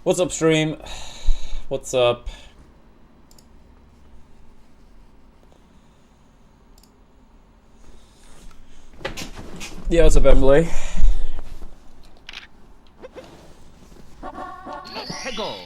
What's up, stream? What's up? Yeah, what's up, Emily? Go.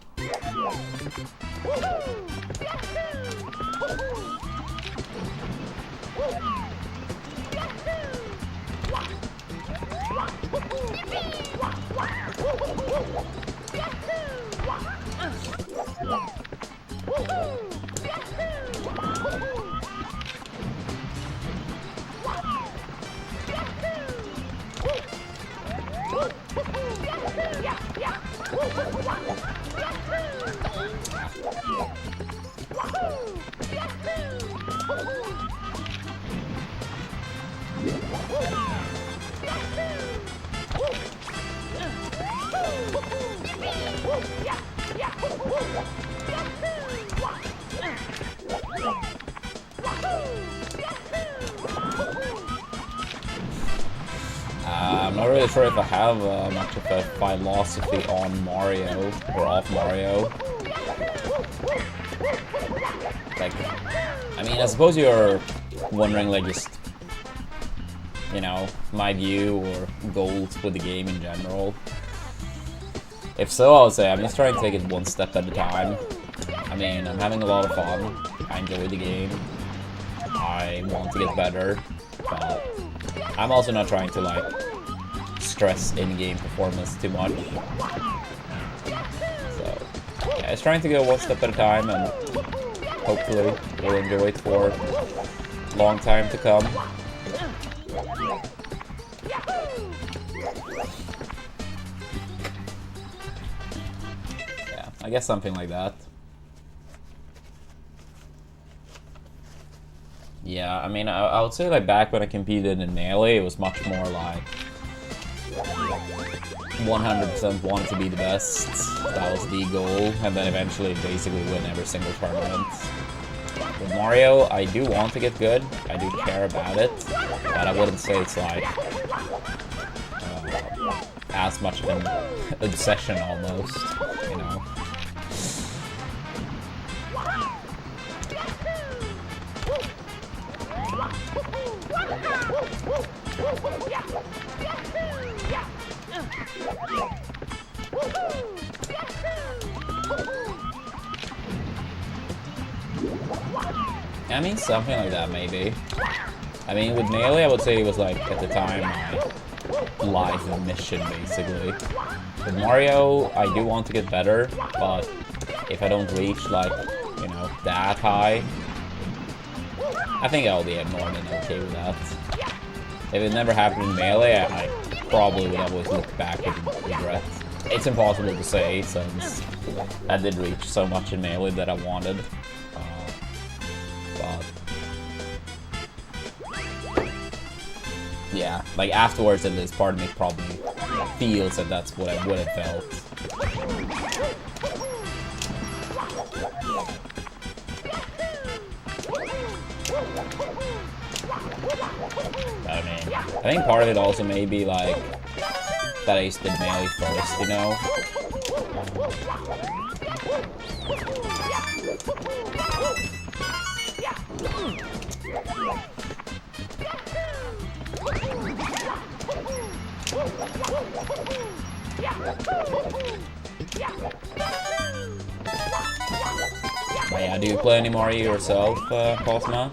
I'm not really sure if I have much of a philosophy on Mario, or off Mario. Like, I mean, I suppose you're wondering, like, just, you know, my view or goals with the game in general. If so, I would say I'm just trying to take it one step at a time. I mean, I'm having a lot of fun. I enjoy the game. I want to get better, but I'm also not trying to, like, stress in-game performance too much. So, yeah, just trying to go one step at a time, and hopefully we'll enjoy it for a long time to come. Yeah, I guess something like that. Yeah, I mean, I would say, like, back when I competed in Melee, it was much more like 100% wanted to be the best. That was the goal, and then eventually basically win every single tournament. With Mario, I do want to get good. I do care about it, but I wouldn't say it's like as much of an obsession almost, you know. I mean, something like that, maybe. I mean, with Melee, I would say it was, like, at the time, my life mission, basically. With Mario, I do want to get better, but if I don't reach, like, you know, that high, I think I'll be more than okay with that. If it never happened in Melee, I probably would always look back with regret. It's impossible to say, since I did reach so much in Melee that I wanted. But yeah, like afterwards at least, part of me probably feels that that's what I would have felt. I mean, I think part of it also may be like that I used to Melee first, you know? But yeah, do you play any Mario yourself, Cosma?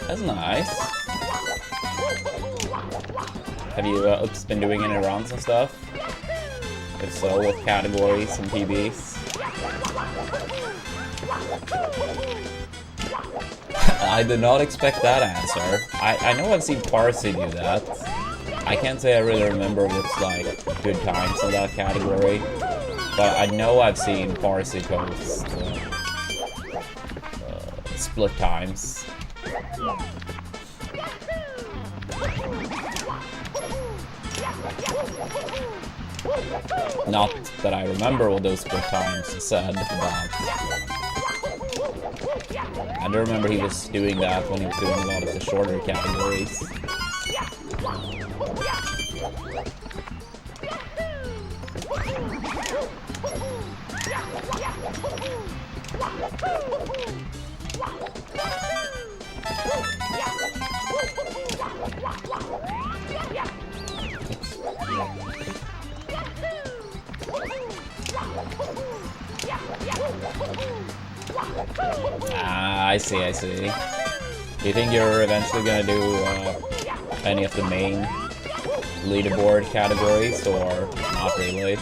That's nice. Have you been doing any runs and stuff? If so, what categories and PBs? I did not expect that answer. I know I've seen Parsi do that. I can't say I really remember what's like good times in that category, but I know I've seen Parsi post split times. Not that I remember what those split times said, but I do remember he was doing that when he was doing a lot of the shorter categories. Ah, I see, I see. Do you think you're eventually gonna do any of the main leaderboard categories, or not really?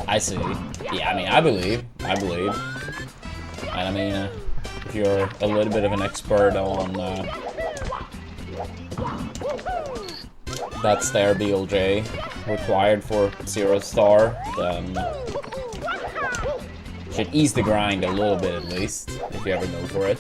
I see. Yeah, I mean, I believe. And I mean, if you're a little bit of an expert on that stair BLJ required for 0-star, then should ease the grind a little bit at least, if you ever go for it.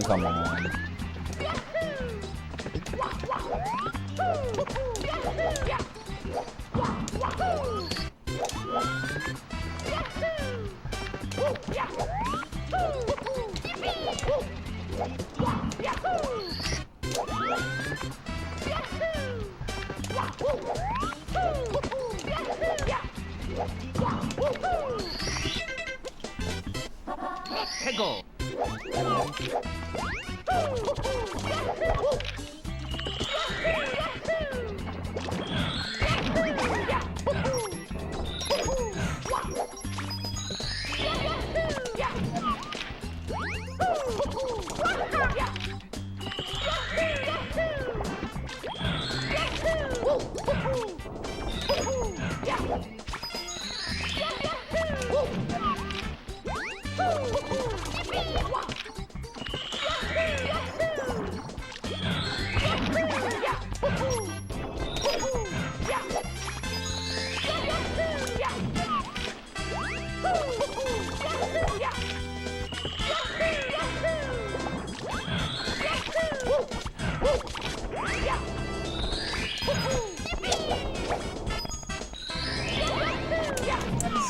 Come on.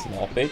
Sloppy.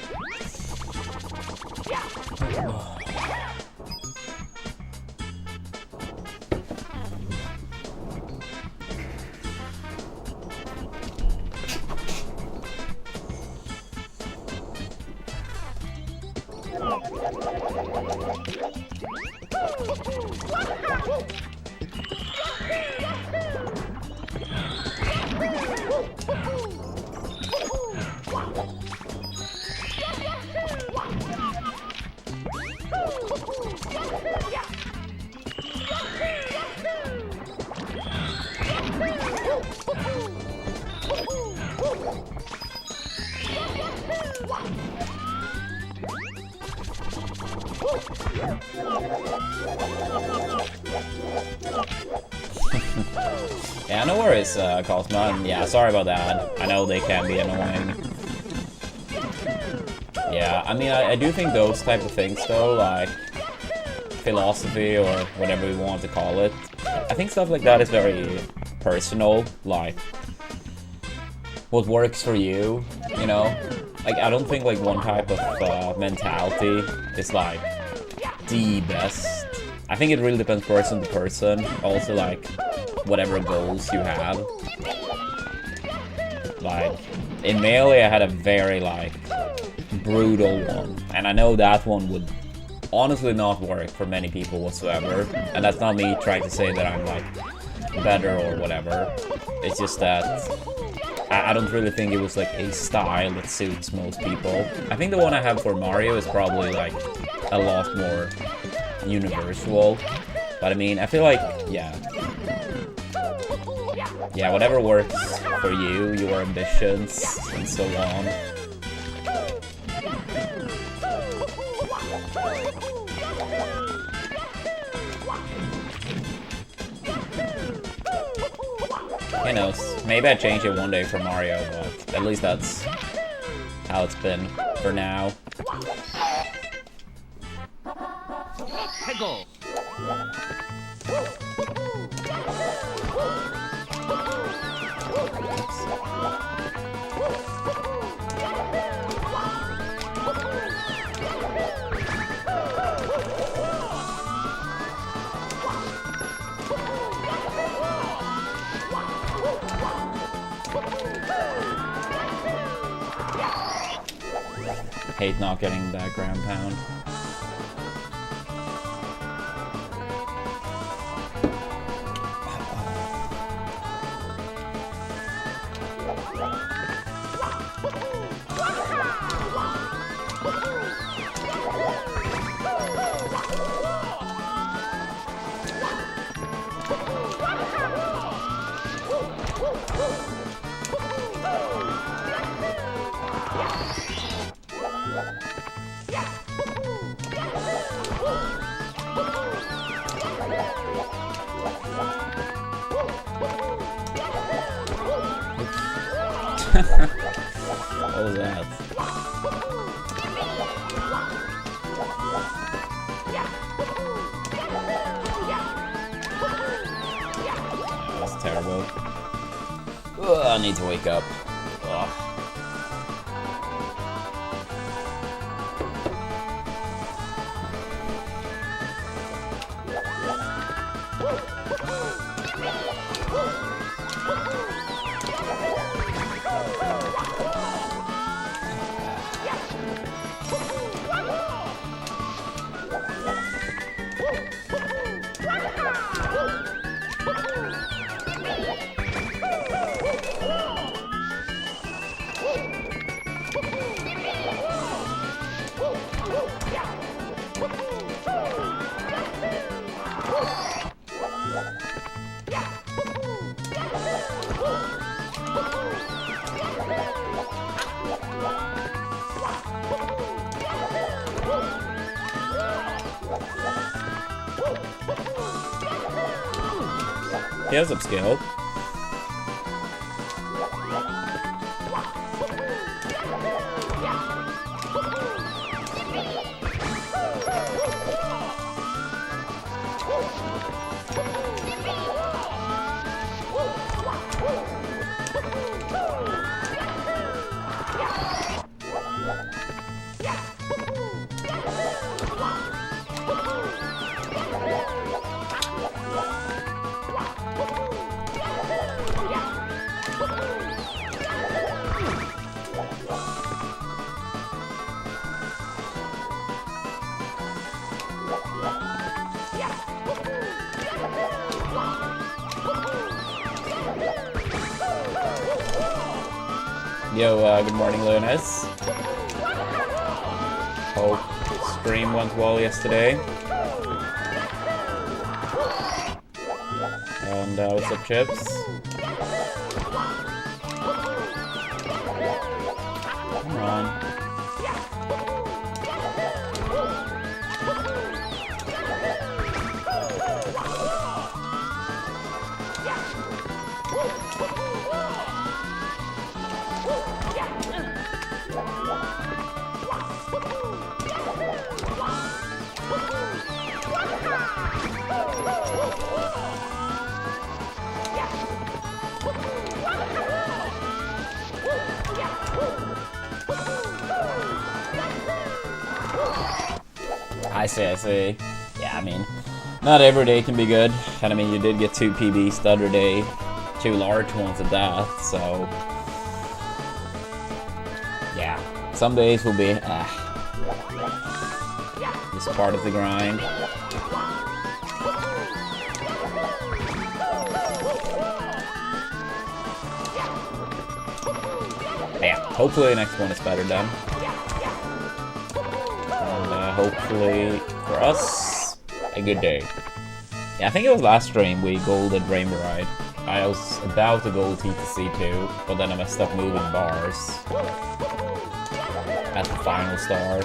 Yeah, no worries, Cosmo. And yeah, sorry about that. I know they can be annoying. Yeah, I mean, I do think those type of things, though, like philosophy or whatever you want to call it, I think stuff like that is very personal. Like, what works for you, you know? Like, I don't think, like, one type of mentality is, like, the best. I think it really depends person to person. Also, like, whatever goals you have. Like, in Melee, I had a very, like, brutal one. And I know that one would honestly not work for many people whatsoever. And that's not me trying to say that I'm, like, better or whatever. It's just that I don't really think it was, like, a style that suits most people. I think the one I have for Mario is probably, like, a lot more universal. But I mean, I feel like, yeah, whatever works for you, your ambitions, and so on. Who knows? Maybe I change it one day for Mario, but at least that's how it's been for now. Peggle. Hate not getting that ground pound. What was that? That's terrible. Ugh, I need to wake up. Ugh. He has upscale. Yo, good morning, Lunas. Hope stream went well yesterday. And what's up, Chips? Come on. I see. Yeah, I mean, not every day can be good. And I mean, you did get 2 PBs the other day. 2 large ones at that, so... yeah, some days will be, just part of the grind. Yeah, hopefully the next one is better done. Hopefully, for us, a good day. Yeah, I think it was last stream we golded Rainbow Ride. I was about to gold TTC2, but then I messed up moving bars at the final star.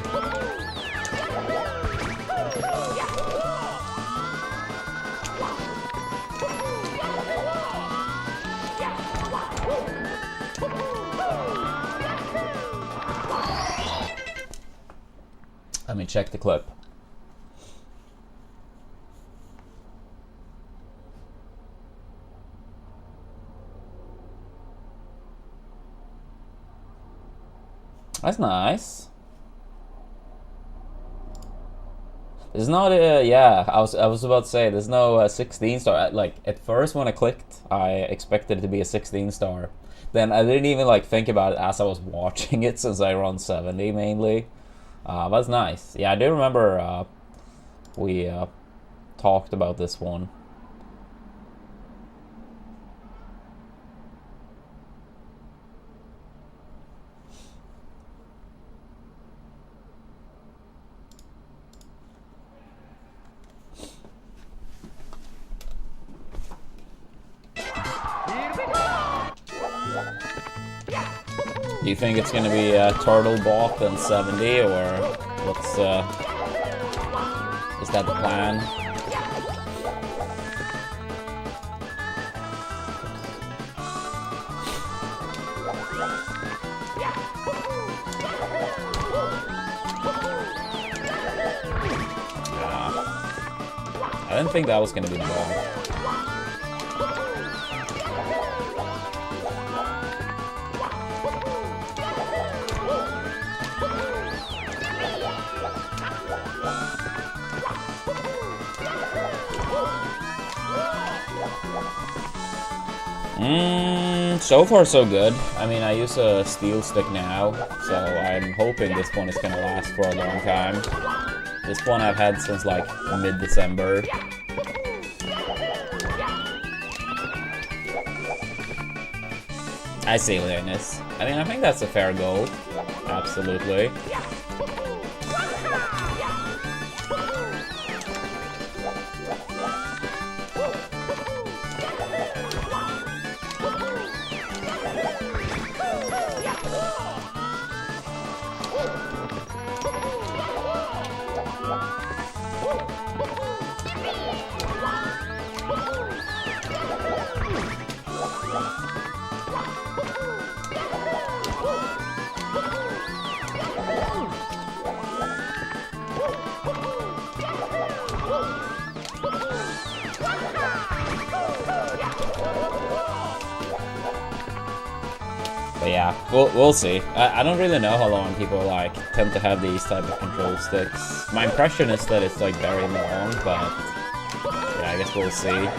Let me check the clip. That's nice. There's not a, yeah, I was about to say, there's no 16 star. Like, at first when I clicked, I expected it to be a 16 star. Then I didn't even like think about it as I was watching it, since I run 70 mainly. That's nice. Yeah, I do remember we talked about this one. Do you think it's gonna be Turtle Balk and 70, or what's is that the plan? I didn't think that was gonna be the ball. So far so good. I mean, I use a steel stick now, so I'm hoping this one is gonna last for a long time. This one I've had since like mid-December. I see, Linus. I mean, I think that's a fair goal. Absolutely. But yeah, we'll see. I don't really know how long people like tend to have these type of control sticks. My impression is that it's like very long, but yeah, I guess we'll see.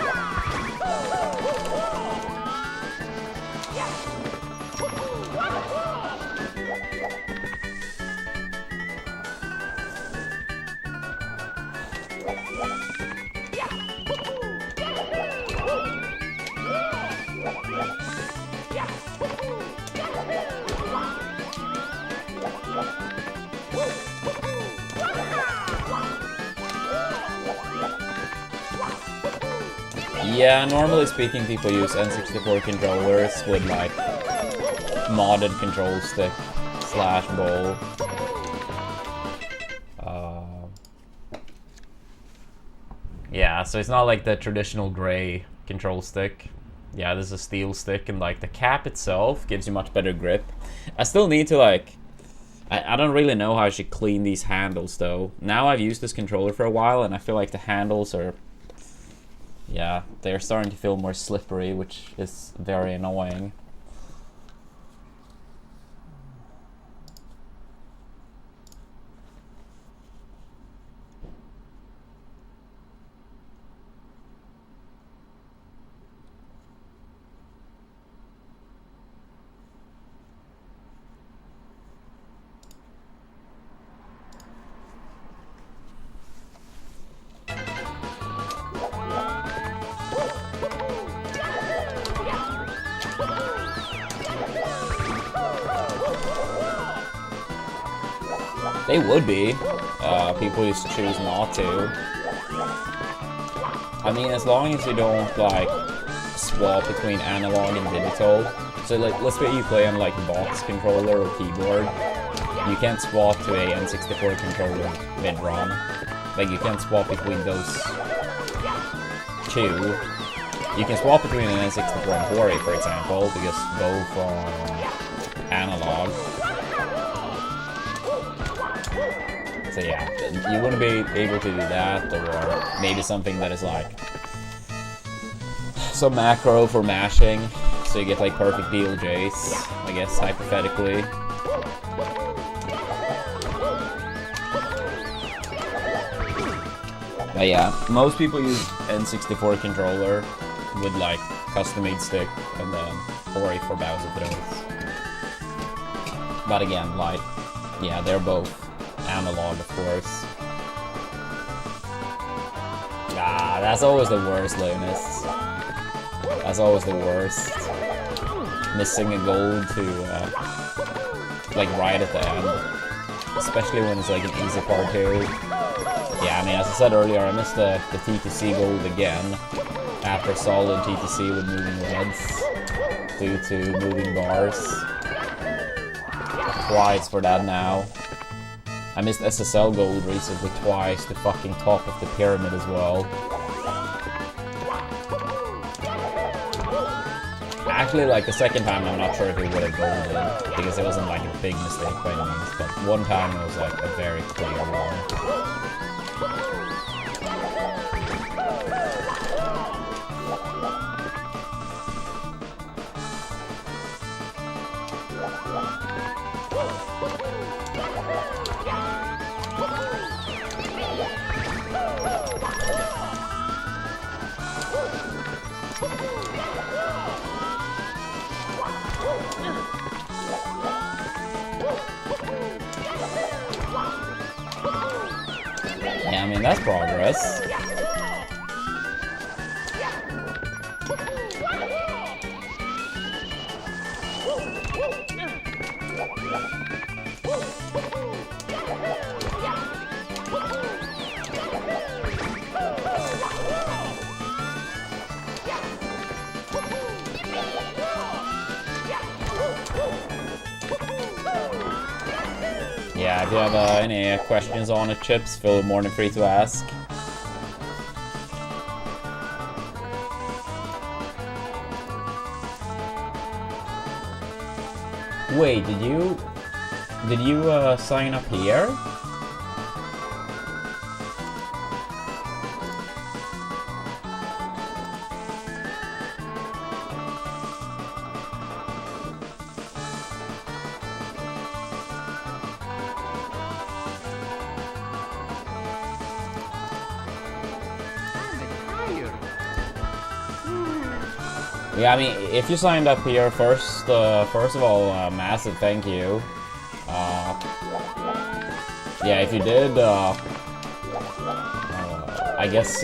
Yeah, normally speaking, people use N64 controllers with like modded control stick / bowl. Yeah, so it's not like the traditional gray control stick. Yeah, this is a steel stick, and like the cap itself gives you much better grip. I still need to like, I don't really know how I should clean these handles though. Now I've used this controller for a while, and I feel like the handles are, yeah, they're starting to feel more slippery, which is very annoying. They would be. People just choose not to. I mean, as long as you don't, like, swap between analog and digital. So, like, let's say you play on, like, box controller or keyboard. You can't swap to a N64 controller mid-run. Like, you can't swap between those two. You can swap between an N64 and 4A, for example, because both are analog. So yeah, you wouldn't be able to do that, or maybe something that is like some macro for mashing, so you get like perfect DLJs, I guess, hypothetically. But yeah, most people use N64 controller with like custom-made stick and then 4A for Bowser throws. But again, like, yeah, they're both analog, of course. Ah, that's always the worst, Linus. That's always the worst. Missing a gold to, like, right at the end. Especially when it's, like, an easy part too. Yeah, I mean, as I said earlier, I missed the TTC gold again. After solid TTC with moving reds. Due to moving bars. Twice for that now. I missed SSL gold recently twice, the fucking top of the pyramid as well. Actually, like, the second time, I'm not sure if it would have golded, because it wasn't, like, a big mistake by any means, but one time it was, like, a very clear one. Yeah, I mean, that's progress. Yeah, if you have any questions on it, Chips, feel more than free to ask. Wait, did you sign up here? Yeah, I mean, if you signed up here first of all, massive thank you. Yeah, if you did, I guess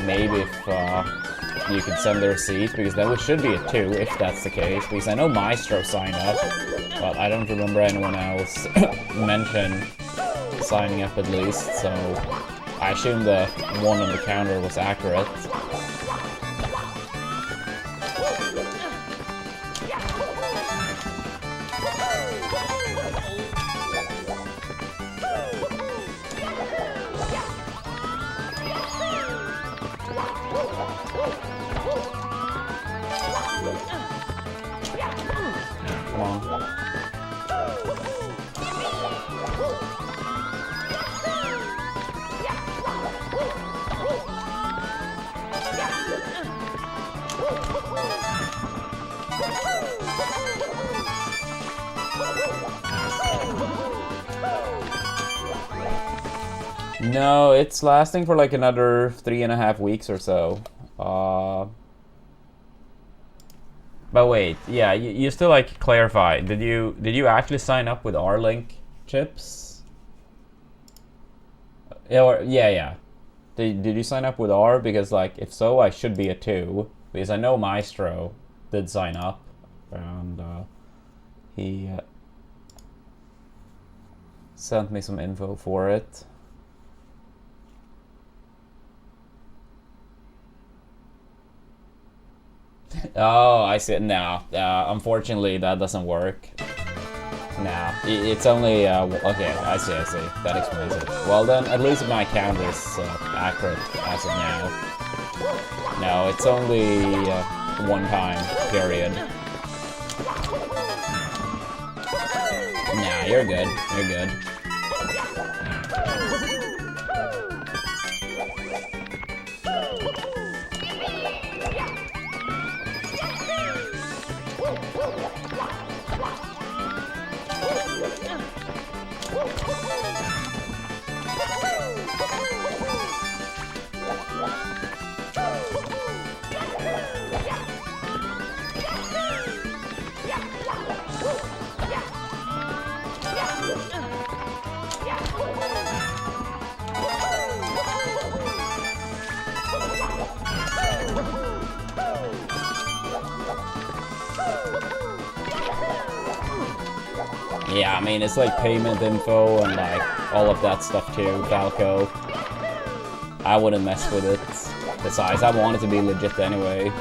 maybe if you could send the receipt, because then it should be a 2 if that's the case. Because I know Maestro signed up, but I don't remember anyone else mention signing up at least. So I assume the one on the counter was accurate. No, it's lasting for like another 3.5 weeks or so. But wait, yeah, you still like clarify. Did you actually sign up with R-Link chips? Yeah. Did you sign up with R? Because like if so, I should be a 2. Because I know Maestro did sign up, and he sent me some info for it. Oh, I see. No, unfortunately, that doesn't work. No, it's only okay. I see. That explains it. Well, then at least my count is accurate as of now. No, it's only one time period. Nah, you're good. You're good. Yeah, I mean, it's like payment info and like all of that stuff too, Falco. I wouldn't mess with it. Besides, I want it to be legit anyway.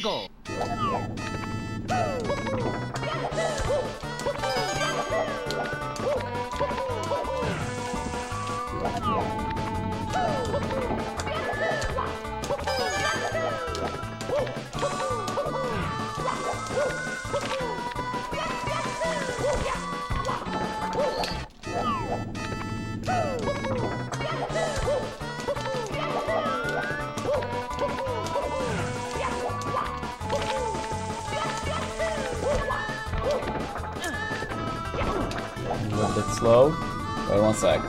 Go. A little bit slow. Wait, one sec.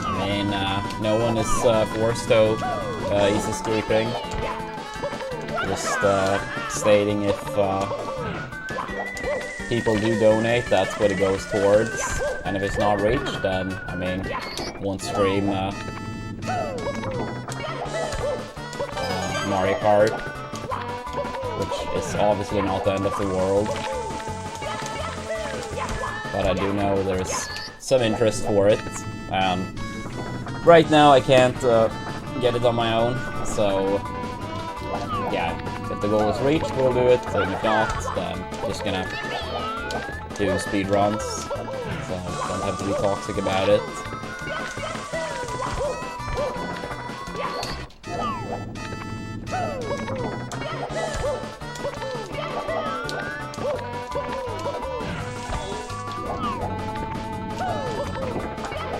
I mean, no one is forced to. He's escaping. Just stating if people do donate, that's what it goes towards. And if it's not reached, then, I mean, won't stream Mario Kart, which is obviously not the end of the world. But I do know there's some interest for it. Right now I can't get it on my own, so yeah, if the goal is reached, we'll do it. If not, then just gonna do speedruns. So Don't have to be toxic about it.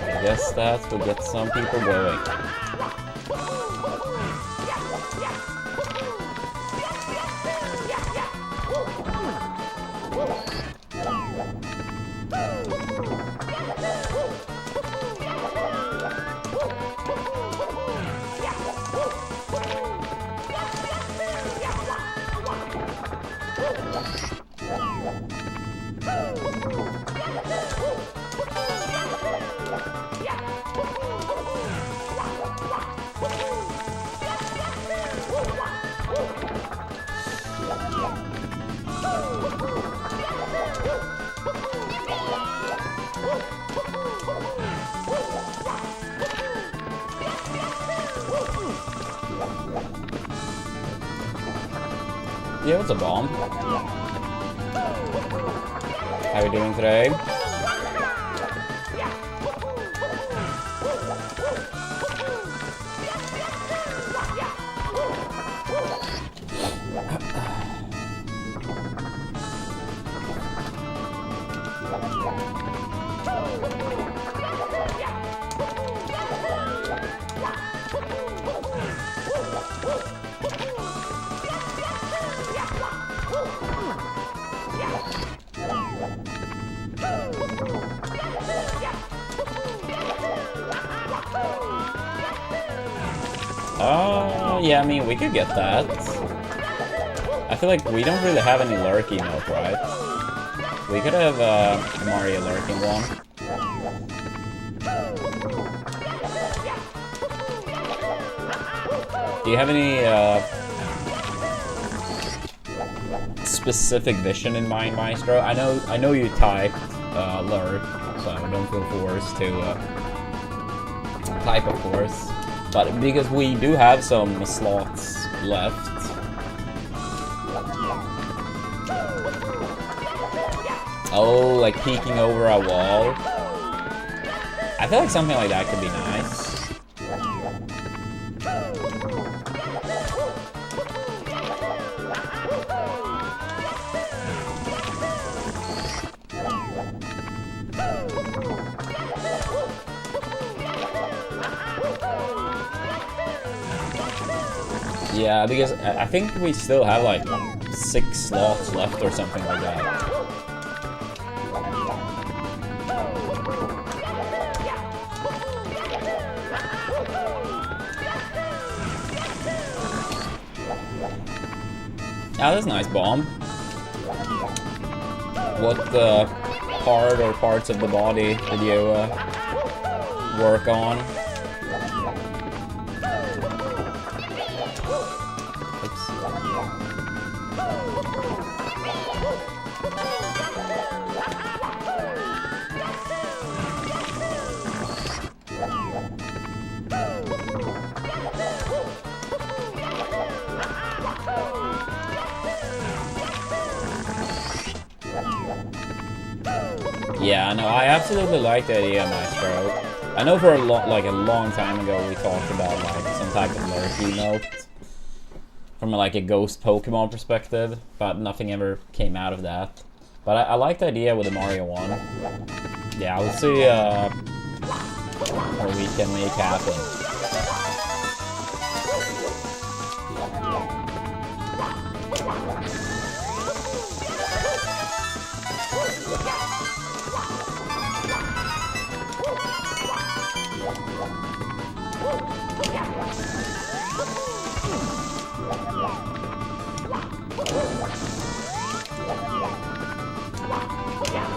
I guess that will get some people going. Yeah, what's a bomb? How are we doing today? Yeah, I mean, we could get that. I feel like we don't really have any lurky note, right? We could have Mario lurking one. Do you have any specific vision in mind, Maestro? I know you typed lurk, so don't feel forced to type, of course. But because we do have some slots left. Oh, like peeking over a wall. I feel like something like that could be nice. Yeah, because I think we still have like 6 slots left or something like that. Ah, that's a nice bomb. What part or parts of the body did you work on? Yeah, no, I absolutely like the idea, Maestro. I know for a long time ago we talked about like some type of lurky note from like a ghost Pokemon perspective, but nothing ever came out of that. But I like the idea with the Mario one. Yeah, we'll see what we can make happen.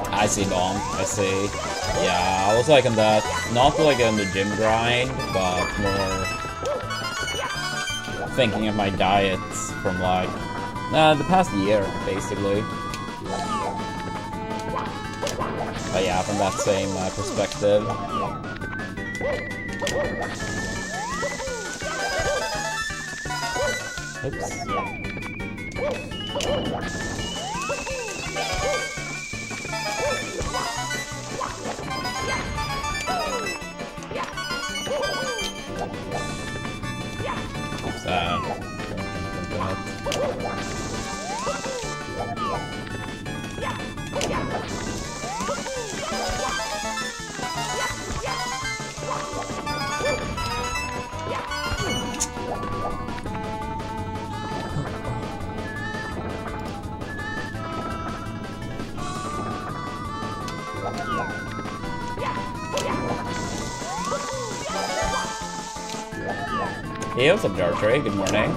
I see, Dom. I see. Yeah, I was like on that, not like on the gym grind, but more thinking of my diets from like the past year, basically. But yeah, from that same perspective. Oops. Hey, what's up, Dartrey? Good morning.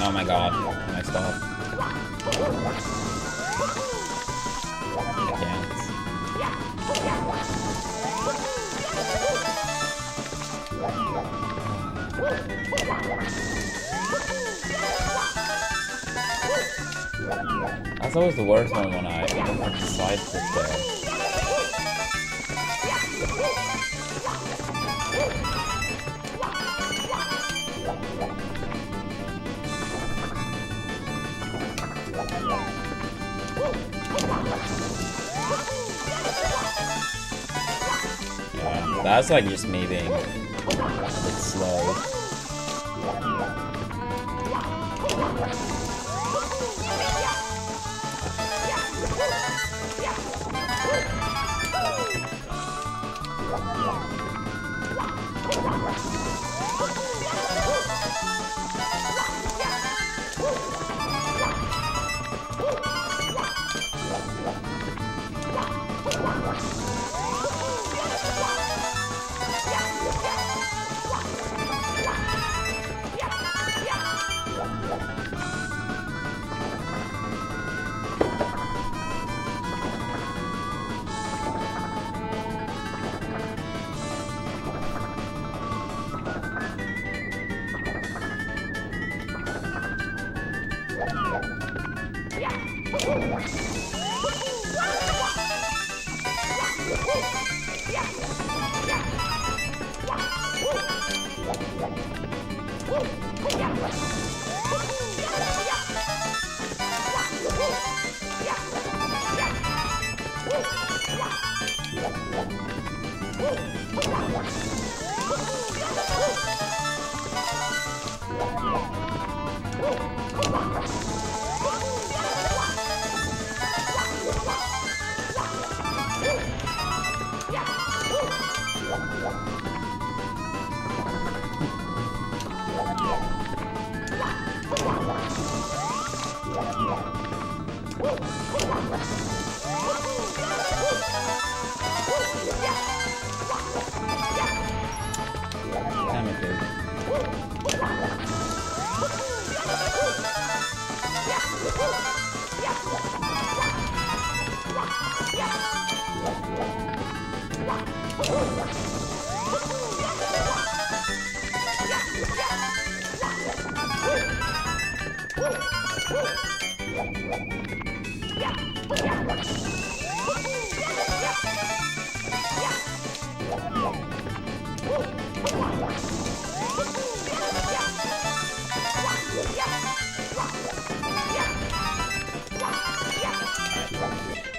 Oh my god, can I stop? I can't. That's always the worst one when I don't have to side click there. Yeah, that's like just me being a bit slow.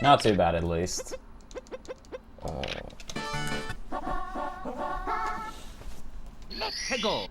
Not too bad, at least. Let's go.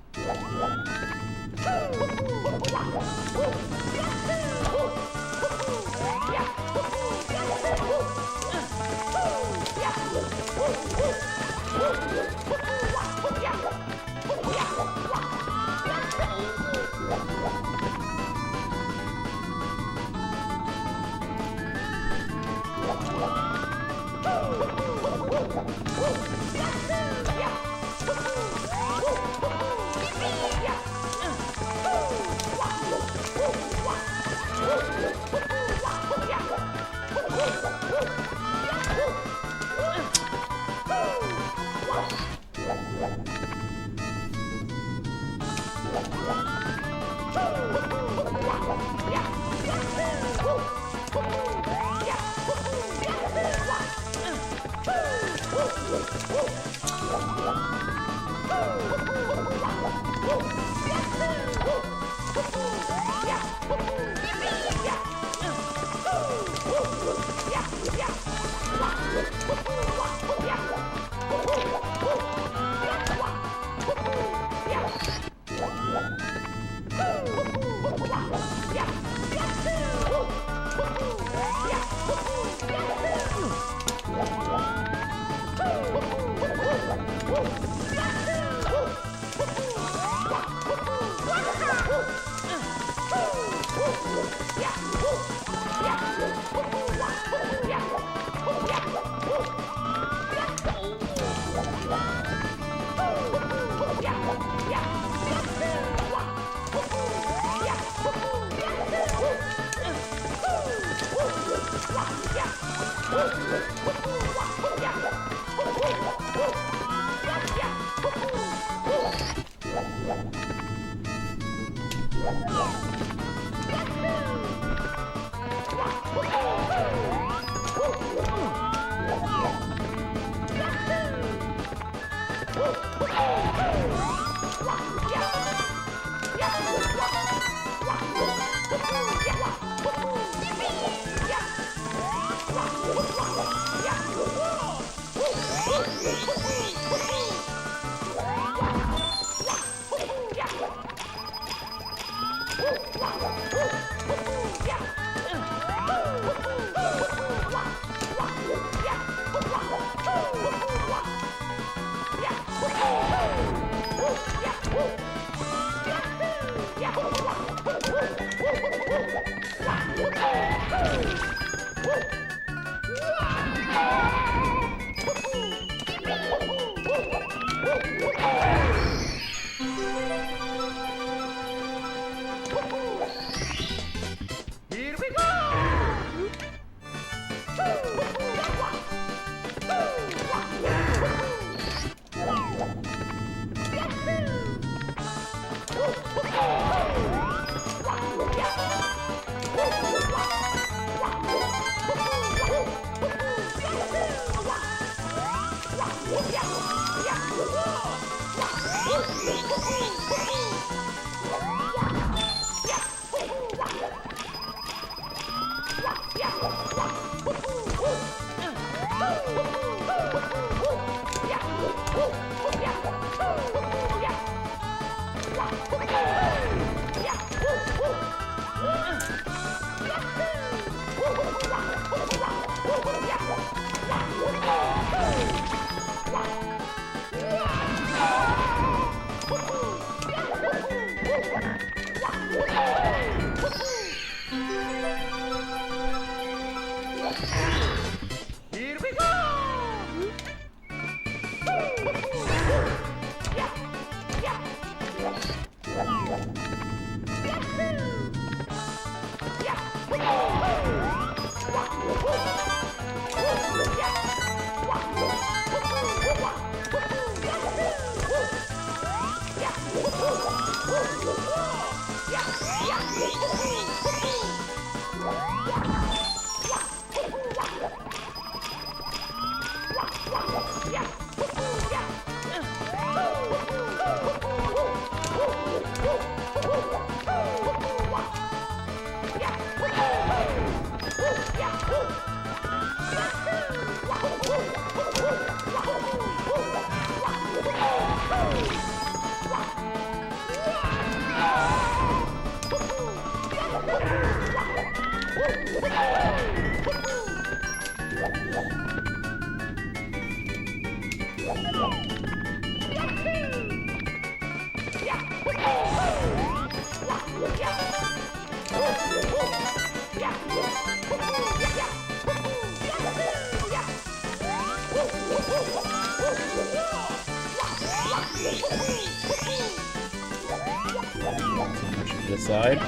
This side.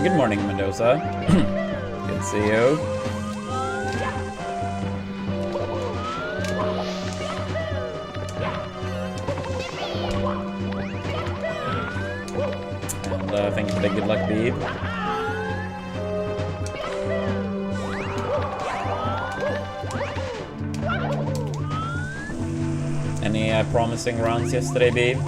Good morning, Mendoza. Good to see you. birthday. Good luck, Beeb. Any promising rounds yesterday, Beeb?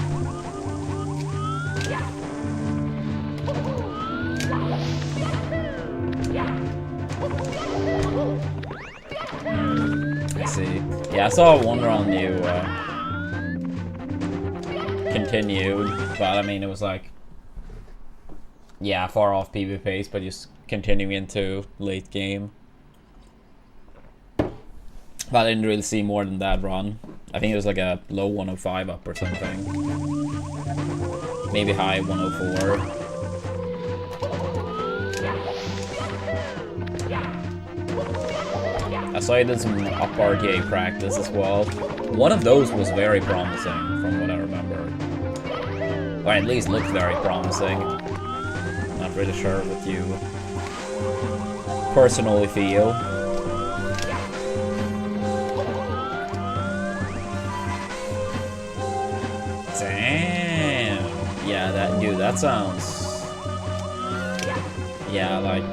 I see. Yeah, I saw one round you continued, but I mean, it was like, yeah, far off PB pace, but just continuing into late game. But I didn't really see more than that run. I think it was like a low 105 up or something. Maybe high 104. I saw you did some up RTA practice as well. One of those was very promising, from what I remember. Or at least looked very promising. Not really sure what you personally feel. Damn! Yeah, that sounds... Yeah, like,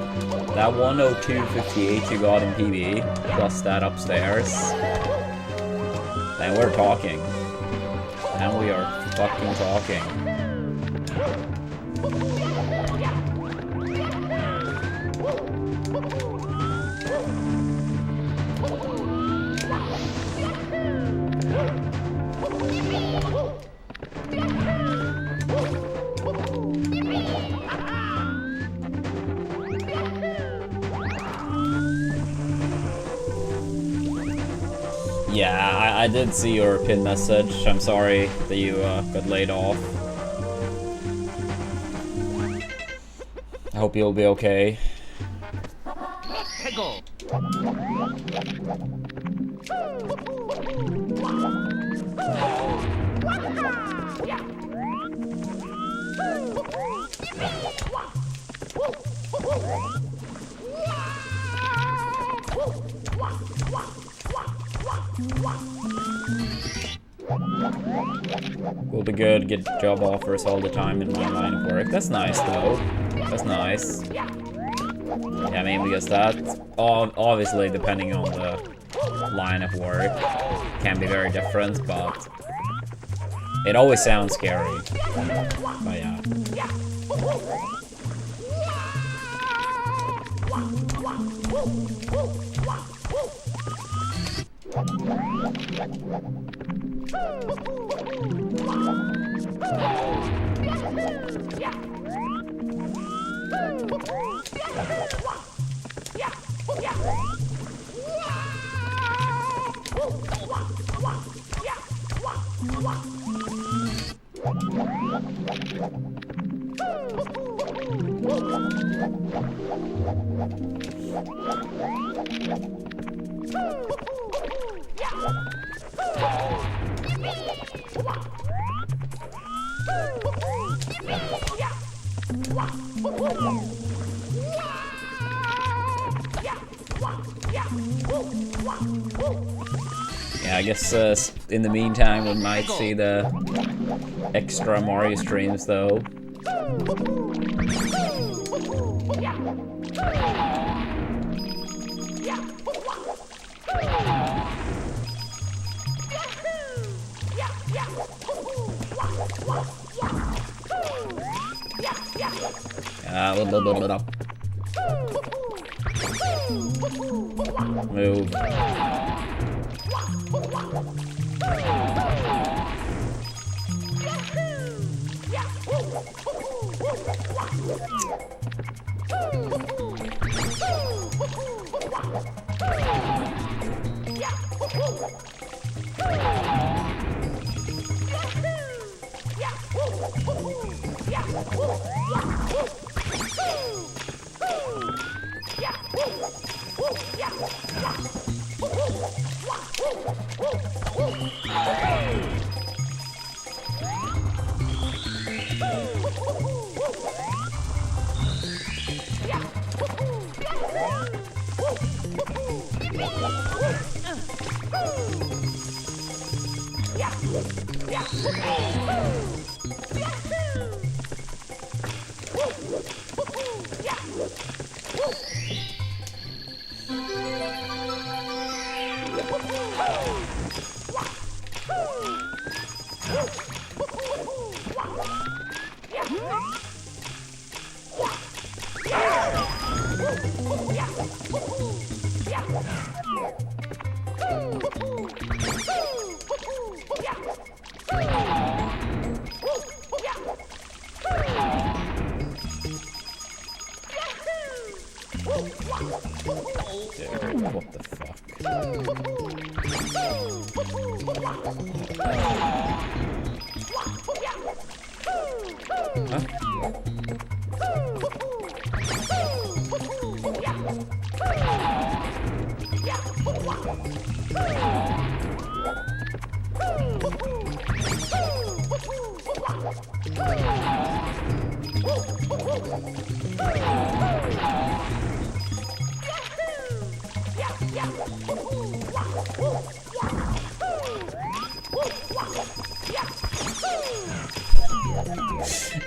that 102.58 you got in PB, plus that upstairs. And we're talking. And we are fucking talking. Yeah, I did see your pin message. I'm sorry that you got laid off. I hope you'll be okay. Hegel. Will be good, get job offers all the time in my line of work. That's nice though. That's nice. Yeah, I mean, because that, obviously depending on the line of work, can be very different, but it always sounds scary. But yeah. Yeah, I guess in the meantime we might see the extra Mario streams though. Move. Dude, what the fuck?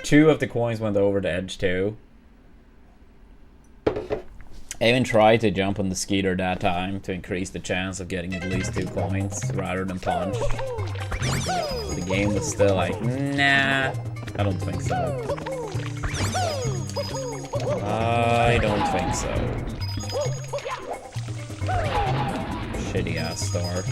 Two of the coins went over the edge too. I even tried to jump on the skeeter that time to increase the chance of getting at least 2 coins rather than punch. The game was still like, nah, I don't think so. I don't think so. Shitty ass start.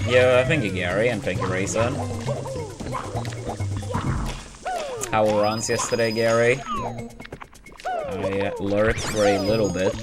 Yeah, thank you, Gary, and thank you, Rayson. How were runs yesterday, Gary? I lurked for a little bit.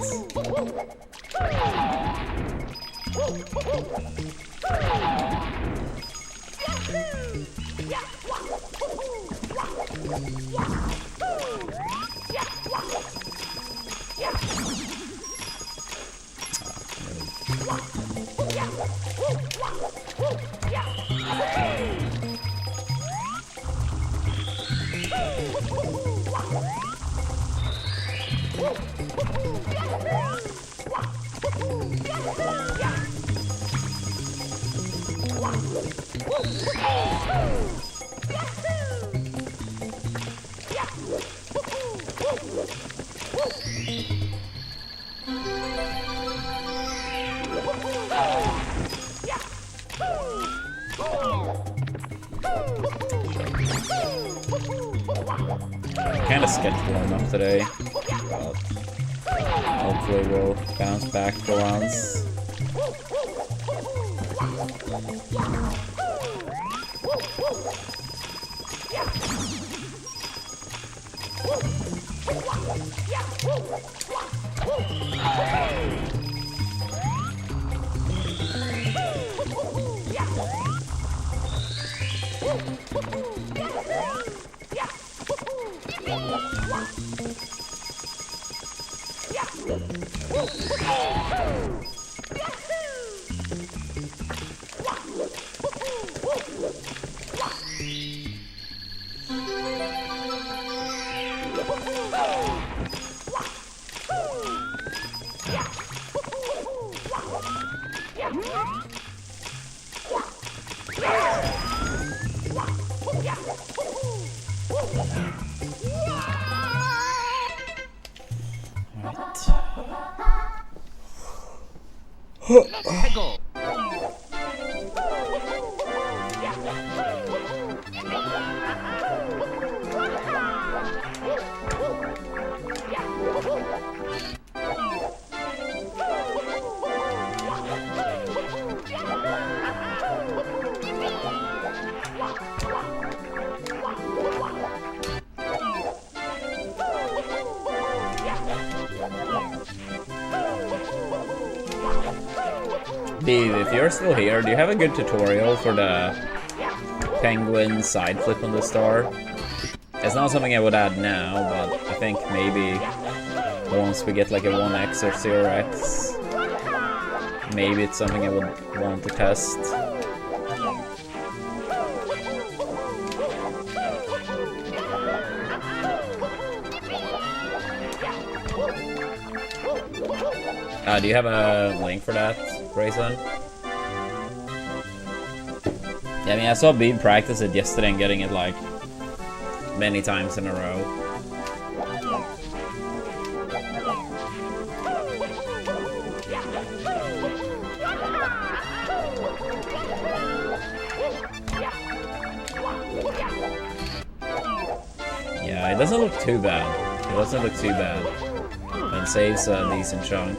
Kind of sketch warm up today, but hopefully we'll bounce back for once. Go. Steve, if you're still here, do you have a good tutorial for the penguin side flip on the star? It's not something I would add now, but I think maybe once we get like a 1x or 0x, maybe it's something I would want to test. Do you have a link for that, Grayson? Yeah, I mean, I saw Beeb practice it yesterday and getting it like many times in a row. Yeah, it doesn't look too bad. It doesn't look too bad. And saves a decent chunk.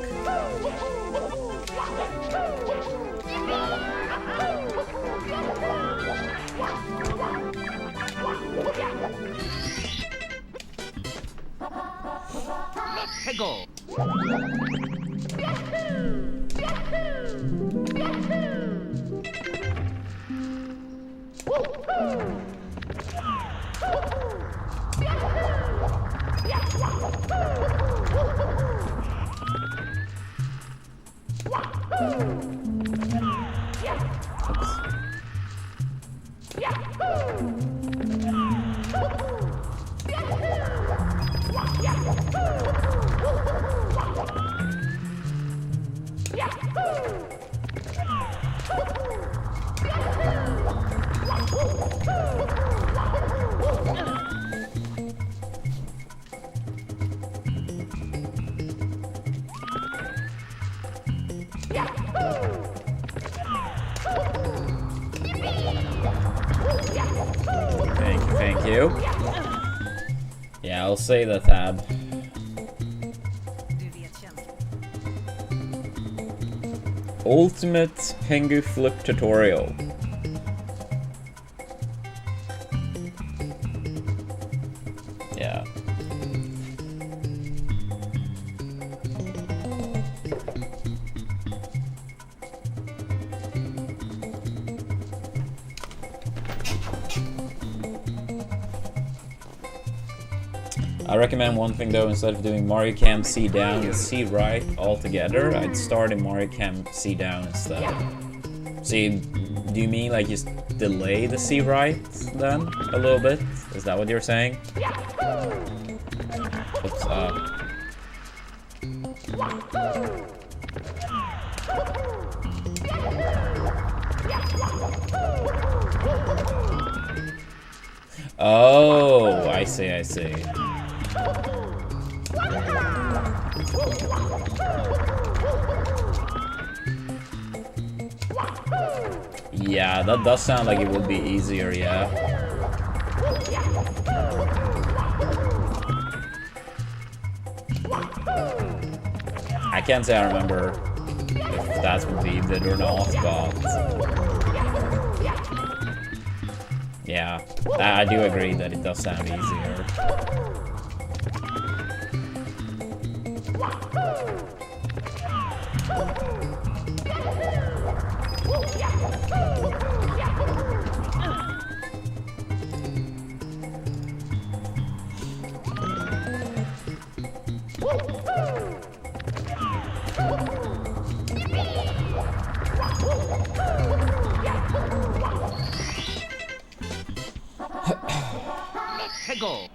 Let's go. Thank you. Yeah, I'll say the tab. Ultimate Hengu Flip Tutorial. Yeah. I recommend one thing though, instead of doing Mario Cam C down and C right altogether, I'd start in Mario Cam C down instead. See, do you mean like just delay the C right then a little bit? Is that what you're saying? What's up? Oh, I see, I see. Yeah, that does sound like it would be easier, yeah. I can't say I remember if that's what Beeb did or not, but... yeah, I do agree that it does sound easier. Let's go.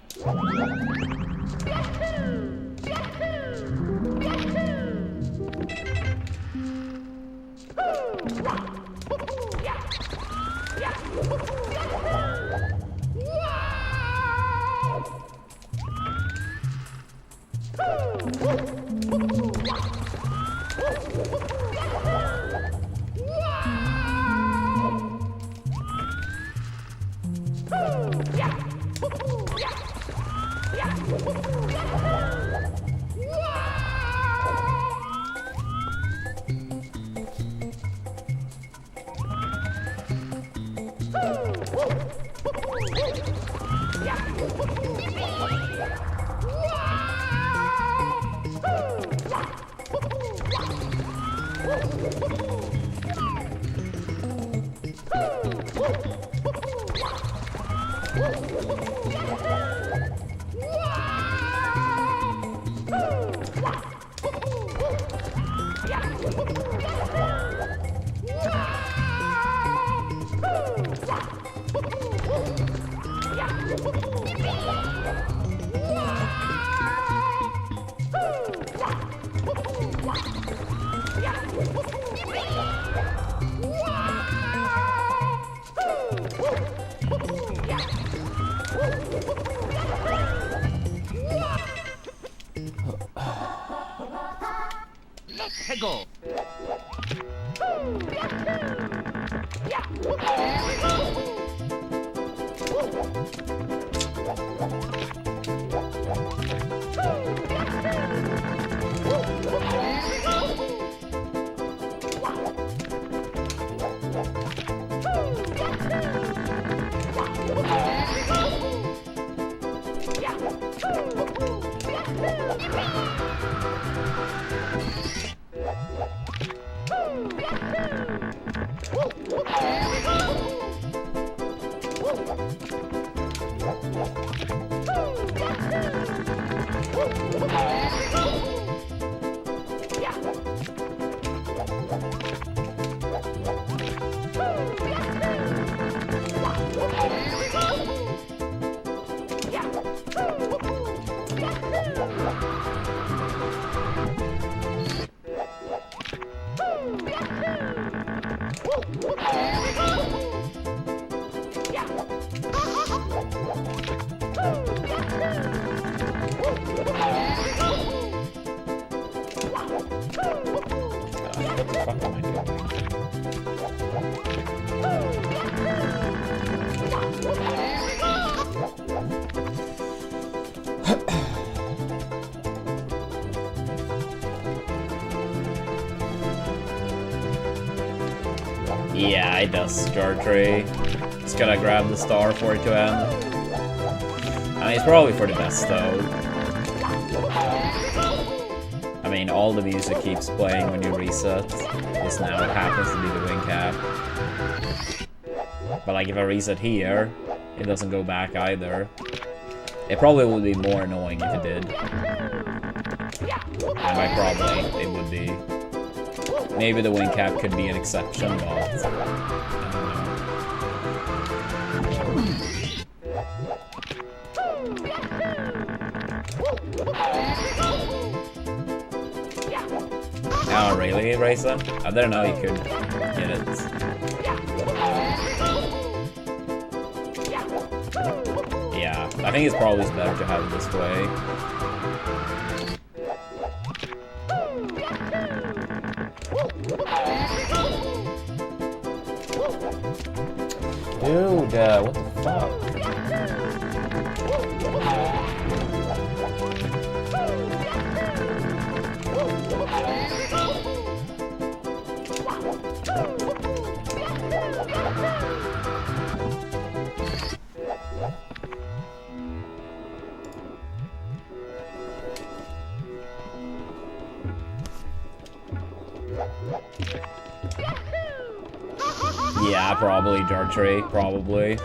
What the fuck am I doing? Yeah, it does star tree. Just gotta grab the star for it to end. I mean, it's probably for the best though. I mean, all the music keeps playing when you reset. This now it happens to be the wing cap. But like if I reset here, it doesn't go back either. It probably would be more annoying if it did. And by probably, it would be. Maybe the wing cap could be an exception, but I don't know. Oh, really, Raisin? I didn't know you could get it. Yeah, I think it's probably better to have it this way. Dude, what the fuck? Yeah, probably Dartree, probably.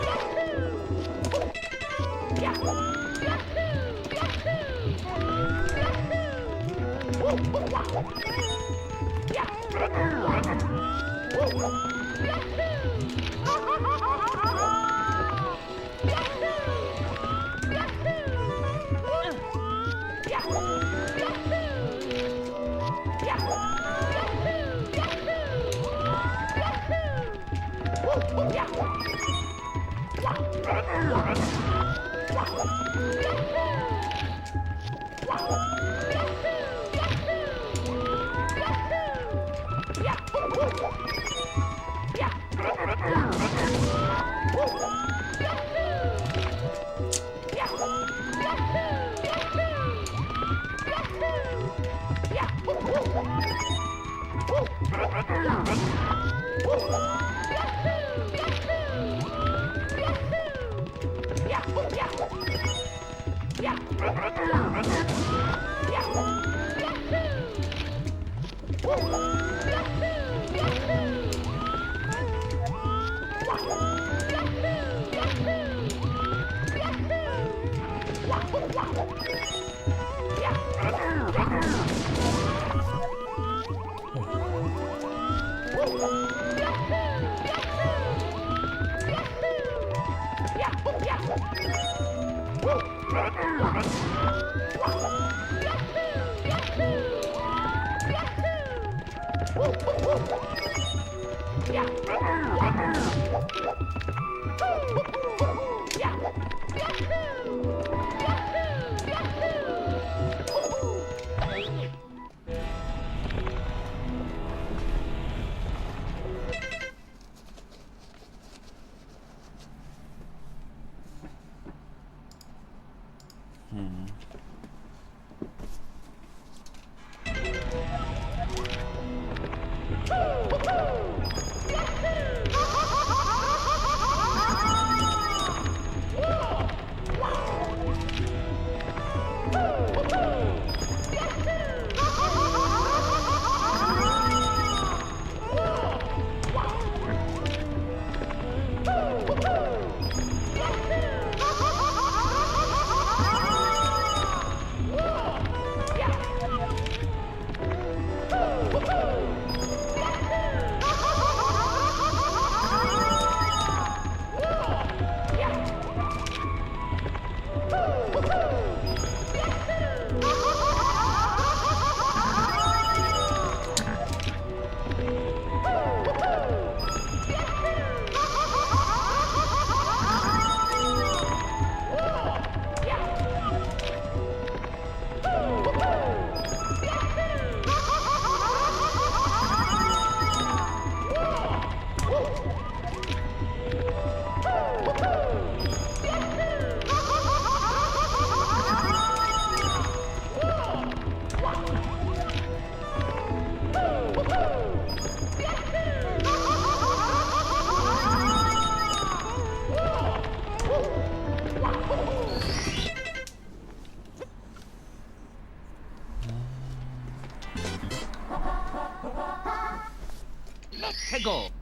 해고.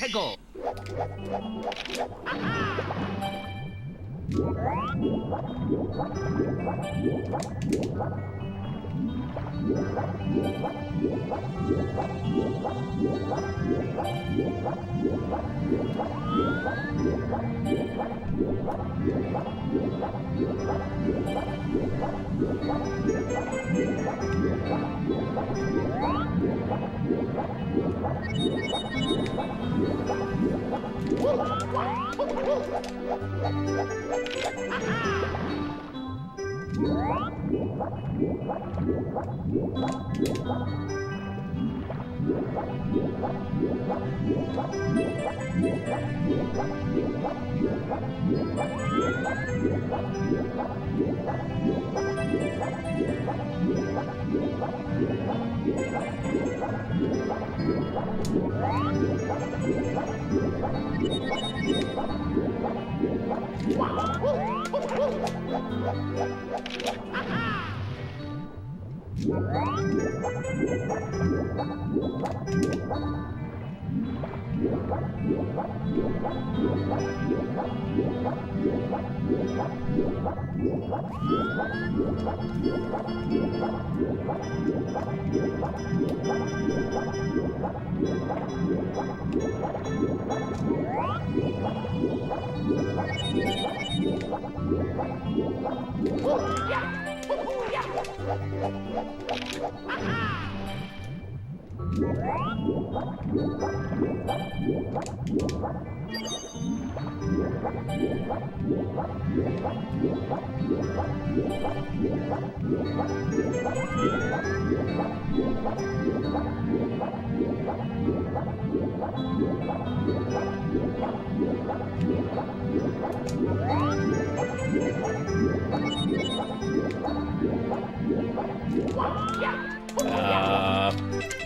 해고.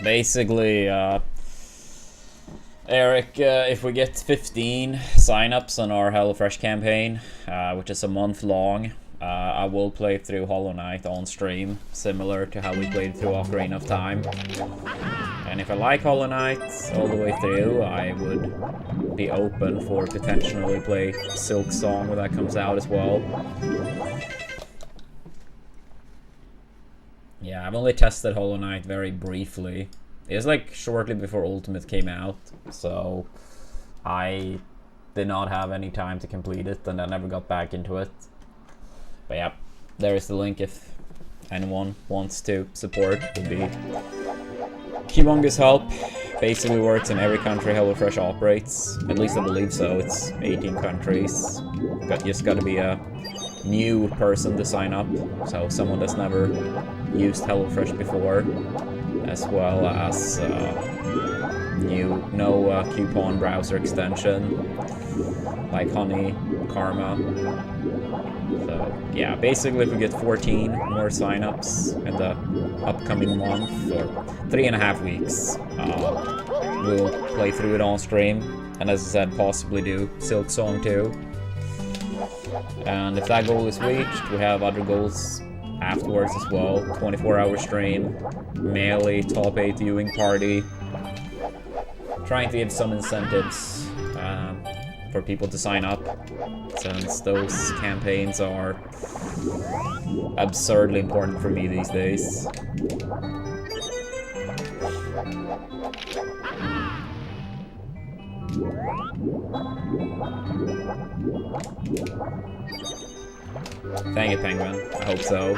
Basically, Eric, if we get 15 signups on our HelloFresh campaign, which is a month long, I will play through HollowKnight on stream, similar to how we played through Ocarina of Time. And if I like HollowKnight all the way through, I would be open for potentially play Silk Song when that comes out as well. Yeah, I've only tested HollowKnight very briefly. It was like shortly before Ultimate came out, so I did not have any time to complete it, and I never got back into it. But yeah, there is the link if anyone wants to support. It would be humongous help. Basically works in every country HelloFresh operates. At least I believe so. It's 18 countries. Just gotta be a new person to sign up, so someone that's never used HelloFresh before, as well as no coupon browser extension like Honey, Karma. So yeah, basically if we get 14 more signups in the upcoming month, or 3.5 weeks, we'll play through it on stream, and as I said, possibly do Silk Song too. And if that goal is reached, we have other goals afterwards as well. 24-hour stream, Melee top 8 viewing party. Trying to give some incentives for people to sign up, since those campaigns are absurdly important for me these days. Thank you, Penguin. I hope so.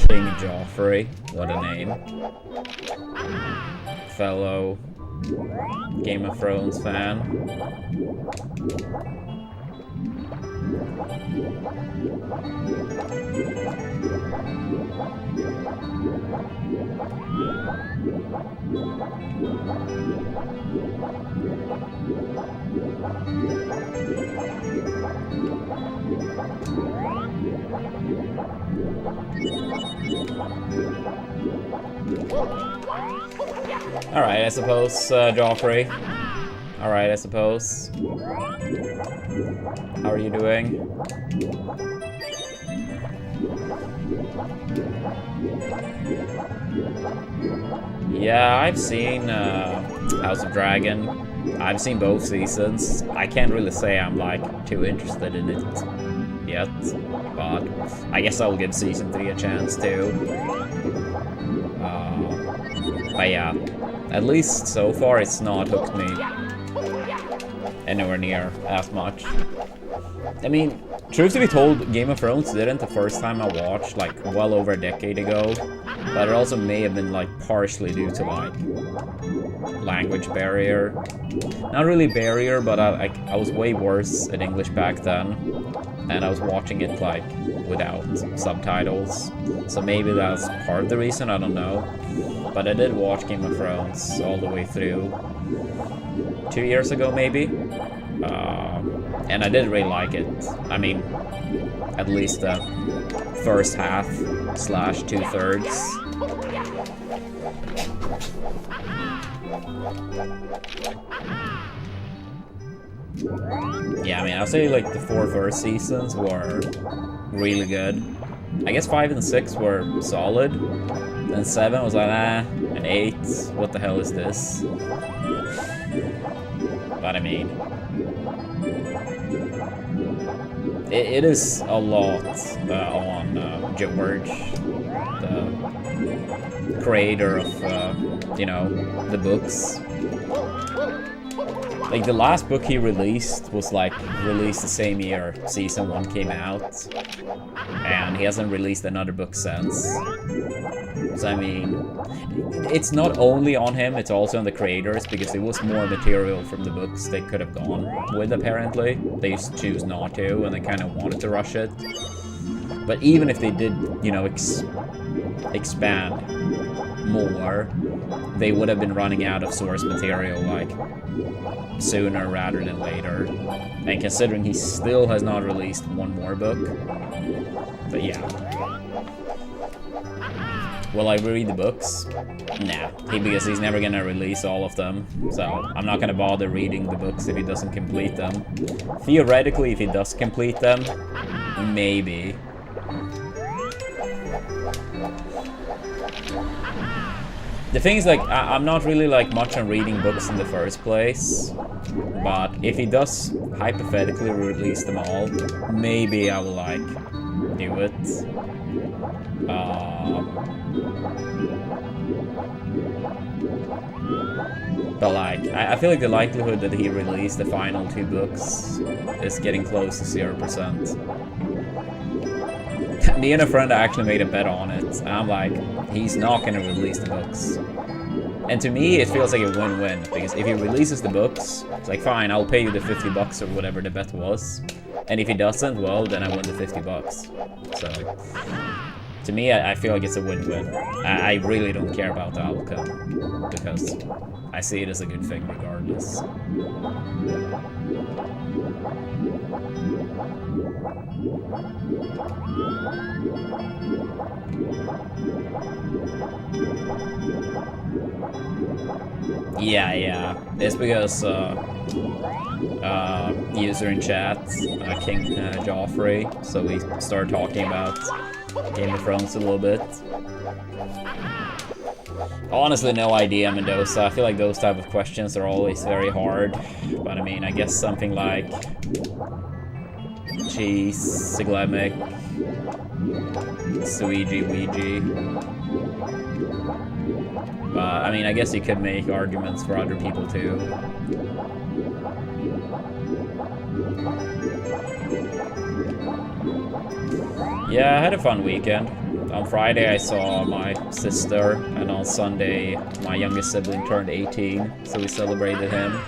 King Joffrey, what a name. Fellow Game of Thrones fan. Alright, I suppose, Joffrey. Alright, I suppose. How are you doing? Yeah, I've seen House of Dragon. I've seen both seasons. I can't really say I'm like too interested in it yet, but I guess I'll give season 3 a chance too. But yeah, at least so far it's not hooked me anywhere near as much. I mean, truth to be told, Game of Thrones didn't the first time I watched, like, well over a decade ago. But it also may have been, like, partially due to, like, language barrier. Not really barrier, but I was way worse at English back then. And I was watching it, like, without subtitles. So maybe that's part of the reason, I don't know. But I did watch Game of Thrones all the way through 2 years ago, maybe. And I did really like it. I mean, at least the first half / 2/3. Yeah, I mean, I'll say like the 4 first seasons were really good. I guess 5 and 6 were solid. Then 7 was like, and 8, what the hell is this? But I mean, it is a lot on George, the creator of, you know, the books. Like, the last book he released was, like, released the same year Season 1 came out. And he hasn't released another book since. So, I mean, it's not only on him, it's also on the creators, because it was more material from the books they could have gone with, apparently. They just choose not to, and they kind of wanted to rush it. But even if they did, you know, expand more, they would have been running out of source material, like, sooner rather than later. And considering he still has not released one more book. But yeah. Will I read the books? Nah, because he's never gonna release all of them. So I'm not gonna bother reading the books if he doesn't complete them. Theoretically, if he does complete them, maybe. The thing is, like, I'm not really, like, much on reading books in the first place, but if he does hypothetically release them all, maybe I will, like, do it. But, like, I feel like the likelihood that he released the final 2 books is getting close to 0%. Me and a friend actually made a bet on it, and I'm like, he's not gonna release the books. And to me, it feels like a win-win, because if he releases the books, it's like, fine, I'll pay you the $50 or whatever the bet was. And if he doesn't, well, then I win the $50. So, to me, I feel like it's a win-win. I really don't care about the outcome, because I see it as a good thing regardless. Yeah. It's because user in chat, King Joffrey, so we started talking about Game of Thrones a little bit. Honestly, no idea, Mendoza. I feel like those type of questions are always very hard. But I mean, I guess something like cheese, Siglemic, Suigi, Ouija. But I mean, I guess you could make arguments for other people too. Yeah, I had a fun weekend. On Friday I saw my sister, and on Sunday my youngest sibling turned 18, so we celebrated him.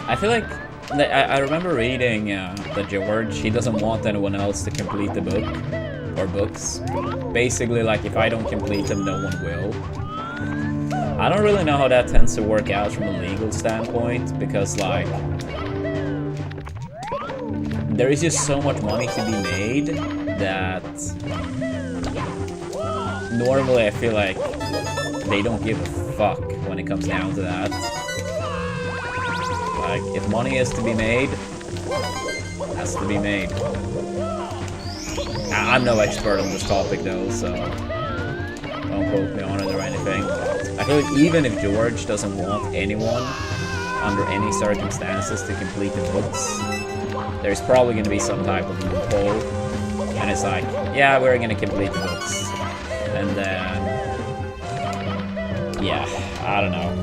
I feel like I remember reading that George, he doesn't want anyone else to complete the book or books. Basically, like, if I don't complete them, no one will. I don't really know how that tends to work out from a legal standpoint, because like there is just so much money to be made that normally I feel like they don't give a fuck when it comes down to that. Like, if money is to be made, it has to be made. I'm no expert on this topic though, so don't quote me on it or anything. I feel like even if George doesn't want anyone, under any circumstances, to complete the books, there's probably going to be some type of loophole. And it's like, yeah, we're going to complete the books. And then, yeah, I don't know.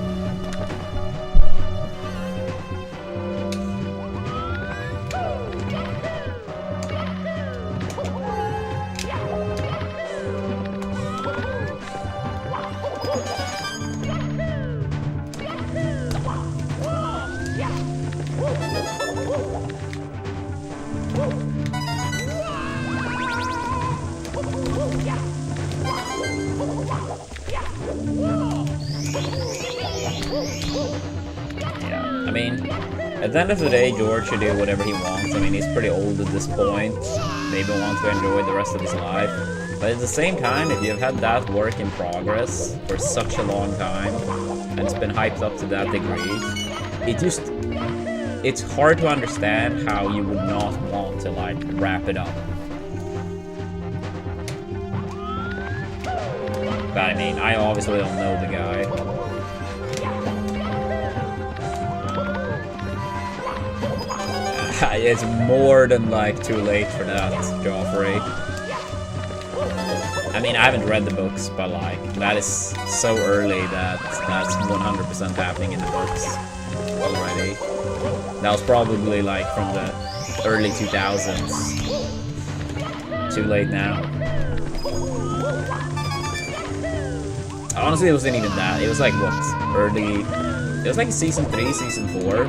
I mean, at the end of the day, George should do whatever he wants. I mean, he's pretty old at this point. Maybe wants to enjoy the rest of his life. But at the same time, if you've had that work in progress for such a long time, and it's been hyped up to that degree, it's hard to understand how you would not want to, like, wrap it up. But I mean, I obviously don't know the guy. It's more than like too late for that, Joffrey. I mean, I haven't read the books, but like, that is so early that that's 100% happening in the books already. That was probably like from the early 2000s. Too late now. Honestly, it wasn't even that. It was like, what, early... It was like season 3, season 4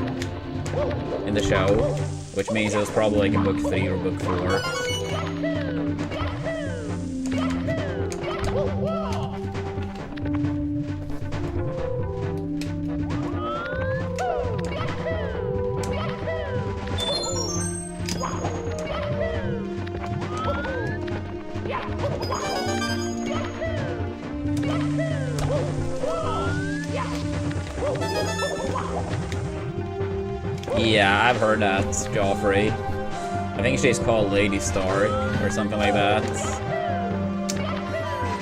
in the show. Which means it was probably like in book 3 or book 4. Yeah, I've heard that, Joffrey. I think she's called Lady Stark, or something like that.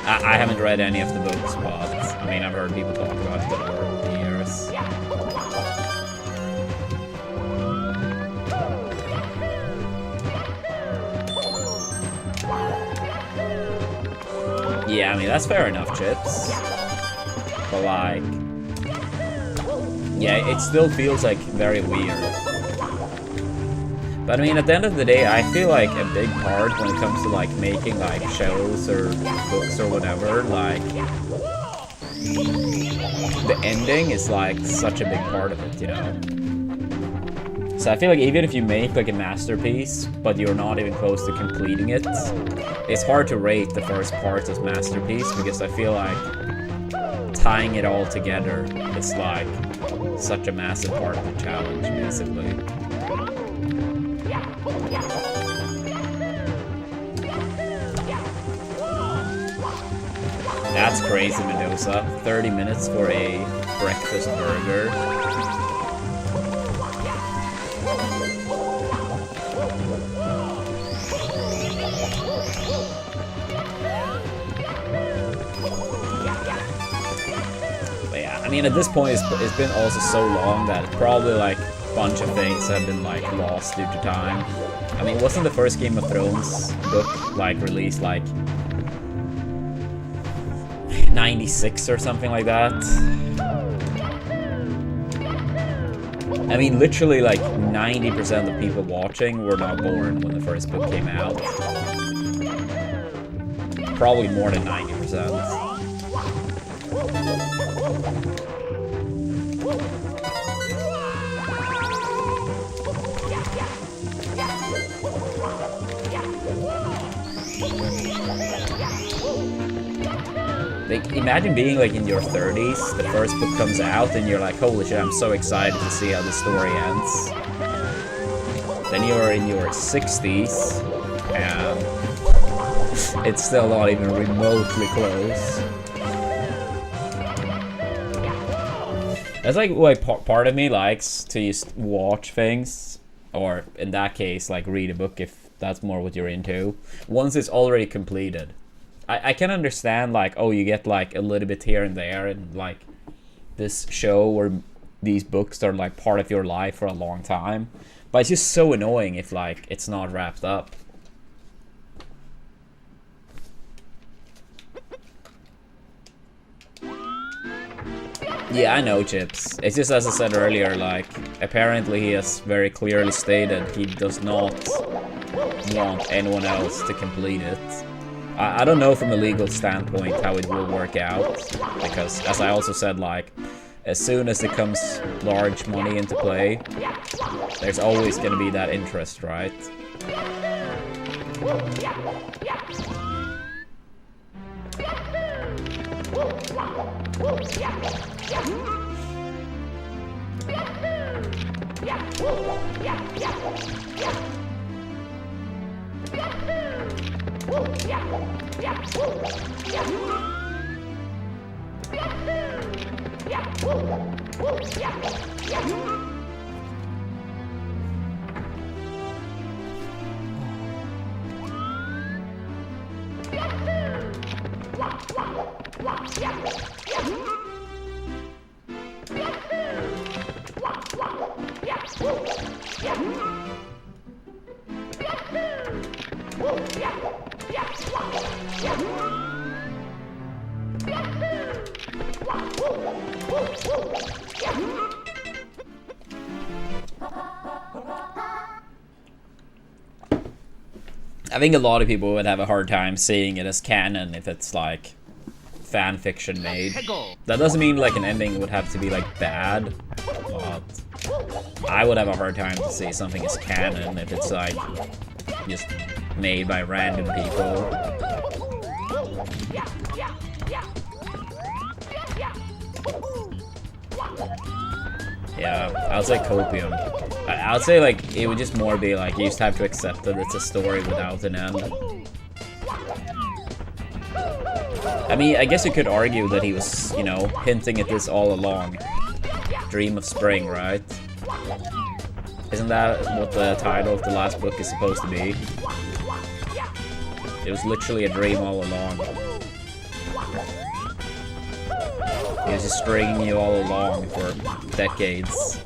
I haven't read any of the books, but, I mean, I've heard people talk about it over the years. Yeah, I mean, that's fair enough, Chips. But, like... yeah, it still feels, like, very weird. But, I mean, at the end of the day, I feel like a big part when it comes to, like, making, like, shows or books or whatever, like... the ending is, like, such a big part of it, you know? So I feel like even if you make, like, a masterpiece, but you're not even close to completing it, it's hard to rate the first part as masterpiece, because I feel like tying it all together is, like... such a massive part of the challenge, basically. That's crazy, Mendoza. 30 minutes for a breakfast burger. I mean, at this point, it's been also so long that probably, like, a bunch of things have been, like, lost due to time. I mean, wasn't the first Game of Thrones book, like, released, like, 96 or something like that? I mean, literally, like, 90% of people watching were not born when the first book came out. Probably more than 90%. Like, imagine being like in your 30s, the first book comes out, and you're like, holy shit, I'm so excited to see how the story ends. Then you're in your 60s, and it's still not even remotely close. That's like why part of me likes to just watch things, or in that case, like read a book if that's more what you're into, once it's already completed. I can understand, like, oh, you get like a little bit here and there, and like this show or these books are like part of your life for a long time, but it's just so annoying if like it's not wrapped up. Yeah, I know, Chips. It's just, as I said earlier, like, apparently he has very clearly stated he does not want anyone else to complete it. I don't know from a legal standpoint how it will work out, because, as I also said, like, as soon as it comes large money into play, there's always going to be that interest, right? I think a lot of people would have a hard time seeing it as canon if it's like fan fiction made. That doesn't mean like an ending would have to be like bad, but I would have a hard time to see something as canon if it's like just made by random people. Yeah, I would say copium. I would say like it would just more be like you just have to accept that it's a story without an end. I mean, I guess you could argue that he was, you know, hinting at this all along. Dream of Spring, right? Isn't that what the title of the last book is supposed to be? It was literally a dream all along. He was just stringing you all along for decades.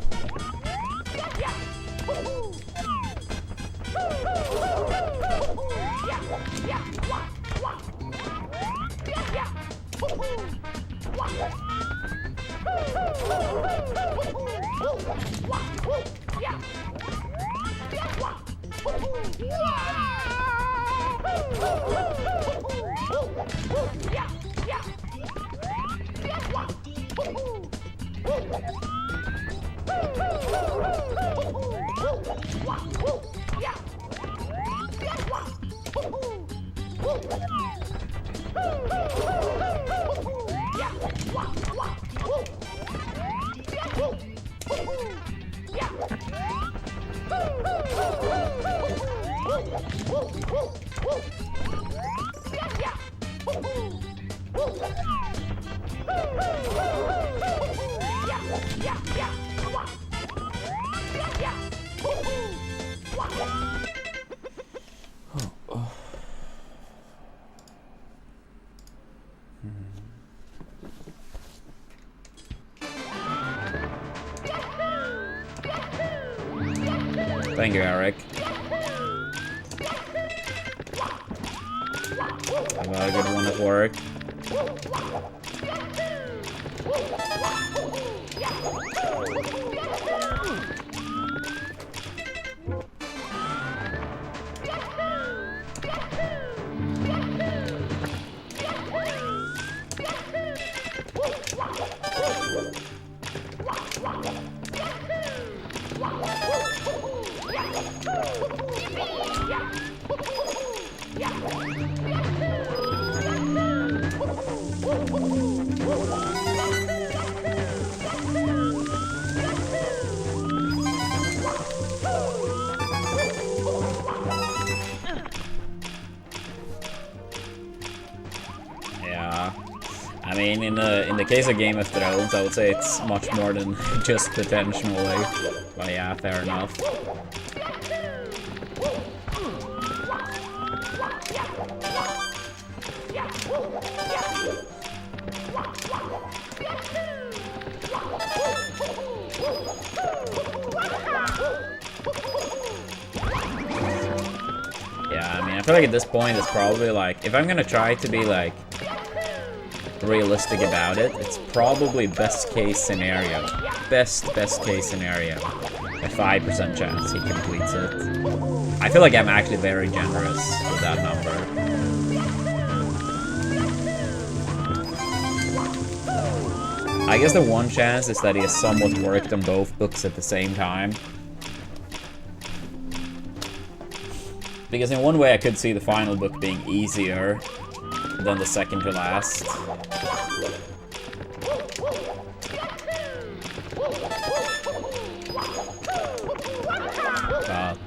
Thank you, Eric. Have a good one at work. mean, in the case of Game of Thrones, I would say it's much more than just potentially. But yeah, fair enough. Yeah, I mean, I feel like at this point it's probably like, if I'm gonna try to be like realistic about it, it's probably best case scenario. Best case scenario. A 5% chance he completes it. I feel like I'm actually very generous with that number. I guess the one chance is that he has somewhat worked on both books at the same time. Because in one way I could see the final book being easier than the second to last. But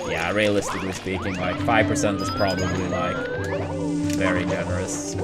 yeah, realistically speaking, like 5% is probably like very generous.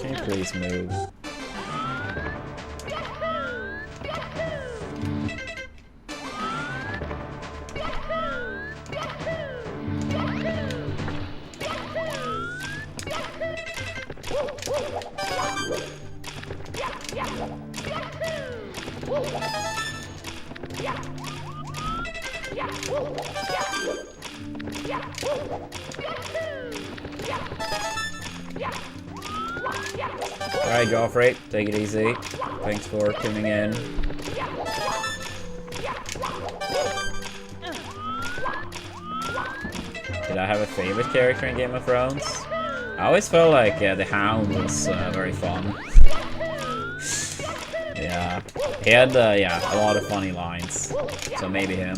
Can you please move? Alright, Joffrey, take it easy. Thanks for tuning in. Did I have a favorite character in Game of Thrones? I always felt like the Hound was very fun. Yeah, he had a lot of funny lines, so maybe him.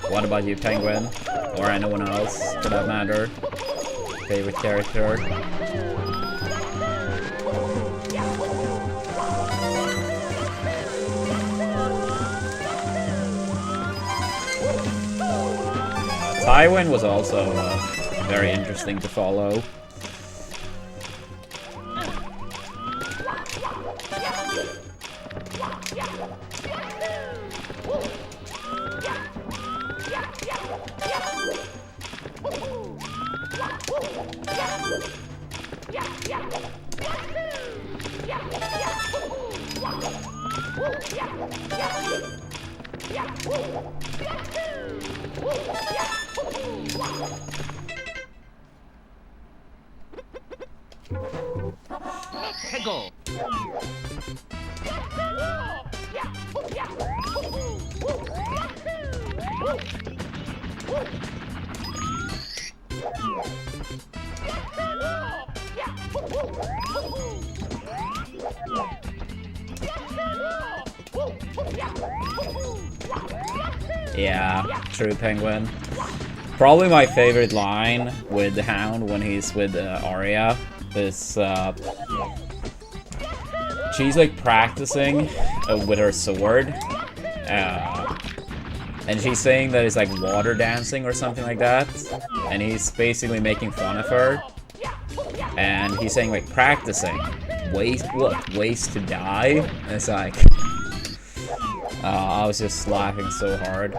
What about you, Penguin? Or anyone else, for that matter? Favorite character? Tywin was also very interesting to follow. Hegel. Yeah, true, Penguin. Probably my favorite line with the Hound when he's with Arya is she's like practicing with her sword, and she's saying that it's like water dancing or something like that, and he's basically making fun of her, and he's saying like practicing, ways to die, and it's like I was just laughing so hard.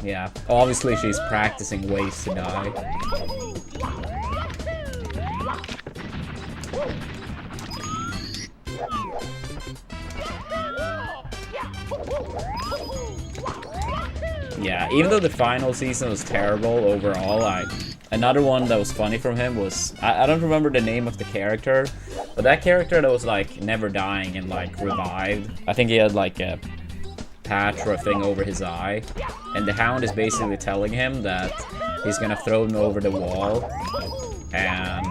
Yeah, obviously she's practicing ways to die. Yeah, even though the final season was terrible overall, another one that was funny from him was, I don't remember the name of the character, but that character that was like never dying and like revived. I think he had like a patch or a thing over his eye, and the Hound is basically telling him that he's gonna throw him over the wall, and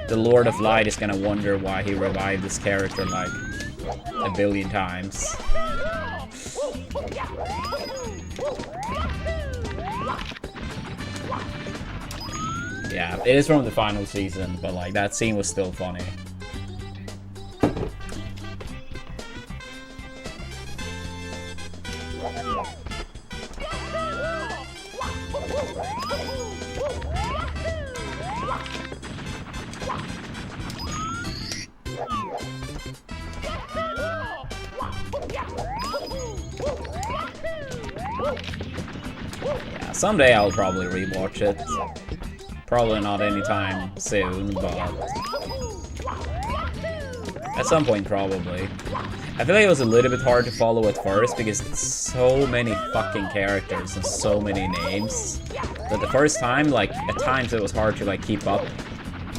the Lord of Light is gonna wonder why he revived this character like a billion times. Yeah, it is from the final season, but like that scene was still funny. Yeah, someday I'll probably rewatch it. Probably not anytime soon, but at some point probably. I feel like it was a little bit hard to follow at first because it's so many fucking characters and so many names that the first time, like, at times it was hard to, like, keep up.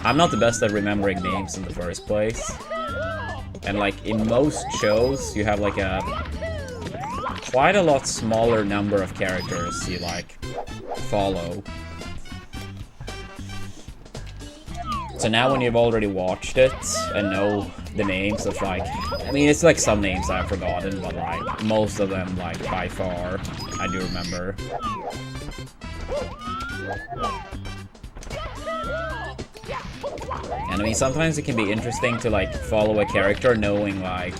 I'm not the best at remembering names in the first place. And, like, in most shows, you have, like, quite a lot smaller number of characters you, like, follow. So now when you've already watched it and know the names of, like, I mean, it's like some names I've forgotten, but, like, most of them, like, by far, I do remember. And I mean, sometimes it can be interesting to, like, follow a character knowing, like,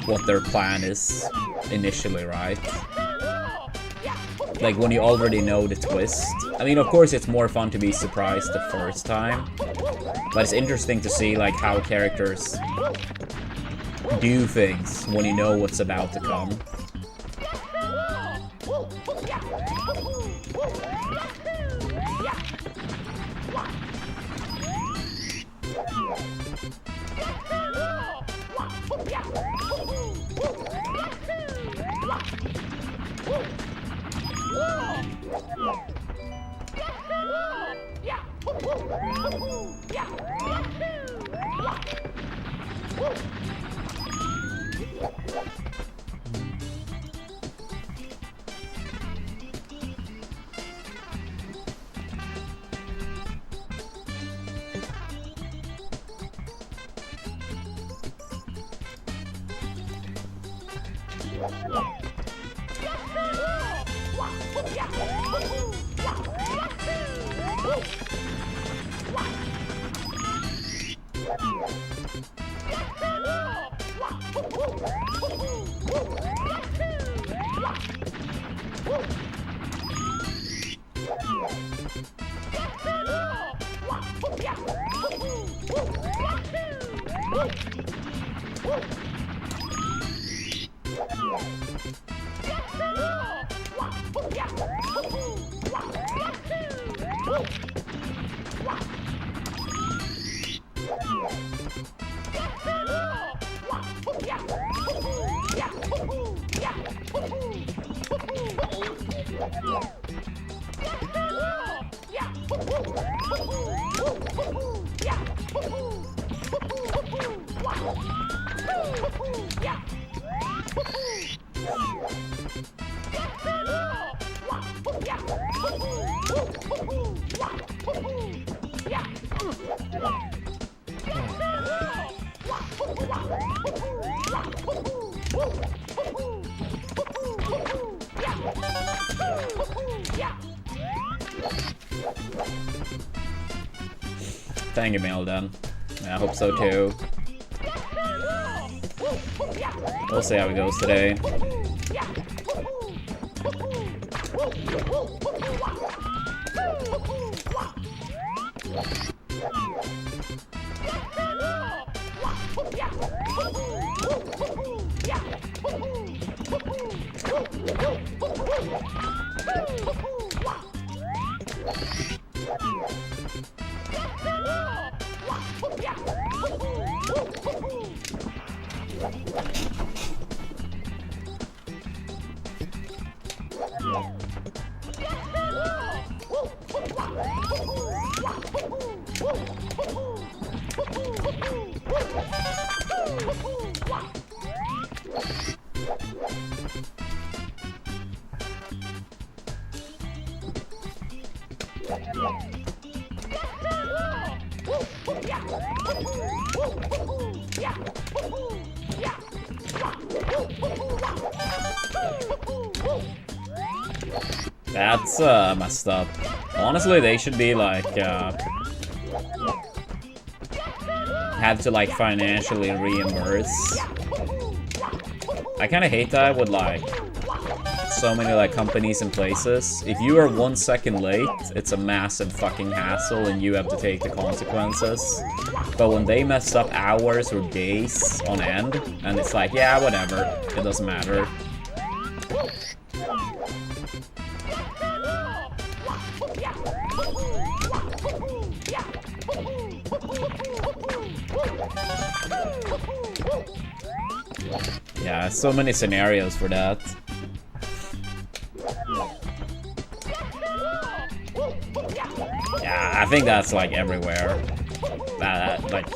what their plan is initially, right? Like, when you already know the twist. I mean, of course, it's more fun to be surprised the first time. But it's interesting to see, like, how characters do things when you know what's about to come. Thank you, Milden. I hope so too. We'll see how it goes today. That's messed up. Honestly, they should be like have to like financially reimburse. I kind of hate that with like so many like companies and places. If you are 1 second late, it's a massive fucking hassle and you have to take the consequences. But when they mess up hours or days on end, and it's like, yeah, whatever, it doesn't matter. Yeah, so many scenarios for that. Yeah, I think that's like everywhere. Like,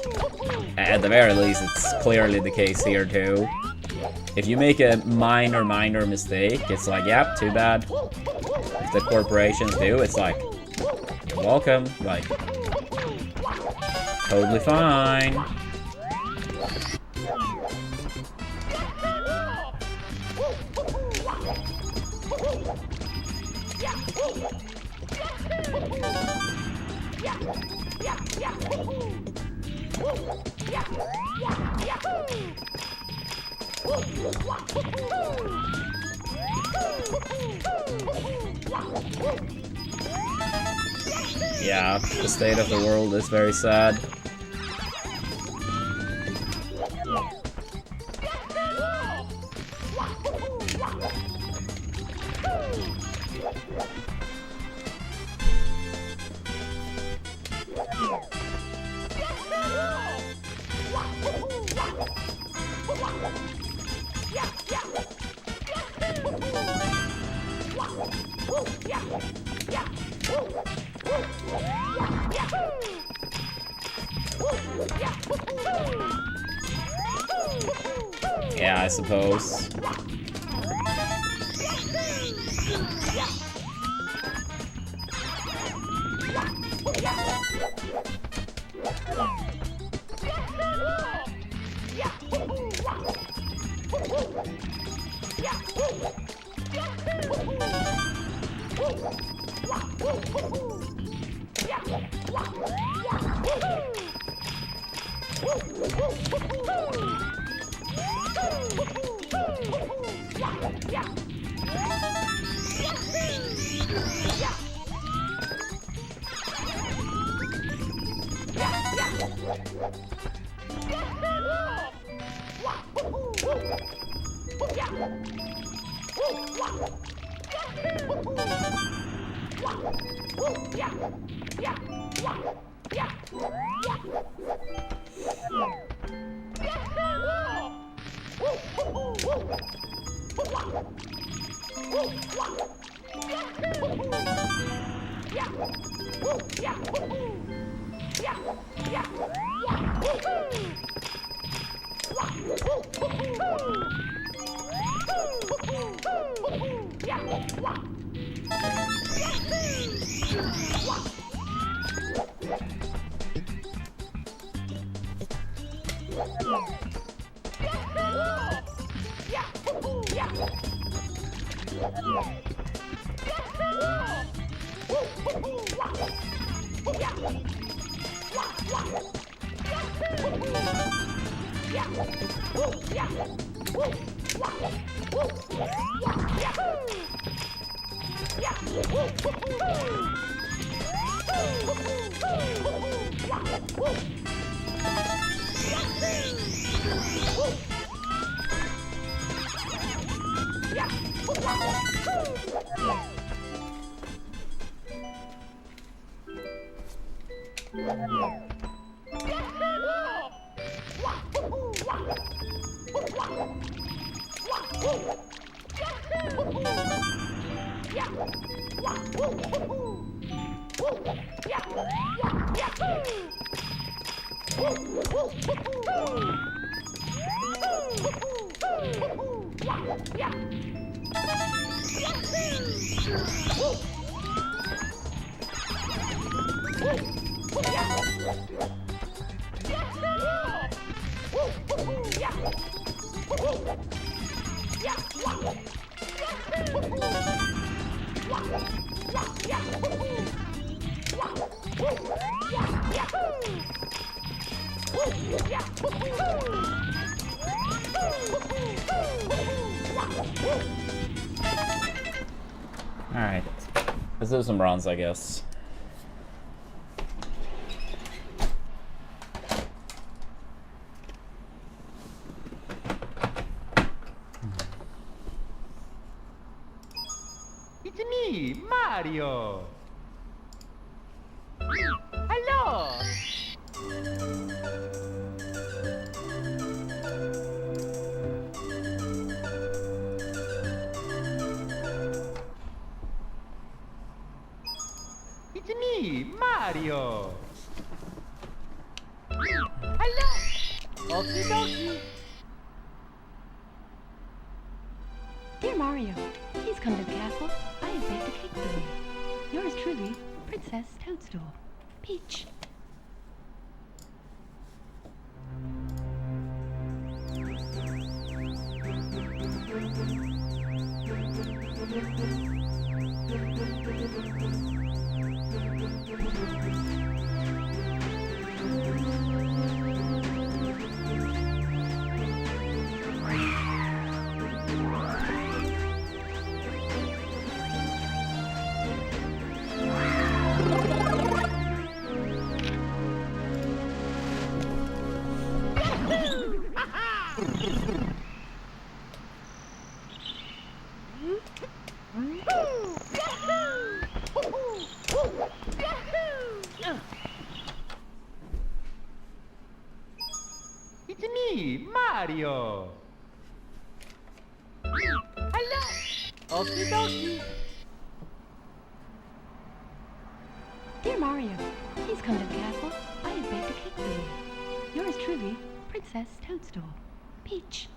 at the very least, it's clearly the case here too. If you make a minor mistake, it's like, yep, too bad. If the corporations do, it's like, you're welcome. Like, totally fine. Yeah, the state of the world is very sad. Yeah, I suppose. Alright. Let's do some runs, I guess. It's me, Mario. Hello. It's me, Mario. Hello. Okie dokie. Dear Mario, please come to the castle. I have baked a cake for you. Yours truly, Princess Toadstool. Peach. It's me, Mario. Hello. Okie dokie. Dear Mario, please come to the castle. I have baked a cake for you. Yours truly, Princess Toadstool. Peach.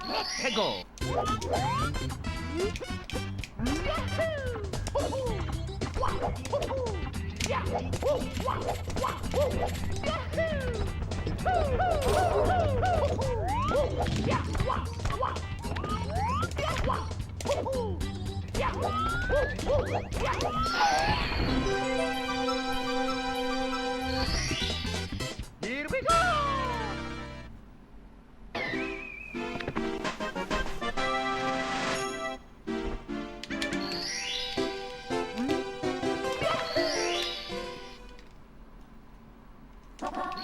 Let's go. Here we go.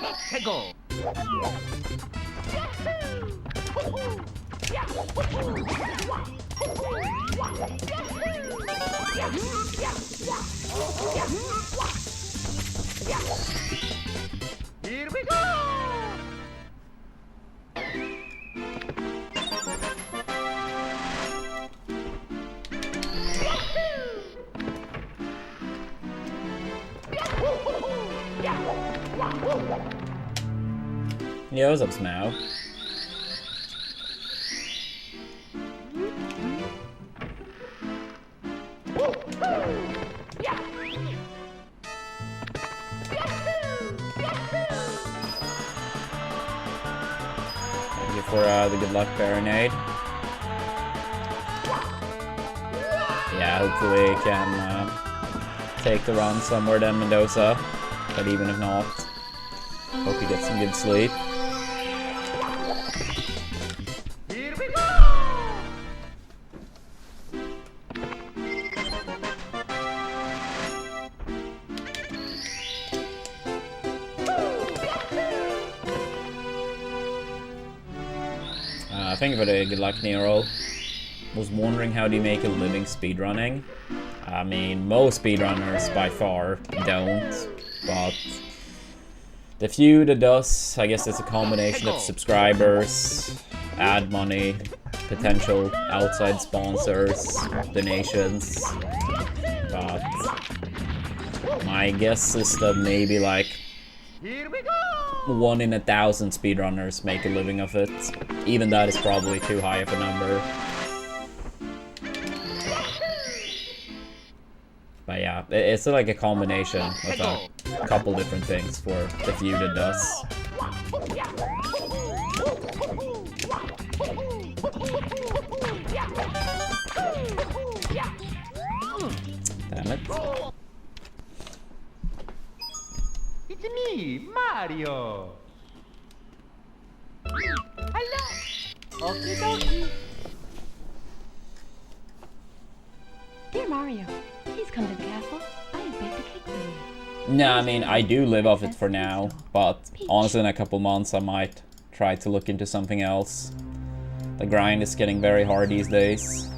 Let's go. Here we go. Yo, what's up, Smough? Thank you for the good luck Baronade. Yeah, hopefully can take the run somewhere then Mendoza. But even if not, hope you get some good sleep. Here we go. Thank you for the good luck, Nero. Was wondering how do you make a living speedrunning? I mean, most speedrunners by far don't, but the few that does, I guess it's a combination of subscribers, ad money, potential outside sponsors, donations, but my guess is that maybe like Here we go! 1 in 1,000 speedrunners make a living of it. Even that is probably too high of a number. But yeah, it's like a combination of a couple different things for the few that does. Damn it. It's me, Mario! Hello! Okie dokie! Dear Mario, please come to the castle. I have baked a cake for you. No, I mean, I do live off it for now, but honestly in a couple months I might try to look into something else. The grind is getting very hard these days.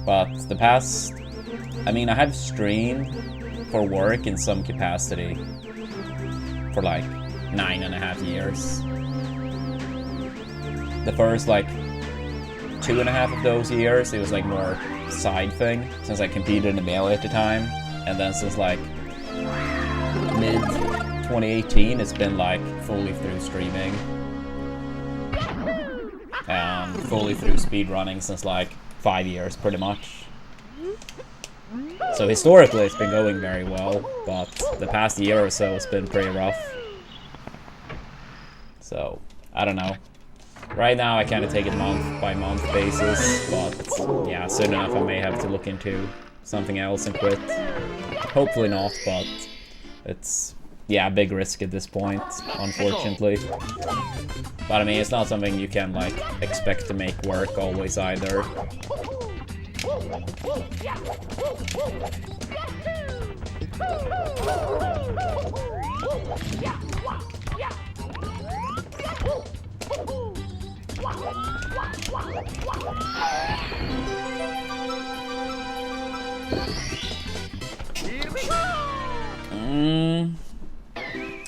But the past... I mean, I have streamed for work in some capacity for like 9.5 years. The first like 2.5 of those years, it was like more side thing, since I competed in Melee at the time. And then since like mid 2018, it's been like fully through streaming. And fully through speedrunning since like 5 years, pretty much. So historically it's been going very well, but the past year or so it's been pretty rough. So, I don't know. Right now I kind of take it month by month basis, but yeah, soon enough I may have to look into something else and quit. Hopefully not, but it's, yeah, a big risk at this point, unfortunately. But I mean, it's not something you can like expect to make work always either.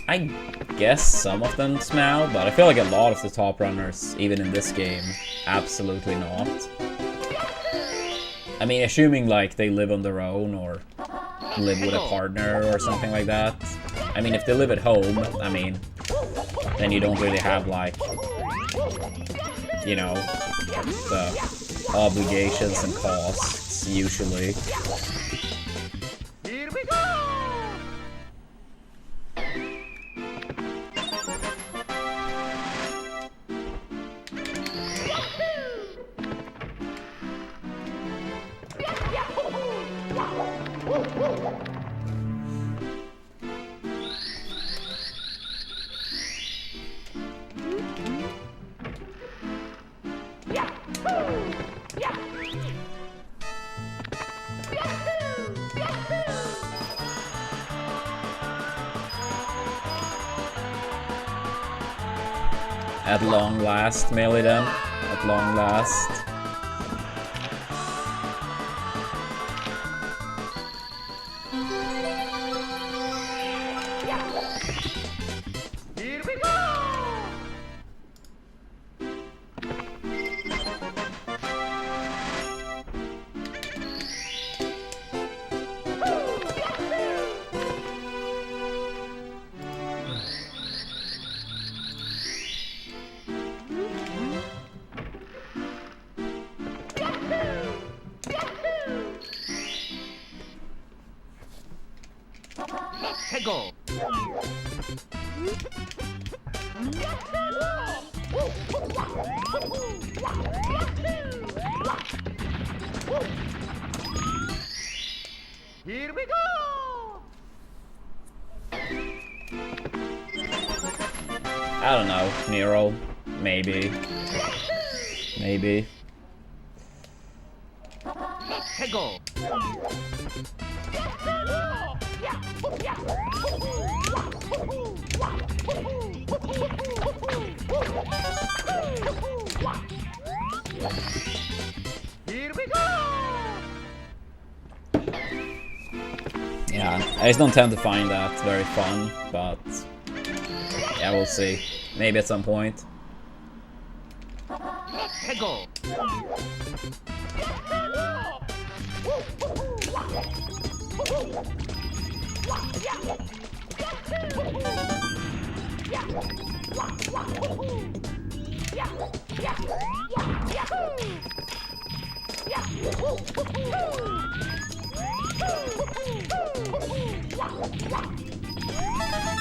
I guess some of them smell, but I feel like a lot of the top runners, even in this game, absolutely not. I mean, assuming like they live on their own or live with a partner or something like that. I mean, if they live at home, I mean, then you don't really have like, you know, the obligations and costs usually. Here we go! At long last, Melee then. At long last. Here we go! Go. Here we go. I don't know, Nero, maybe. Maybe. Go. Here we go. Yeah, I just don't tend to find that very fun, but yeah, we'll see. Maybe at some point. 해고.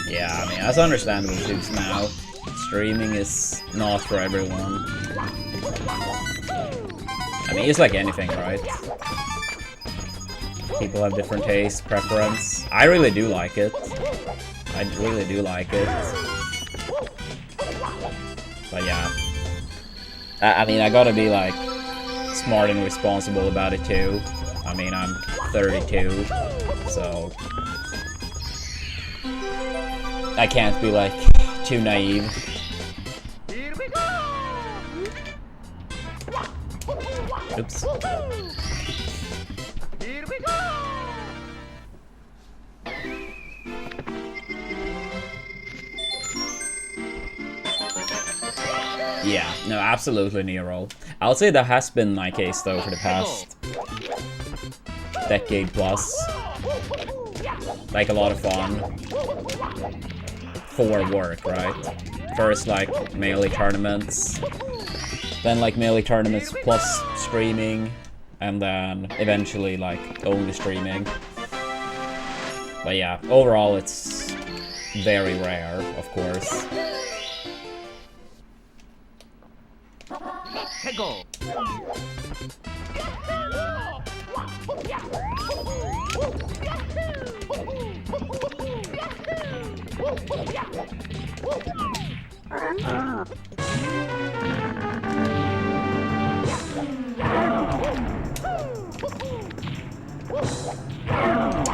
Yeah, I mean, that's understandable too now. Streaming is not for everyone. I mean, it's like anything, right? People have different tastes, preference. I really do like it. I really do like it. But yeah. I mean, I gotta be like smart and responsible about it too. I mean, I'm 32, so I can't be like too naive. Here we go. Oops. Here we go. Yeah, no, absolutely Nero. I would say that has been my case though for the past decade plus. Like a lot of fun for work, right? First like Melee tournaments, then like Melee tournaments plus streaming, and then eventually like only streaming. But yeah, overall it's very rare, of course. 해고.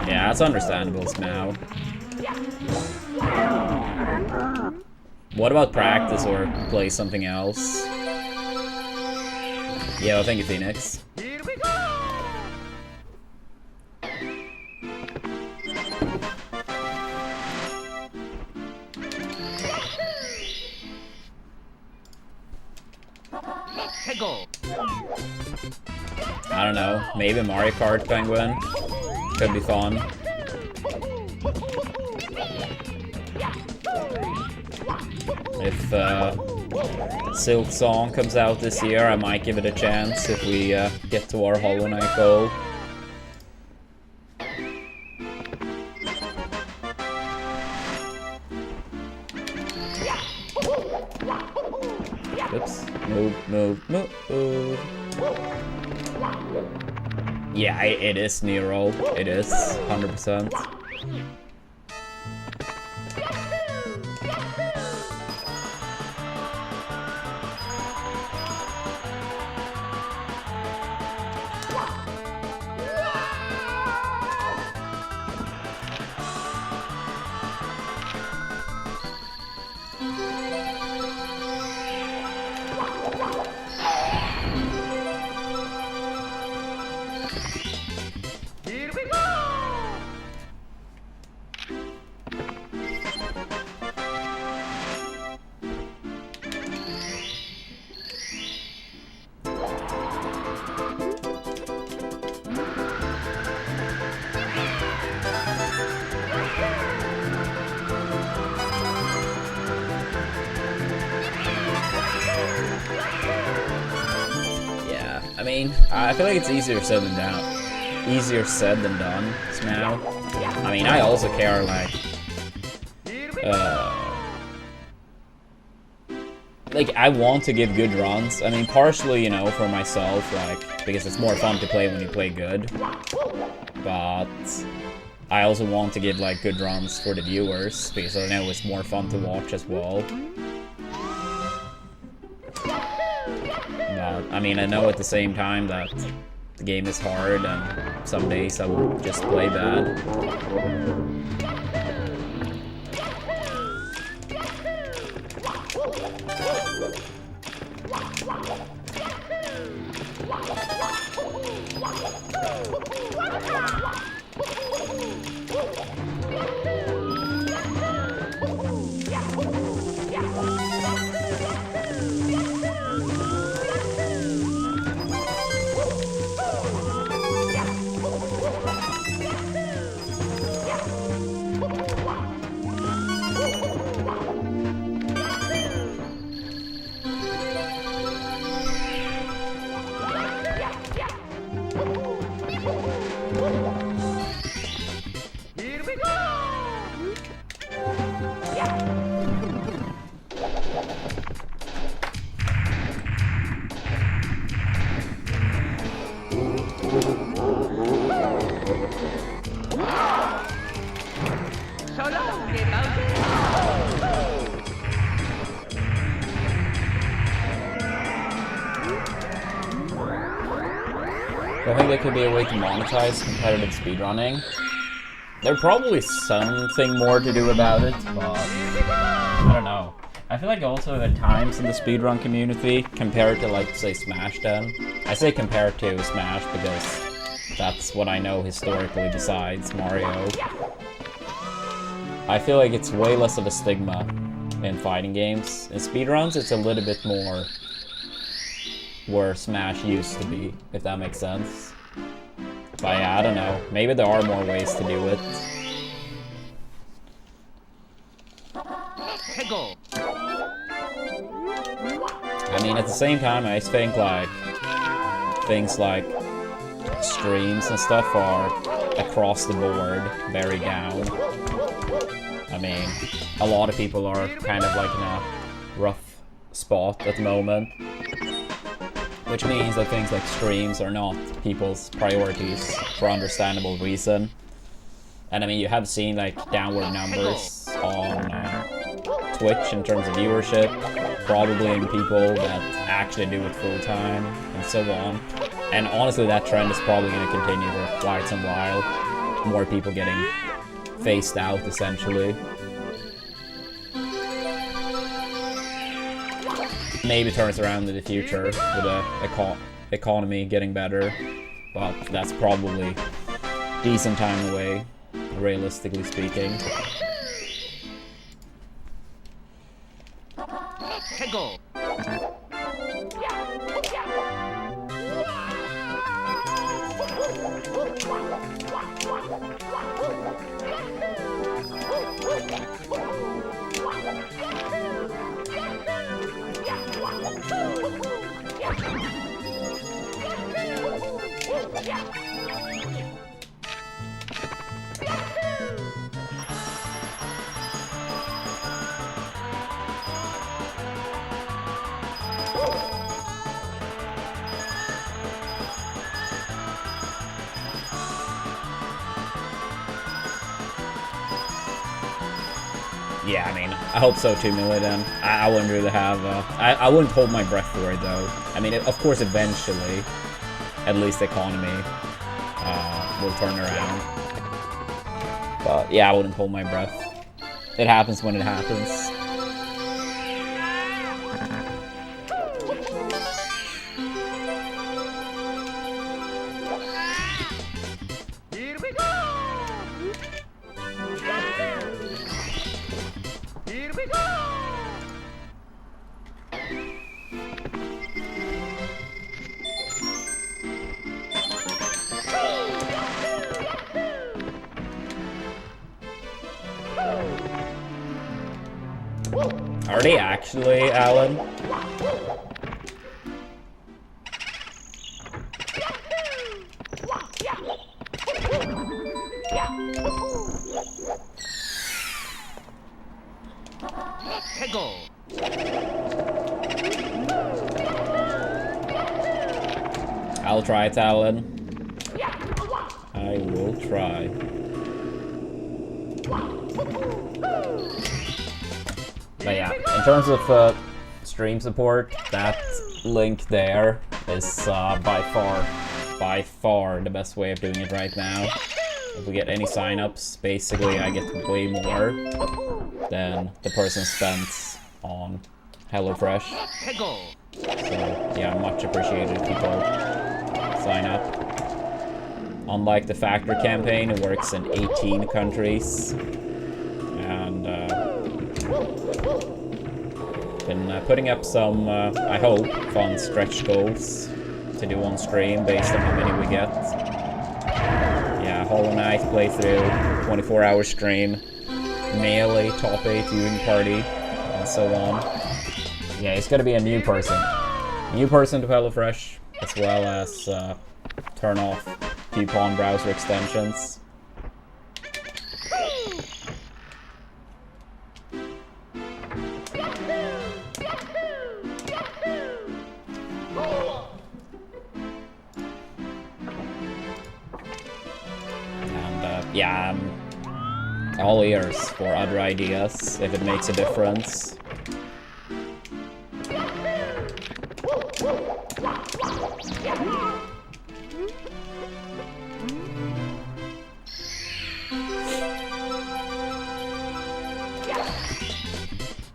Yeah, that's understandable now. What about practice or play something else? Yeah, well, thank you, Phoenix. Here we go. 해고. I don't know, maybe Mario Kart Penguin? Could be fun. If Silk Song comes out this year, I might give it a chance if we get to our HollowKnight goal. Oops. Move. Yeah, it is Nero. It is, 100%. Here we go. Yeah, I mean, I feel like it's easier said than done. Easier said than done now. I mean, I also care, like, I want to give good runs. I mean, partially, you know, for myself, like, because it's more fun to play when you play good. But I also want to give, like, good runs for the viewers, because I know it's more fun to watch as well. But, I mean, I know at the same time that the game is hard, and some days I will just play bad. Here we go! So long, Mountain! I think there could be a way to monetize competitive speedrunning. There's probably something more to do about it, but I don't know. I feel like also at times in the speedrun community, compared to like, say, Smash 10, I say compared to Smash because that's what I know historically besides Mario. I feel like it's way less of a stigma in fighting games. In speedruns, it's a little bit more where Smash used to be, if that makes sense. But yeah, I don't know. Maybe there are more ways to do it. I mean, at the same time, I think like things like streams and stuff are across the board very down. I mean, a lot of people are kind of like in a rough spot at the moment. Which means that things like streams are not people's priorities for understandable reason. And I mean, you have seen like downward numbers on Twitch in terms of viewership, probably in people that actually do it full time, and so on. And honestly, that trend is probably going to continue for quite some while. More people getting phased out, essentially. Maybe turns around in the future with the economy getting better, but that's probably decent time away, realistically speaking. Go. Yeah, I mean, I hope so too, Millidan. I wouldn't really have, I wouldn't hold my breath for it, though. I mean, of course, eventually, at least the economy will turn around. But, yeah, I wouldn't hold my breath. It happens when it happens. Here we go! Here we go! Are they actually, Alan? Go. I'll try it, Alan. I will try. But yeah, in terms of stream support, that link there is by far the best way of doing it right now. If we get any signups, basically I get way more than the person spent on Hellofresh. Go. So yeah, much appreciated if people sign up. Unlike the Factor campaign, it works in 18 countries. And been putting up some, I hope, fun stretch goals to do on stream based on how many we get. Yeah, HollowKnight playthrough, 24-hour stream, Melee top 8 viewing party, and so on. Yeah, it's gonna be a new person. New person to Hellofresh, as well as turn off few pawn browser extensions. And yeah, I'm all ears for other ideas if it makes a difference.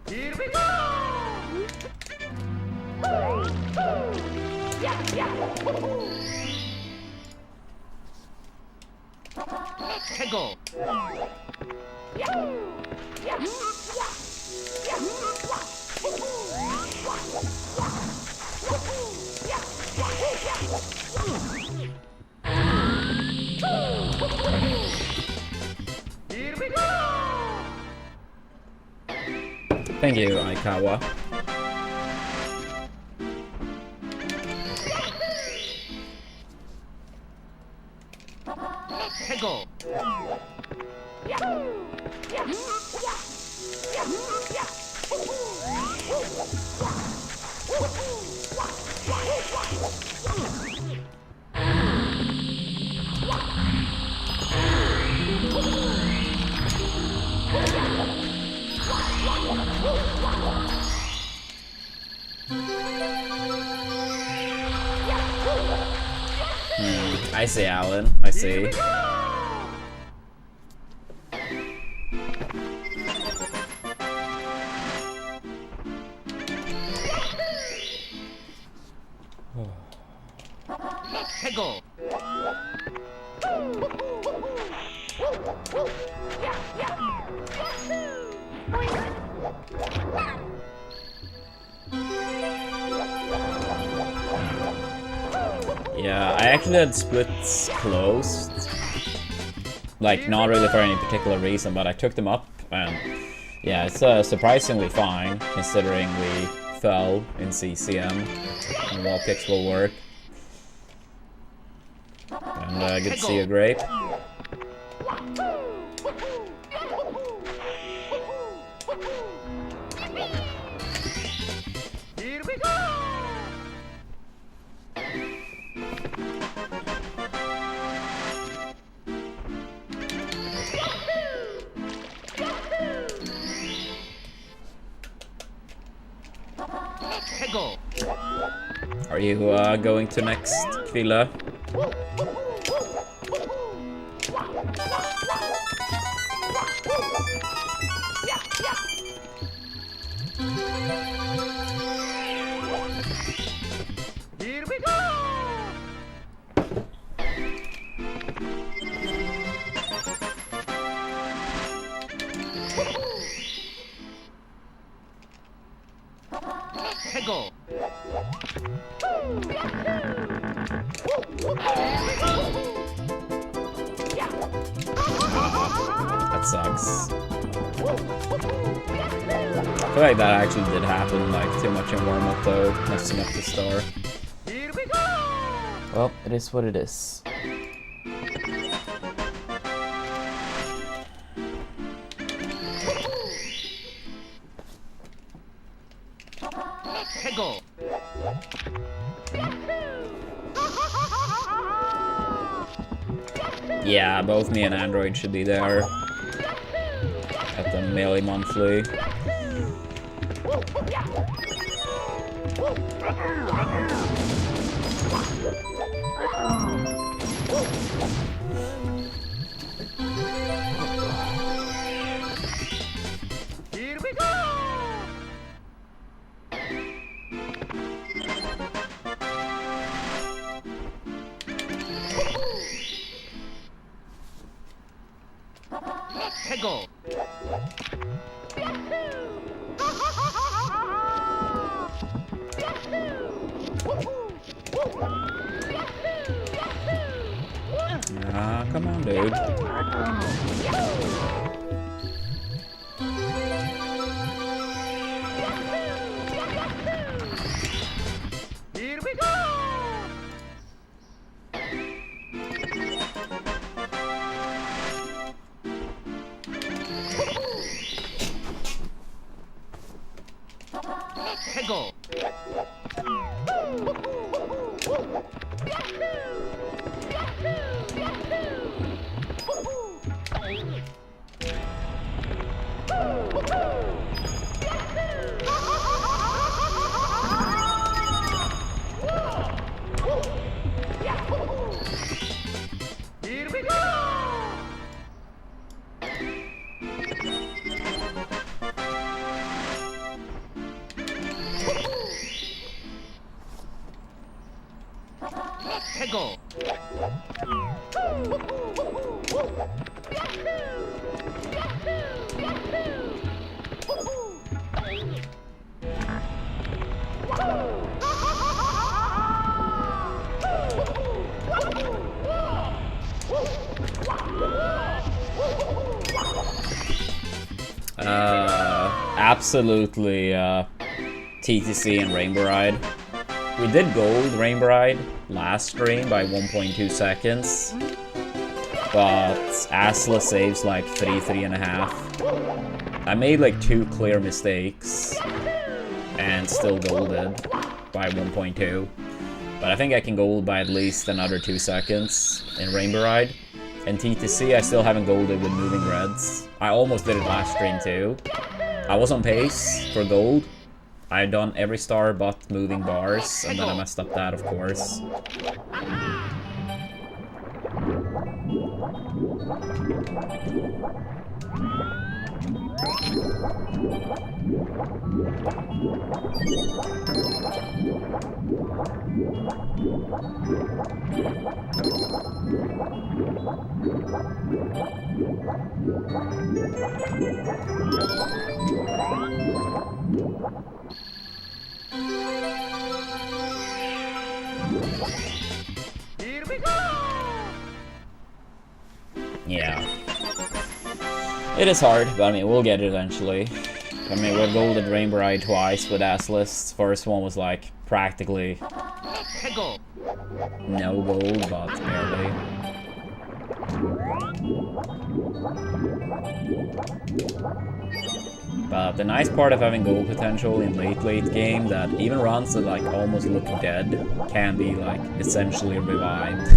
Here we go! Hegel! Here we go! Thank you, Aikawa. Hegel! I see, Alan. I see. Hegel! Yeah, I actually had splits closed. Like, not really for any particular reason, but I took them up, and yeah, it's surprisingly fine, considering we fell in CCM, and wall kicks will work. And good to see you, Grape. Here we go! Hegel! Are you going to next, Kvila? Here we go! Hegel! That sucks. I feel like that actually did happen, like, too much in warm-up though, messing up the star. Here we go! Well, it is what it is. Hegel! Yeah, both me and Android should be there at the Melee Monthly. Here we go! Hegel! Ah, come on, dude. Here we go! Absolutely, TTC and Rainbow Ride. We did gold Rainbow Ride last stream by 1.2 seconds, but Asla saves like 3.5. I made like 2 clear mistakes and still golded by 1.2. But I think I can gold by at least another 2 seconds in Rainbow Ride. And TTC, I still haven't golded with moving reds. I almost did it last stream too. I was on pace for gold. I had done every star but moving bars, and then I messed up that, of course. Here we go! Yeah. It is hard, but I mean, we'll get it eventually. I mean, we've golded Rainbow Ride twice with ass lists. First one was like practically no gold, but barely. But the nice part of having gold potential in late game, that even runs that like almost look dead can be like essentially revived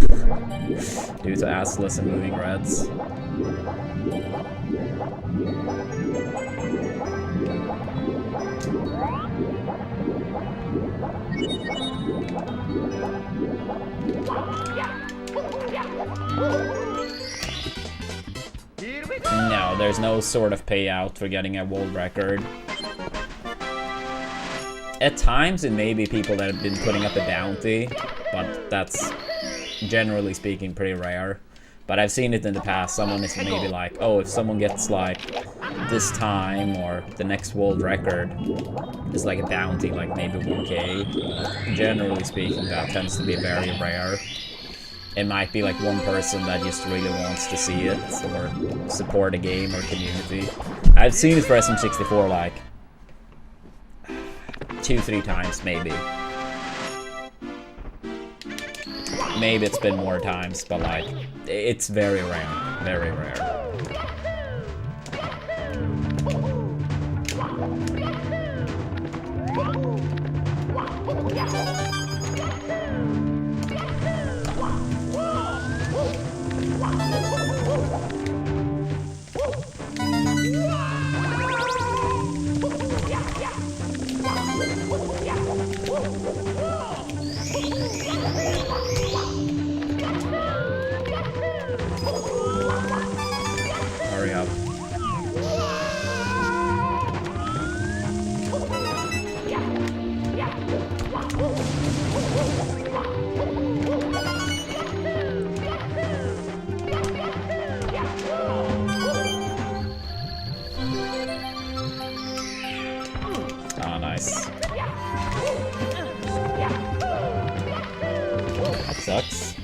due to assless and moving reds. No, there's no sort of payout for getting a world record. At times it may be people that have been putting up a bounty, but that's generally speaking pretty rare. But I've seen it in the past. Someone is maybe like, oh, if someone gets like this time or the next world record, it's like a bounty, like maybe 1k. Generally speaking, that tends to be very rare. It might be like one person that just really wants to see it or support a game or community. I've seen it for SM64 like 2-3 times maybe. Maybe it's been more times, but like it's very rare, very rare. Hurry up. Oh, nice. That sucks.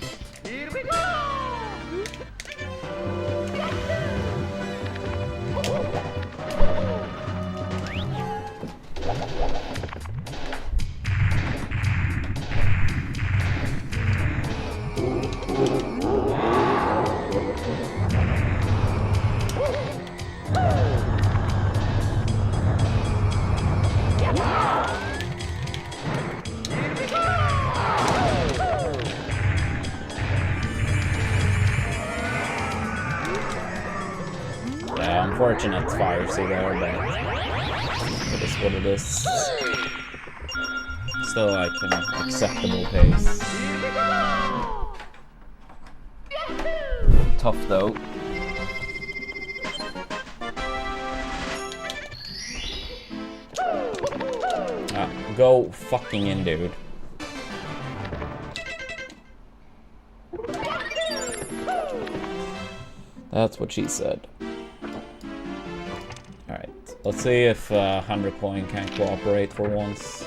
Here we go! Yeah, unfortunate fire sea there, but it is what it is. Still like an acceptable pace. Tough though. Go fucking in, dude. That's what she said. Alright, let's see if 100 coin can cooperate for once.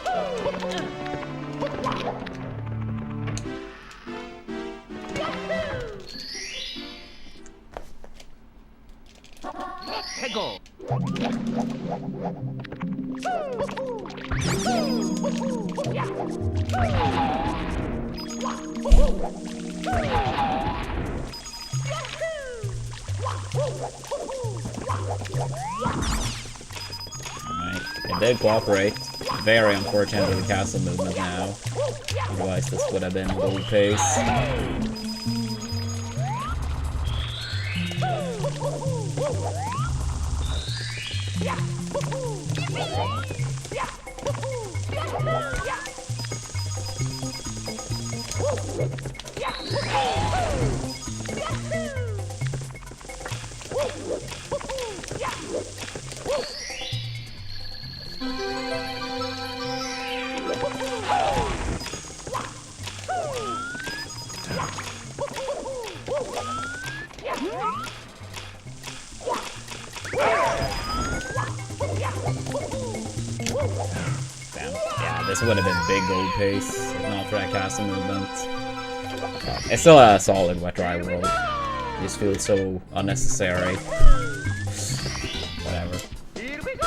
Go. It did cooperate. Very unfortunate with the castle movement now. Otherwise this would have been gold pace. Damn. Yeah, this would have been big gold pace if not for that castle movement. It's still a solid wet dry world. It just feels so unnecessary. Whatever. Here we go.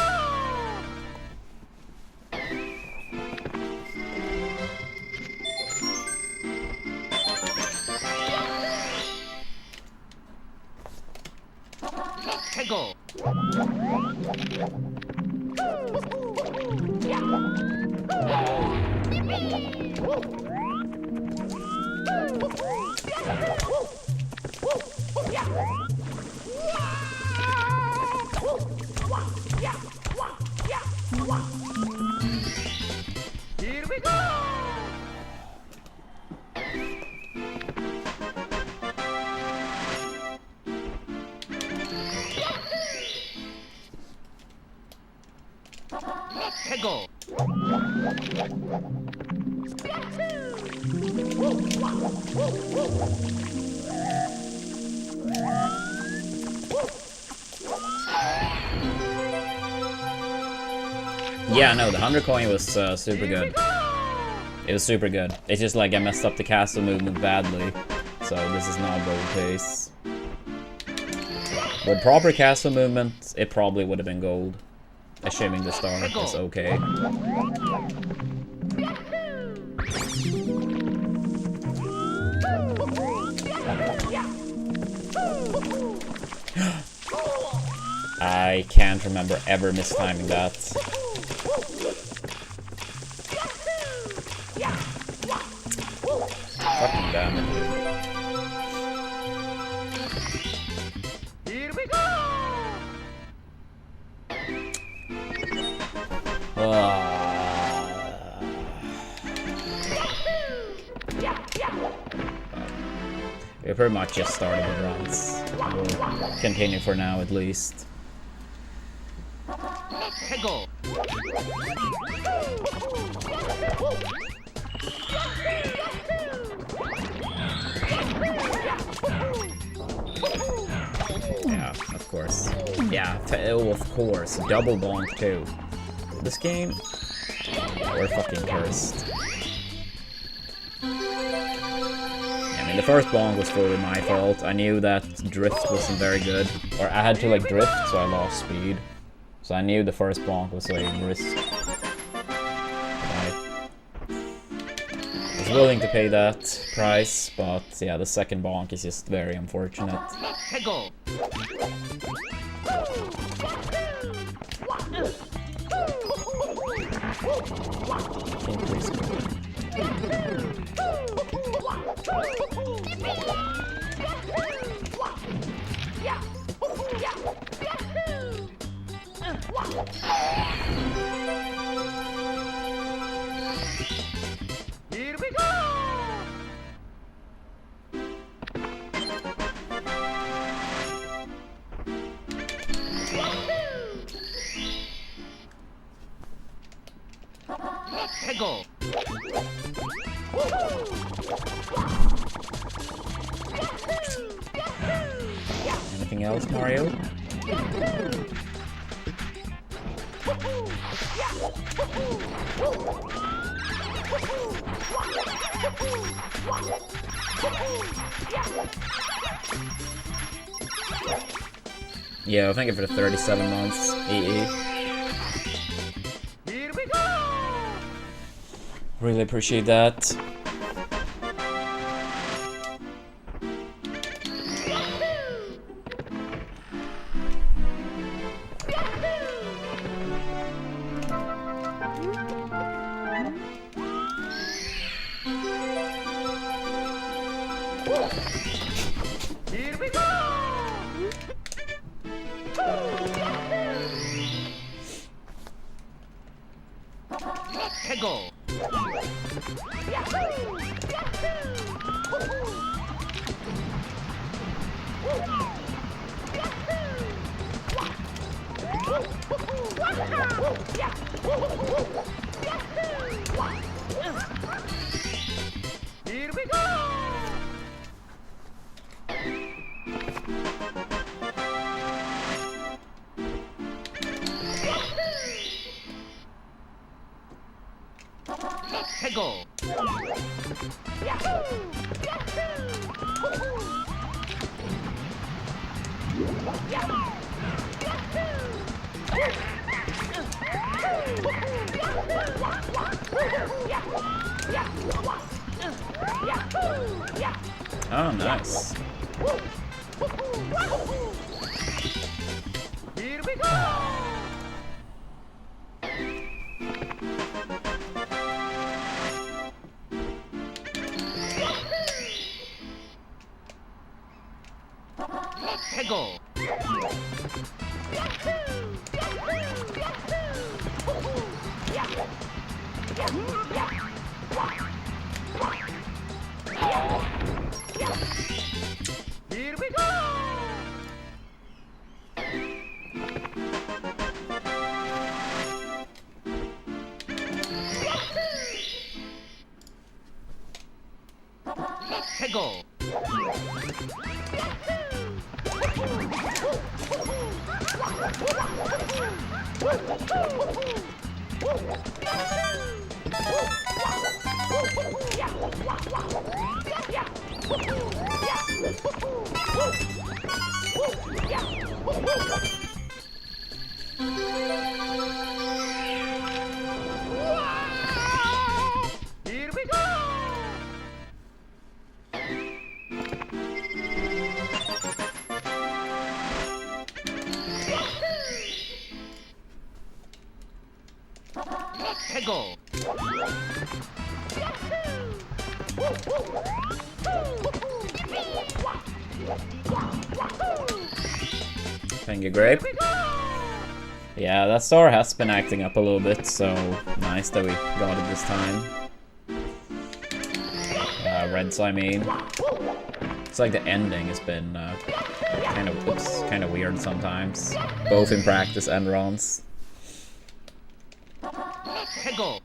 Go. Here we go. Go. Yeah, no, the 100 coin was super good. It was super good. It's just like I messed up the castle movement badly. So this is not gold pace. With proper castle movement, it probably would have been gold. Assuming the star is okay. I can't remember ever mistiming that. Fucking damn it, dude. Here we go. We're pretty much just starting with runs. We'll continue for now at least. Go. Yeah, of course. Yeah, oh, of course. Double bonk too. This game, we're fucking cursed. I mean, the first bonk was fully my fault. I knew that drift wasn't very good. Or I had to like drift, so I lost speed. So I knew the first bonk was like risk. I was willing to pay that price, but yeah, the second bonk is just very unfortunate. Go. Here we go. Go. And Anything else, Mario? Yeah, thank you for the 37 months, EE. Here we go! Really appreciate that. Here we go! Hego! Here we go! Hego! Oh, nice. Here we go! Hego! Here we go! Hego! Here we go! Hego! Thank you, Grape. Yeah, that star has been acting up a little bit, so nice that we got it this time. Reds, I mean. It's like the ending has been kind of weird sometimes, both in practice and runs. Hego!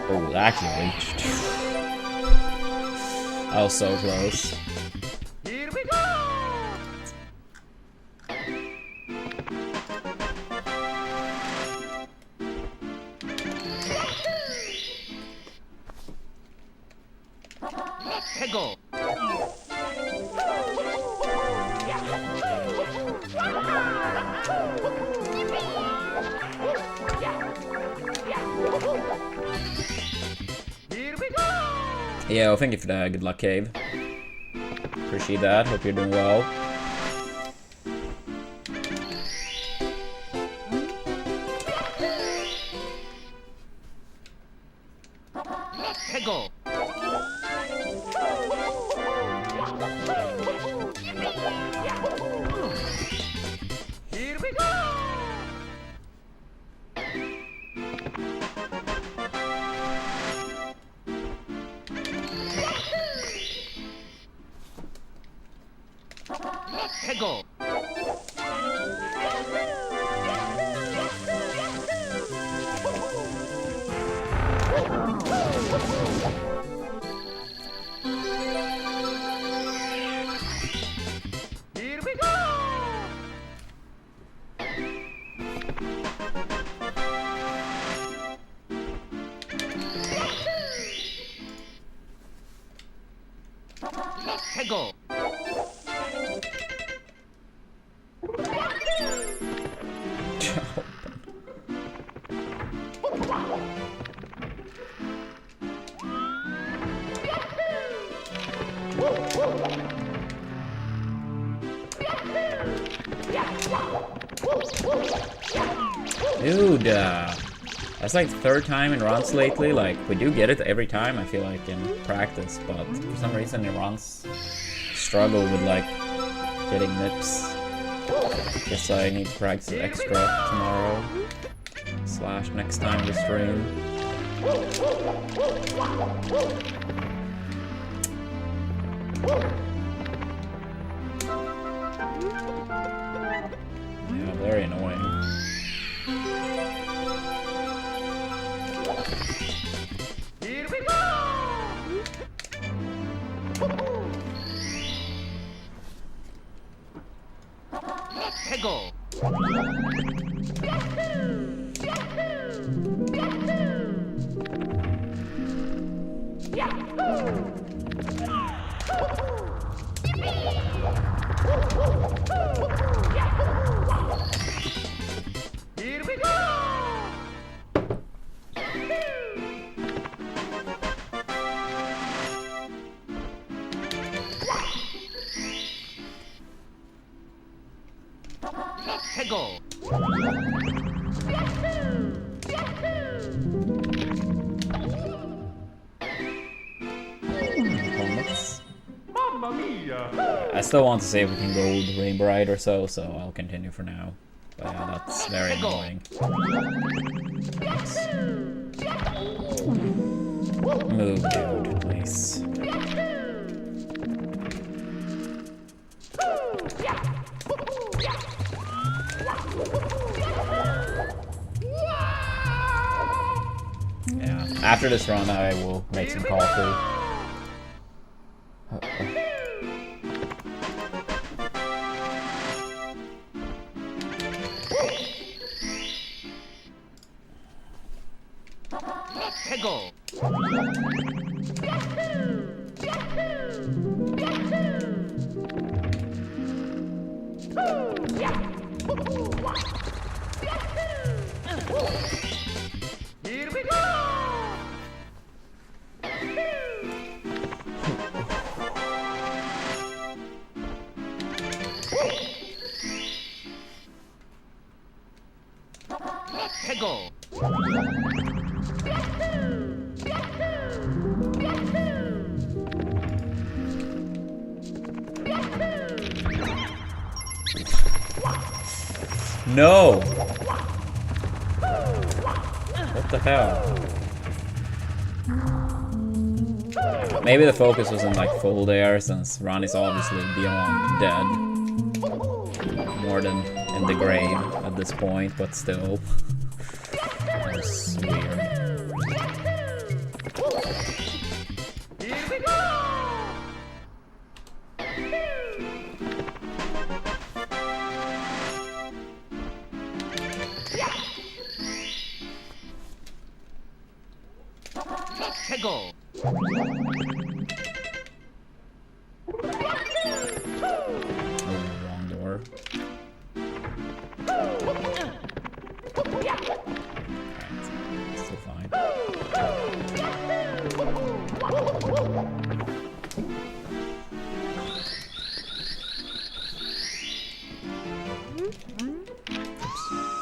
Oh, that actually reached. I was so close. Here we go! Hego! Here we go! Yeah, well, thank you for that. Good luck, Cave. Appreciate that. Hope you're doing well. Hego! Here we go! Hego! 해고. Dude, that's like the third time in runs lately. Like, we do get it every time, I feel like, in practice, but for some reason in runs, struggle with, like, getting nips. Guess I need to practice extra tomorrow. / next time we stream. Yeah, very annoying. Here we go. 해고. Here we go. 해고. Helmets. Mamma mia. I still want to see if we can gold Rainbow Ride or so I'll continue for now. But yeah, that's very annoying. Move, dude, please. Yeah, after this run I will make some coffee. 해고. Here we go. 해고. No! What the hell? Maybe the focus wasn't like full there, since Ron is obviously beyond dead. More than in the grave at this point, but still. That's weird. Here we go. 해고. Wrong door. Still fine.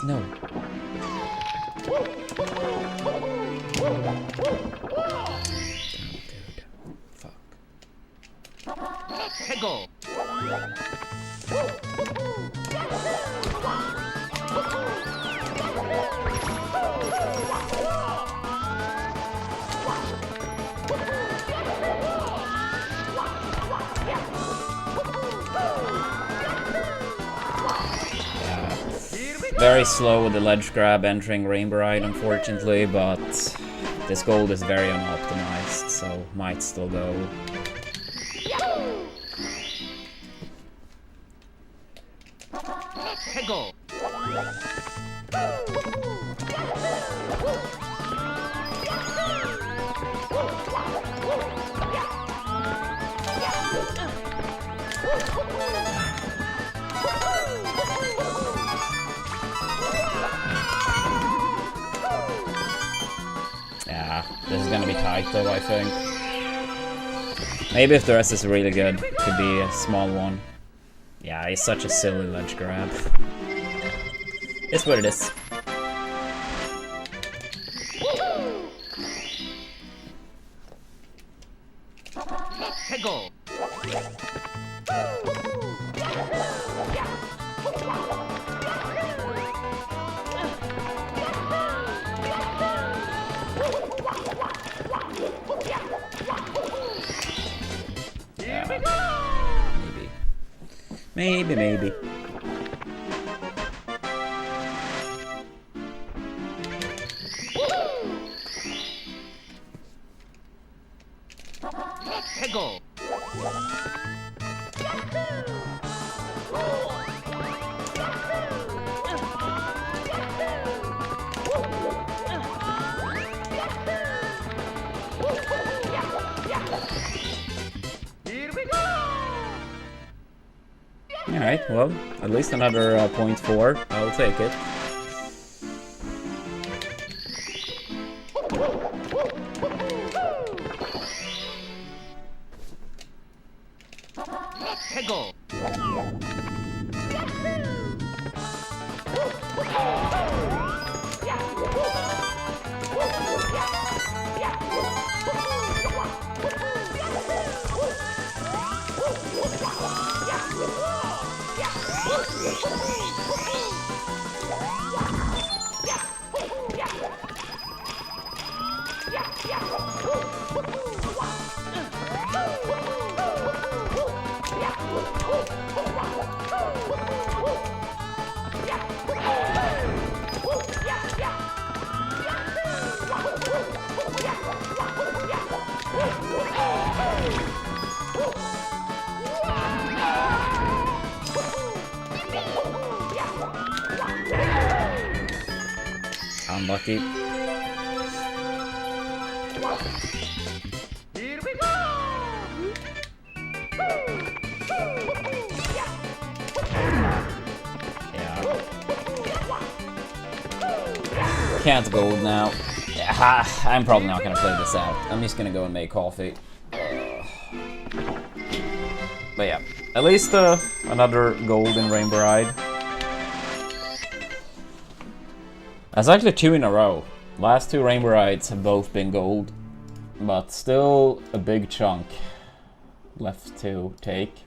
No. Dude. Fuck. 해고. Very slow with the ledge grab entering Rainbow Ride, unfortunately, but this gold is very unoptimized, so might still go. 해고. Yeah, this is gonna be tight though, I think. Maybe if the rest is really good, could be a small one. Yeah, he's such a silly ledge grab. It's what it is. Hegel. Maybe. Hegel. Here we go. Alright, well, at least another 0.4. I'll take it. Hegel. Unlucky. Here we go. Yeah. Can't gold now. Yeah, I'm probably not gonna play this out. I'm just gonna go and make coffee. But yeah, at least another gold in Rainbow Ride. That's actually 2 in a row. Last 2 Rainbow Rides have both been gold, but still a big chunk left to take.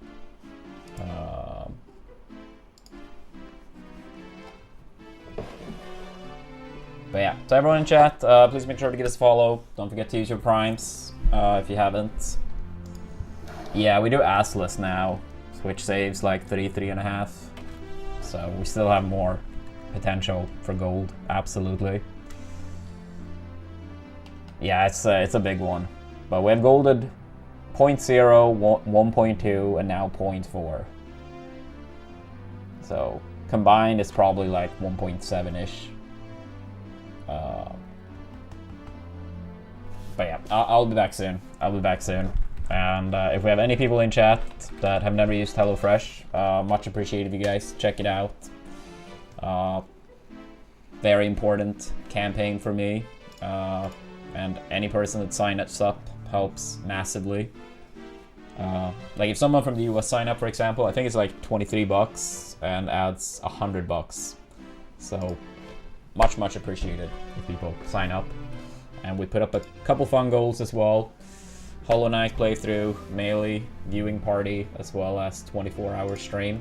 But yeah, so everyone in chat, please make sure to give us a follow. Don't forget to use your primes if you haven't. Yeah, we do assless now, which saves like 3.5. So we still have more potential for gold, absolutely. Yeah, it's a big one. But we have golded 0.0, 1.2, and now 0.4. So combined, it's probably like 1.7-ish. But yeah, I'll be back soon. And if we have any people in chat that have never used HelloFresh, much appreciated if you guys check it out. Very important campaign for me. And any person that signs up helps massively. Like if someone from the US sign up, for example, I think it's like 23 bucks and adds 100 bucks. So much appreciated if people sign up. And we put up a couple fun goals as well. HollowKnight playthrough, Melee viewing party, as well as 24-hour stream.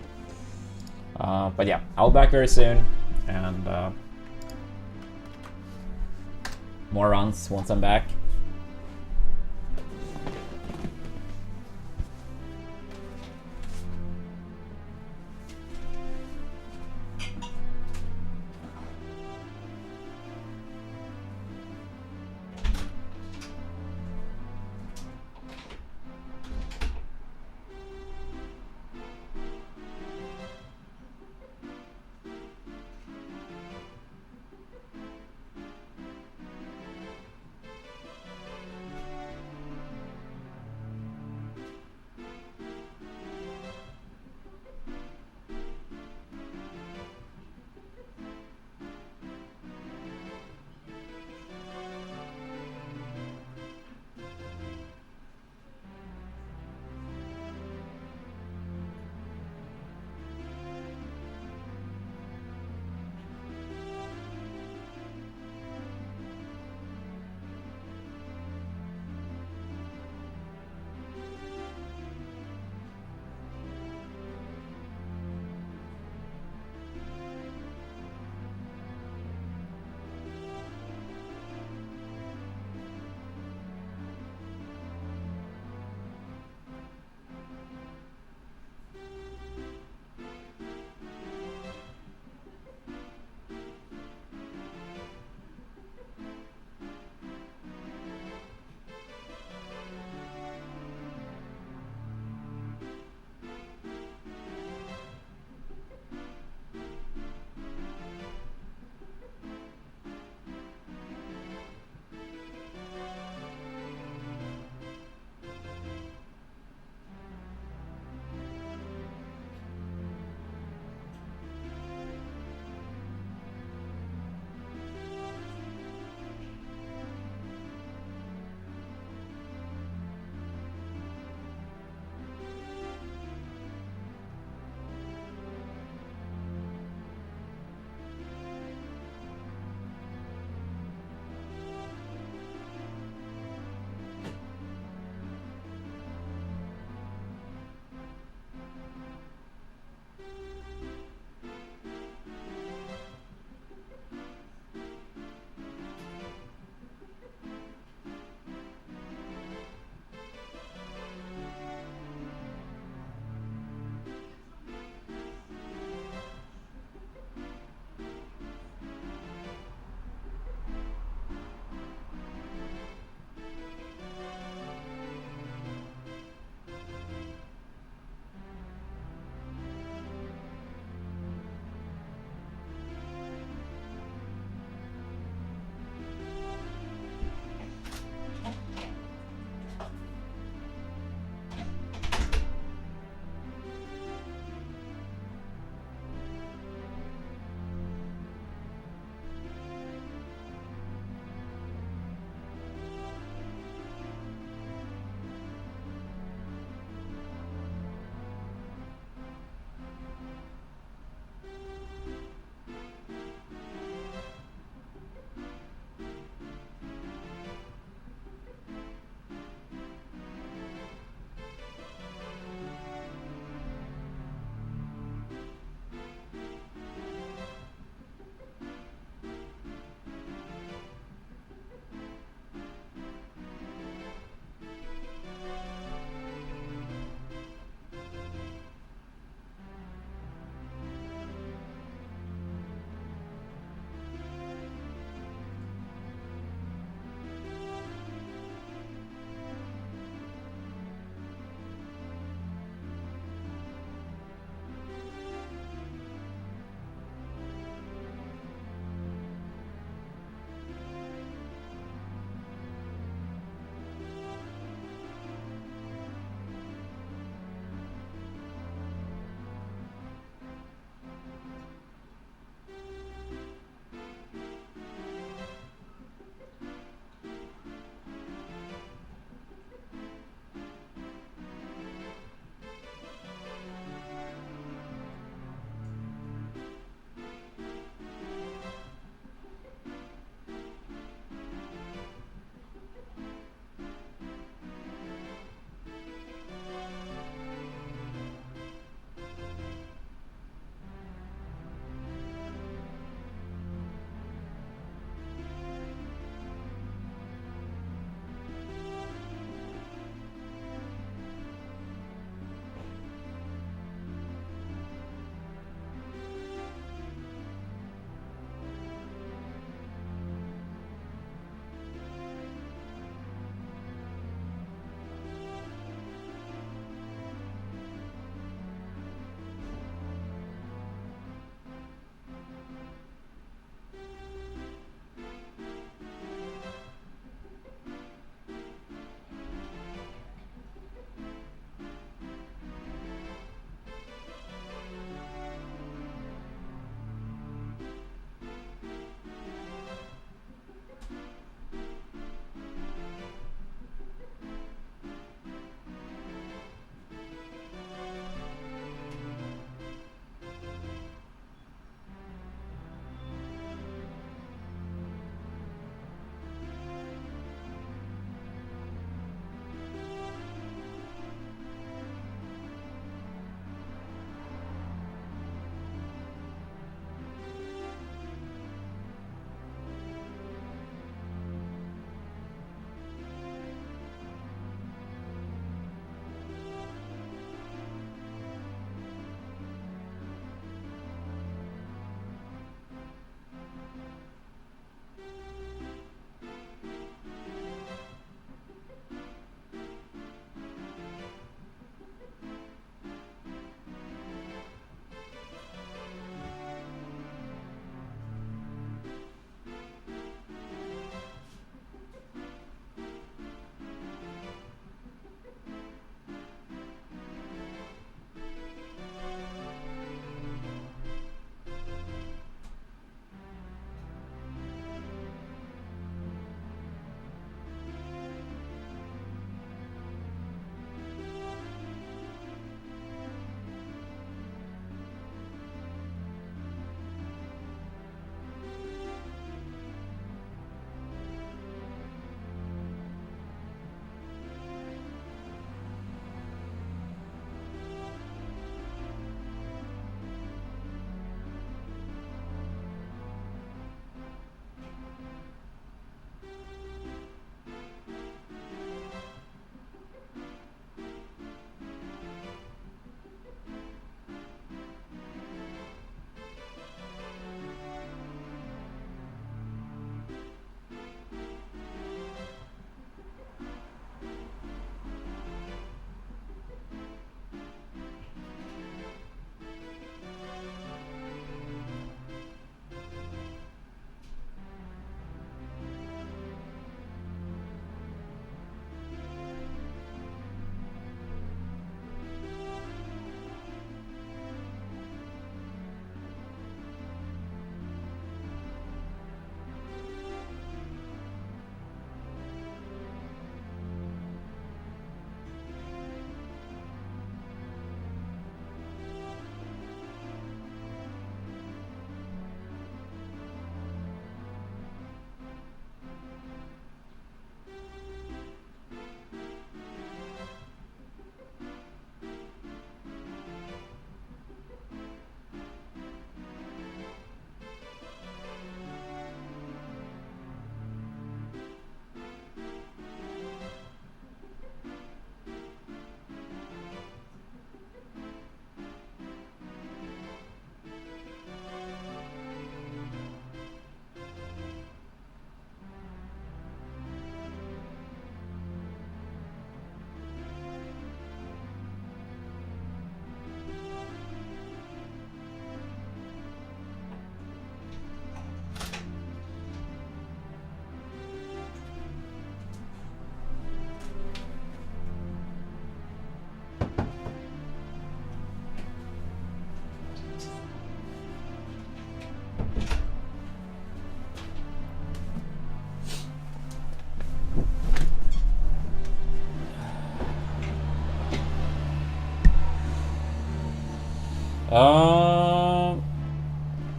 But yeah, I'll be back very soon, and more runs once I'm back.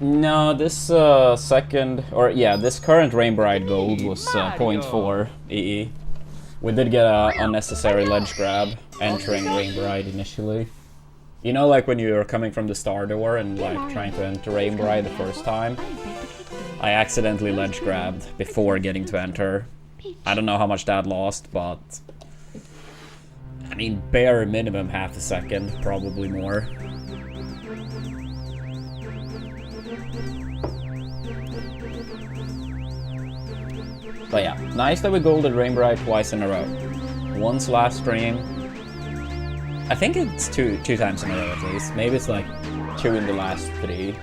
No, this second, or yeah, this current Rainbow Ride Gold was 0.4 EE. We did get a unnecessary ledge grab entering Rainbow Ride initially. You know, like when you're coming from the star door and like trying to enter Rainbow Ride the first time? I accidentally ledge grabbed before getting to enter. I don't know how much that lost, but I mean, bare minimum half a second, probably more. But yeah, nice that we golded Rainbow Ride twice in a row. Once last stream. I think it's two times in a row at least. Maybe it's like 2 in the last 3.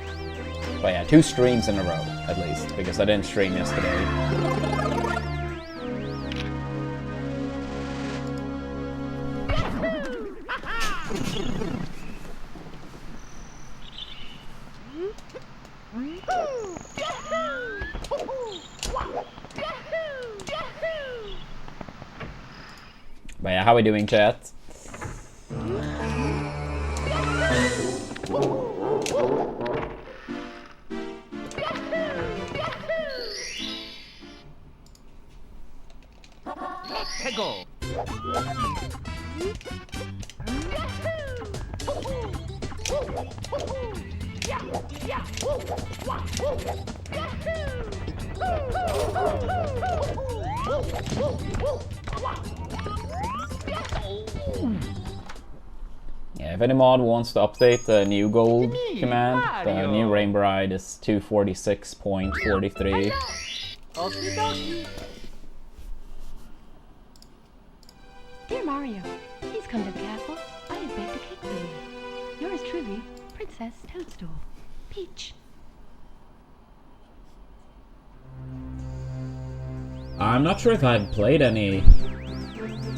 But yeah, 2 streams in a row at least, because I didn't stream yesterday. But yeah, how we doing, chat? Hegel. Yeah, if any mod wants to update the new gold command, the new Rainbow Ride is 246.43. Dear Mario, please come to the castle. I have baked a cake for you. Yours truly, Princess Toadstool. Peach. I'm not sure if I've played any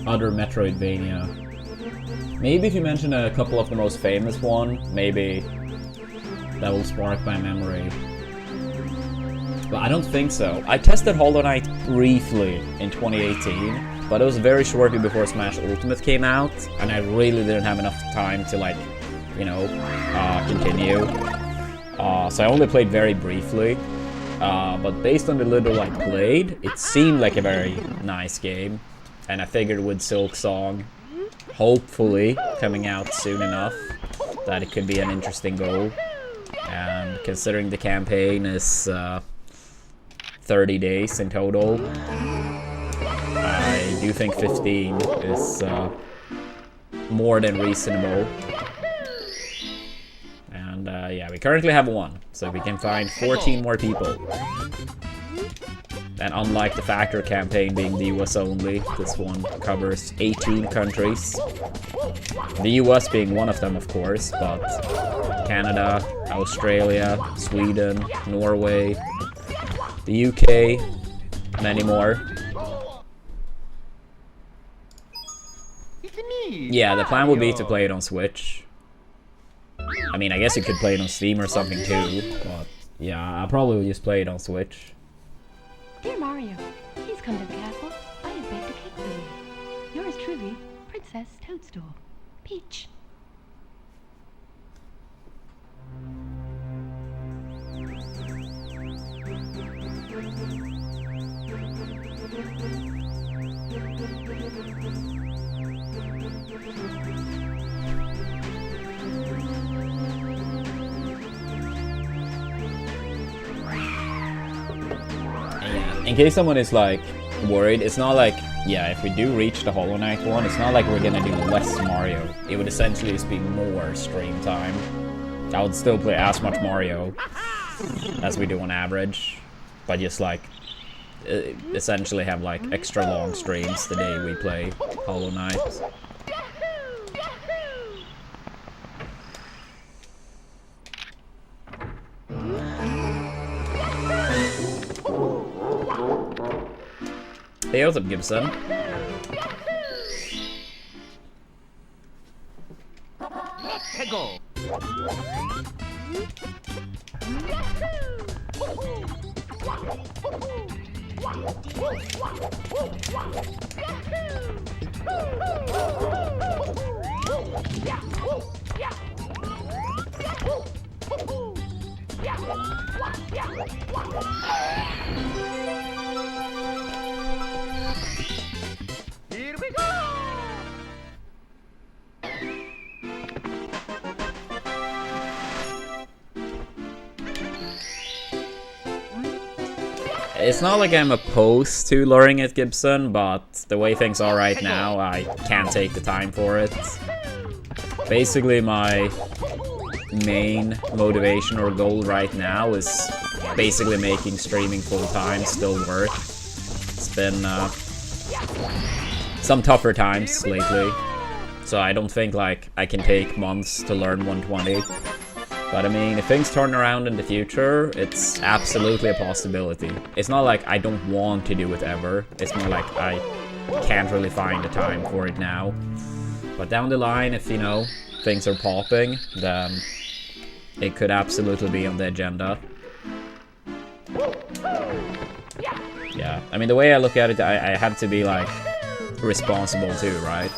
other Metroidvania. Maybe if you mention a couple of the most famous one, maybe that will spark my memory. But I don't think so. I tested HollowKnight briefly in 2018, but it was very shortly before Smash Ultimate came out, and I really didn't have enough time to, like, you know, continue. So I only played very briefly. But based on the little I played, it seemed like a very nice game. And I figured with Silksong, hopefully coming out soon enough, that it could be an interesting goal. And considering the campaign is 30 days in total, I do think 15 is more than reasonable. And yeah, we currently have 1, so we can find 14 more people. And unlike the Factor campaign being the US only, this one covers 18 countries. The US being one of them, of course, but Canada, Australia, Sweden, Norway, the UK, many more. Yeah, the plan would be to play it on Switch. I mean, I guess you could play it on Steam or something too, but yeah, I'll probably just play it on Switch. Dear Mario, please come to the castle. I have baked a cake for you. Yours truly, Princess Toadstool. Peach. In case someone is like worried, it's not like, yeah, if we do reach the HollowKnight one, it's not like we're gonna do less Mario. It would essentially just be more stream time. I would still play as much Mario as we do on average, but just like essentially have like extra long streams the day we play HollowKnight. Hey, what's up, Gibson? Hegel. Here we go! It's not like I'm opposed to learning at Gibson, but the way things are right now, I can't take the time for it. Basically, my main motivation or goal right now is basically making streaming full-time still work. It's been some tougher times lately, so I don't think like I can take months to learn 120. But I mean, if things turn around in the future, it's absolutely a possibility. It's not like I don't want to do it ever. It's more like I can't really find the time for it now. But down the line, if, you know, things are popping, then it could absolutely be on the agenda. Yeah, I mean, the way I look at it, I have to be, like, responsible too, right?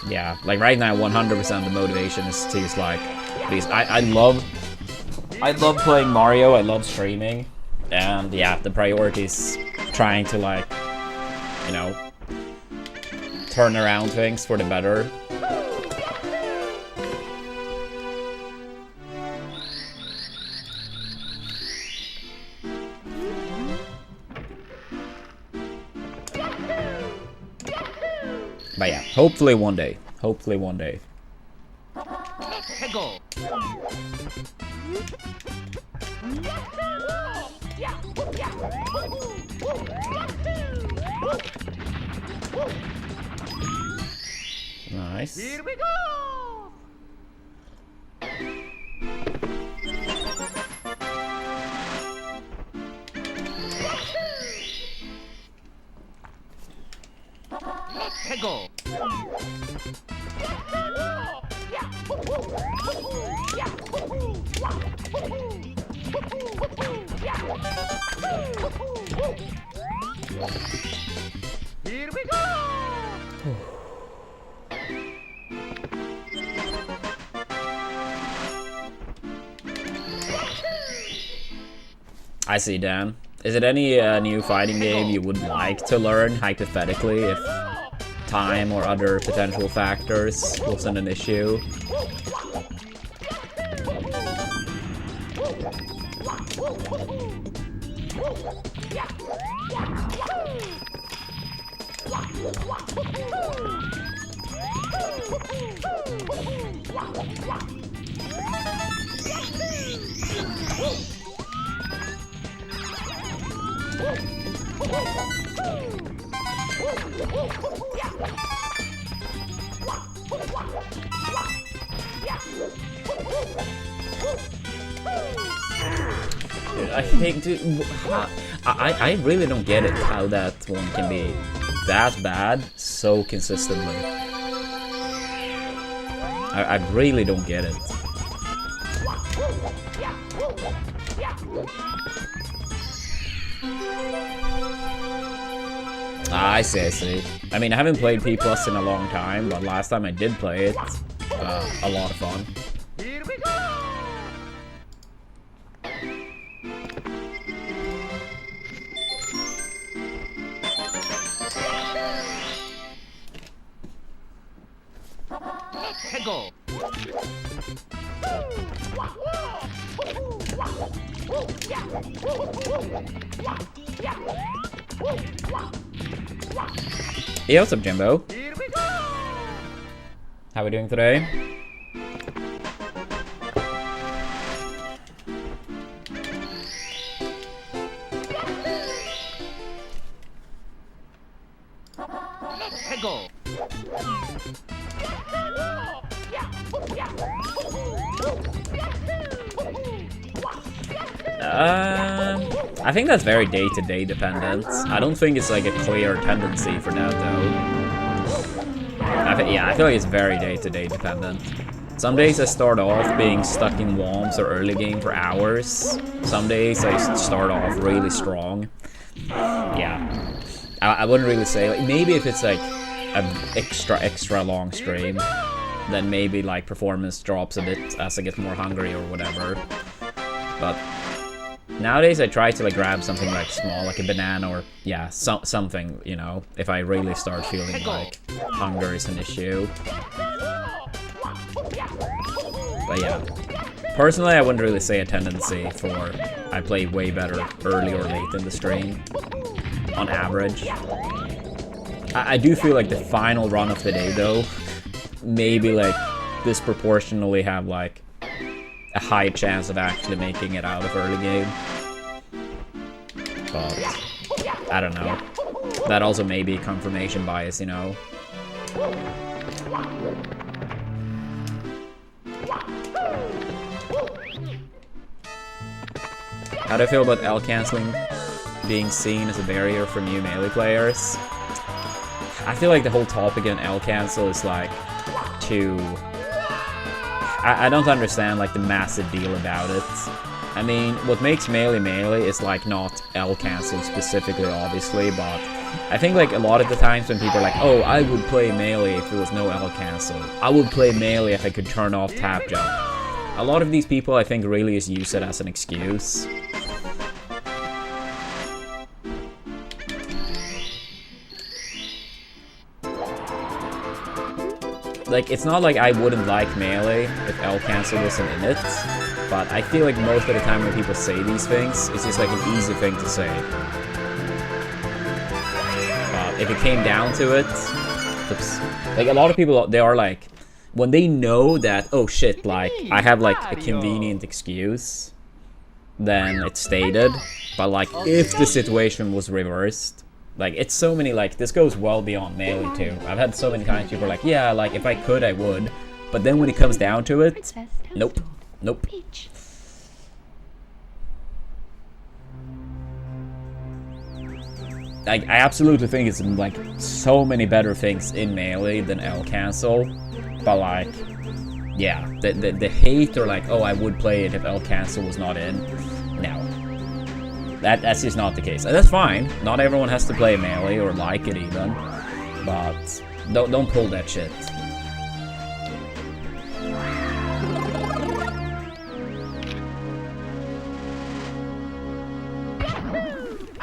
Yeah, like right now, 100% the motivation is to just like, please, I love playing Mario, I love streaming, and yeah, the priority is trying to like, you know, turn around things for the better. But yeah, hopefully one day. Hopefully one day. Go. Nice. Here we go. Go. Here we go. I see, Dan. Is it any new fighting game you would like to learn, hypothetically, if time or other potential factors wasn't an issue? I think, dude, I really don't get it how that one can be that bad so consistently. I really don't get it. I see. I mean, I haven't played P+ in a long time, but last time I did play it, a lot of fun. Here we go. Go. Hey, what's up, Jimbo? Here we go. How are we doing today? Go. I think that's very day-to-day dependent. I don't think it's like a clear tendency for that, though. I feel like it's very day-to-day dependent. Some days I start off being stuck in womps or early game for hours. Some days I start off really strong. Yeah. I wouldn't really say, like, maybe if it's like an extra long stream, then maybe like performance drops a bit as I get more hungry or whatever. But nowadays I try to like grab something like small, like a banana or yeah, something, you know, if I really start feeling like hunger is an issue. But yeah, personally I wouldn't really say a tendency for I play way better early or late in the stream, on average. I do feel like the final run of the day though, maybe like disproportionately have like a high chance of actually making it out of early game. But I don't know. That also may be confirmation bias, you know. How do I feel about L canceling being seen as a barrier for new melee players? I feel like the whole topic in L cancel is like too... I don't understand like the massive deal about it. I mean, what makes melee is like not L cancel specifically, obviously, but I think like a lot of the times when people are like, oh, I would play melee if there was no L cancel. I would play melee if I could turn off tap jump. A lot of these people I think really just use it as an excuse. Like, it's not like I wouldn't like melee if L cancel wasn't in it, but I feel like most of the time when people say these things, it's just like an easy thing to say. But if it came down to it, oops, like a lot of people, they are like, when they know that, oh shit, like, I have like a convenient excuse, then it's stated, but like, if the situation was reversed, like, it's so many, like, this goes well beyond melee, too. I've had so many times people are like, yeah, like, if I could, I would. But then when it comes down to it, nope. Nope. I absolutely think it's, like, so many better things in melee than L cancel. But, like, yeah, the hate or, like, oh, I would play it if L cancel was not in. No. That's just not the case. And that's fine. Not everyone has to play melee or like it even. But don't pull that shit.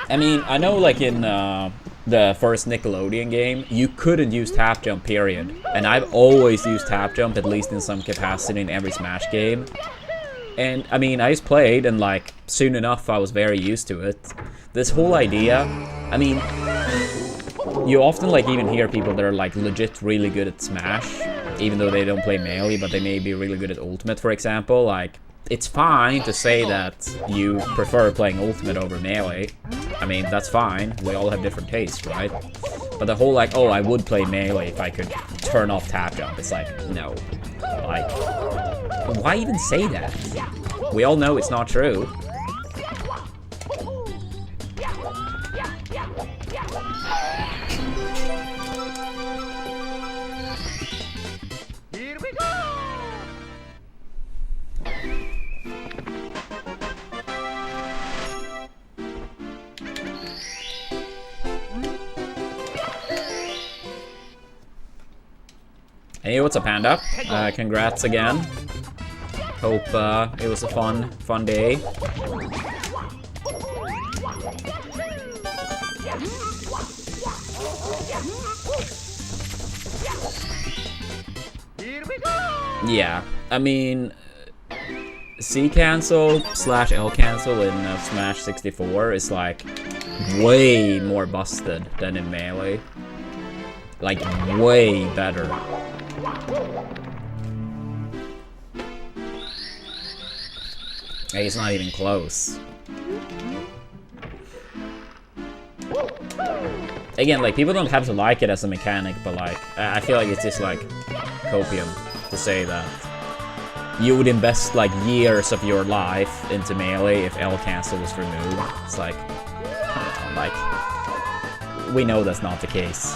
I mean, I know like in the first Nickelodeon game, you couldn't use tap jump, period. And I've always used tap jump, at least in some capacity in every Smash game. And, I mean, I just played, and, like, soon enough I was very used to it. This whole idea, I mean, you often, like, even hear people that are, like, legit really good at Smash, even though they don't play melee, but they may be really good at Ultimate, for example. Like, it's fine to say that you prefer playing Ultimate over melee. I mean, that's fine. We all have different tastes, right? But the whole, like, oh, I would play melee if I could turn off tap jump, it's like, no. Like, why even say that? We all know it's not true. Here we go! Hey, what's up, Panda? Congrats again. Hope it was a fun day. Here we go! Yeah, I mean, C cancel / L cancel in Smash 64 is like way more busted than in melee. Like, way better. Hey, it's not even close. Again, like, people don't have to like it as a mechanic, but, like, I feel like it's just, like, copium to say that you would invest, like, years of your life into melee if L cancel was removed. It's like, come on, like, we know that's not the case.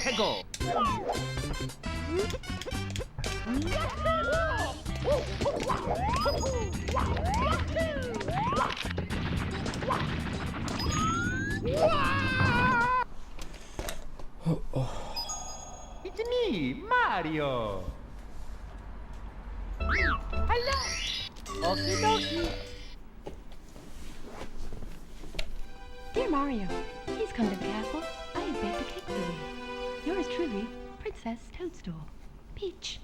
해고. It's me, Mario. Hello. Okie dokie. Dear Mario, please come to the castle. I have baked a cake for you. Yours truly, Princess Toadstool. Peach.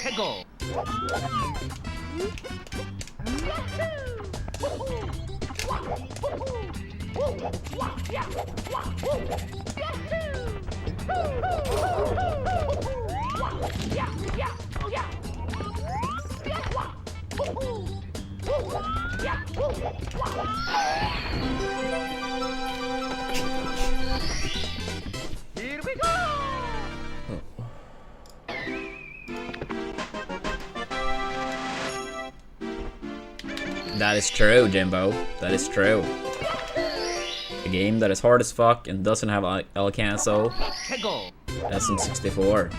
해고. Here we go. That is true, Jimbo. That is true. A game that is hard as fuck and doesn't have El Canso. 해고. SM64.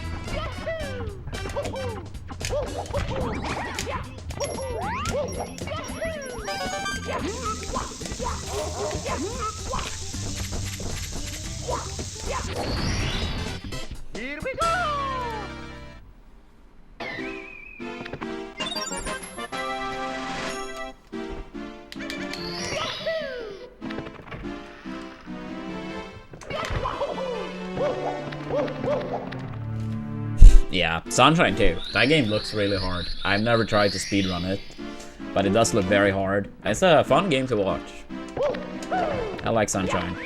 Here we go. Yeah, Sunshine too. That game looks really hard. I've never tried to speedrun it, but it does look very hard. It's a fun game to watch. I like Sunshine.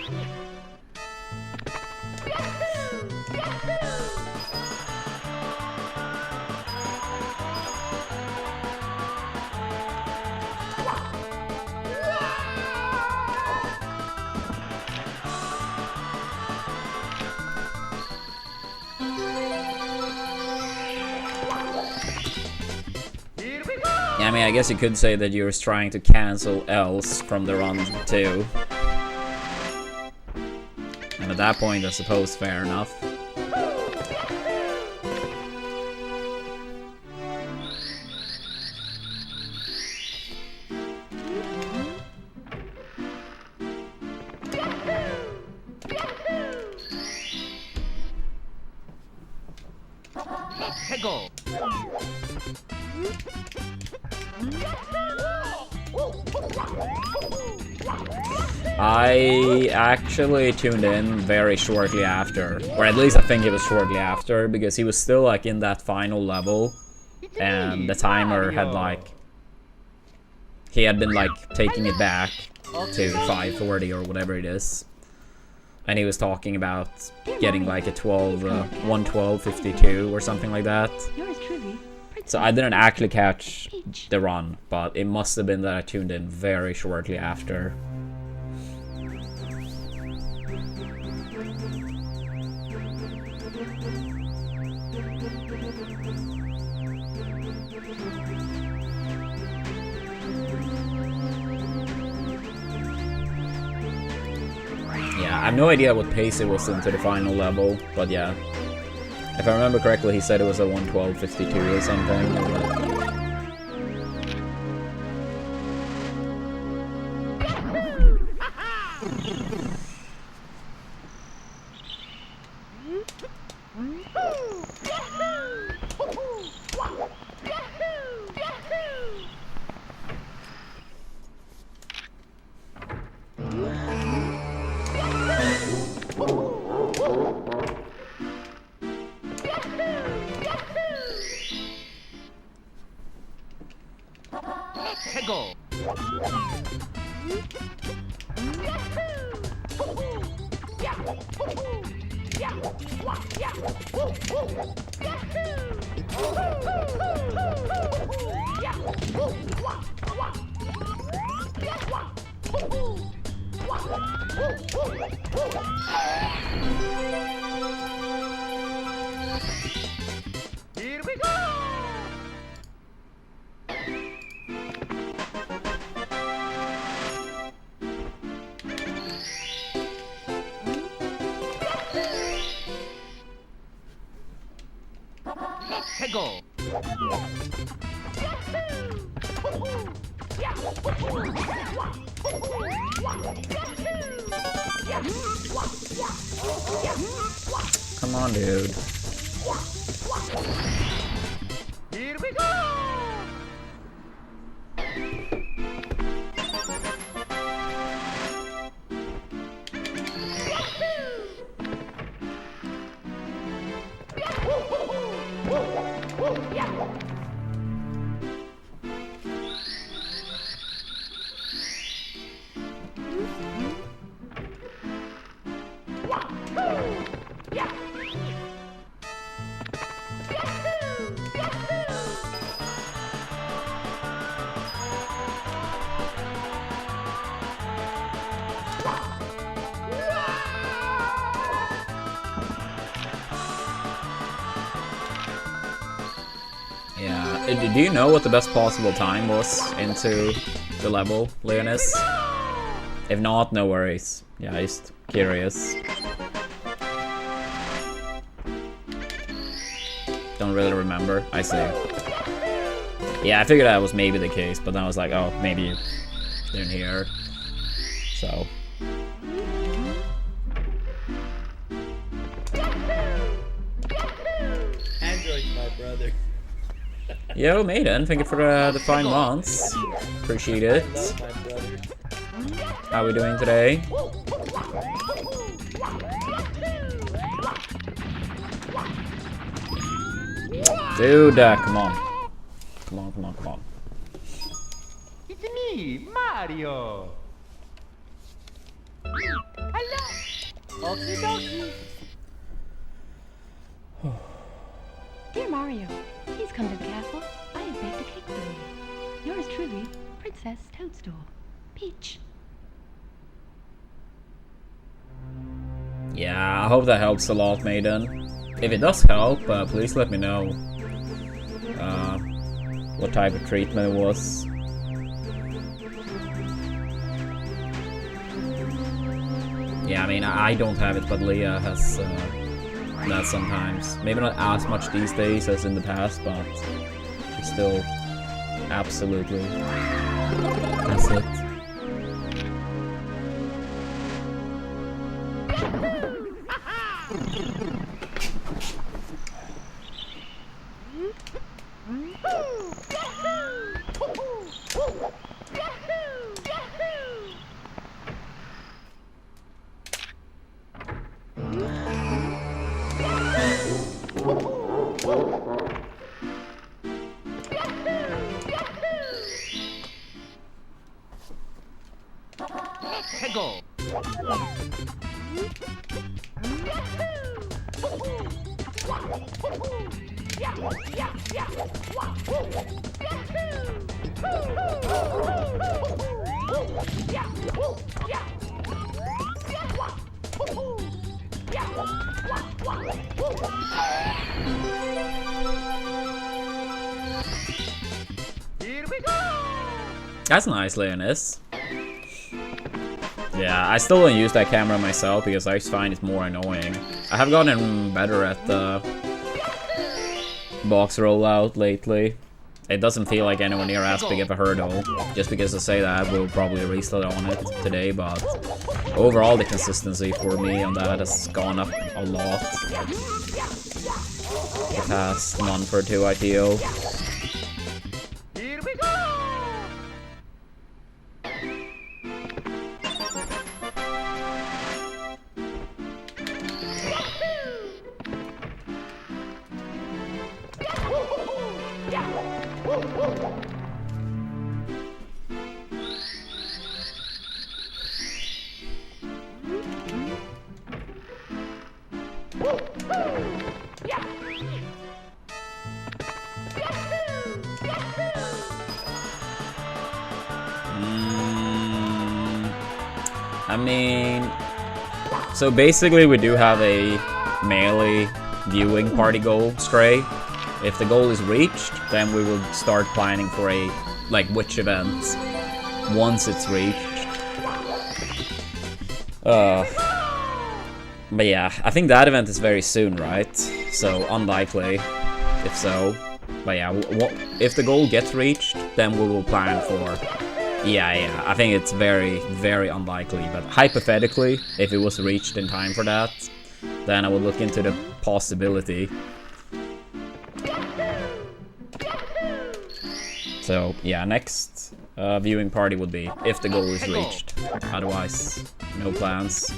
Yeah, I mean, I guess you could say that you're trying to cancel else from the run too. And at that point, I suppose, fair enough. 해고. I actually tuned in very shortly after, or at least I think it was shortly after, because he was still like in that final level, and the timer had like, he had been like taking it back to 540 or whatever it is, and he was talking about getting like a 112.52 or something like that. Yours truly, So I didn't actually catch the run, but it must have been that I tuned in very shortly after. Yeah, I have no idea what pace it was into the final level, but yeah. If I remember correctly, he said it was a 112.52 or something. 해고. Here we go. 해고. Come on, dude. Here we go. Yeah. Do you know what the best possible time was into the level, Leonis? If not, no worries. Yeah, just curious. Don't really remember. I see. Yeah, I figured that was maybe the case, but then I was like, oh, maybe they're in here. So. Android, my brother. Yo, Maiden, thank you for the 5 months. Appreciate it. I love my brother. How are we doing today? Dude, come on. Come on, come on, come on. It's me, Mario. Hello. Okie dokie. Dear Mario, please come to the castle. I have baked a cake for you. Yours truly, Princess Toadstool. Peach. Yeah, I hope that helps a lot, Maiden. If it does help, please let me know what type of treatment it was. Yeah, I mean, I don't have it, but Leah has that sometimes. Maybe not as much these days as in the past, but she still absolutely has it. 해고. Here we go. That's nice, Leonis. Yeah, I still don't use that camera myself because I just find it more annoying. I have gotten better at the box rollout lately. It doesn't feel like anywhere near as big of a hurdle. Just because I say that, we'll probably restart on it today, but overall the consistency for me on that has gone up a lot. The past month or two, I feel. Here we go! I mean, so basically we do have a melee viewing party goal, Stray. If the goal is reached, then we will start planning for a, like, witch event once it's reached. But yeah, I think that event is very soon, right? So unlikely, if so. But yeah, if the goal gets reached, then we will plan for... Yeah, I think it's very, very unlikely. But hypothetically, if it was reached in time for that, then I would look into the possibility. So yeah, next viewing party would be if the goal is reached. Otherwise, no plans.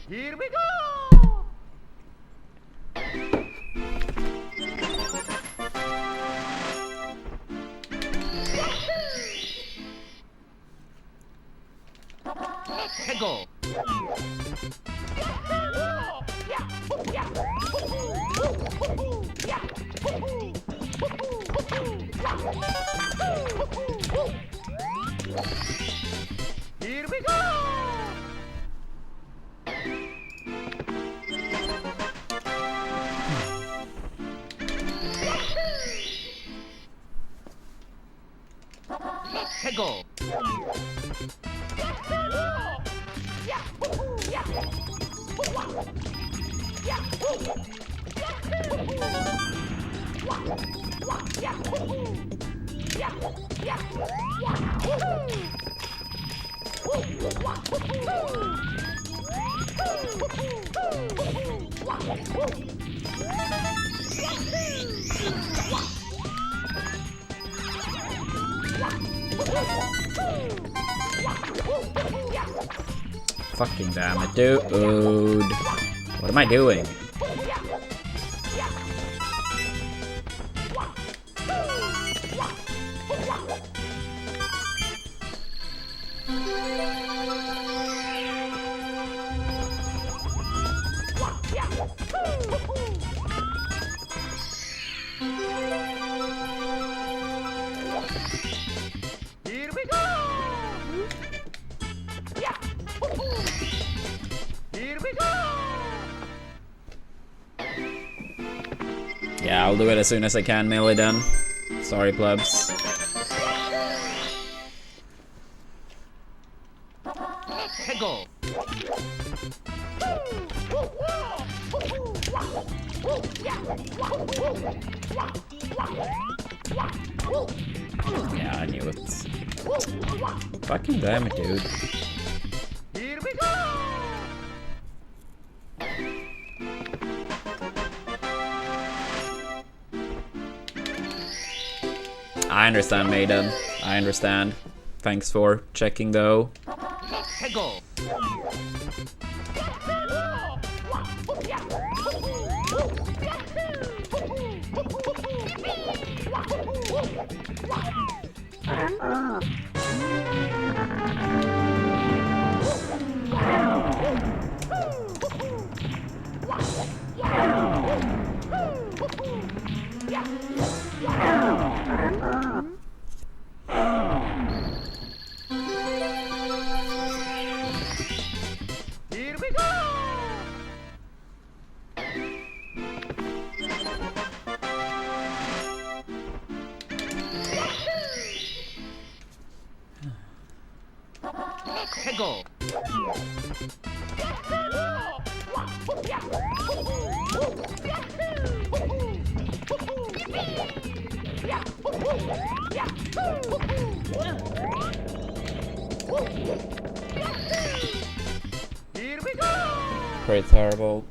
Here we go! Let's go! Here we go! Let's go! Fucking damn it, dude. What am I doing? Here we go! Here we go! Yeah, I'll do it as soon as I can, melee then. Sorry, plebs. Let's go! Yeah, I knew it. Fucking damn it, dude. Here we go! I understand, Maiden. I understand. Thanks for checking, though. Let's go! Here we go! Let's go! Pretty terrible.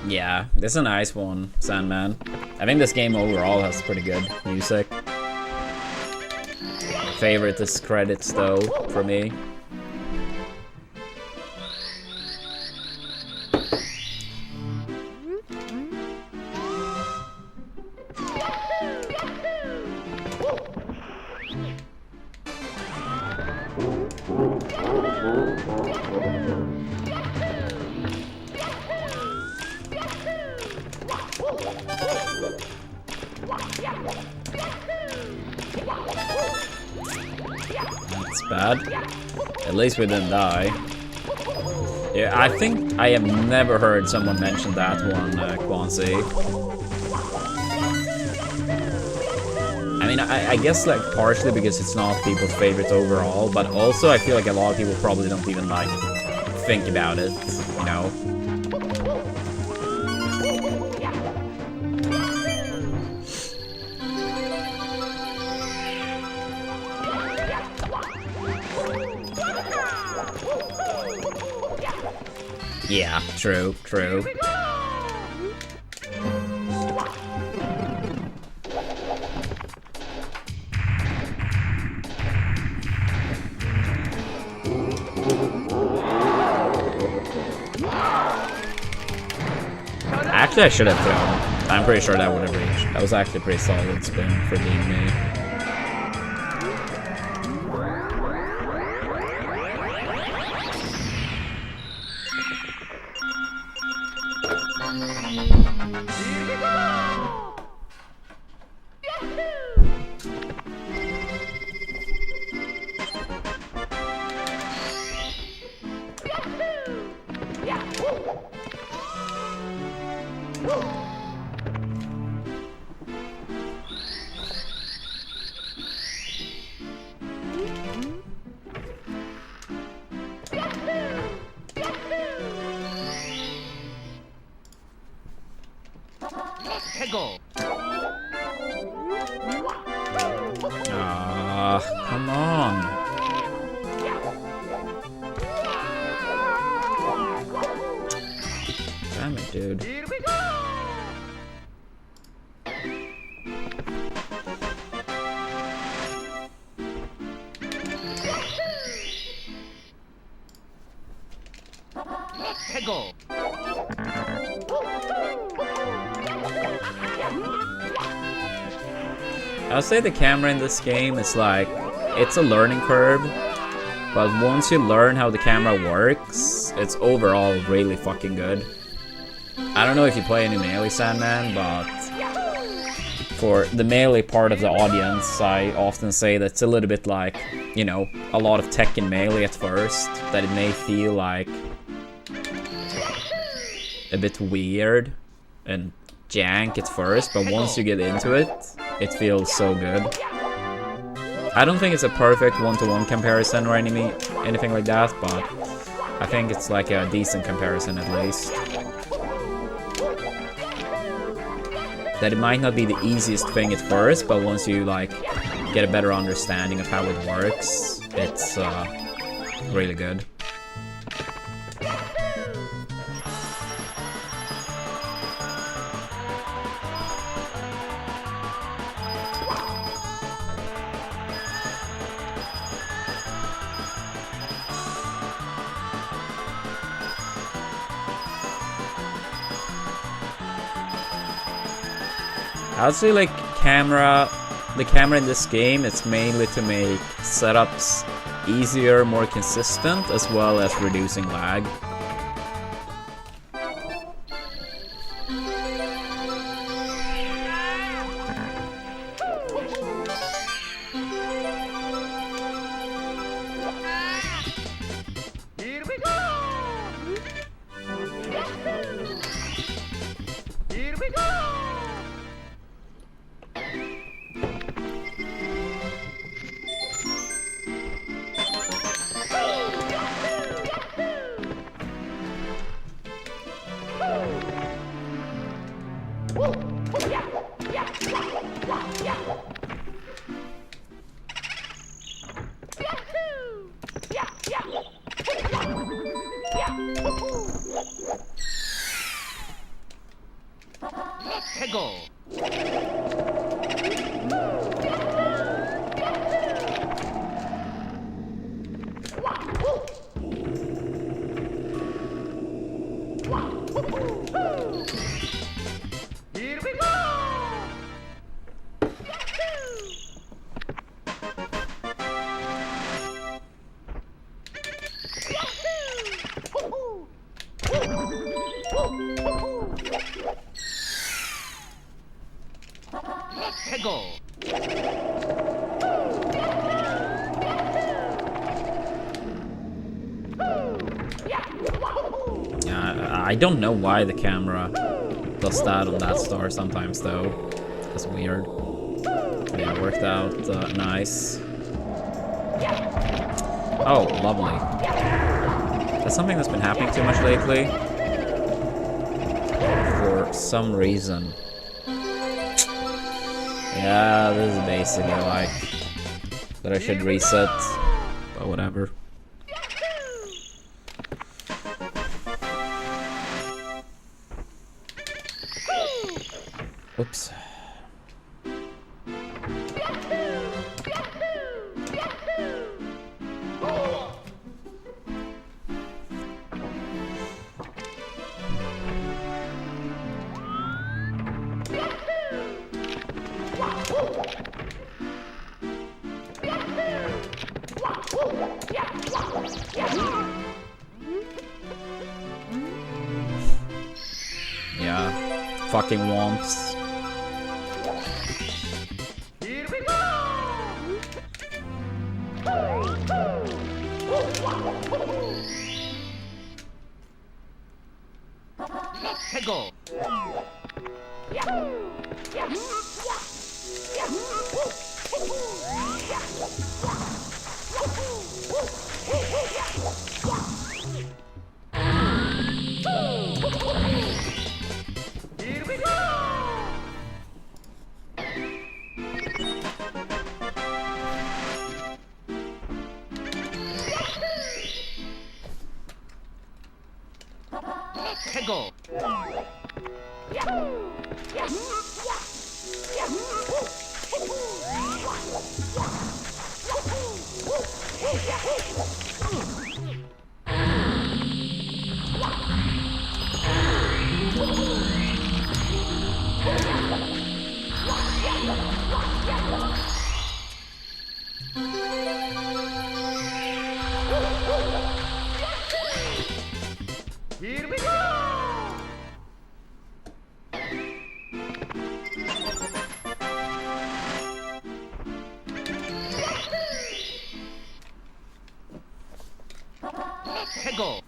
Yeah, this is a nice one, Sandman. I think this game overall has pretty good music. Favorite is credits though, for me. That's bad. At least we didn't die. Yeah, I think I have never heard someone mention that one, Quancy. I mean, I guess like partially because it's not people's favorite overall, but also I feel like a lot of people probably don't even like think about it, you know? Yeah, true, true. Actually, I should have thrown. I'm pretty sure that would have reached. That was actually a pretty solid spin for being me. Come on. Damn it, dude. I'll say the camera in this game is like, it's a learning curve, but once you learn how the camera works, it's overall really fucking good. I don't know if you play any Melee, Sandman, but for the Melee part of the audience, I often say that it's a little bit like, you know, a lot of tech in Melee at first, that it may feel like a bit weird and jank at first, but once you get into it, it feels so good. I don't think it's a perfect one-to-one comparison or anything like that, but I think it's like a decent comparison at least. That it might not be the easiest thing at first, but once you like get a better understanding of how it works, it's really good. I would say like the camera in this game, it's mainly to make setups easier, more consistent, as well as reducing lag. Here we go! Here we go! Here we go! I don't know why the camera does that on that star sometimes though. That's weird. Yeah, it worked out nice. Oh, lovely. That's something that's been happening too much lately. For some reason. Yeah, this is basically like that I should reset, but whatever. Oops. Yeah, fucking womps. Here we go! Go! Here we go! Go! Here we go! Go!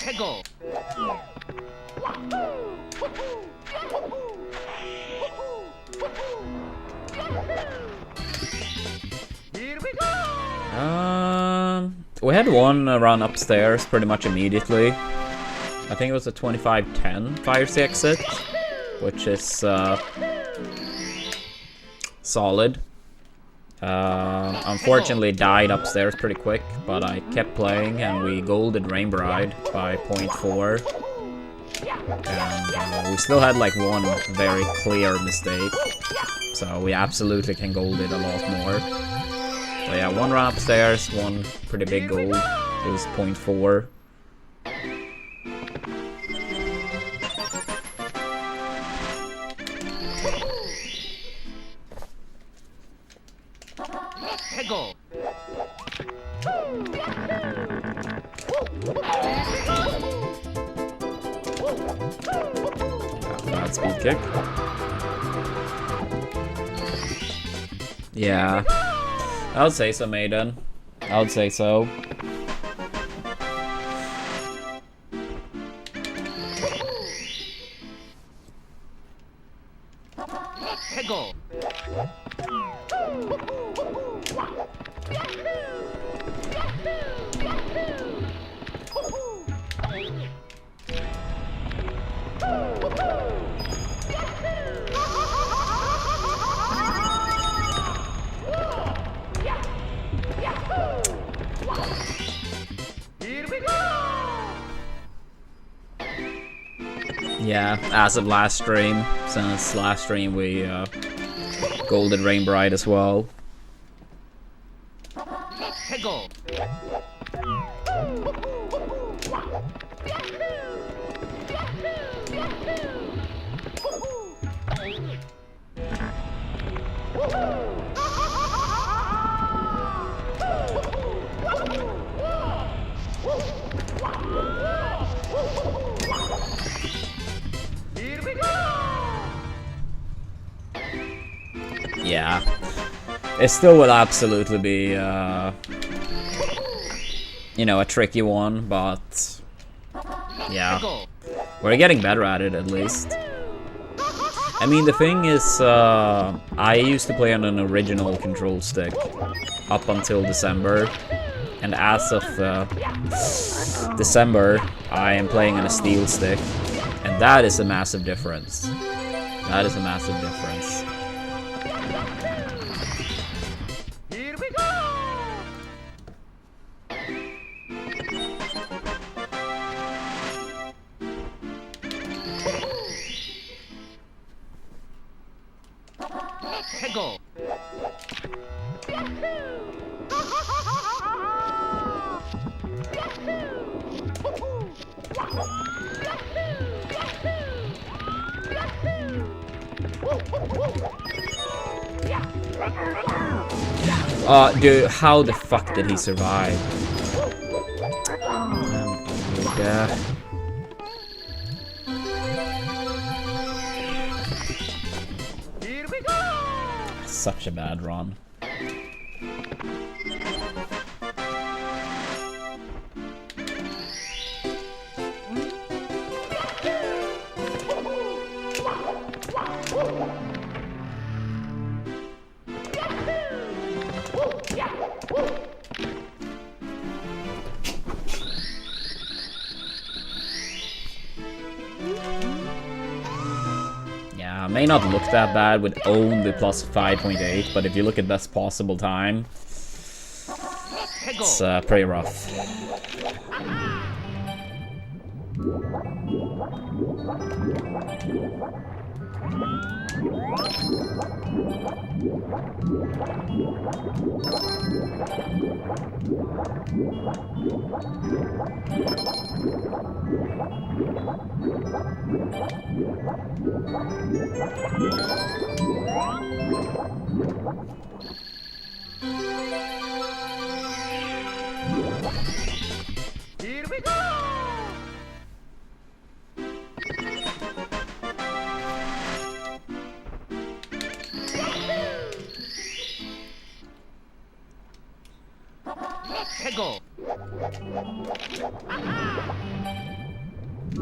해고. Here we go. We had one run upstairs pretty much immediately. I think it was a 2510 fire exit, which is solid. Unfortunately died upstairs pretty quick, but I kept playing and we golded Rain Bride by 0.4. And we still had like one very clear mistake, so we absolutely can gold it a lot more. So yeah, one run upstairs, one pretty big gold. It was 0.4. 해고. Bad speed kick. Yeah, I would say so, Maiden. I would say so. 해고. Here we go. Yeah, as of last stream, since last stream we golded Rain Bride as well. 해고. Here we go. Yeah, it still will absolutely be, you know, a tricky one, but yeah, 해고. we're getting better at it at least. I mean, the thing is, I used to play on an original control stick up until December, and as of December, I am playing on a steel stick, and that is a massive difference. That is a massive difference. Here we go. 해고. Dude, how the fuck did he survive? Yeah. Here we go. Such a bad run. Yeah, may not look that bad with only plus 5.8, but if you look at best possible time, it's pretty rough. Here we go. 해고. Here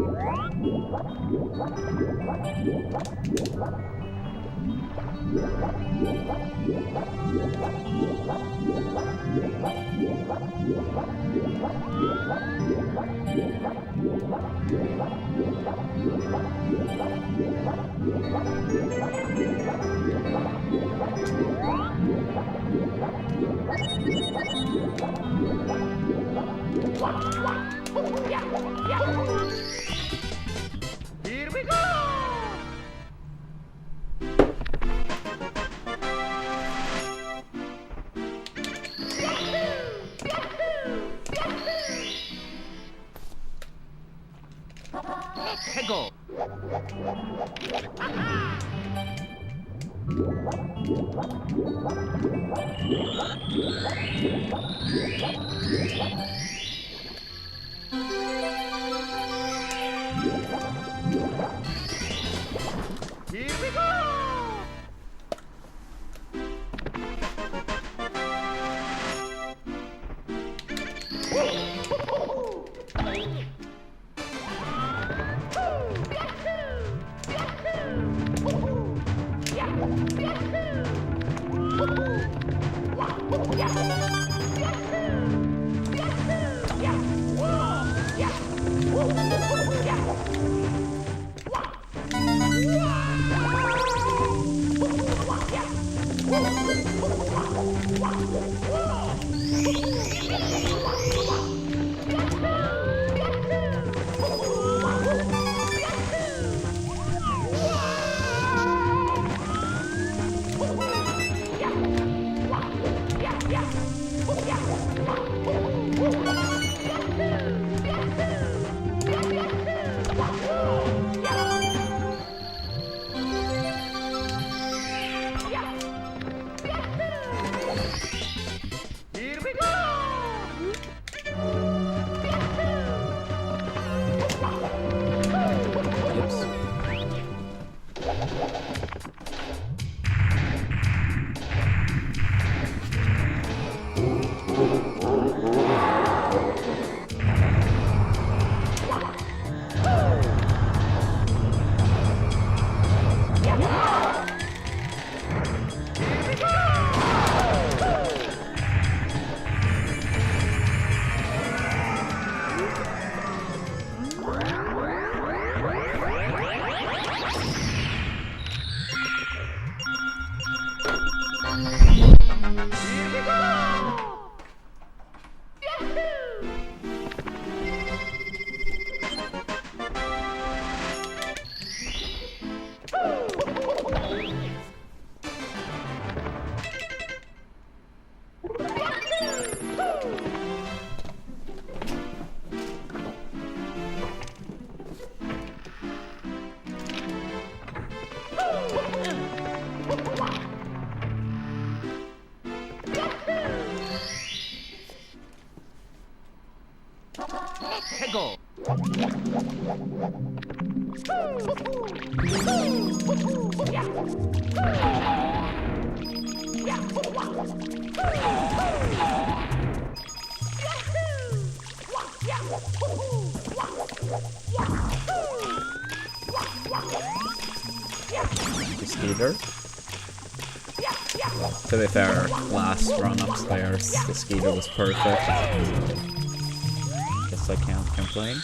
we go! Let's go! Here we go! Here we go! Oops. Here we go! Let's go! The Skeeter. To be fair, last run upstairs, the Skeeter was perfect. Guess I can't complain.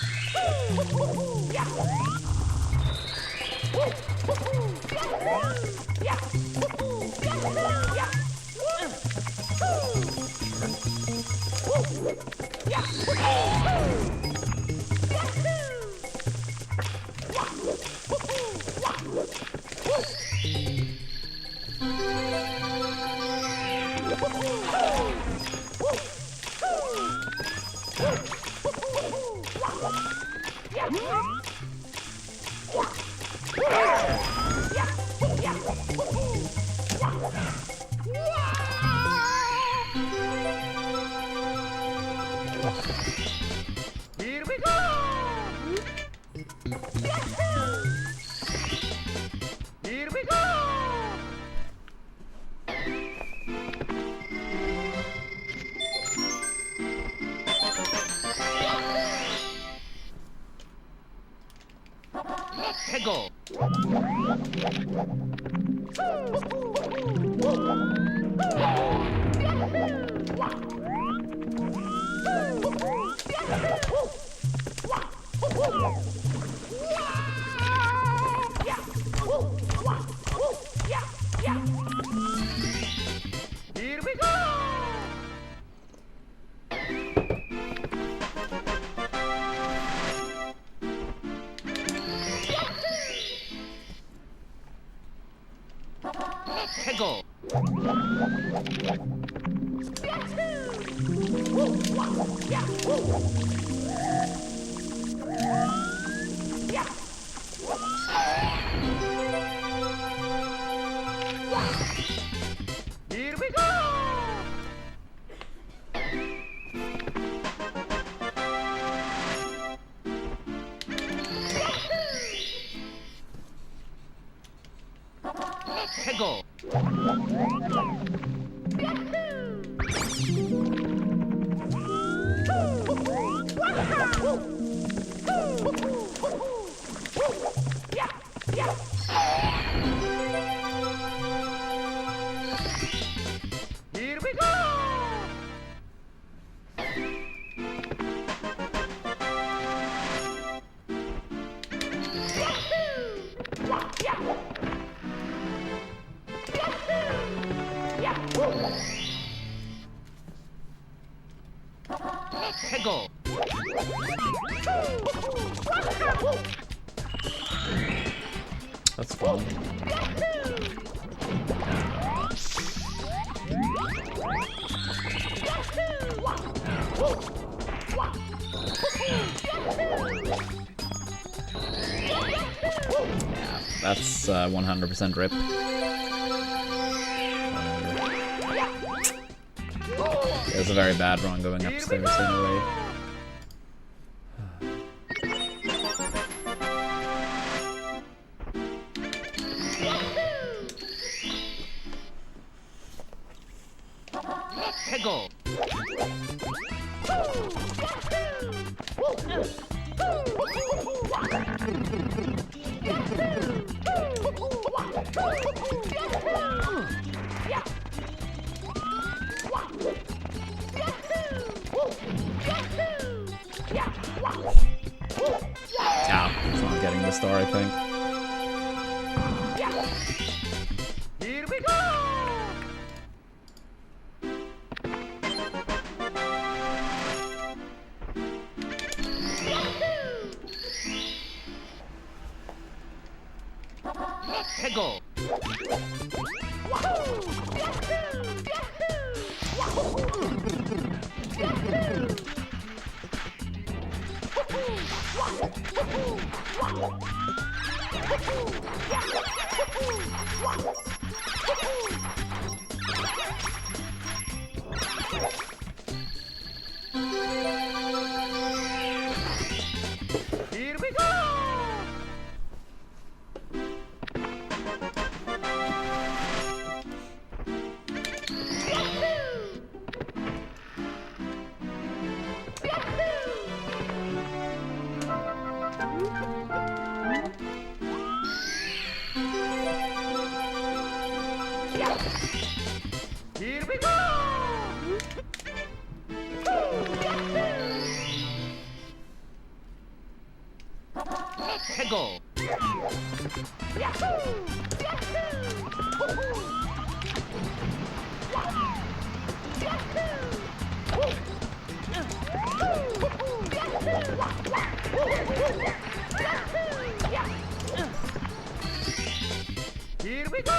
Here we go! Here we go! 해고. Here we go. 해고. Here we go. 해고. Here we go. 해고. That's fun. Yeah, that's 100% rip. It was a very bad run going upstairs anyway. 해고. Yeah, it's not getting the star, I think. Here we go. 해고. Here we go. Here we go. 해고. Here we go.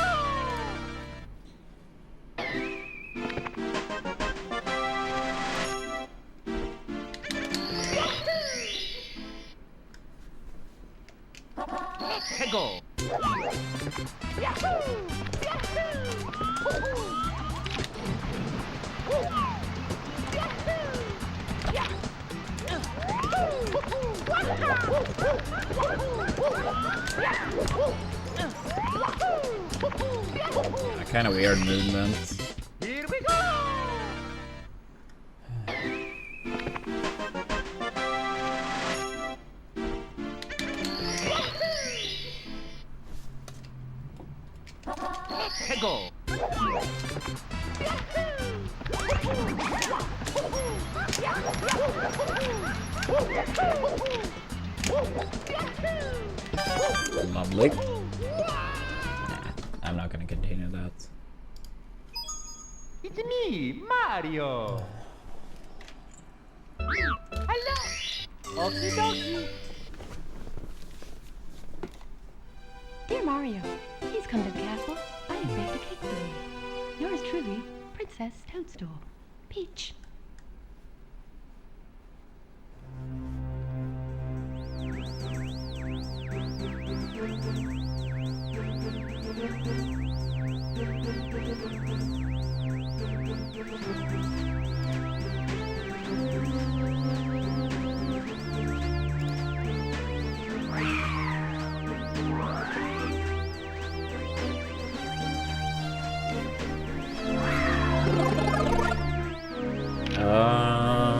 해고. Kind of weird movements. Here we go. 해고. Lovely. Nah, I'm not gonna continue that. It's me, Mario. Hello. Okie dokie. Dear Mario, please come to the castle. I have baked a cake for you. Yours truly, Princess Toadstool. Peach.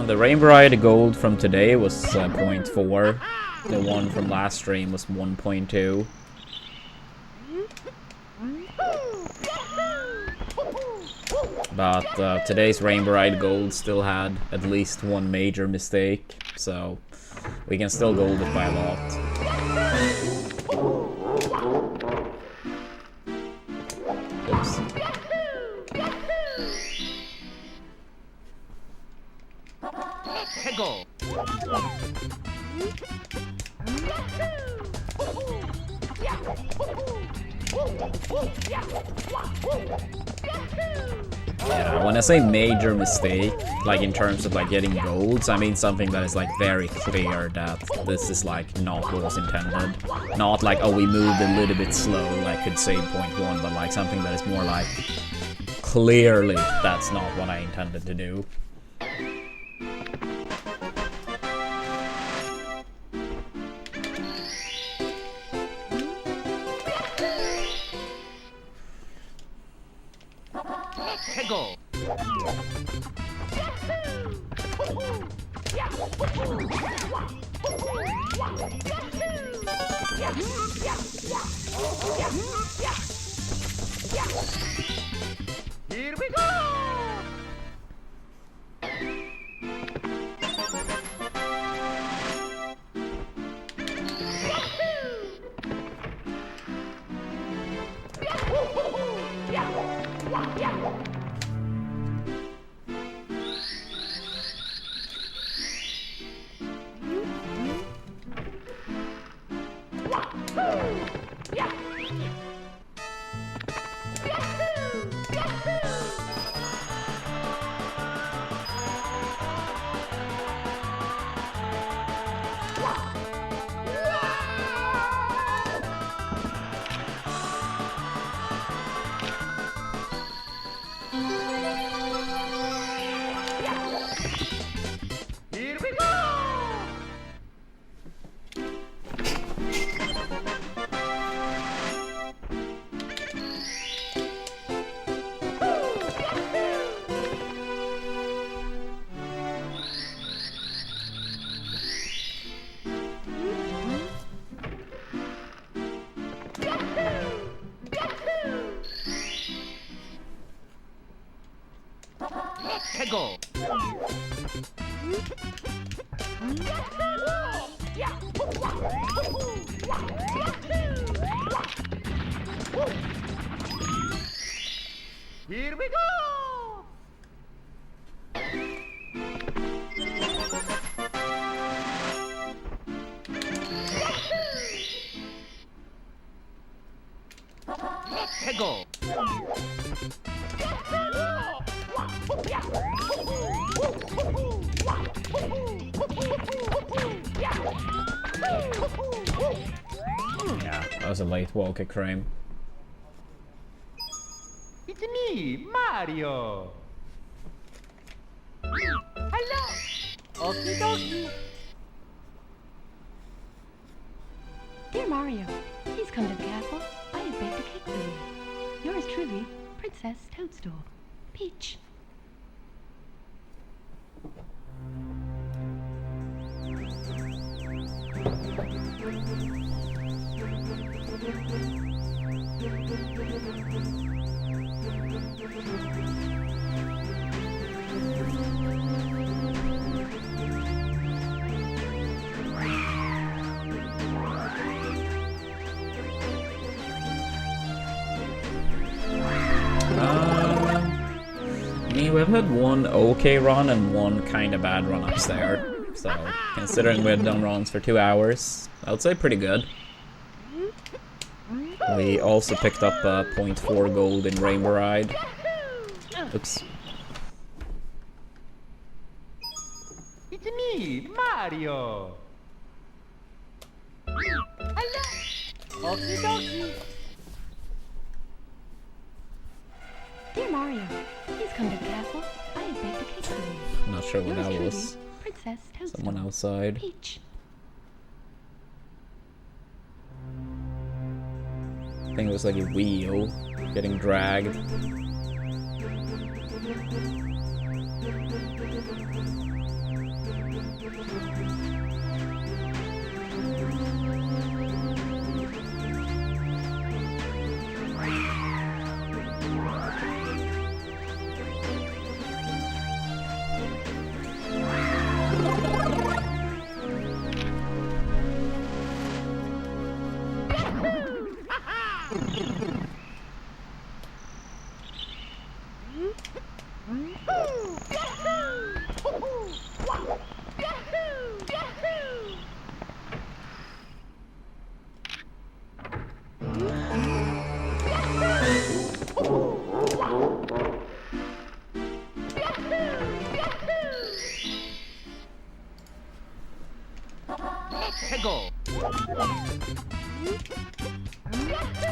The Rainbow Ride Gold from today was 0.4. The one from last stream was 1.2. But today's Rainbow Ride Gold still had at least one major mistake, so we can still gold it by a lot. Oops. 해고. Yeah, when I say major mistake, like in terms of like getting golds, I mean something that is like very clear that this is like not what was intended. Not like, oh, we moved a little bit slow, like could say 0.1, but like something that is more like clearly that's not what I intended to do. 해고. Here we go. Here we go. 해고. Here we go. 해고. Yeah, that was a late wall kick frame. It's me, Mario. Hello. Okie dokie. Dear Mario, please come to the castle. I have baked a cake for you. Yours truly, Princess Toadstool. Peach. mean, we've had one okay run and one kind of bad run upstairs. So, considering we've done runs for 2 hours, I would say pretty good. We also picked up 0.4 gold in Rainbow Ride. Oops. It's me, Mario. Hello. Okie dokie. Dear Mario, please come to the castle. I have baked a cake for you. I'm not sure what Yours that truly, was. Princess Toadstool. Someone outside. Peach. I think it was like a wheel getting dragged.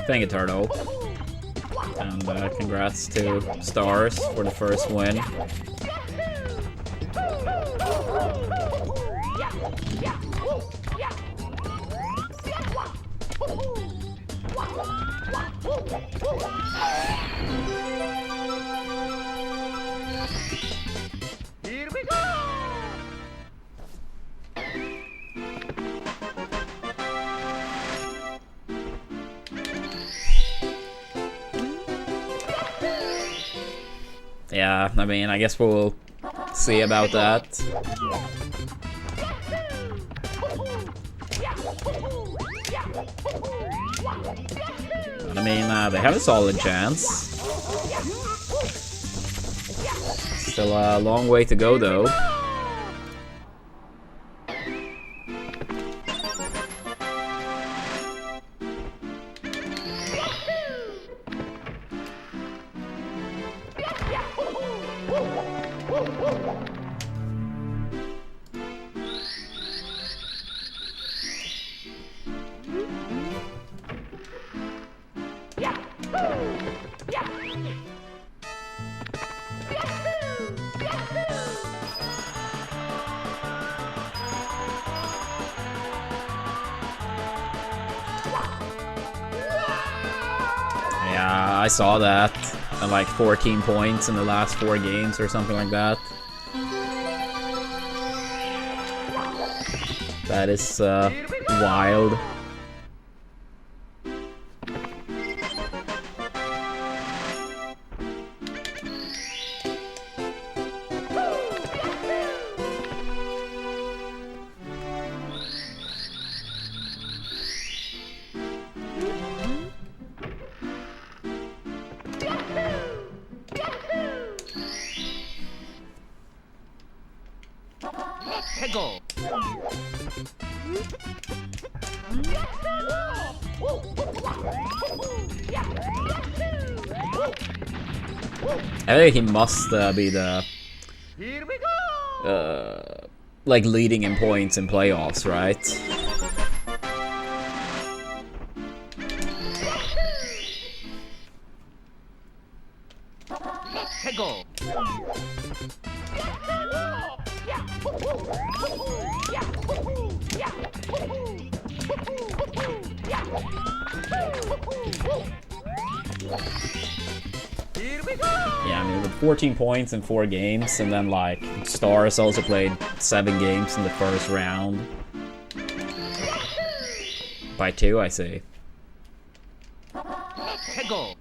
Thank you, Turtle. And congrats to Stars for the first win. Here we go. Yeah, I mean, I guess we'll see about that. I mean, they have a solid chance. Still a long way to go, though. Yeah, I saw that. And like 14 points in the last 4 games or something like that. That is wild. Go. I think he must be the Here we go. like leading in points in playoffs, right? Go. Here we go. Yeah, I mean, with 14 points in 4 games, and then like Stars also played 7 games in the first round. By 2, I say. Go.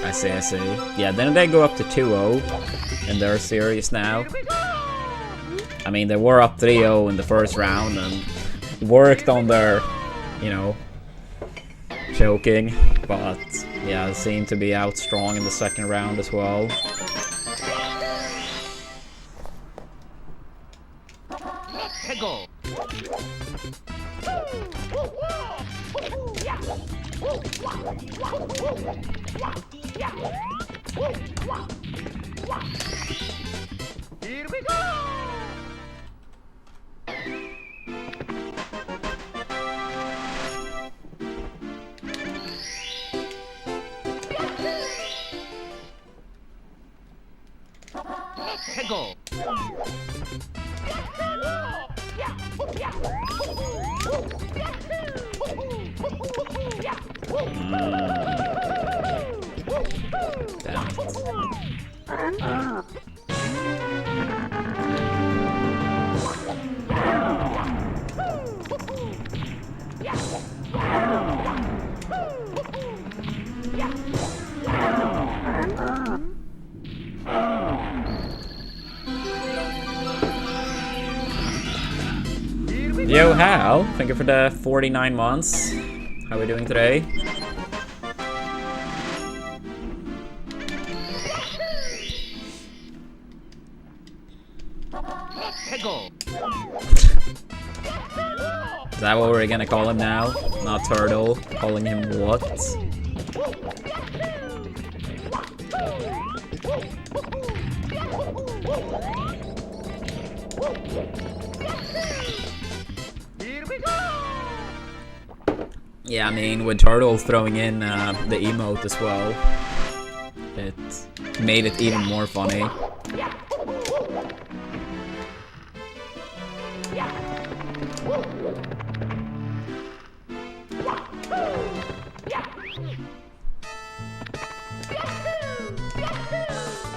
I see, I see. Yeah, then they go up to 2-0 in their series now. I mean, they were up 3-0 in the first round and worked on their, you know, choking. But, yeah, seemed to be out strong in the second round as well. Go. Here we go. Go. Damn it. Yo, Hal, thank you for the 49 months. How are we doing today? Go. Is that what we're gonna call him now? Not Turtle. Calling him what? Yeah, I mean, with Turtle throwing in the emote as well, it made it even more funny.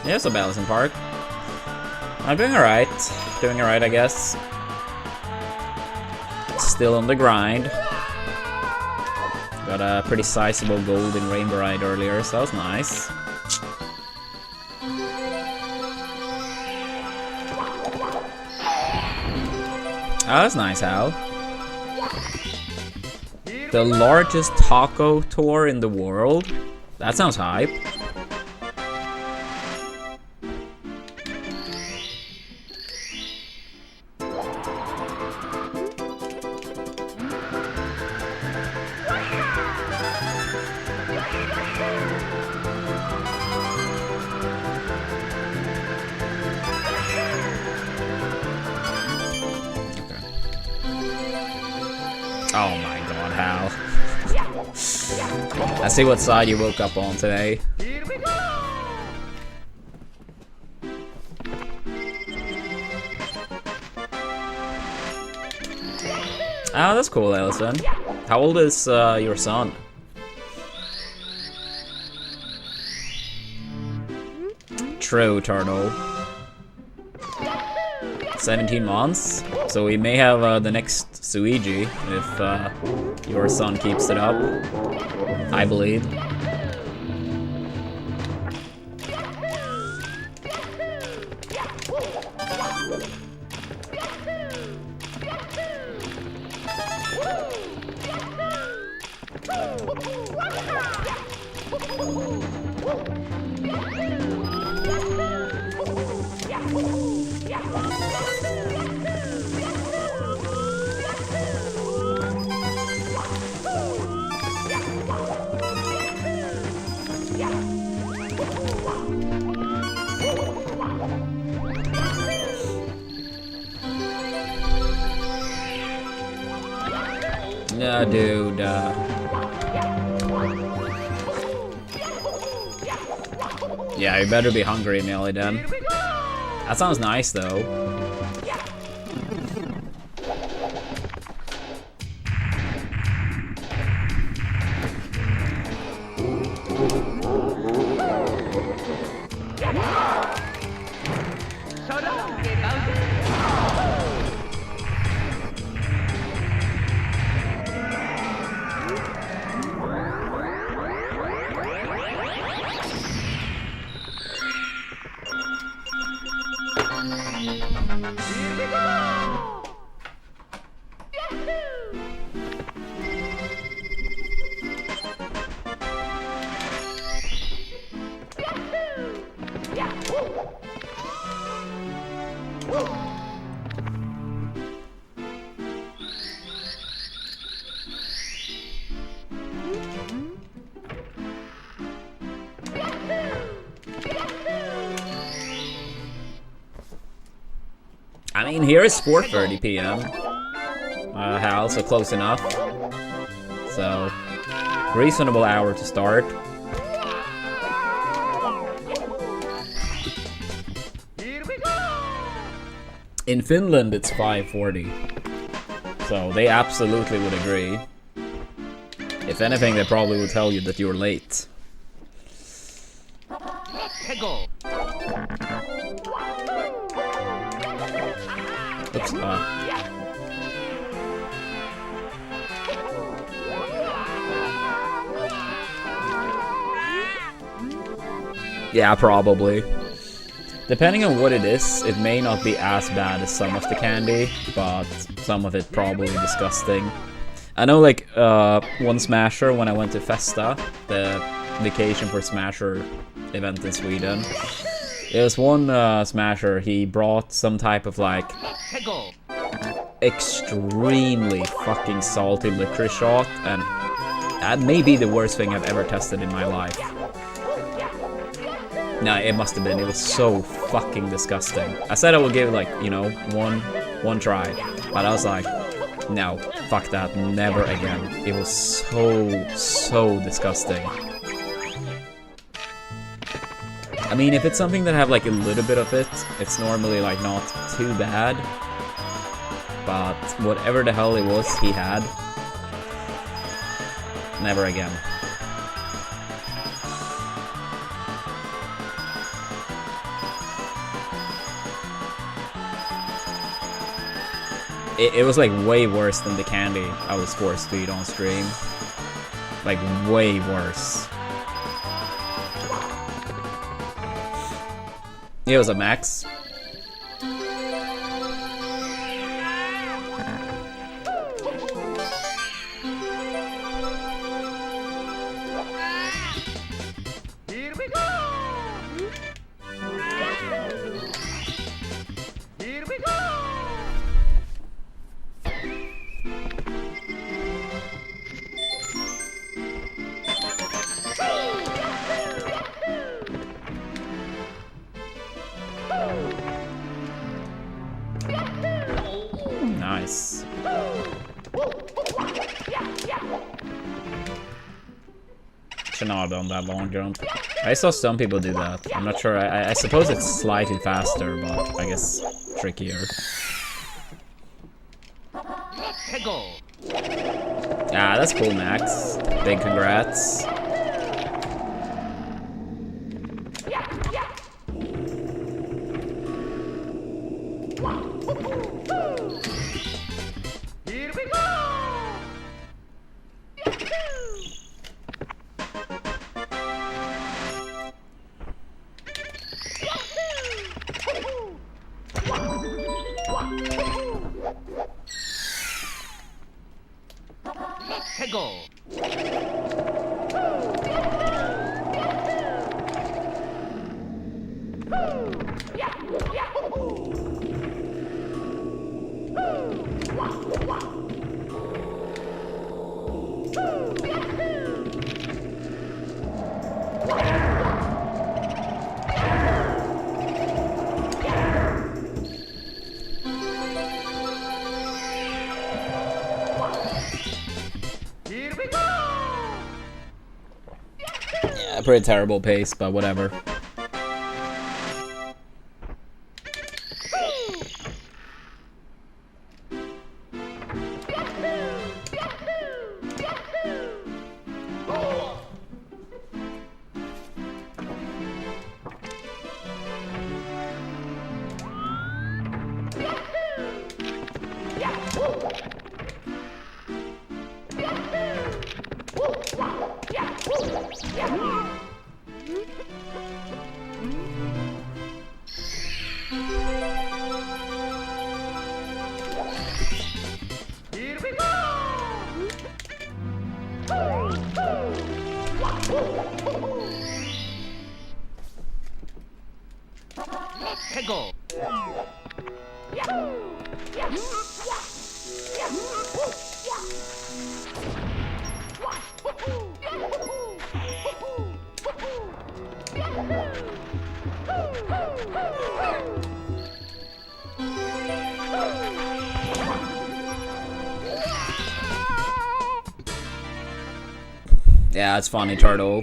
Yeah, so Ballison Park. I'm doing alright. Doing alright, I guess. Still on the grind. Got a pretty sizable gold in Rainbow Ride earlier, so that was nice. Oh, that's nice, Hal. The largest taco tour in the world? That sounds hype. Oh my god, Hal. I see what side you woke up on today. Oh, that's cool, Ellison. How old is your son? True, Turtle. 17 months? So we may have the next Suigi if your son keeps it up, I believe. Yeah, dude. Yeah, you better be hungry, Melee, then. That sounds nice, though. I mean, here is 4:30 p.m. Hal, so close enough. So, reasonable hour to start. In Finland, it's 5:40. So, they absolutely would agree. If anything, they probably would tell you that you're late. Oops, yeah, probably. Depending on what it is, it may not be as bad as some of the candy, but some of it probably disgusting. I know, like, one Smasher, when I went to Festa, the Vacation for Smasher event in Sweden, there was one Smasher, he brought some type of, like, extremely fucking salty licorice shot, and that may be the worst thing I've ever tested in my life. No, it must have been. It was so fucking disgusting. I said I would give it, like, you know, one try, but I was like, no, fuck that, never again. It was so disgusting. I mean, if it's something that have like a little bit of it, it's normally like not too bad. But whatever the hell it was he had, never again. It was like way worse than the candy I was forced to eat on stream. Like way worse. It was a max. Here we go! Here we go! Nice. Should not have done that long jump. I saw some people do that. I'm not sure. I suppose it's slightly faster, but I guess trickier. Ah, that's cool, Max. Big congrats. Here we go! Yeah, pretty terrible pace, but whatever. Here we go! Let's go! Yeah, it's funny, Turtle.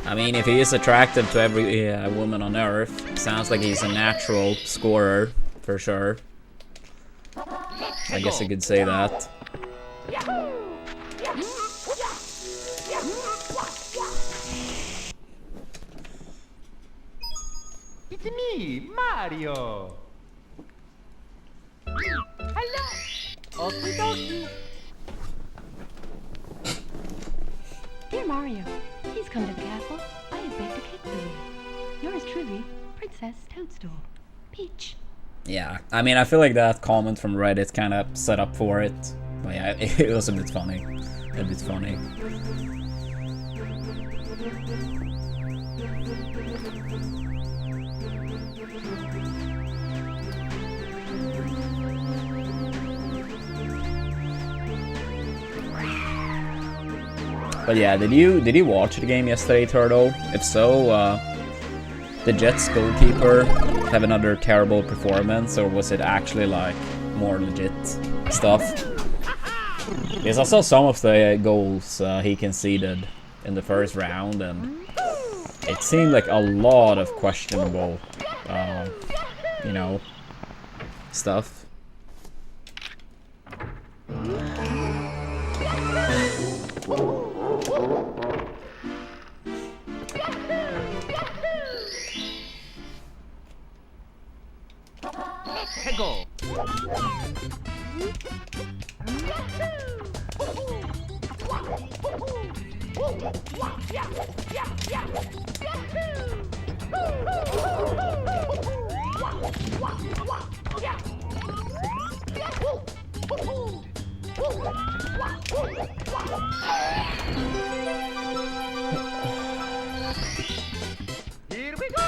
I mean, if he is attractive to every woman on Earth, sounds like he's a natural scorer, for sure. I guess I could say that. It's me, Mario! Hello! Okie dokie! Dear Mario, please come to the castle. I have baked a cake for you. Yours truly, Princess Toadstool. Peach. Yeah, I mean, I feel like that comment from Reddit kind of set up for it. But yeah, it was a bit funny. A bit funny. But yeah, did you watch the game yesterday, Turtle? If so, did Jets goalkeeper have another terrible performance, or was it actually like more legit stuff? Because I saw some of the goals he conceded in the first round, and it seemed like a lot of questionable, you know, stuff. Let's go! Here we go!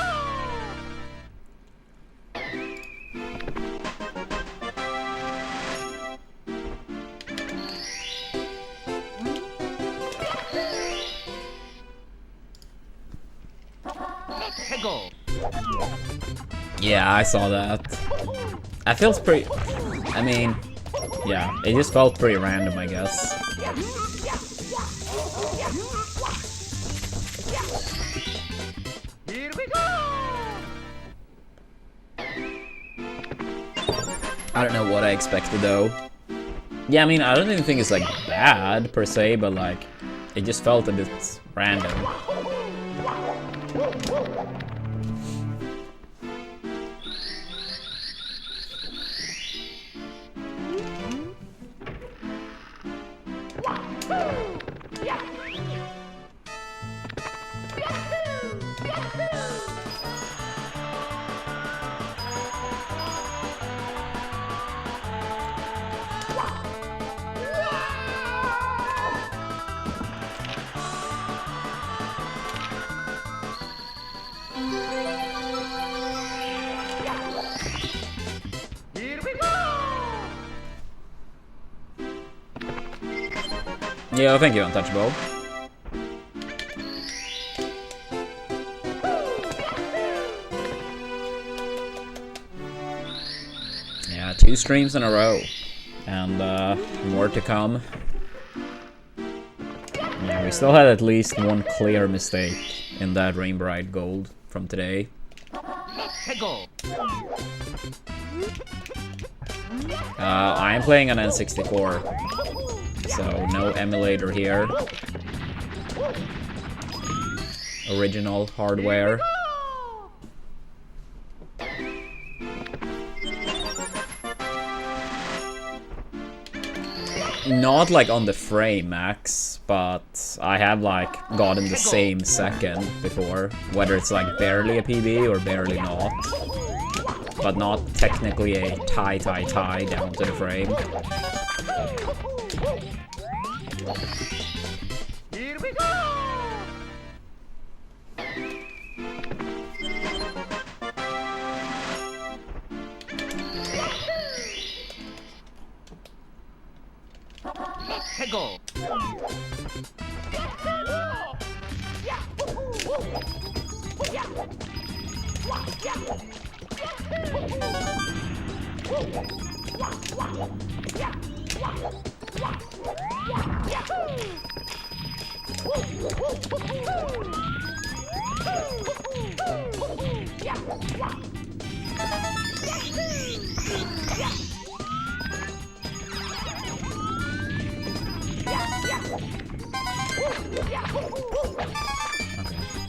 Let's go! Yeah, I saw that. That feels pretty... I mean, yeah, it just felt pretty random, I guess. Here we go! I don't know what I expected, though. Yeah, I mean, I don't even think it's, like, bad, per se, but, like, it just felt a bit random. Yeah, thank you, Untouchable. Yeah, 2 streams in a row. And more to come. Yeah, we still had at least one clear mistake in that Rainbow Ride Gold from today. I am playing on N64, so no emulator here. Original hardware. Not like on the frame max, but I have like gotten the same second before, whether it's like barely a PB or barely not, but not technically a tie down to the frame. Here we go! Let's go! Okay.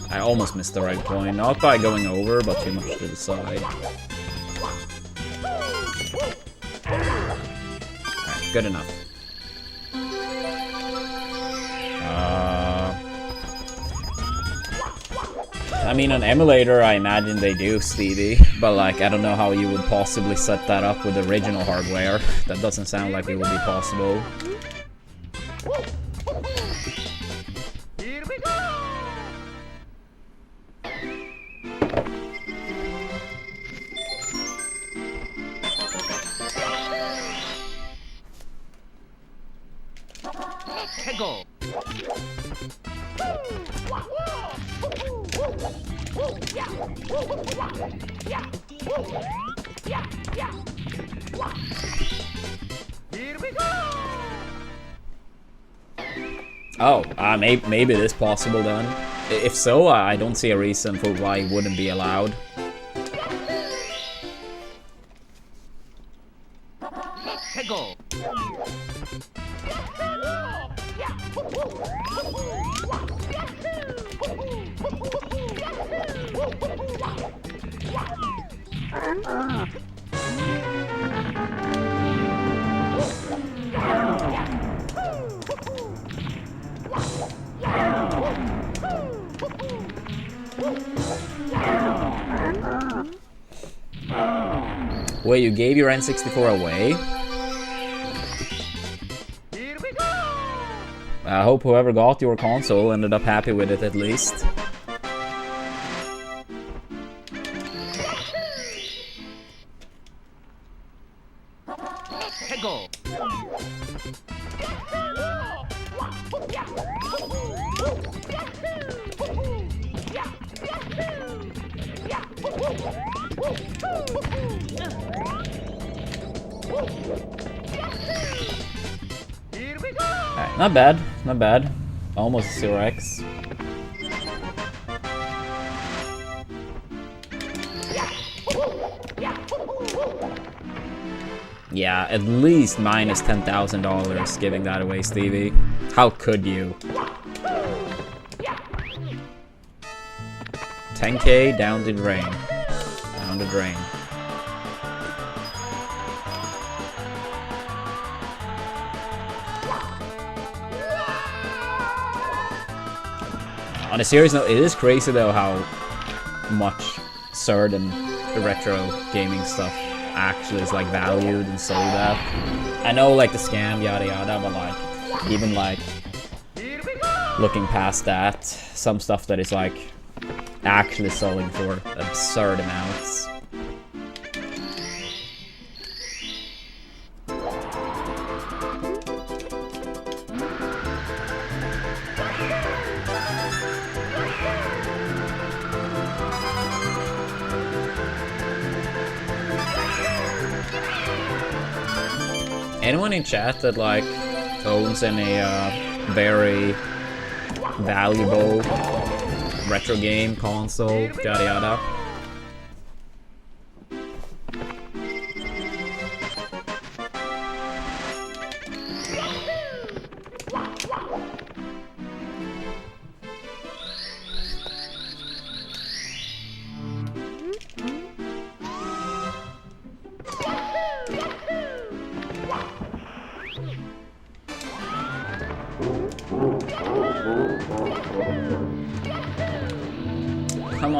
I almost missed the right point, not by going over, but too much to the side. Alright, good enough. I mean, on emulator, I imagine they do Stevie, but like, I don't know how you would possibly set that up with original hardware. That doesn't sound like it would be possible. Here we go! Let's go! Here we go! Oh, maybe it is possible then. If so, I don't see a reason for why it wouldn't be allowed. Let's go! Wait, you gave your N64 away? Here we go! I hope whoever got your console ended up happy with it at least. Let's go! Here we go! Alright, not bad, not bad. Almost 0x. Yeah, at least minus $10,000 giving that away, Stevie. How could you? 10K down the drain. Down the drain. On a serious note, it is crazy though how much certain retro gaming stuff actually is like valued and sold at. I know like the scam yada yada, but like even like looking past that, some stuff that is like actually selling for absurd amounts. Anyone in chat that like owns any very valuable retro game console, yada yada?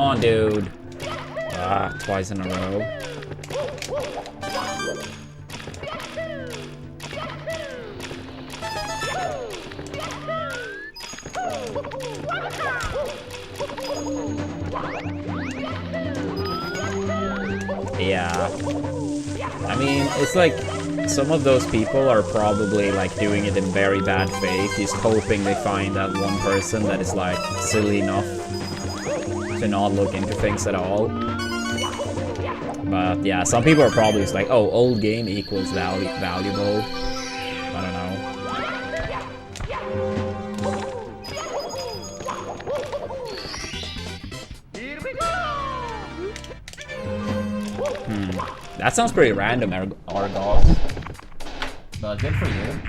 on, dude. Ah, twice in a row. Yeah. I mean, it's like some of those people are probably like doing it in very bad faith, just hoping they find that one person that is like silly enough to not look into things at all. But yeah, some people are probably just like, oh, old game equals valuable. I don't know. Here we go! That sounds pretty random, Argos. But good for you.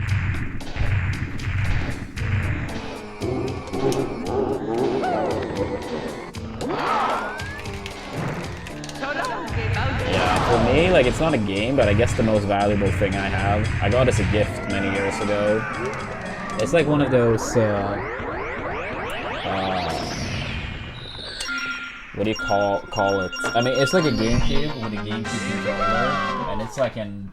Yeah, for me, like, it's not a game, but I guess the most valuable thing I have. I got as a gift many years ago. It's like one of those, what do you call it? I mean, it's like a GameCube with a GameCube controller, and it's like an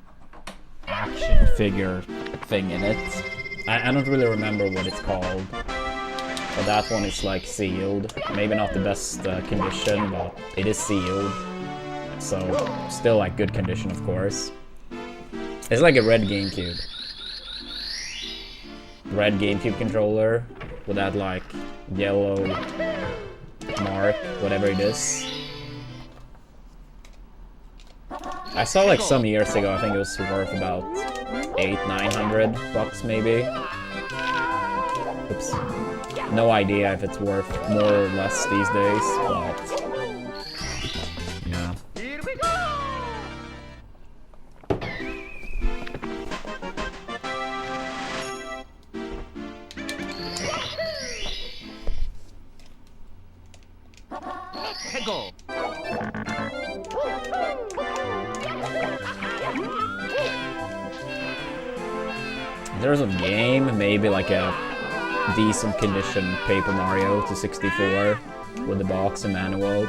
action figure thing in it. I don't really remember what it's called, but that one is like sealed. Maybe not the best condition, but it is sealed. So, still like good condition, of course. It's like a red GameCube. Red GameCube controller with that like yellow mark, whatever it is. I saw like some years ago, I think it was worth about $800-900 maybe. Oops. No idea if it's worth more or less these days, but yeah. Here we go! Go! There's a game, maybe like a decent condition Paper Mario to 64 with the box and manual.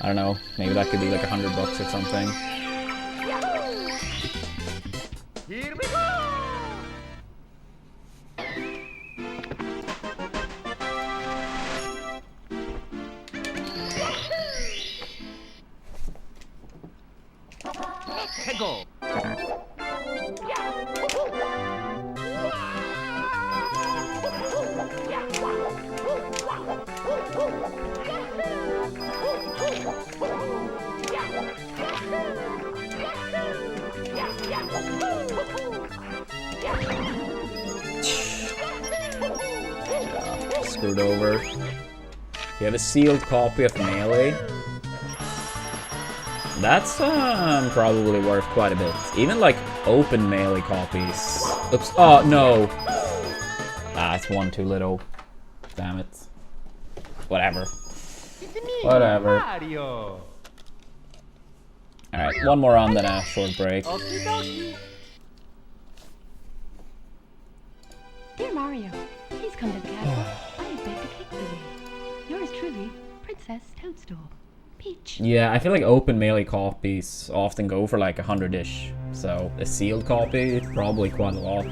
I don't know, maybe that could be like $100 or something. Here we go! Go! Screwed over. You have a sealed copy of Melee. That's probably worth quite a bit. Even like open Melee copies. Oops. Oh no. Ah, it's one too little. Damn it. Whatever. Whatever. Mario! Alright, one more on, then a short break. Okie dokie! Dear Mario, please come to the castle. I have baked a cake for you. Yours truly, Princess Toadstool. Peach. Yeah, I feel like open Melee copies often go for like 100-ish. So a sealed copy, probably quite a lot.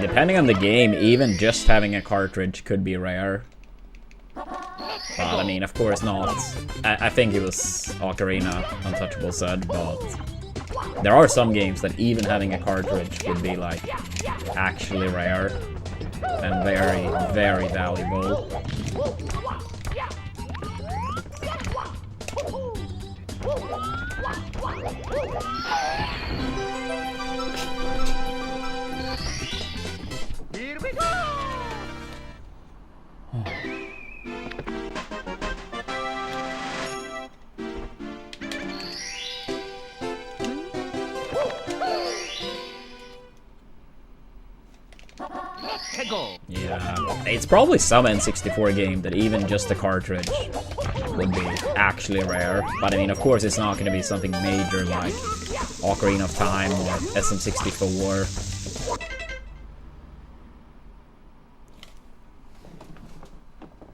Depending on the game, even just having a cartridge could be rare. But I mean, of course not. I think it was Ocarina Untouchable said, but there are some games that even having a cartridge would be like actually rare. and very, very valuable. Here we go! Yeah, it's probably some N64 game that even just the cartridge would be actually rare. But I mean, of course, it's not going to be something major like Ocarina of Time or SM64.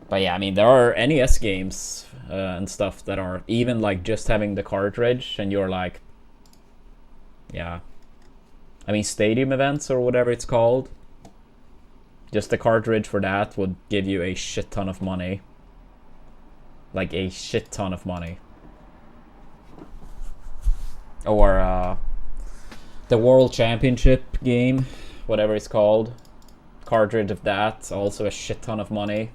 But yeah, I mean, there are NES games and stuff that are even like just having the cartridge and you're like, yeah. I mean, stadium events or whatever it's called. Just the cartridge for that would give you a shit ton of money. Like a shit ton of money. Or the World Championship game, whatever it's called. Cartridge of that, also a shit ton of money.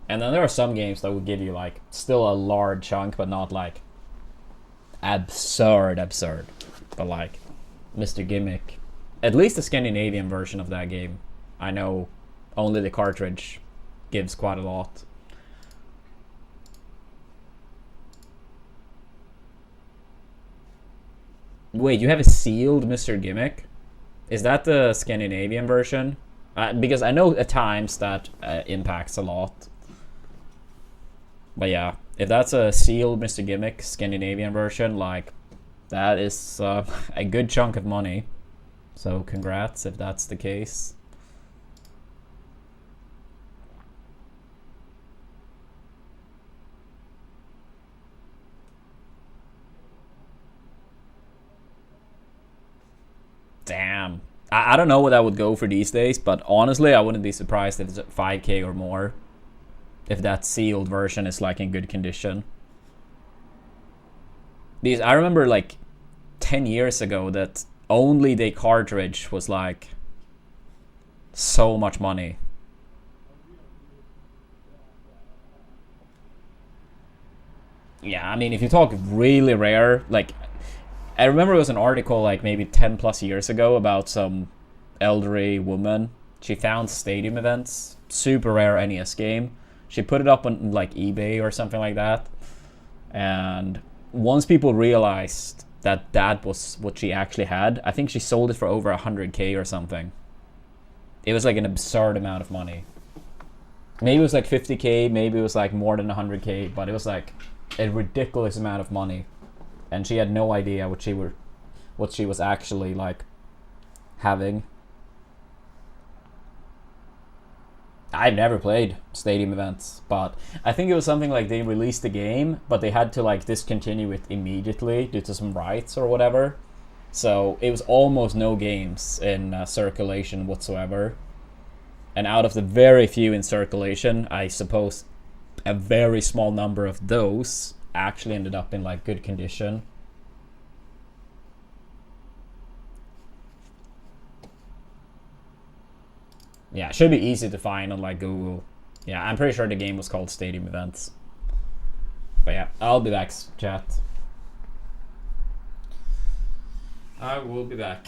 And then there are some games that would give you like still a large chunk, but not like absurd. But like Mr. Gimmick. At least the Scandinavian version of that game. I know only the cartridge gives quite a lot. Wait, you have a sealed Mr. Gimmick? Is that the Scandinavian version? Because I know at times that impacts a lot. But yeah, if that's a sealed Mr. Gimmick Scandinavian version, like, that is a good chunk of money. So congrats if that's the case. Damn. I don't know what I would go for these days, but honestly, I wouldn't be surprised if it's 5K or more. If that sealed version is like in good condition. Because I remember like 10 years ago that only the cartridge was like so much money. Yeah, I mean, if you talk really rare, like, I remember it was an article like maybe 10 plus years ago about some elderly woman. She found stadium events, super rare NES game. She put it up on like eBay or something like that. And once people realized that that was what she actually had, I think she sold it for over 100K or something. It was like an absurd amount of money. Maybe it was like 50K, maybe it was like more than 100K, but it was like a ridiculous amount of money. And she had no idea what she was actually like having. I've never played stadium events, but I think it was something like they released the game, but they had to like discontinue it immediately due to some rights or whatever. So it was almost no games in circulation whatsoever. And out of the very few in circulation, I suppose a very small number of those actually ended up in like good condition. Yeah, it should be easy to find on like Google. Yeah, I'm pretty sure the game was called Stadium Events. But yeah, I'll be back, chat. I will be back.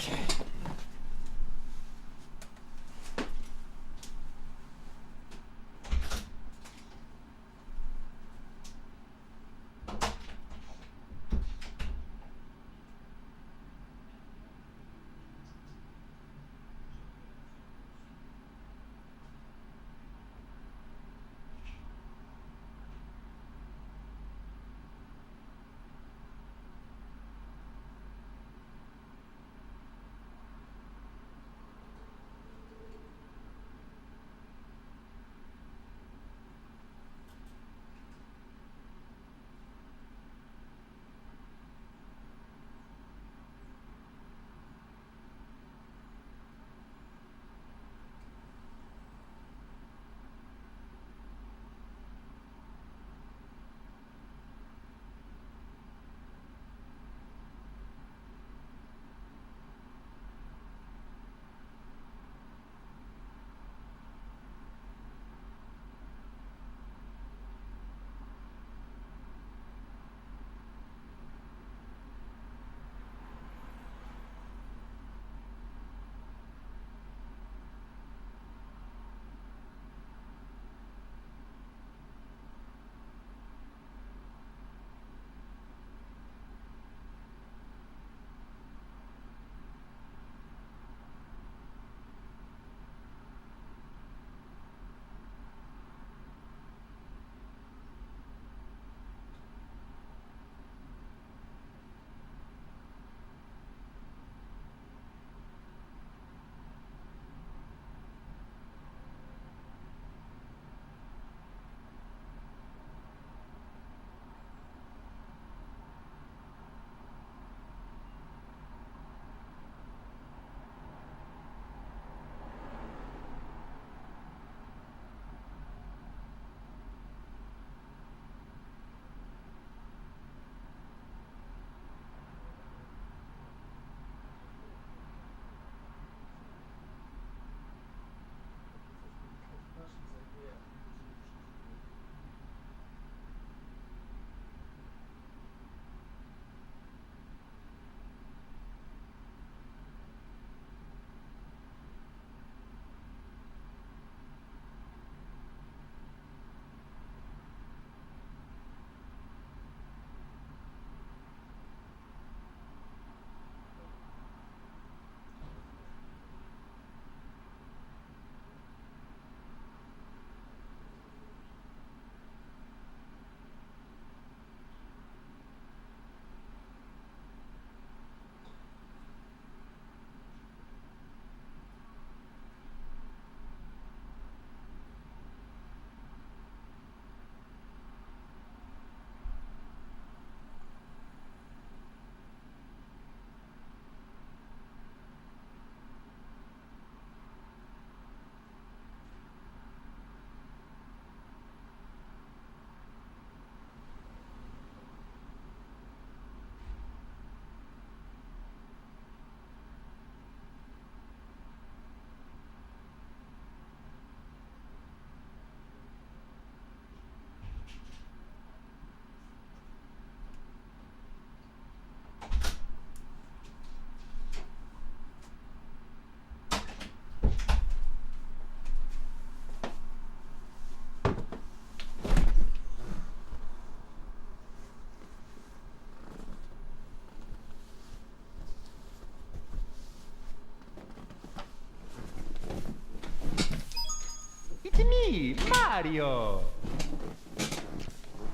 Mario.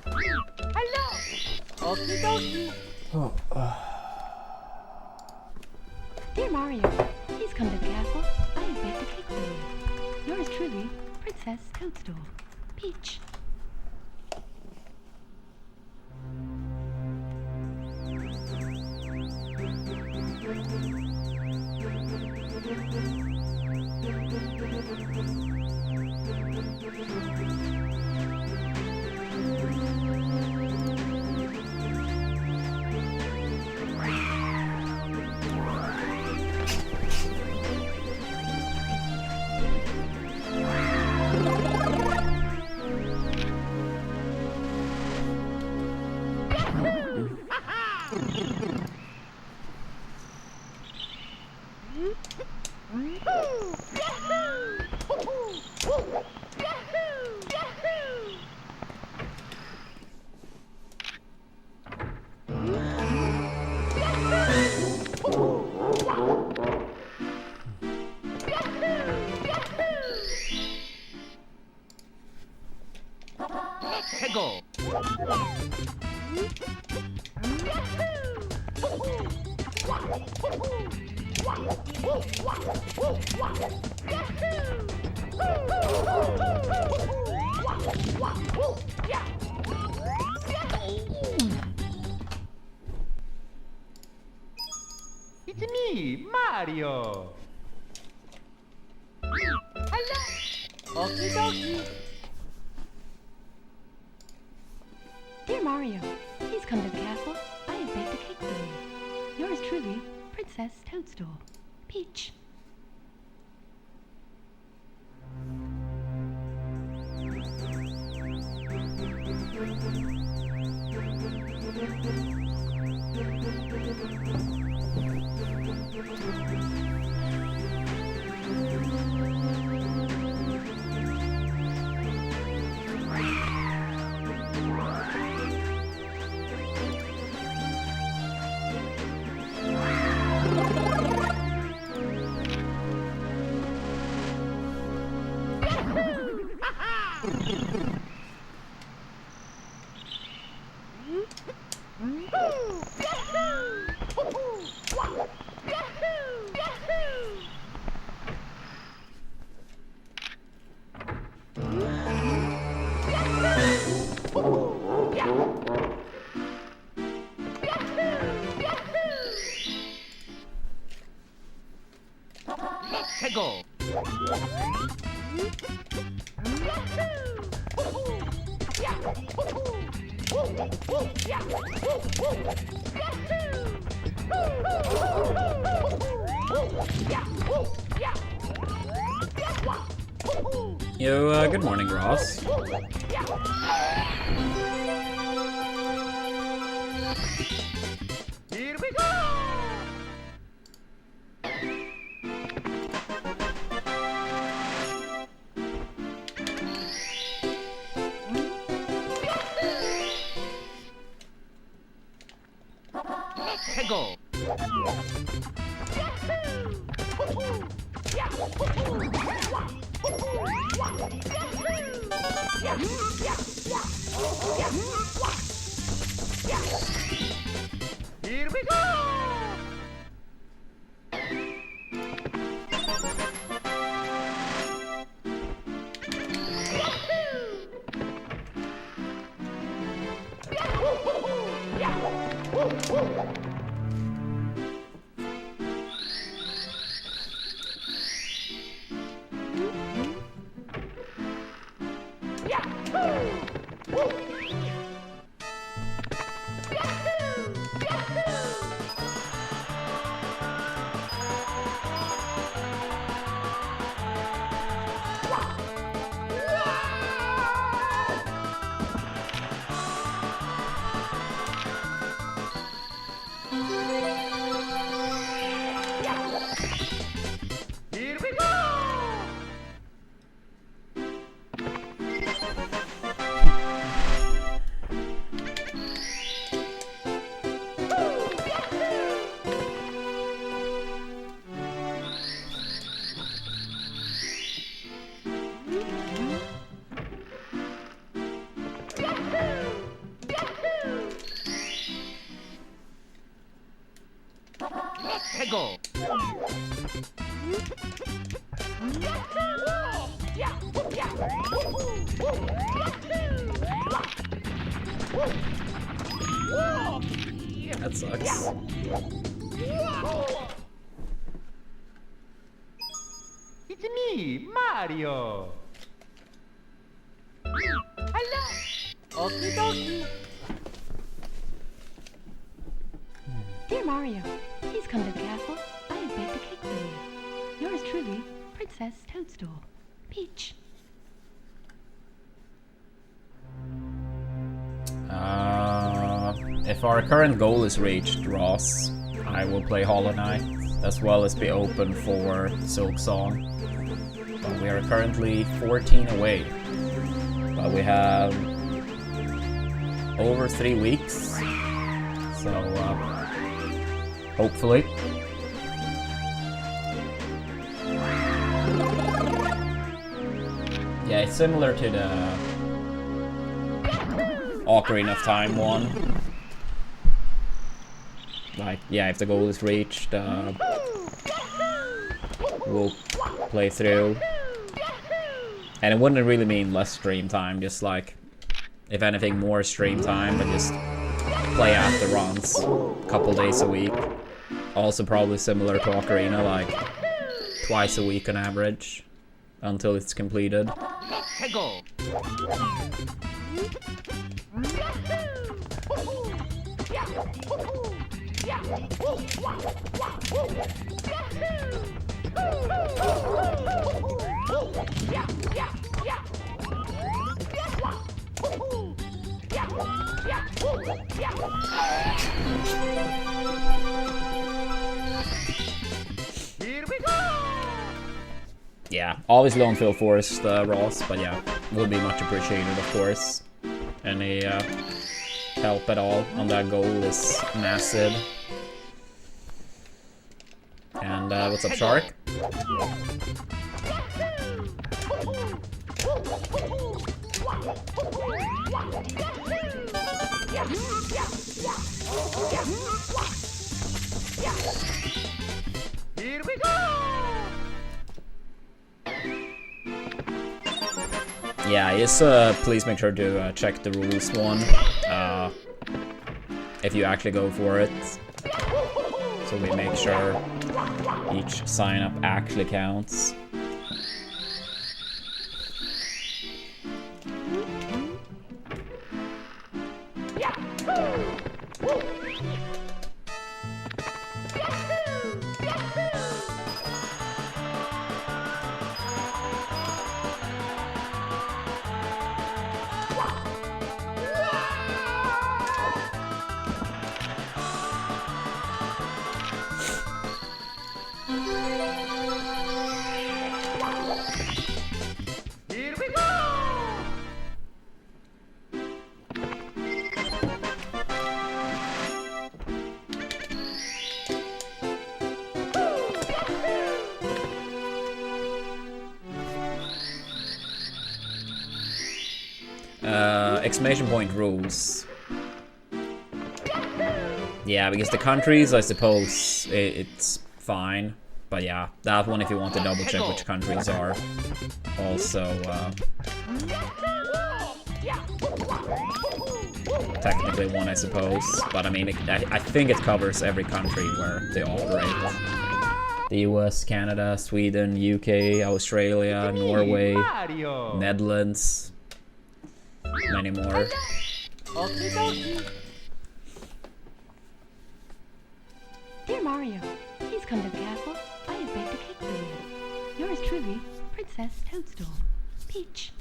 Hello. Okie dokie. Dear Mario, please come to the castle. I have baked a cake for you. Yours truly, Princess Toadstool. Peach. Go. It's me, Mario. Hello. Okie dokie. Dear Mario, please come to the castle. I have baked a cake for you. Yours truly, Princess Toadstool. Peach. Go. Yo, good morning, Ross. Here we go. Go. Here we go. Hegel. That sucks. It's me, Mario. Hello. Okie dokie. Dear Mario, please come to the castle. I have baked a cake for you. Yours truly, Princess Toadstool. Peach. If our current goal is reached, Ross, I will play HollowKnight, as well as be open for Silk Song. But we are currently 14 away. But we have over 3 weeks. So, hopefully. Yeah, it's similar to the Ocarina of Time one. Like, yeah, if the goal is reached, we'll play through. And it wouldn't really mean less stream time, just like, if anything, more stream time, but just play after runs, a couple days a week. Also probably similar to Ocarina, like, twice a week on average, until it's completed. Hegel. Here we go. Yeah, always Lone Field Forest, Ross, but yeah, would be much appreciated, of course. Any help at all on that goal is massive. And what's up, Shark? Here we go. Yeah, just please make sure to check the rules one, if you actually go for it, so we make sure each sign up actually counts. Here we go. Exclamation point rules. Yeah, because the countries, I suppose, it's fine. But yeah, that one if you want to double check which countries are also technically one, I suppose. But I mean, I think it covers every country where they operate. The US, Canada, Sweden, UK, Australia, Norway, Mario. Netherlands, many more. Okie dokie. Dear Mario, please come to the castle. I have baked a cake for you. Yours truly, Princess Toadstool. Peach.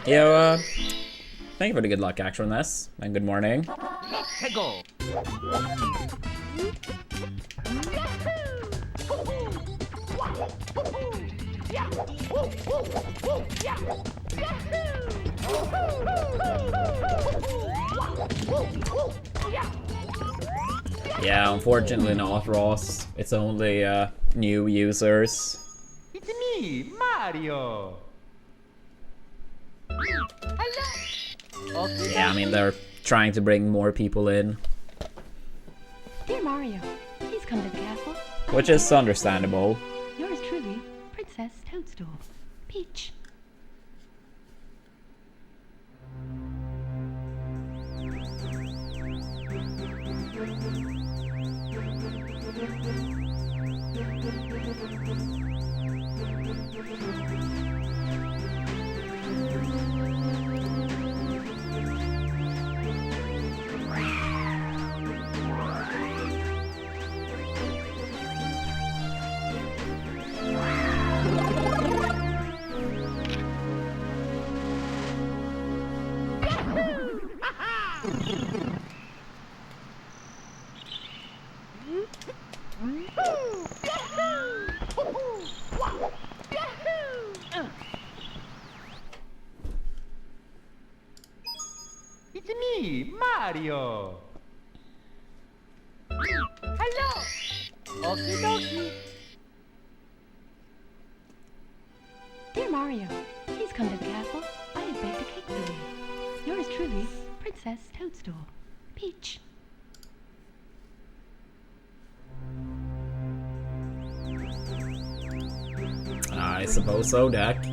Yo, thank you for the good luck action on this, and good morning. Let's go. Yeah, unfortunately not, Ross. It's only new users. It's me, Mario. Okay, Yeah, I mean, they're trying to bring more people in, Dear Mario, please come to the castle. which is understandable. Yours truly, Princess Toadstool. Peach. It's me, Mario. Hello. Okie dokie. Dear Mario, please come to the castle. I have baked a cake for you. Yours truly, Princess Toadstool. Peach. I suppose so, Dak.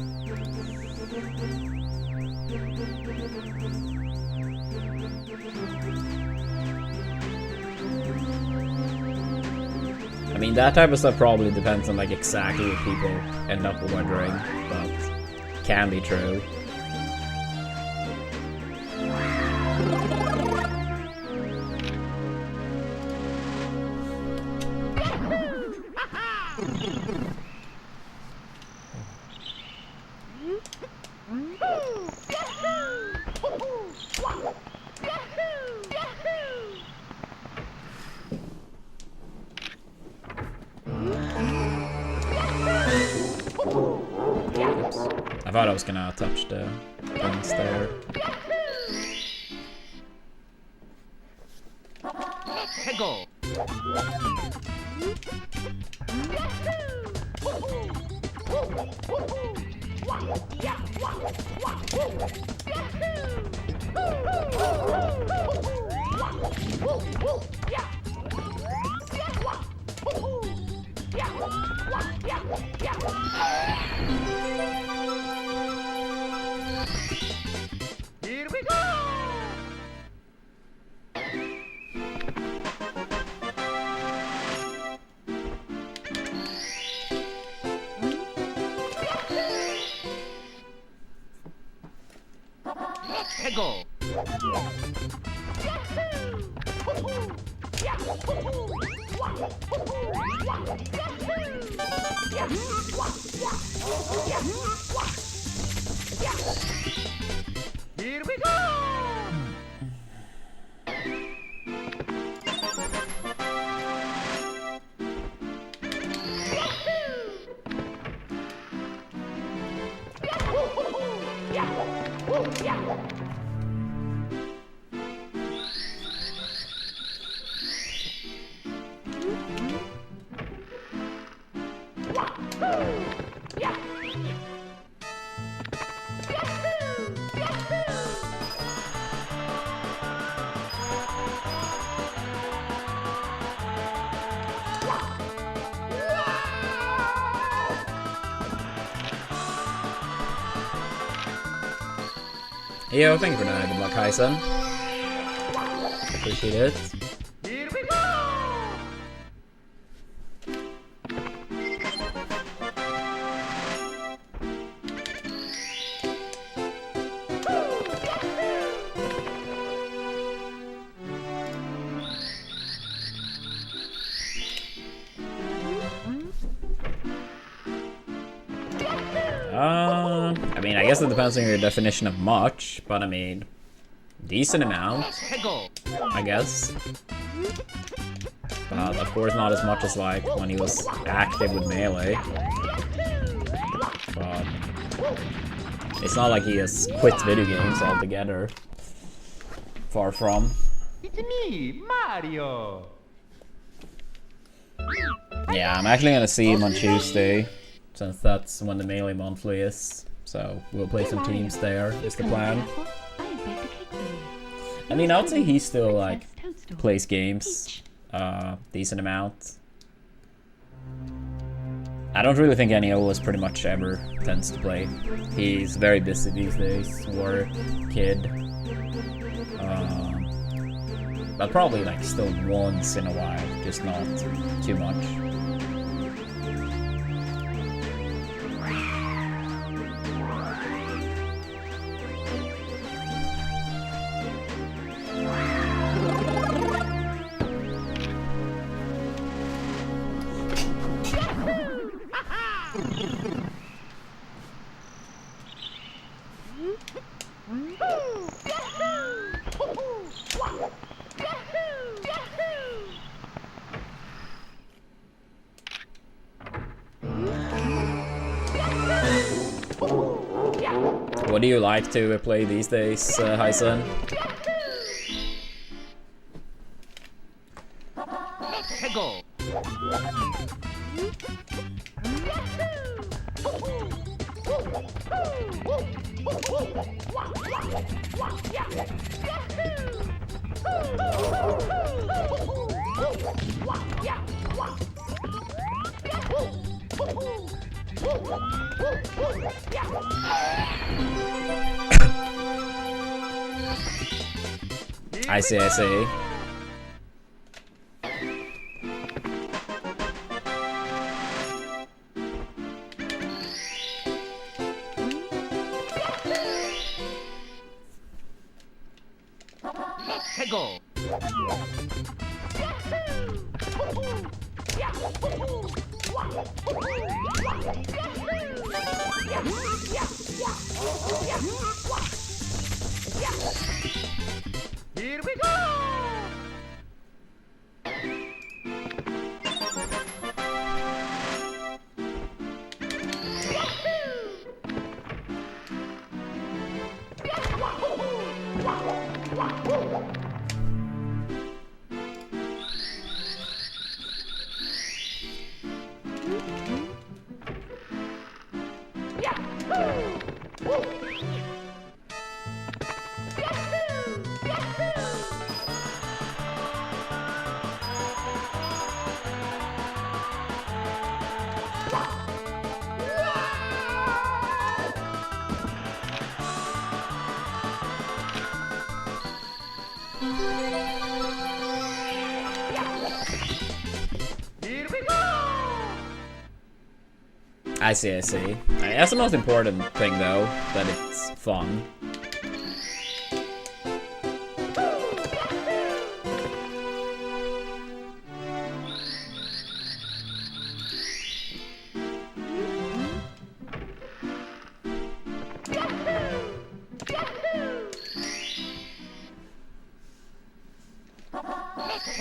I mean, that type of stuff probably depends on like exactly what people end up ordering, but can be true. I thought I was gonna touch the things there. Let's go. Here we go. Let's go. Here we go. Yo, thank you for that. Good luck, Hyson. Appreciate it. Here we go. I mean, I guess it depends on your definition of much, but I mean, decent amount, I guess. But of course not as much as like when he was active with melee. But it's not like he has quit video games altogether. Far from. It's me, Mario. Yeah, I'm actually gonna see him on Tuesday, since that's when the melee monthly is. So we'll play some teams there, is the plan. I mean, I would say he still like plays games, decent amount. I don't really think any OS pretty much ever tends to play. He's very busy these days, work, kid. But probably like still once in a while, just not too much. What do you like to play these days, Hyson? Go. I see, I see. Go. Here we go. I see, I see. That's the most important thing though, that it's fun.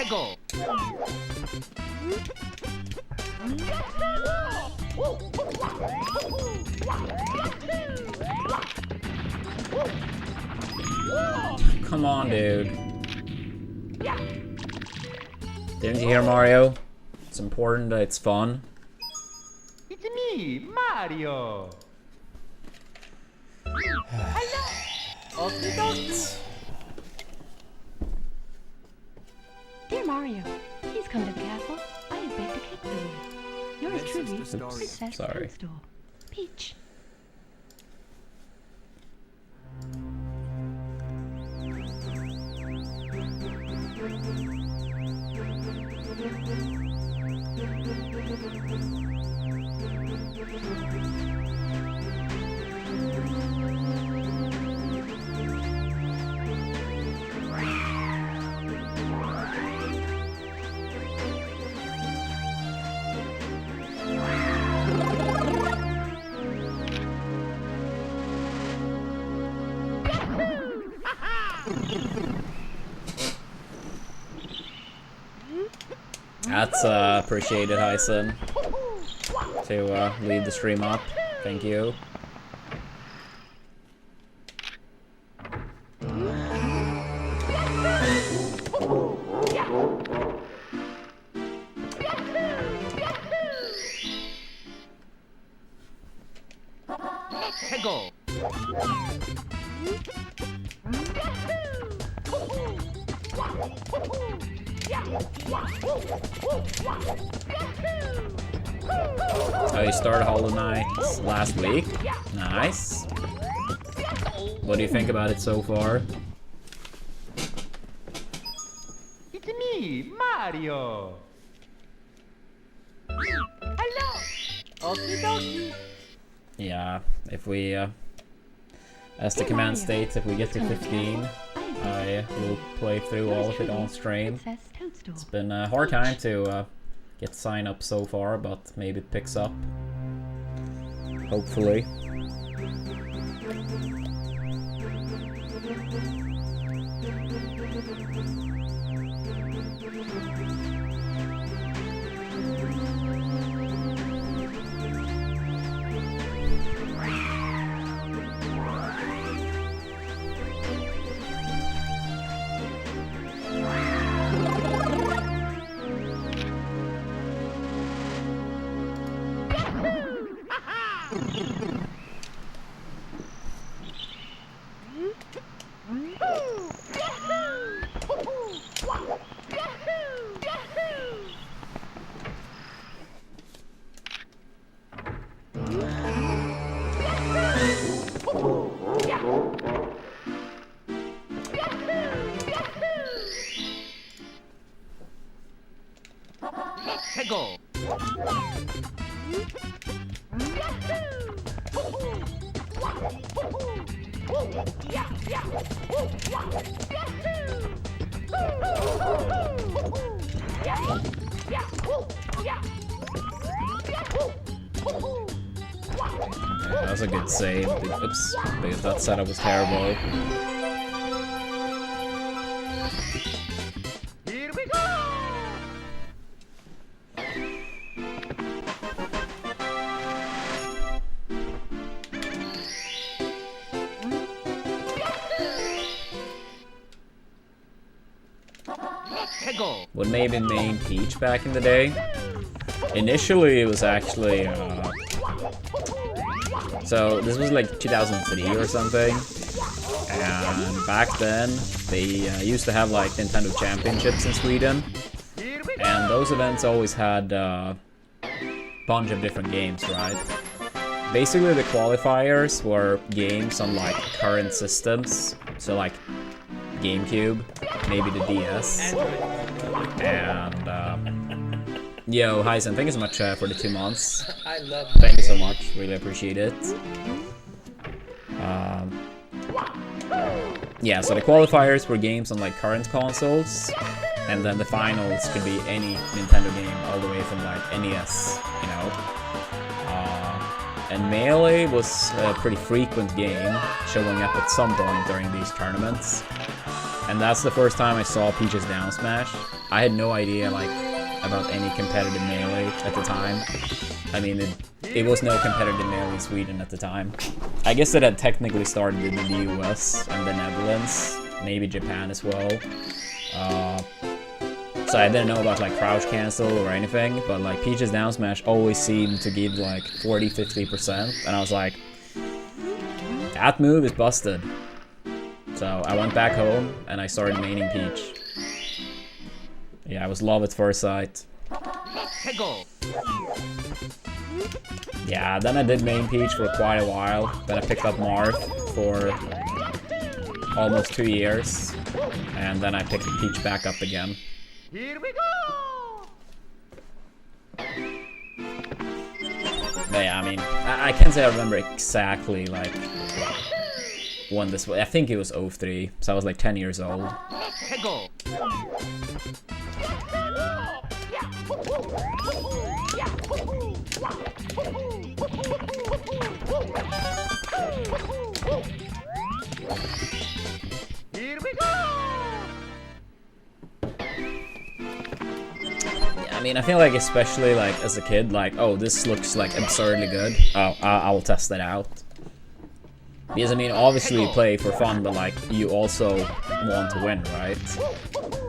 Go. Come on, dude. Didn't you hear, Mario? It's important that it's fun. It's me, Mario. Hello. Okie dokie. Dear Mario, please come to the castle. I have baked a cake for you. Yours truly, Princess Sorry. Toadstool. Peach. That's appreciated, Hyson. To leave the stream up. Thank you. 최고. Oh, you started HollowKnight last week? Nice. What do you think about it so far? It's me, Mario. Hello. Okie dokie. Yeah, if we, as the command states, if we get to 15, I will play through all of it on stream. It's been a hard time to get sign up so far, but maybe it picks up. Hopefully. 최고. That was a good save. Oops, that setup was terrible. Here we go. 최고. What made me main Peach back in the day? Initially, it was actually, so this was like 2003 or something, and back then they used to have like Nintendo Championships in Sweden, and those events always had a bunch of different games, right? Basically the qualifiers were games on like current systems, so like GameCube, maybe the DS, and yo, Hyson, thank you so much for the 2 months. I love Thank you so much, really appreciate it. Yeah, so the qualifiers were games on like current consoles, and then the finals could be any Nintendo game all the way from like NES, you know. And Melee was a pretty frequent game, showing up at some point during these tournaments. And that's the first time I saw Peach's Down Smash. I had no idea like about any competitive Melee at the time. I mean, it was no competitive Melee in Sweden at the time. I guess it had technically started in the US and the Netherlands, maybe Japan as well. So I didn't know about like crouch cancel or anything, but like Peach's Down Smash always seemed to give like 40-50%, and I was like, that move is busted. So I went back home and I started maining Peach. Yeah, it was love at first sight. 최고. Yeah, then I did main Peach for quite a while. Then I picked up Marth for almost 2 years. And then I picked Peach back up again. Here we go. But yeah, I mean, I can't say I remember exactly like when this was. I think it was 03, so I was like 10 years old. 최고. I mean, I feel like especially like as a kid, like, oh, this looks like absurdly good. Oh, I'll test that out. Because I mean, obviously you play for fun, but like you also want to win, right?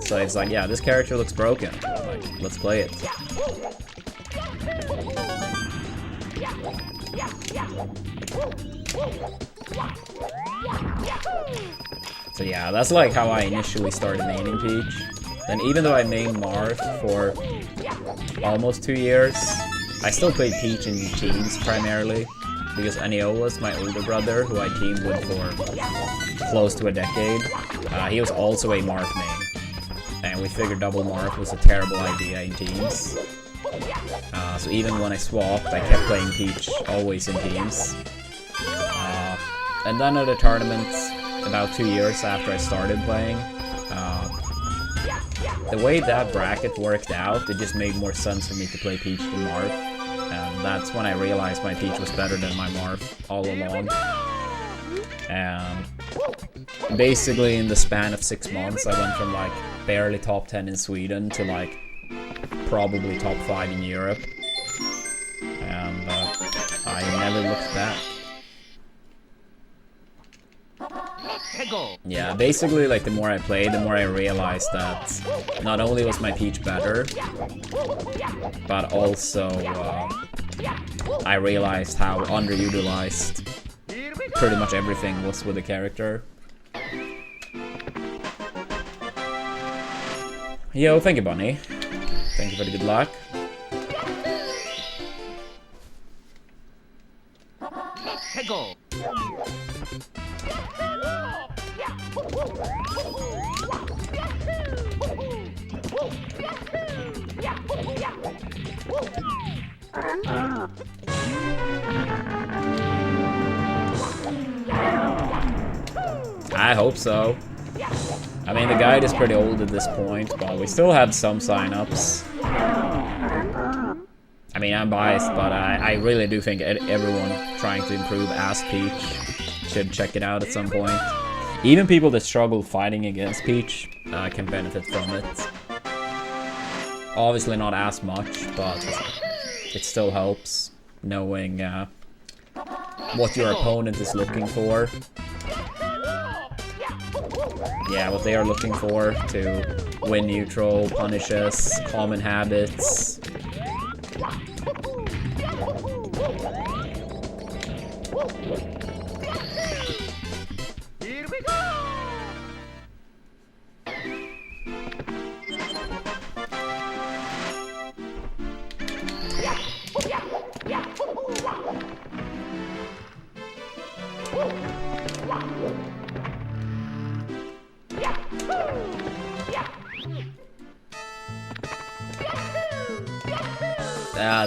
So it's like, yeah, this character looks broken. Like, let's play it. So yeah, that's like how I initially started maining Peach. Then even though I mained Marth for almost 2 years, I still played Peach in teams primarily, because Aniola's my older brother, who I teamed with for close to a decade. He was also a Marth main, and we figured double Marth was a terrible idea in teams. So even when I swapped, I kept playing Peach always in teams. And then at a tournament, about 2 years after I started playing, the way that bracket worked out, it just made more sense for me to play Peach than Marth. And that's when I realized my Peach was better than my Marth all along. And basically in the span of 6 months, I went from like barely top 10 in Sweden to like probably top 5 in Europe. And I never looked back. Yeah, basically, like, the more I played, the more I realized that not only was my Peach better, but also I realized how underutilized pretty much everything was with the character. Yo, thank you, Bunny. Thank you for the good luck. I hope so. I mean, the guide is pretty old at this point, but we still have some signups. I mean, I'm biased, but I really do think everyone trying to improve as Peach should check it out at some point. Even people that struggle fighting against Peach can benefit from it. Obviously not as much, but it still helps knowing what your opponent is looking for. Yeah, what they are looking for to win neutral, punishes, common habits. Here we go!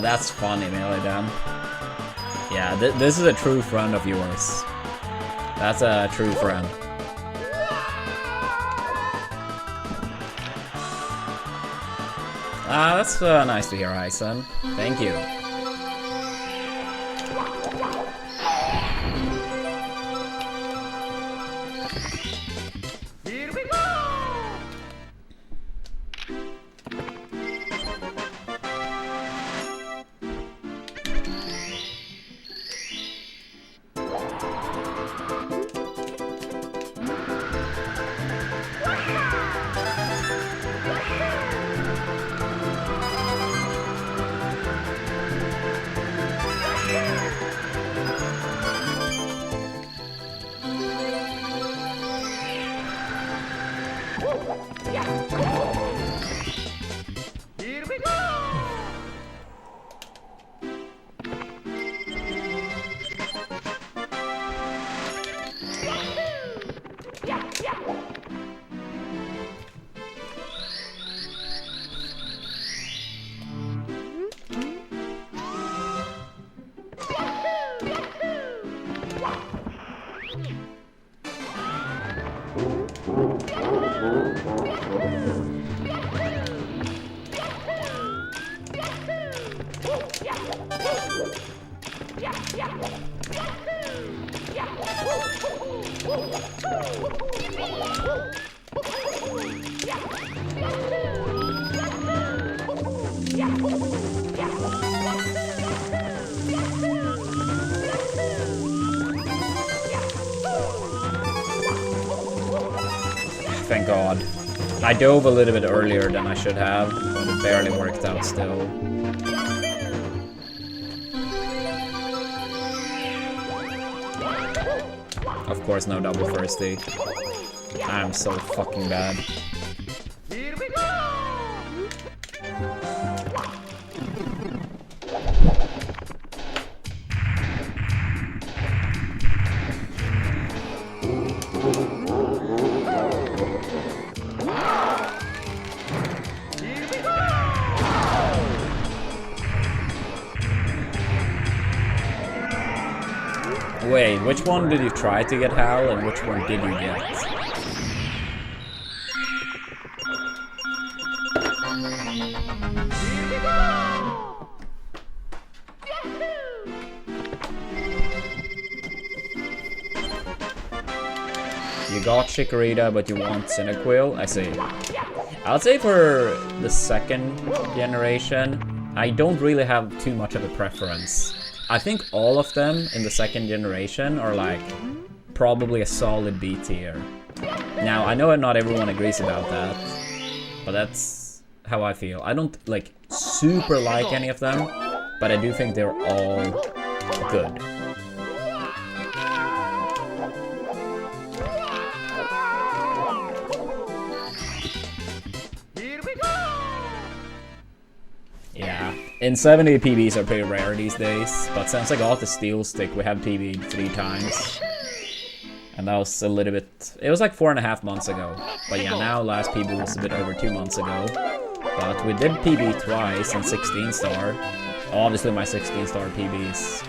That's funny, Melodam. Yeah, this is a true friend of yours. That's a true friend. That's nice to hear, Hyson. Thank you. Here we go! Here we go! thank God. I dove a little bit earlier than I should have, but it barely worked out still. Of course, no double firsty. I'm so fucking bad. Here we go! Wait, which one did you try to get, Hal, and which one did you get? You got Chikorita, but you want Cyndaquil? I see. I'd say for the second generation, I don't really have too much of a preference. I think all of them in the second generation are like probably a solid B tier. Now, I know not everyone agrees about that, but that's how I feel. I don't like super like any of them, but I do think they're all good. Yeah, in 70 PBs are pretty rare these days, but since I got the steel stick, we have PB'd 3 times. And that was a little bit, it was like 4.5 months ago. But yeah, now last PB was a bit over 2 months ago. But we did PB twice in 16 star. Obviously my 16 star PB is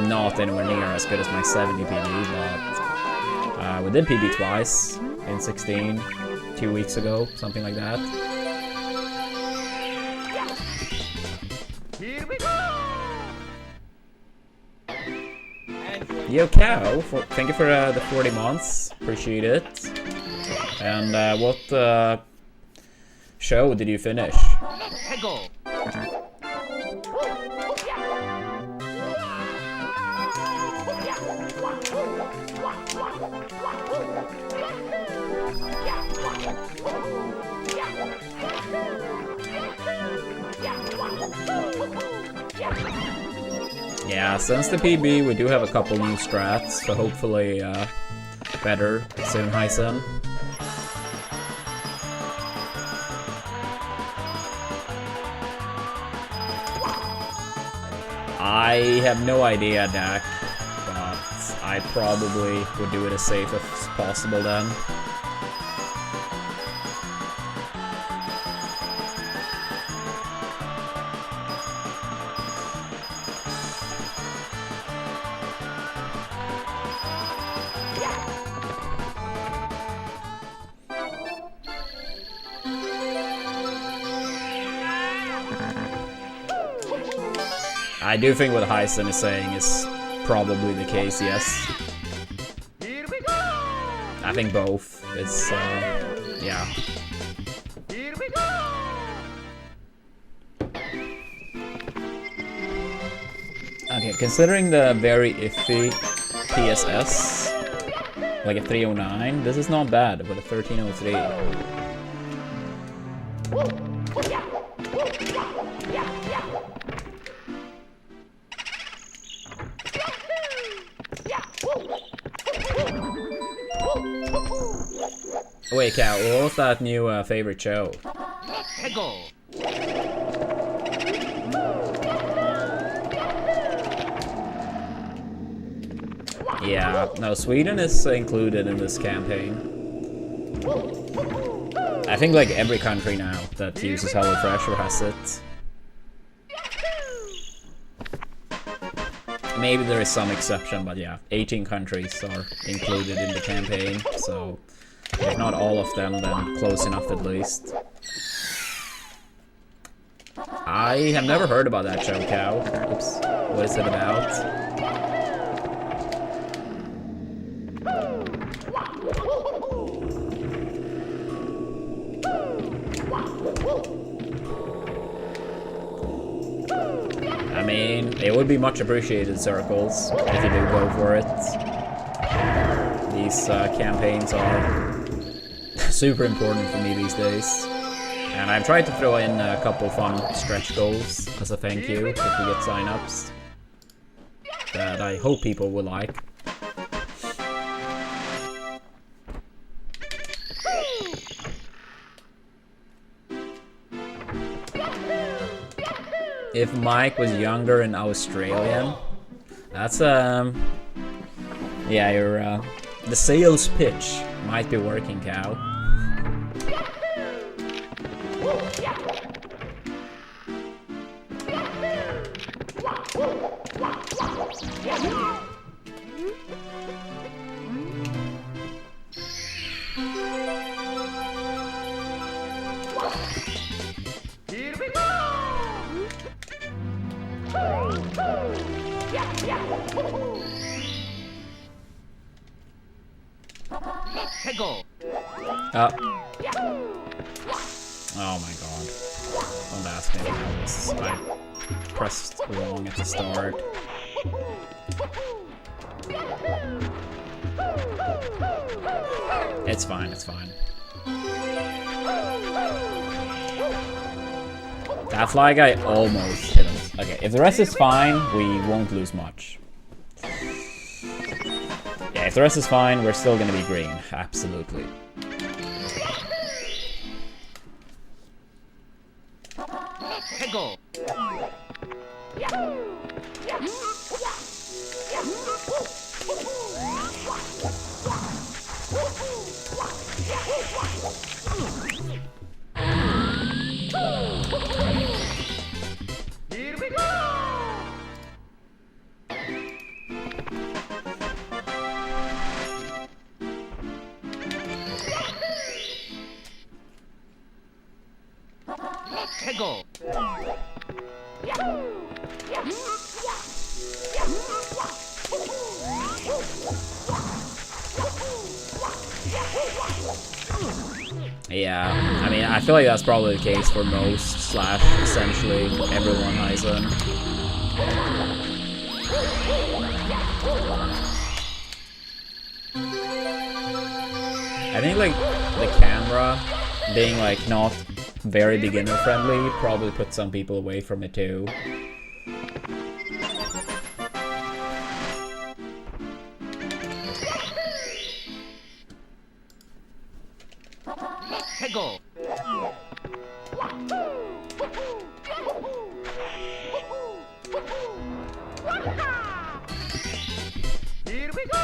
not anywhere near as good as my 70 PB, but we did PB twice in 16, 2 weeks ago, something like that. Here we go! Yo, Cow, thank you for the 40 months. Appreciate it. And what show did you finish? Yeah, since the PB, we do have a couple new strats, so hopefully better soon, Hyson. I have no idea, Dak, but I probably would do it as safe as possible then. I do think what Hyson is saying is probably the case, yes. Here we go! I think both. It's, yeah. Here we go! Okay, considering the very iffy PSS, like a 309, this is not bad with a 1303. Wait, Cal, what was that new favorite show? Yeah, no, Sweden is included in this campaign. I think like every country now that uses Hellofresh or has it. Maybe there is some exception, but yeah, 18 countries are included in the campaign, so if not all of them, then close enough at least. I have never heard about that show, Cow. Oops. What is it about? I mean, it would be much appreciated, Circles, if you do go for it. These campaigns are super important for me these days. And I've tried to throw in a couple fun stretch goals as a thank you if we get signups that I hope people will like. If Mike was younger and Australian, that's yeah, your the sales pitch might be working, Cow. Here we go! Hey, go! Oh my god. Don't ask me how this. I pressed wrong at the start. It's fine, it's fine. That fly guy almost hit us. Okay, if the rest is fine, we won't lose much. Yeah, if the rest is fine, we're still gonna be green. Absolutely. Hey, go! Here we go! Hey, go! Yeah, I mean, I feel like that's probably the case for most, slash, essentially, everyone Heisen. I think, like, the camera being, like, not very beginner friendly probably put some people away from it too. Hey, go! Here we go!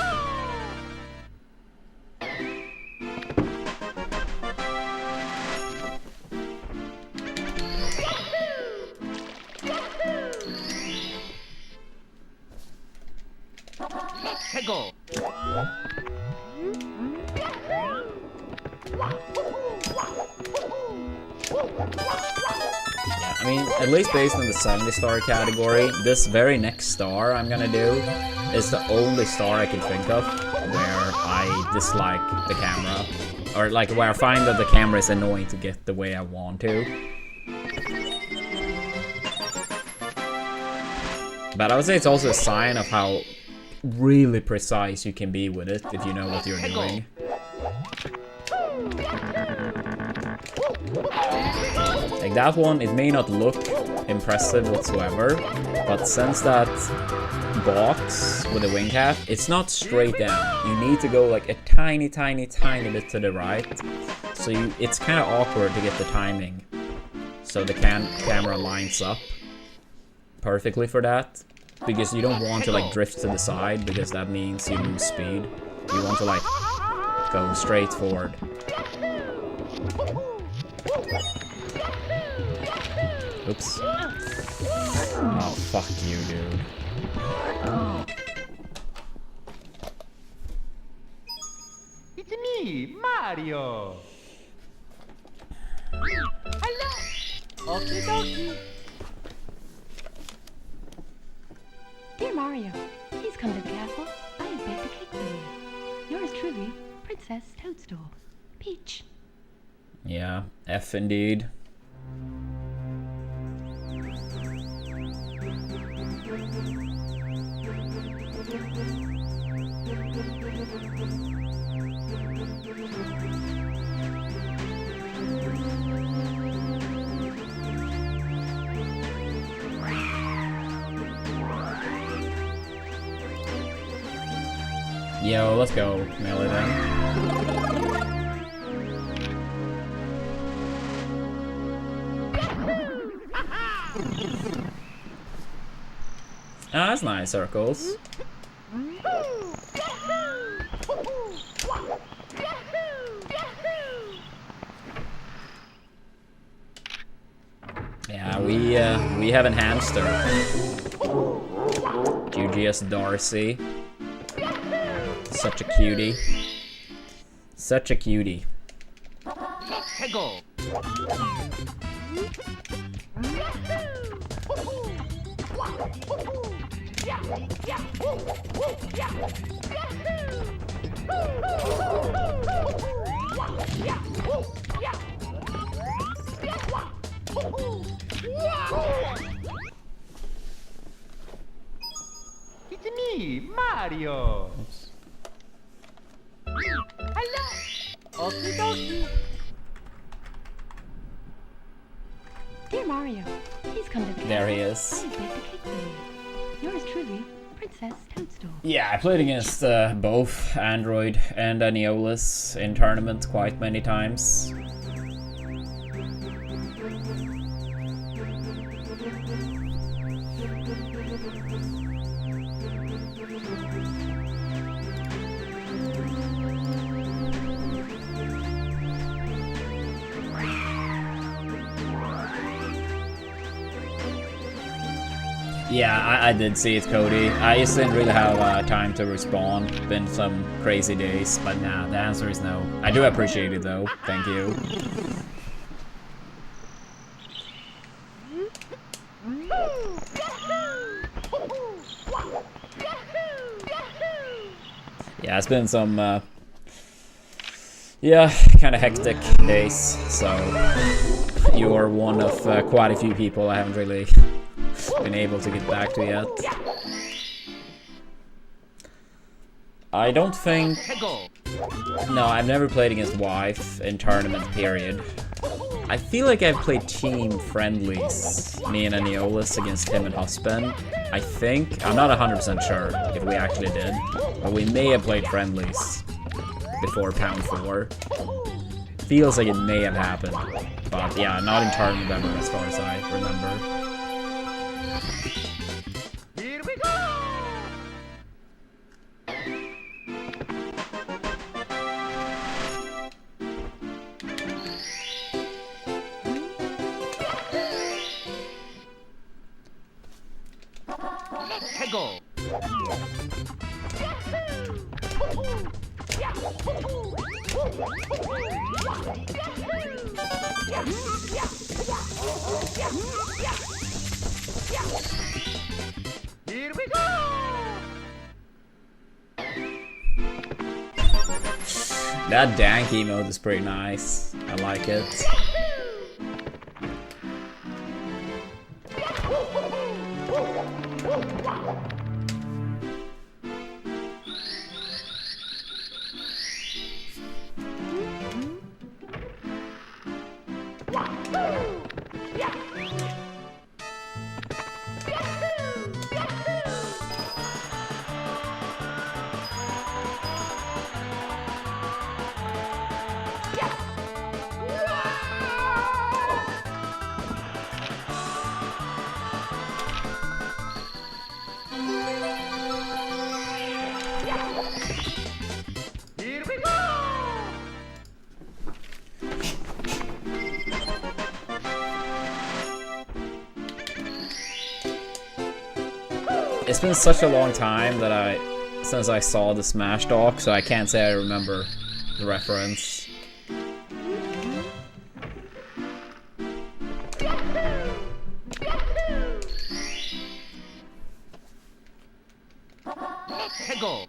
Hey, go! Yeah, I mean, at least based on the 70-star category, this very next star I'm gonna do is the only star I can think of where I dislike the camera. Or, like, where I find that the camera is annoying to get the way I want to. But I would say it's also a sign of how really precise you can be with it if you know what you're doing. Like that one, it may not look impressive whatsoever, but since that box with the wing cap, it's not straight down. You need to go like a tiny bit to the right. So it's kind of awkward to get the timing. So the camera lines up perfectly for that. Because you don't want to like drift to the side, because that means you lose speed. You want to like go straight forward. Oops. Oh, fuck you, dude. It's me, Mario! Hello! Okie dokie! Dear Mario, please come to the castle. I have baked a cake for you. Yours truly, Princess Toadstool. Peach. Yeah, F indeed. Yo, let's go, melee then. Ah, that's nice, circles. Yeah, we have a hamster. GGS Darcy. Such a cutie. Such a cutie. Go. It's me, Mario. Oops. Hello. Okie dokie. Dear Mario, please come to the There he castle. is. I have baked a cake for you. Yours truly, Princess Toadstool. Yeah, I played against both Android and Neolus in tournaments quite many times. Yeah, I did see it, Cody. I just didn't really have time to respond. Been some crazy days, but nah, the answer is no. I do appreciate it though. Thank you. Yeah, it's been some, yeah, kind of hectic days, so you're one of quite a few people I haven't really been able to get back to yet. I don't think... Go. No, I've never played against wife in tournament, period. I feel like I've played team friendlies, me and Neolus against him and husband. I think, I'm not 100% sure if we actually did, but we may have played friendlies before Pound 4. Feels like it may have happened, but yeah, not in tournament ever as far as I remember. Here we go. Let's go. Here we go. That dank emote is pretty nice. I like it. Here we go. It's been such a long time that since I saw the Smash Talk, so I can't say I remember the reference. Let's go.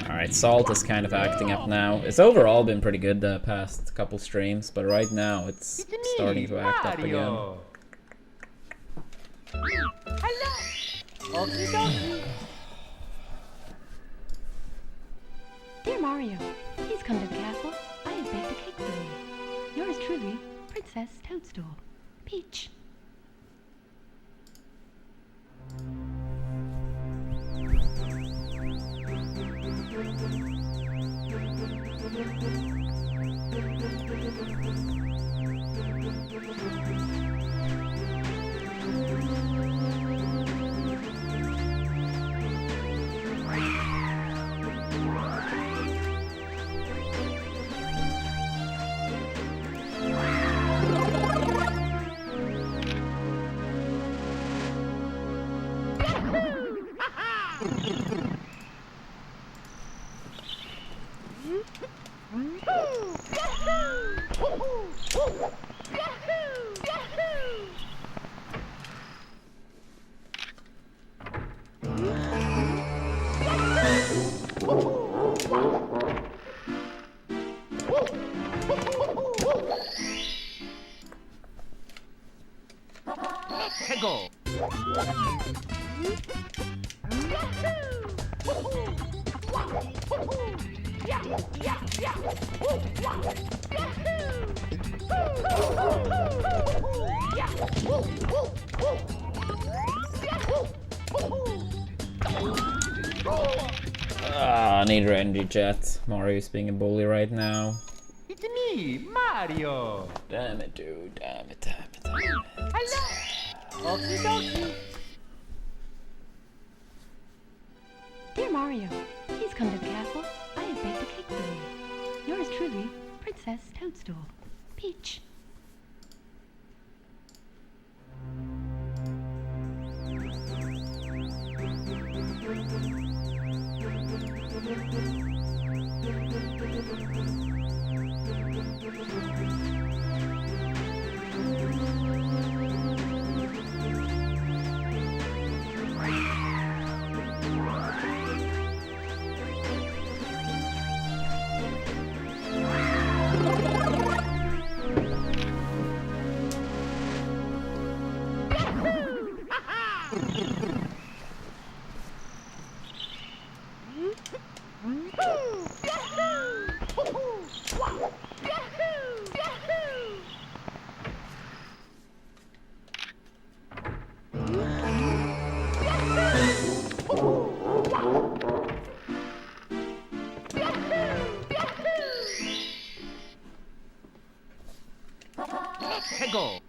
Alright, Salt is kind of acting up now. It's overall been pretty good the past couple streams, but right now it's It's me, starting to act up again. Mario. Hello. Okie dokie. Dear Mario, please come to the castle. I have baked a cake for you. Yours truly, Princess Toadstool. Peach. 해고. I need Randy Jet. Mario's being a bully right now. It's me, Mario. Damn it, dude. Damn it, damn it, damn it. Hello. Okie dokie. Dear Mario, please come to the castle. I have baked a cake for you. Yours truly, Princess Toadstool. Peach. 해고.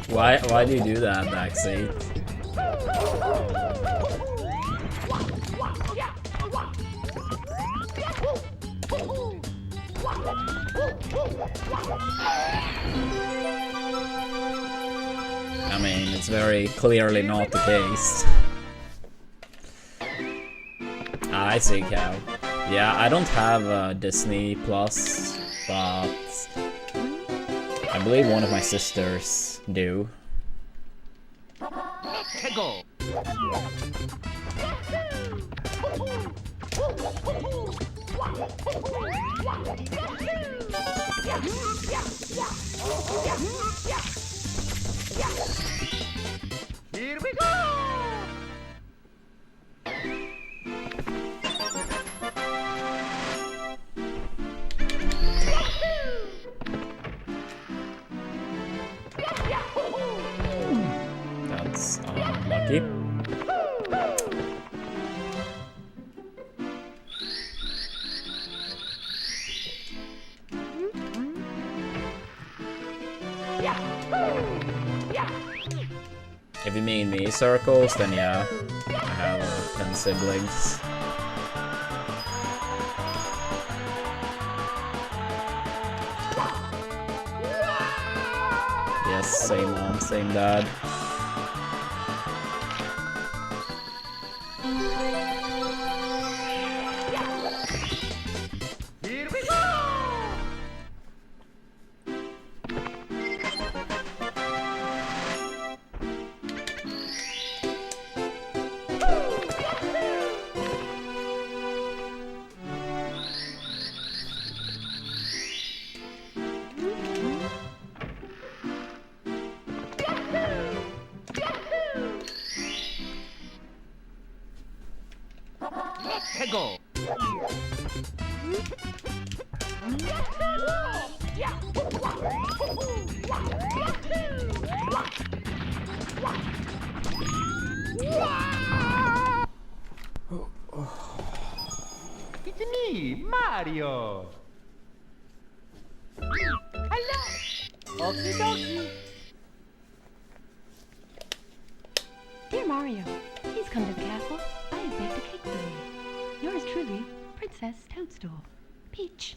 Why do you do that, backseat? I mean, it's very clearly not the case. I see, Cow. Yeah, I don't have Disney Plus, but I believe one of my sisters do. 해고. Here we go. That's unlucky. If you mean me circles, then yeah, I have 10 siblings. Yes, same mom, same dad. Here we go. Mario. Hello. Okie dokie. Dear Mario, please come to the castle. I have baked a cake for you. Yours truly, Princess Toadstool. Peach.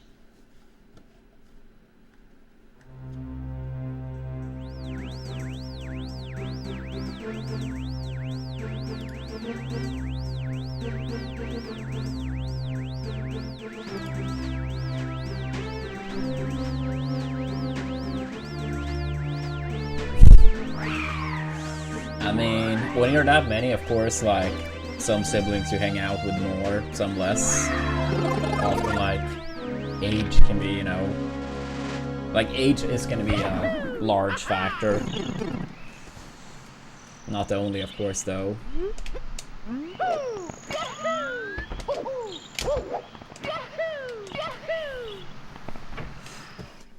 I mean, when you're that many, of course, like, some siblings you hang out with more, some less. Often, like, age can be, you know... Like, age is gonna be a large factor. Not the only, of course, though.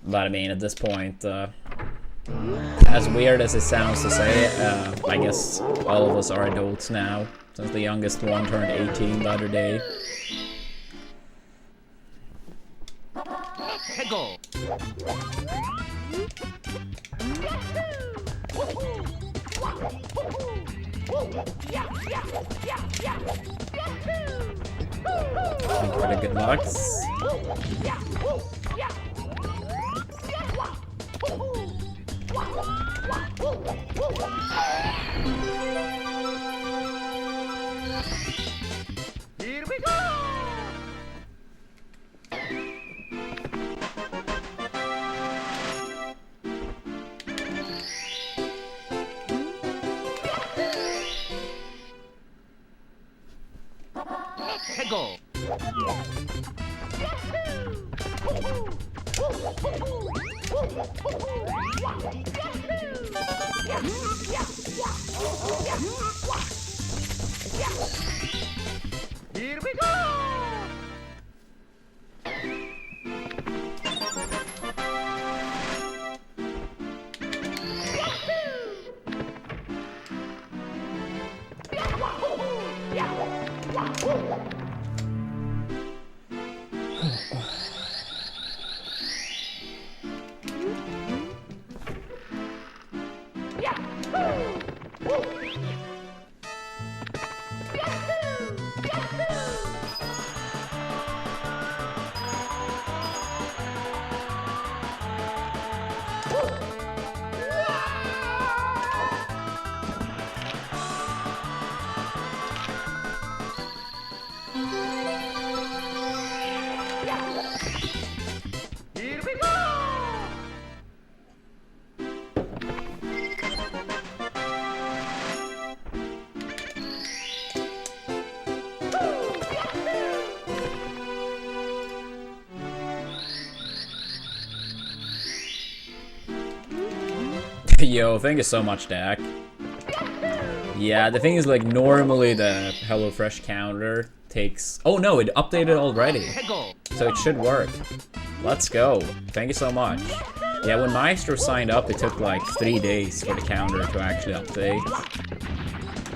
But I mean, at this point, as weird as it sounds to say, I guess all of us are adults now, since the youngest one turned 18 the other day. Hego. Pretty good lucks. Here we go. Hego. Here we go. Here we go. Yo, thank you so much, Dak. Yeah, the thing is, like, normally the Hellofresh counter takes... Oh no, it updated already. Hego. So it should work. Let's go. Thank you so much. Yeah, when Maestro signed up, it took like 3 days for the counter to actually update.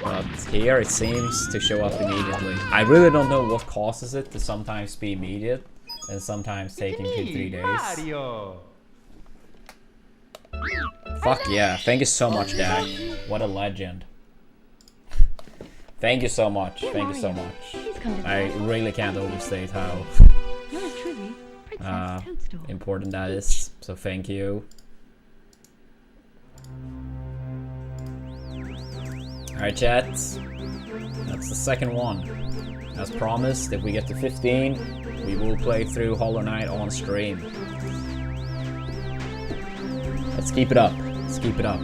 But here it seems to show up immediately. I really don't know what causes it to sometimes be immediate and sometimes taking 2-3 days. Mario. Fuck yeah. Thank you so much, Dak. What a legend. Thank you so much. Thank you so much. Please come to the I castle. really can't overstate how Yours truly, Princess Toadstool. important that is. So thank you. Alright, chat. That's the second one. As promised, if we get to 15, we will play through HollowKnight on stream. Let's keep it up. Let's keep it up.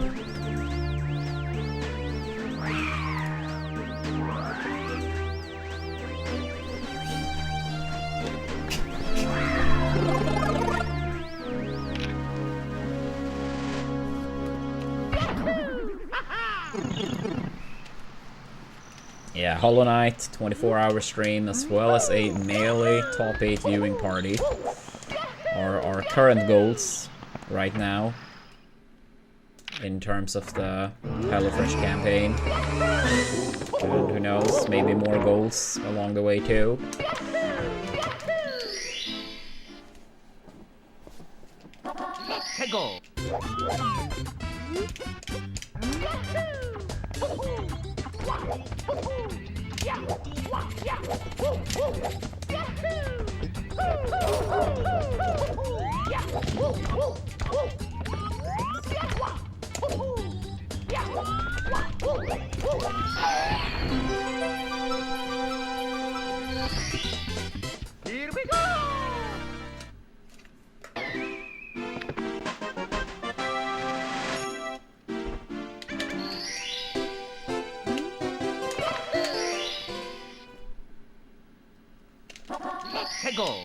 Yeah, HollowKnight, 24-hour stream, as well as a melee top 8 viewing party are our current goals right now in terms of the Hellofresh campaign. And who knows, maybe more goals along the way too. Here we go! Let's go!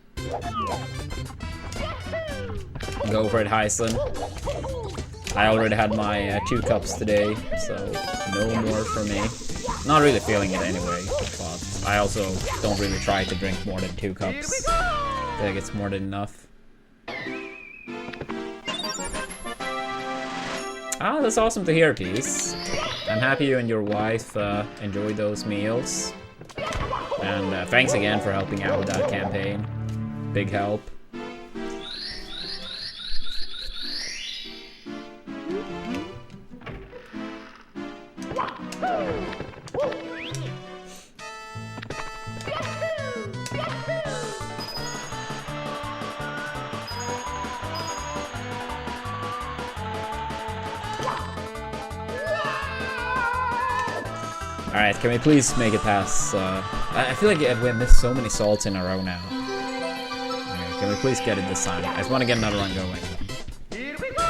Go for it, Hyson. I already had my 2 cups today, so no more for me. Not really feeling it anyway, but I also don't really try to drink more than 2 cups. I think it's more than enough. Ah, that's awesome to hear, Peace. I'm happy you and your wife enjoyed those meals. And thanks again for helping out with that campaign. Big help. Alright, can we please make it past? I feel like we missed so many salts in a row now. Okay, can we please get it this time? I just want to get another one going. Here we go!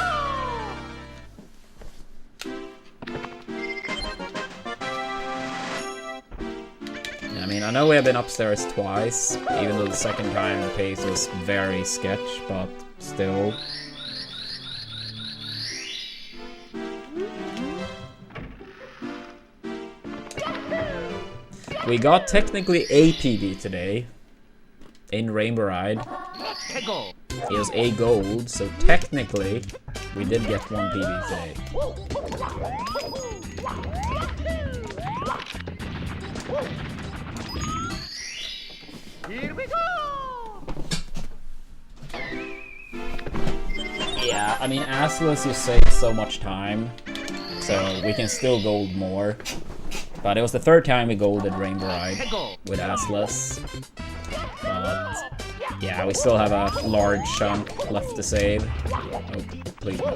I mean, I know we have been upstairs twice, even though the second time the pace was very sketch, but still. We got technically a PB today in Rainbow Ride. Let's go! It was a gold, so technically we did get 1 PB today. Here we go! Yeah, I mean, assless you save so much time, so we can still gold more. But it was the 3rd time we golded Rainbow Ride with assless. But yeah, we still have a large chunk left to save. Oh, please no.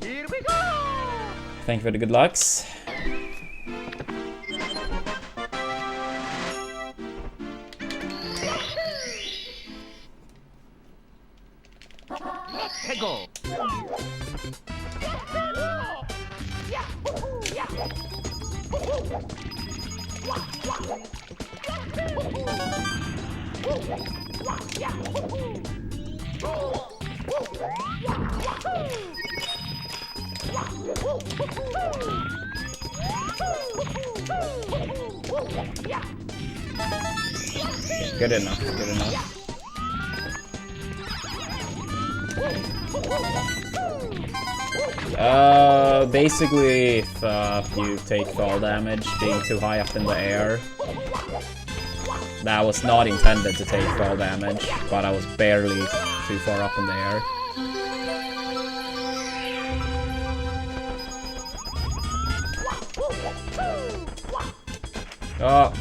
Here we go! Thank you for the good lucks. Let's go! Good enough, good enough. Basically, if you take fall damage being too high up in the air. That was not intended to take fall damage, but I was barely too far up in the air. Oh.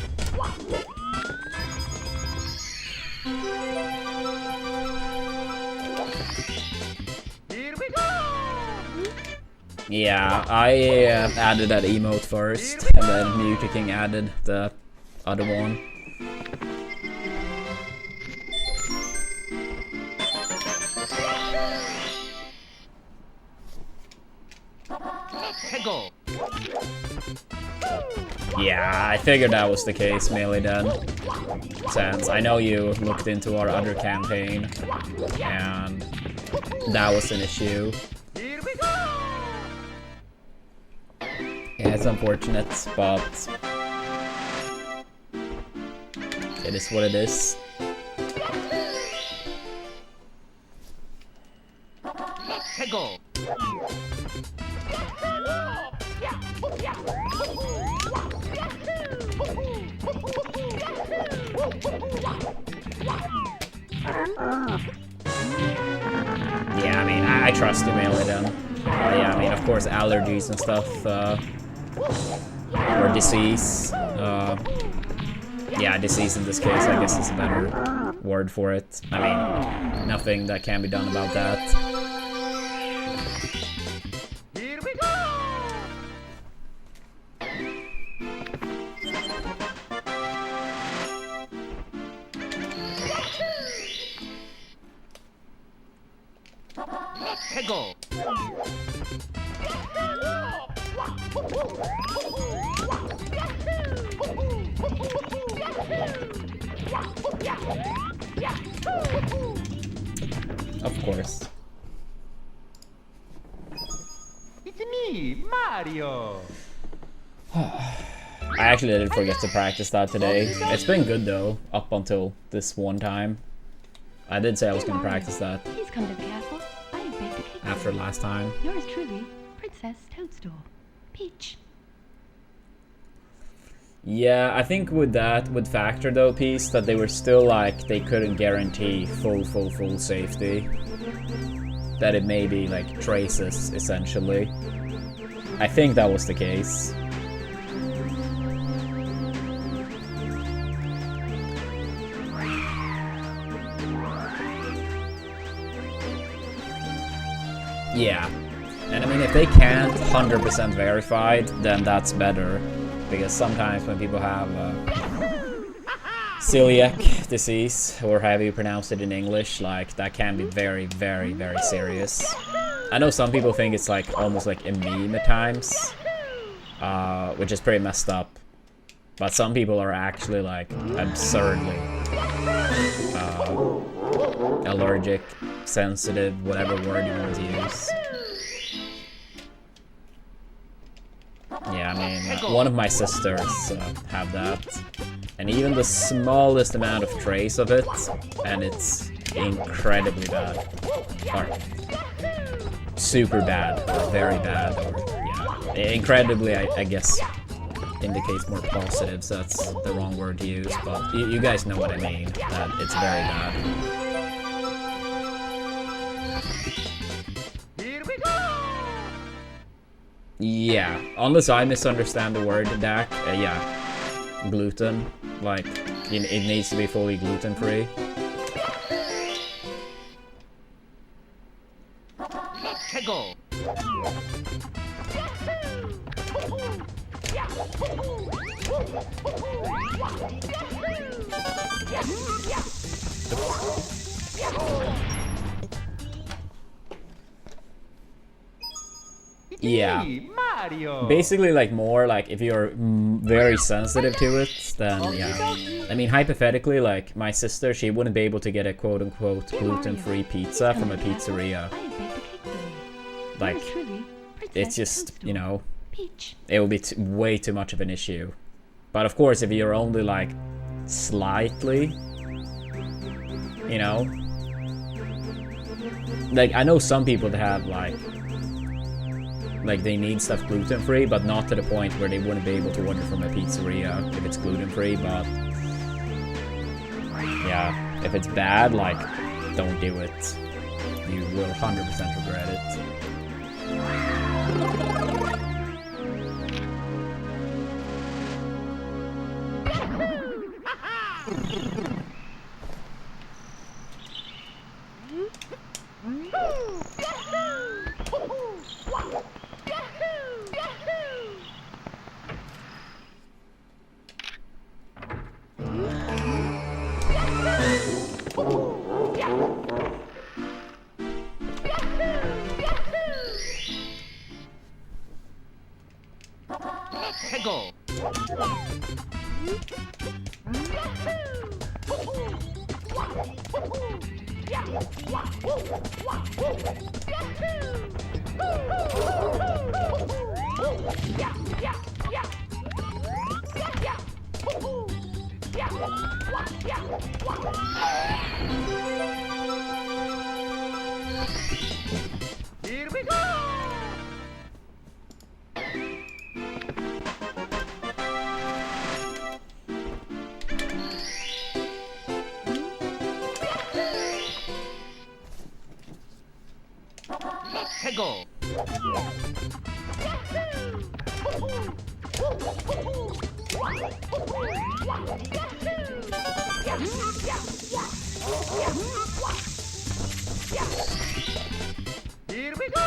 Here we go! Yeah, I added that emote first, and then Mutaking added the other one. Let's go! Yeah, I figured that was the case, Melee then. Since I know you looked into our other campaign, and that was an issue. Here we go! Yeah, it's unfortunate, but it is what it is. Let's go! trust you mainly then. Yeah, I mean, of course, allergies and stuff, or disease. Yeah, disease in this case, I guess, is a better word for it. I mean, nothing that can be done about that. Here we go! Hegel! Of course. It's me, Mario! I actually did forget to practice that today. It's been good though, up until this one time. I did say I was going to practice that Please come to the castle. I have baked a cake. after last time. Yours truly, Princess Toadstool. Peach. Yeah, I think with that would factor though piece that they were still like they couldn't guarantee full safety. That it may be like traces essentially. I think that was the case. Yeah. And I mean, if they can't 100% verified, then that's better. Because sometimes when people have celiac disease, or however you pronounce it in English, like, that can be very serious. I know some people think it's like almost like a meme at times, which is pretty messed up. But some people are actually like absurdly allergic, sensitive, whatever word you want to use. Yeah, I mean, one of my sisters have that, and even the smallest amount of trace of it, and it's incredibly bad, or super bad, or very bad, or yeah, incredibly, I guess, indicates more positive, so that's the wrong word to use, but you guys know what I mean, that it's very bad. Here we go! Yeah, unless I misunderstand the word DAC, yeah, gluten, like, it needs to be fully gluten-free. Hegel! Yeah. Mario! Basically, like, more like if you're very sensitive to it, then yeah. I mean, hypothetically, like, my sister, she wouldn't be able to get a quote-unquote gluten-free pizza from a pizzeria. I have baked a cake for you. Like, Yours truly, Princess it's just, Toadstool. you know, Peach. it will be way too much of an issue. But of course, if you're only like slightly, you know, like, I know some people that have like they need stuff gluten-free, but not to the point where they wouldn't be able to order from a pizzeria if it's gluten-free. But yeah, if it's bad, like, don't do it. You will 100% regret it. Hegel! Here we go! Tego. Here we go.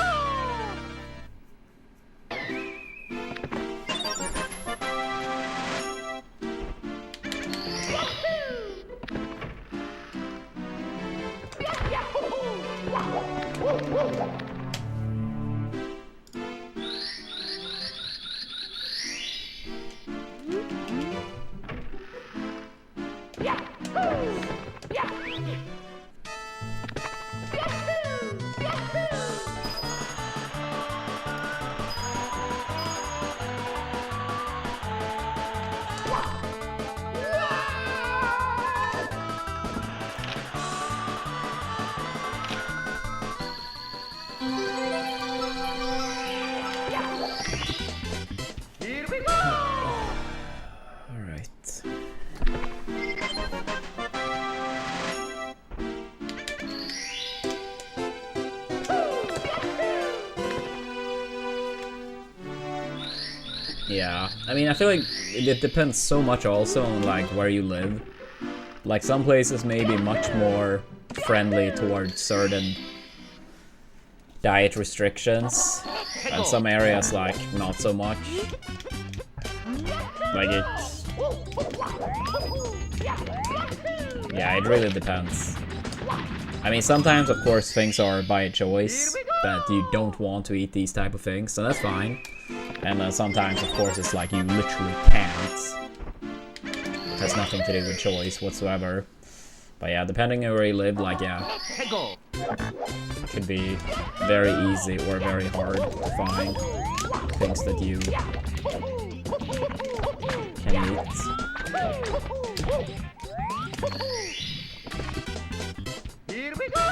Yeah, I mean, I feel like it depends so much also on like where you live. Like some places may be much more friendly towards certain diet restrictions, and some areas like not so much. Like it's... yeah, it really depends. I mean, sometimes of course things are by choice, that you don't want to eat these type of things, so that's fine. And then sometimes, of course, it's like you literally can't. It has nothing to do with choice whatsoever. But yeah, depending on where you live, like, yeah, it could be very easy or very hard to find things that you can eat. Here we go.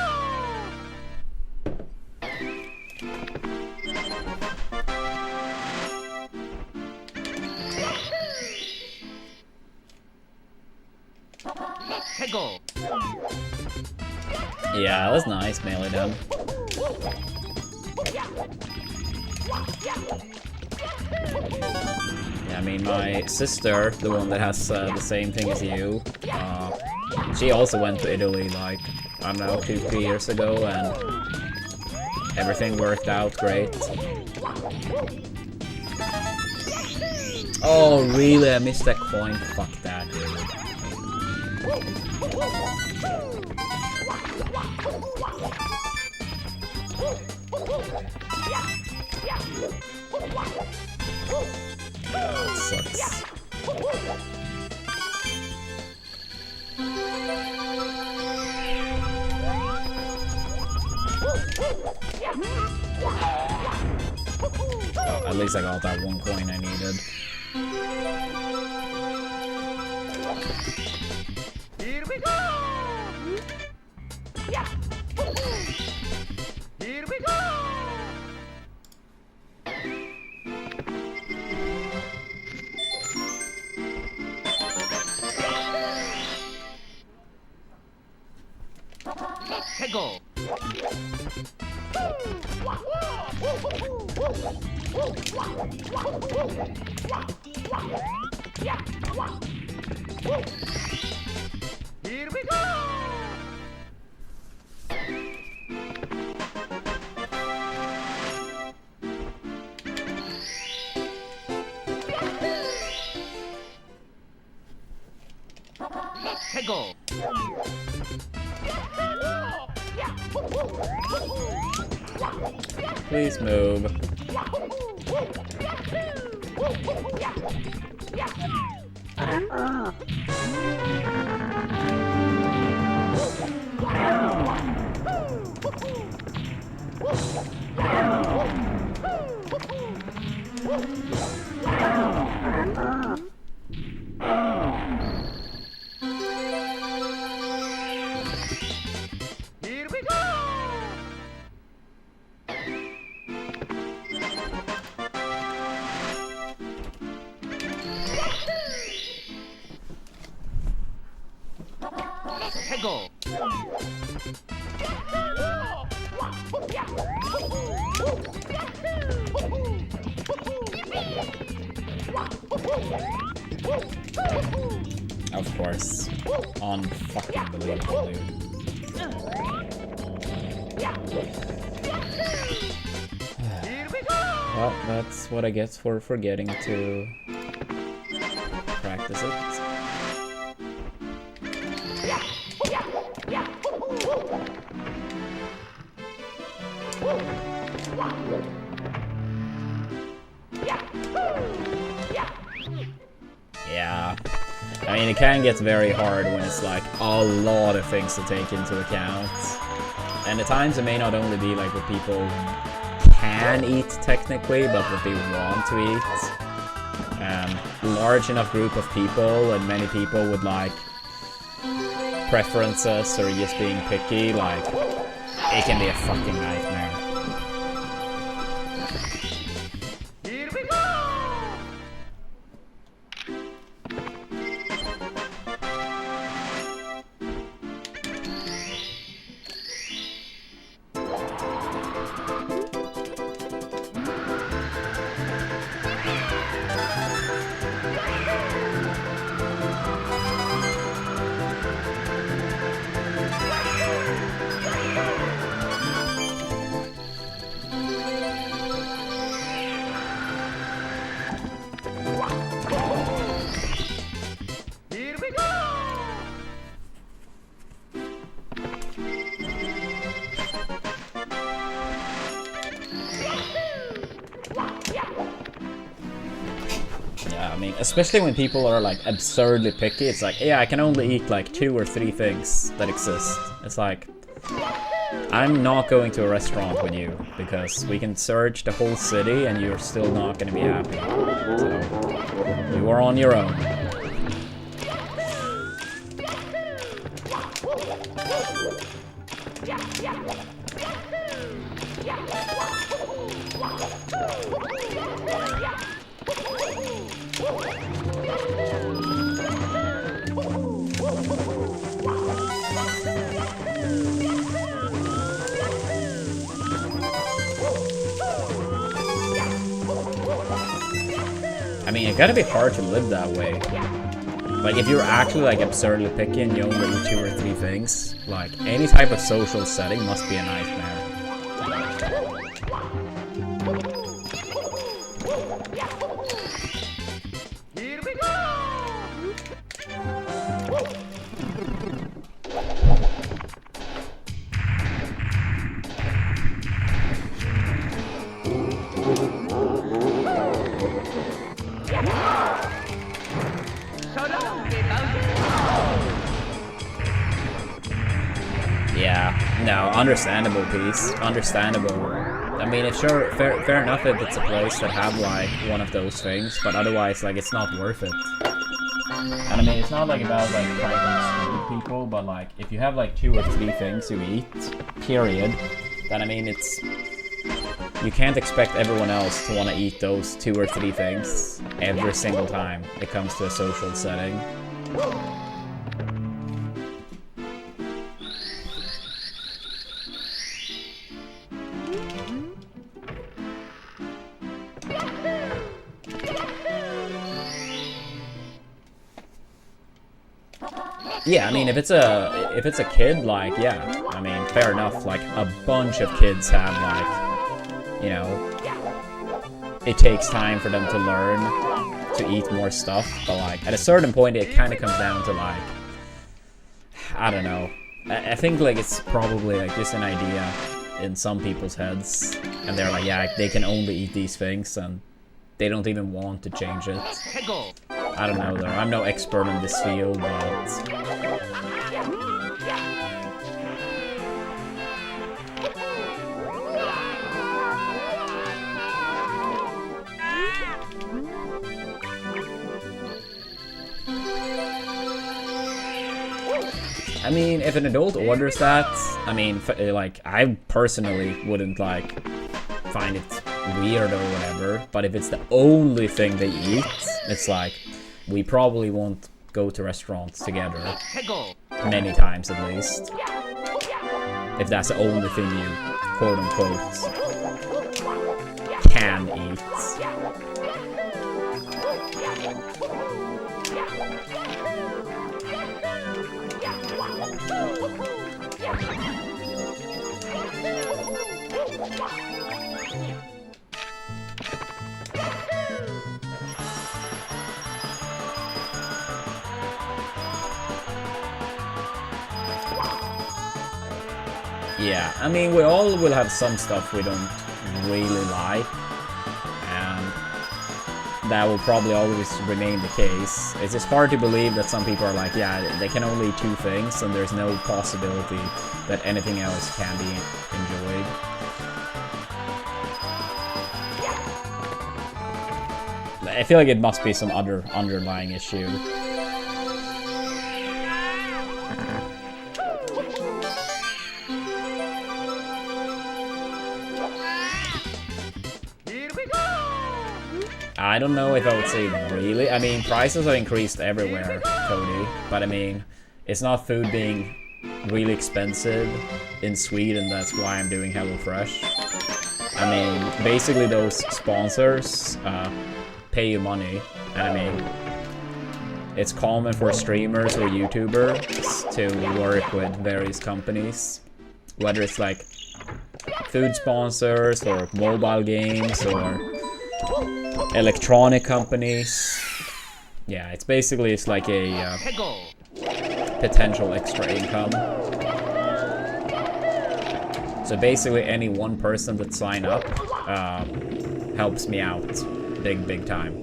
Tego. Yeah, that's nice, melee them. Yeah, I mean, my sister, the one that has the same thing as you, she also went to Italy, like, I don't know, 2-3 years ago, and everything worked out great. Oh, really? I missed that coin? Fuck that, dude. That sucks. Oh, at least I got that one coin I needed. Here we go. Here we go. Tego. Here we go. Tego. Please move. Here we go. Tego. Of course. Unfucking believable, dude. Well, that's what I get for forgetting to practice it. Yeah. I mean, it can get very hard when it's like a lot of things to take into account. And at times it may not only be like what people can eat technically, but what they want to eat. Large enough group of people and many people with like preferences or just being picky, like it can be a fucking nightmare. Here we go! Here we go! Yeah, I mean, especially when people are like absurdly picky, it's like, yeah, I can only eat like 2 or 3 things that exist. It's like, I'm not going to a restaurant with you because we can search the whole city and you're still not going to be happy. So, you are on your own. I mean, it gotta be hard to live that way. Like, if you're actually, like, absurdly picky and you only eat 2 or 3 things, like, any type of social setting must be a nightmare. Here we go! Yeah, no, understandable piece. Understandable. I mean, it's sure, fair enough if it's a place that have, like, one of those things, but otherwise, like, it's not worth it. And I mean, it's not, like, about, like, trying to exclude people, but, like, if you have, like, 2 or 3 things you eat, period, then, I mean, it's... You can't expect everyone else to want to eat those 2 or 3 things every single time it comes to a social setting. Yeah, I mean, if it's a kid, like, yeah, I mean, fair enough. Like, a bunch of kids have, like, you know, it takes time for them to learn to eat more stuff. But, like, at a certain point, it kind of comes down to, like, I don't know. I think, like, it's probably, like, just an idea in some people's heads. And they're like, yeah, they can only eat these things, and they don't even want to change it. I don't know, though. I'm no expert in this field, but... I mean, if an adult orders that, I mean, like, I personally wouldn't, like, find it weird or whatever, but if it's the only thing they eat, it's like, we probably won't go to restaurants together. Many times, at least. If that's the only thing you quote-unquote can eat. Yeah, I mean, we all will have some stuff we don't really like, and that will probably always remain the case. It's just hard to believe that some people are like, yeah, they can only eat 2 things, and there's no possibility that anything else can be enjoyed. I feel like it must be some other underlying issue. I don't know if I would say really. I mean, prices have increased everywhere, Cody. But I mean, it's not food being really expensive in Sweden. That's why I'm doing HelloFresh. I mean, basically those sponsors pay you money. And I mean, it's common for streamers or YouTubers to work with various companies. Whether it's like food sponsors or mobile games or electronic companies. Yeah, it's basically like a potential extra income. So basically any one person that sign up helps me out big time.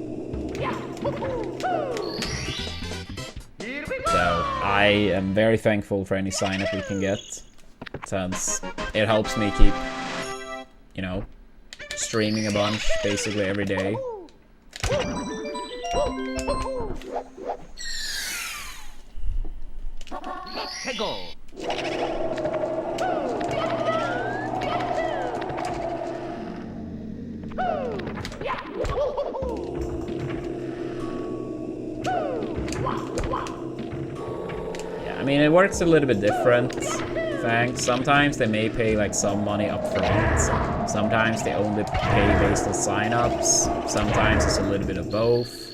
So I am very thankful for any sign up we can get, since it helps me keep, you know, streaming a bunch basically every day. Yeah, I mean, it works a little bit different. Thanks. Sometimes they may pay like some money up front. Sometimes they only pay based on signups. Sometimes it's a little bit of both.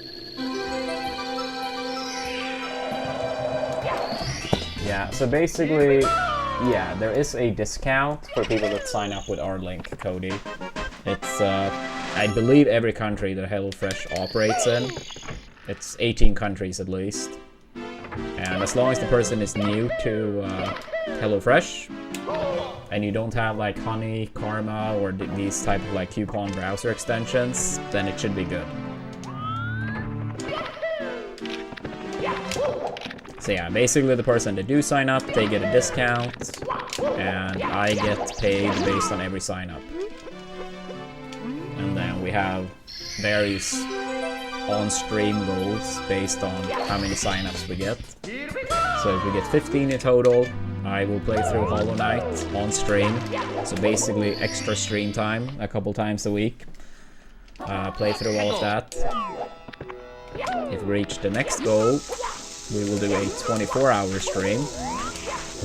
Yeah, so basically, yeah, there is a discount for people that sign up with our link, Cody. It's, I believe every country that HelloFresh operates in. It's 18 countries at least. And as long as the person is new to HelloFresh, and you don't have like Honey, Karma, or these type of like coupon browser extensions, then it should be good. So yeah, basically the person that do sign up, they get a discount, and I get paid based on every sign up. And then we have various on-stream goals based on how many sign-ups we get. So if we get 15 in total, I will play through HollowKnight on stream. So basically extra stream time a couple times a week. Play through all of that. If we reach the next goal, we will do a 24-hour stream.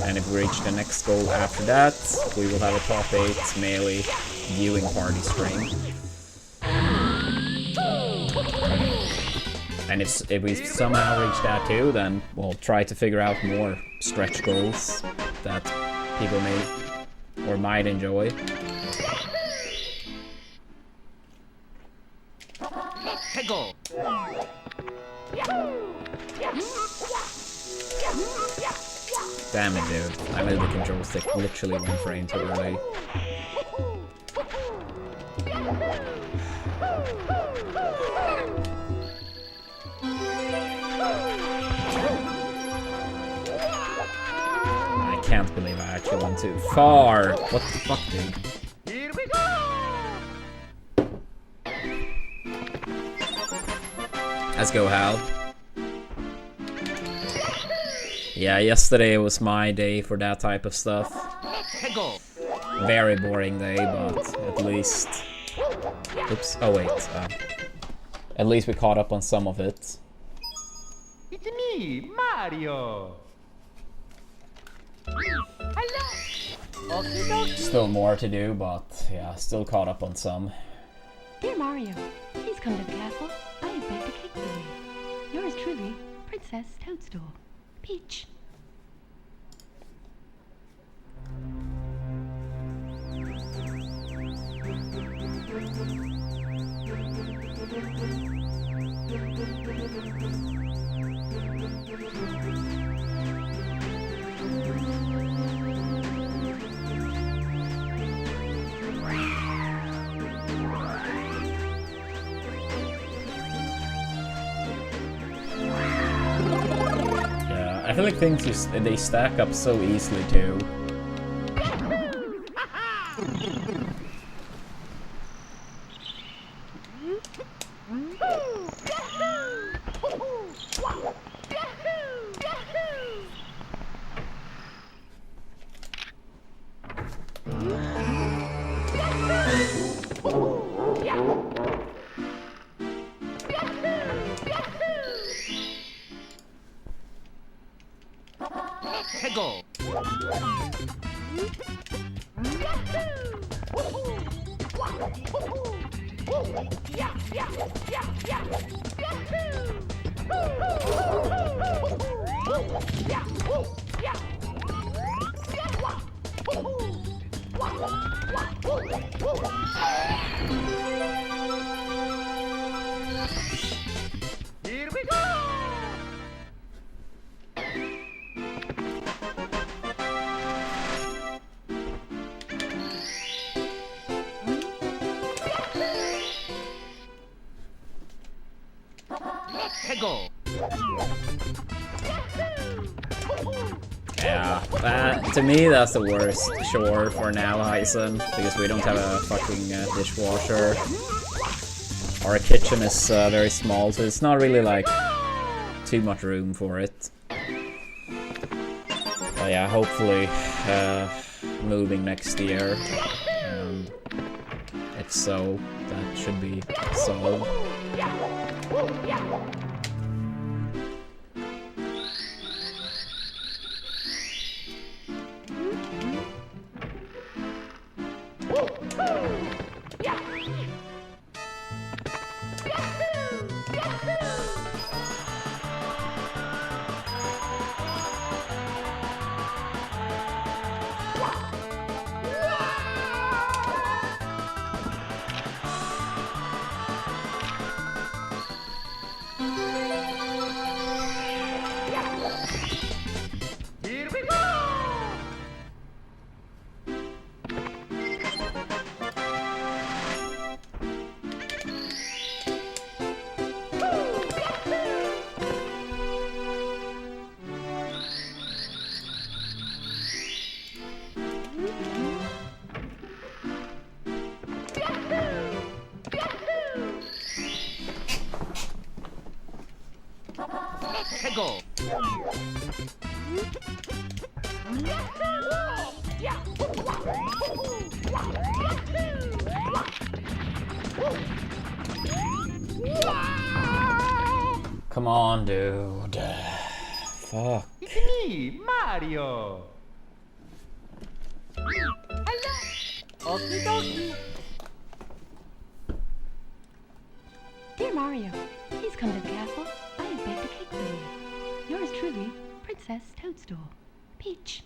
And if we reach the next goal after that, we will have a top 8 melee viewing party stream. And if we somehow reach that too, then we'll try to figure out more stretch goals that people may or might enjoy. Damn it, dude. I made the control stick literally 1 frame too early. I can't believe I actually went too far. What the fuck, dude? Here we go! Let's go, Hal. Yeah, yesterday was my day for that type of stuff. Very boring day, but at least... Oops, oh wait. At least we caught up on some of it. It's me, Mario! Hello! Still more to do, but yeah, still caught up on some. Dear Mario, please come to the castle. I have baked a cake for you. Yours truly, Princess Toadstool. Peach. Yeah, I feel like things just they stack up so easily too. Here we go! Yeah, to me that's the worst chore for now, Hyson, because we don't have a fucking dishwasher. Our kitchen is very small, so it's not really like too much room for it. But yeah, hopefully moving next year. If so, that should be solved. Here we go! Come on, dude. Fuck. It's me, Mario! Okie dokie! Dear Mario, please come to the castle. I have baked a cake for you. Yours truly, Princess Toadstool. Peach.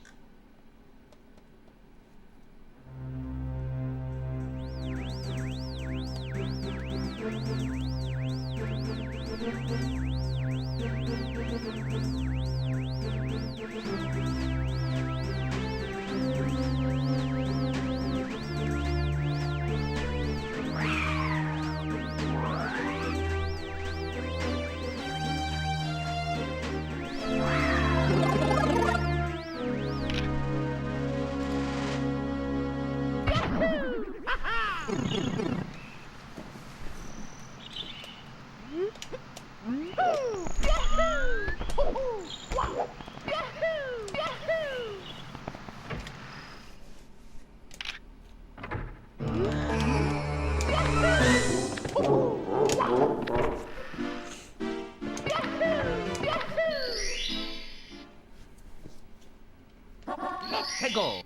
Go!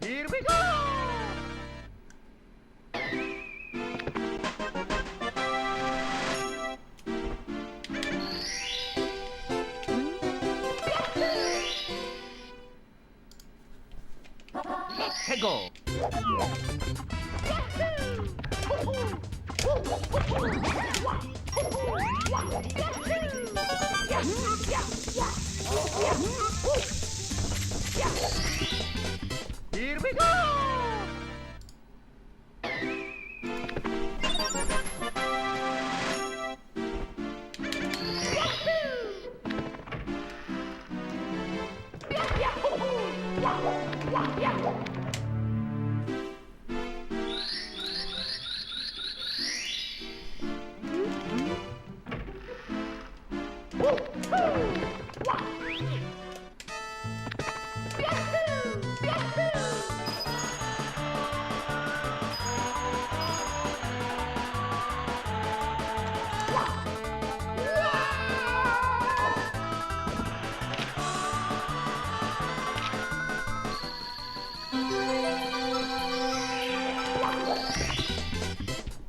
Here we go! Let's go! Here we go!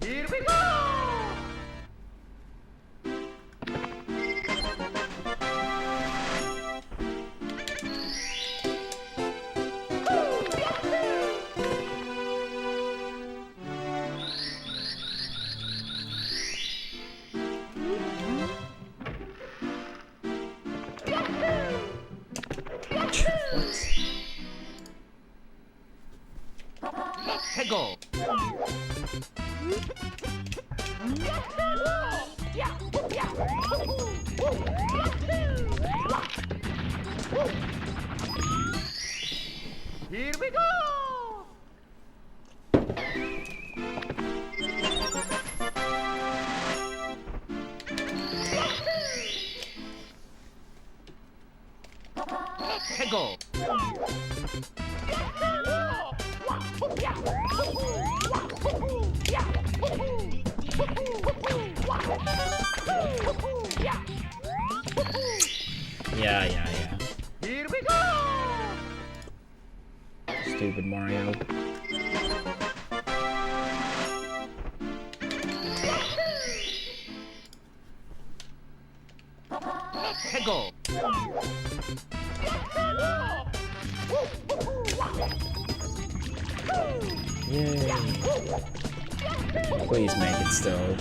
Here we go! Let's go! Here we go! Let's go! Yeah. Here we go! Stupid Mario. Let's go! Yay. Please make it still.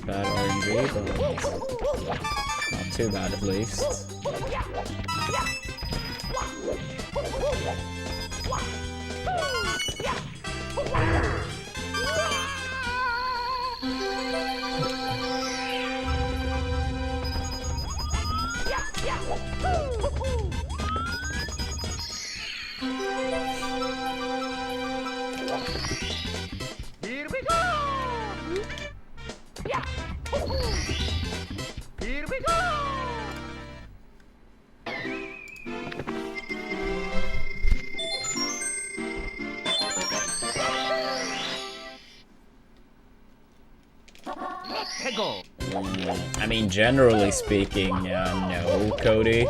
Bad RNG, but not too bad at least. Here we go! Here we go! Let's go! I mean, generally speaking, no, Cody.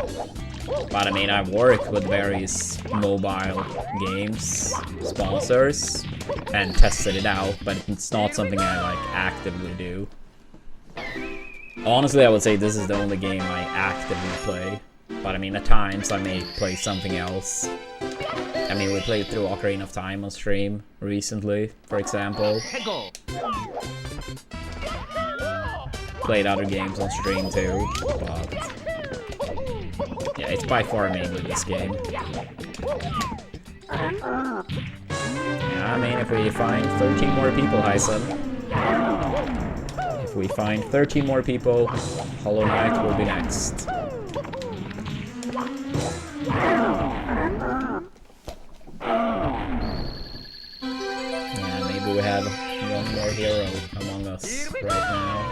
But I mean, I've worked with various mobile games sponsors and tested it out, but it's not something I like actively do. Honestly, I would say this is the only game I actively play. But I mean, at times I may play something else. I mean, we played through Ocarina of Time on stream recently, for example. Let's go! Played other games on stream too, but yeah, it's by far mainly this game. Yeah, I mean, if we find 13 more people, Hyson. If we find 13 more people, HollowKnight will be next. Yeah, maybe we have one more hero among us right now.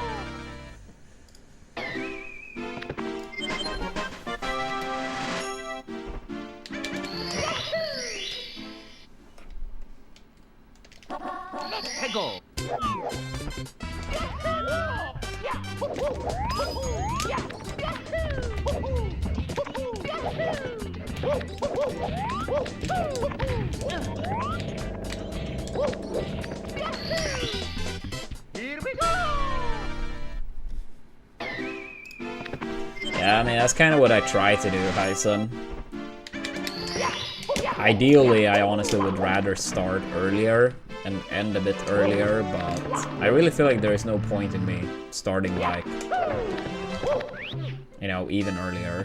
Go. Here we go. Yeah, I mean, that's kind of what I try to do, Hyson. Ideally, I honestly would rather start earlier and end a bit earlier, but I really feel like there is no point in me starting, like, you know, even earlier.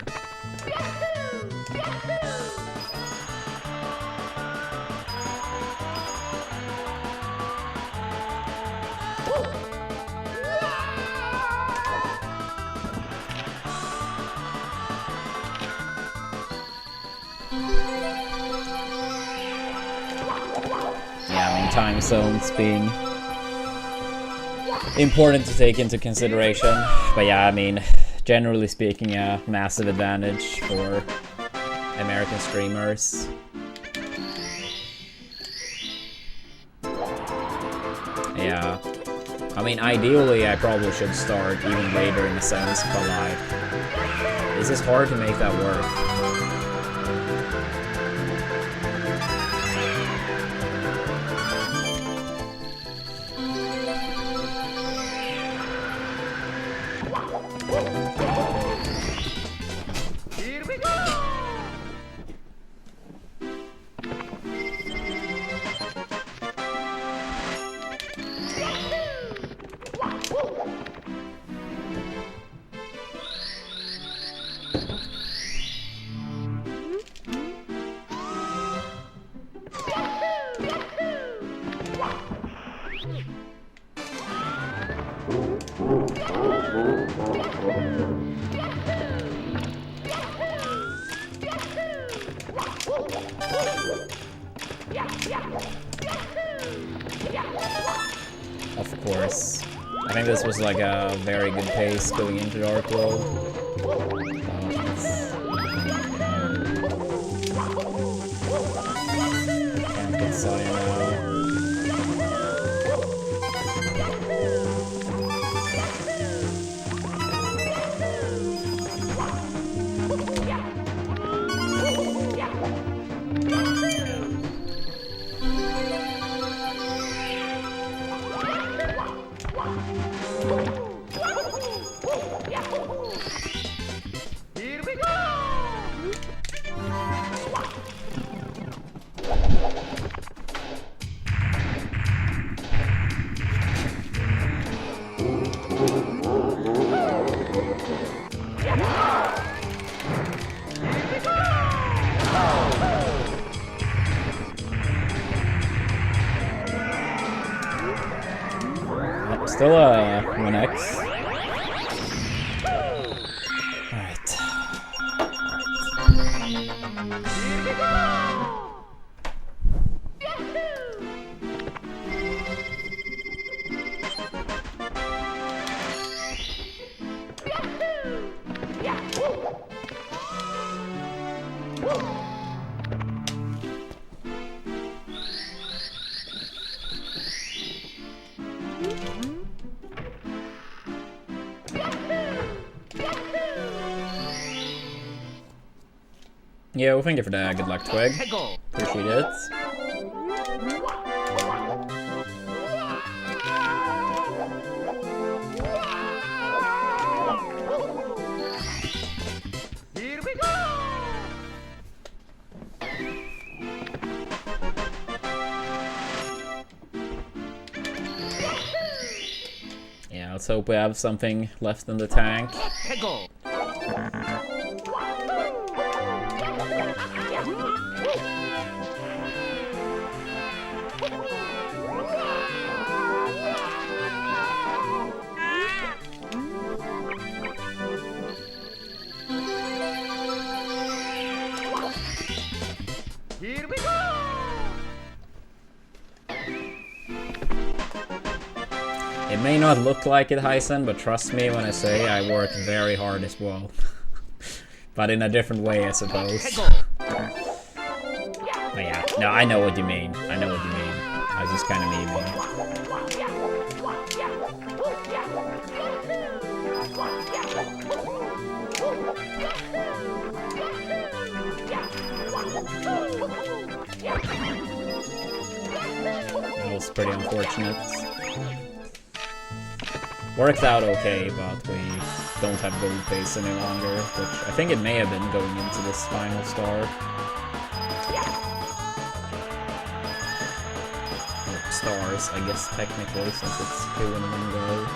Yeah, I mean, time zones being important to take into consideration. But yeah, I mean, generally speaking, a massive advantage for American streamers. Yeah. I mean, ideally, I probably should start even later in a sense, but like, it's just hard to make that work. Here we go. Of course. I think this was like a very good pace going into Dark World. Can't get Saya now. Here we go. Still a 1x. Alright. Here we go. Yeah, well, thank you for the good luck, Twig. Go. Appreciate it. Here we go. Yeah, let's hope we have something left in the tank. Go. It may not look like it, Hyson, but trust me when I say I work very hard as well. But in a different way, I suppose. But yeah, no, I know what you mean. I know what you mean. I was just kind of memeing. That was pretty unfortunate. Worked out okay, but we don't have gold pace any longer, which I think it may have been going into this final star. Or stars, I guess, technically, since it's 2 in one go.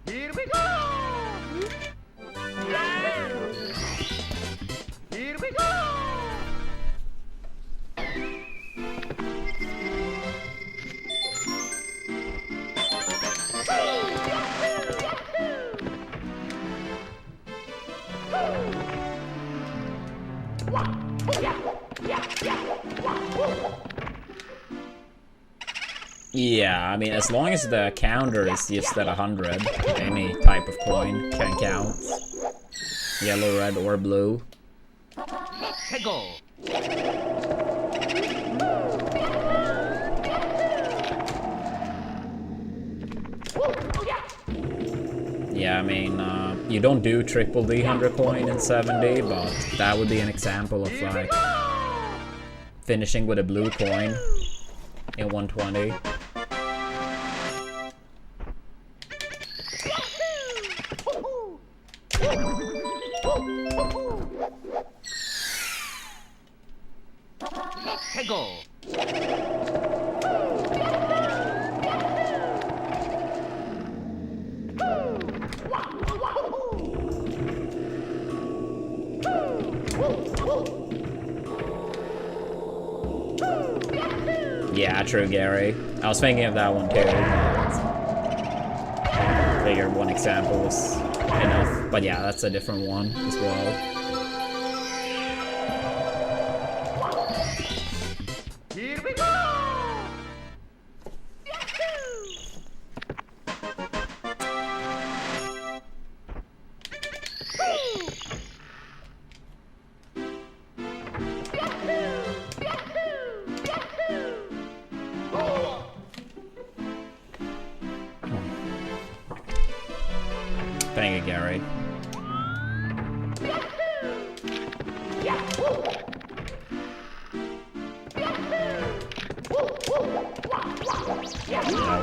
Here we go! Here we go! Yeah, I mean, as long as the counter is just at 100, any type of coin can count. Yellow, red, or blue. Go! Yeah, I mean, you don't do triple D 100 coin in 70, but that would be an example of, like, finishing with a blue coin in 120. Go! Yeah, true, Gary. I was thinking of that one too. I figured one example was enough. But yeah, that's a different one as well. Here we go! Thank you, Gary.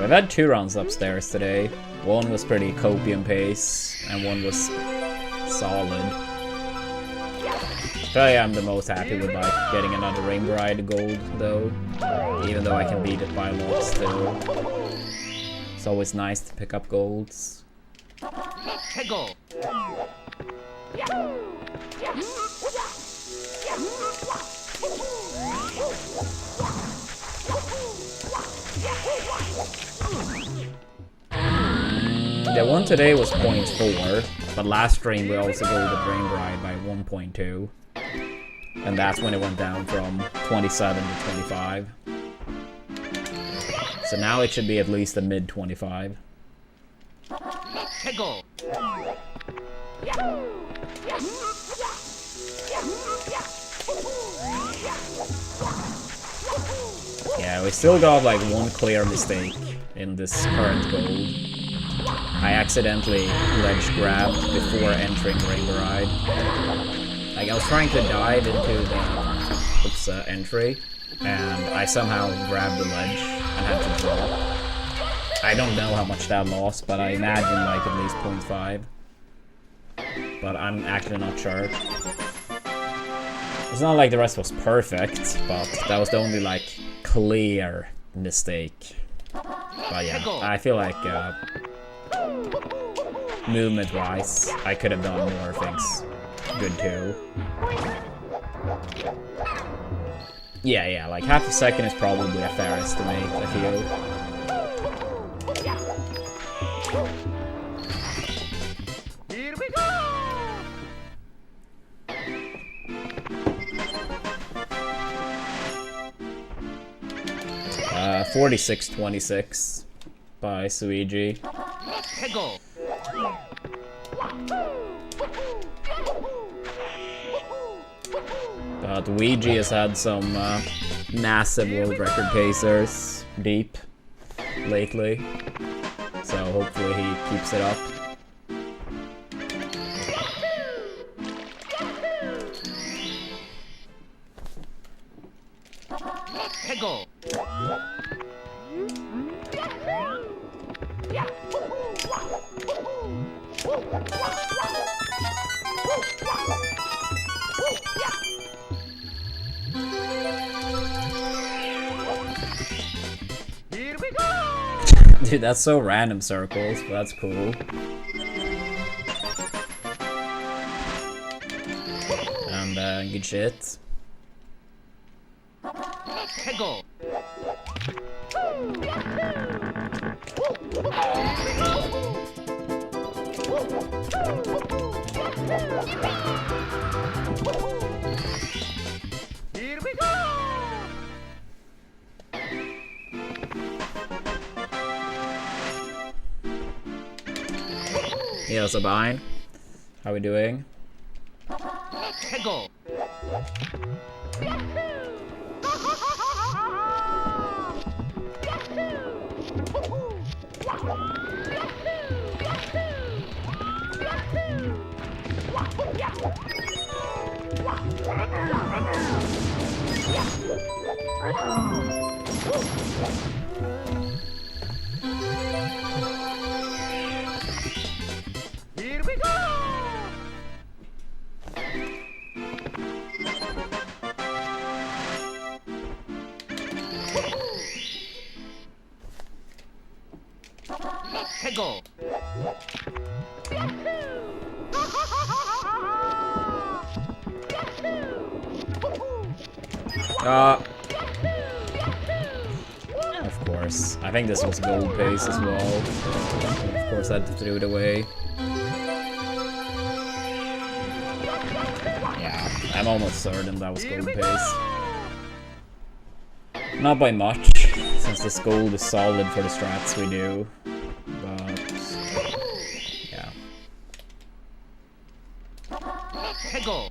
We've had 2 rounds upstairs today. One was pretty copium pace, and one was solid. Probably I'm the most happy with like getting another Rainbow Ride gold though, even though I can beat it by a lot still. It's always nice to pick up golds. Go! The one today was 0.4, but last stream we also golded Rainbow Ride by 1.2. And that's when it went down from 27 to 25. So now it should be at least a mid 25. Go! Yeah, we still got like one clear mistake in this current gold. I accidentally ledge grabbed before entering Rainbow Ride. Like I was trying to dive into the entry, and I somehow grabbed the ledge and had to drop. I don't know how much that lost, but I imagine like at least 0.5. But I'm actually not sure. It's not like the rest was perfect, but that was the only like clear mistake. But yeah, I feel like movement-wise, I could have done more things good too. Yeah, like half a second is probably a fair estimate, I feel. Here we go! 46-26 by Suigi. Tego. But Luigi has had some massive world record pacers deep lately, so hopefully he keeps it up. Tego. Here we go. Dude, that's so random circles, but that's cool. And good shit. Tego. Here we go. Yo, Sabine. How we doing? Tego. Here we go. Tego. Of course. I think this was gold pace as well. Of course, I had to throw it away. Yeah, I'm almost certain that was gold pace. Not by much, since this gold is solid for the strats we do. But yeah. Tego.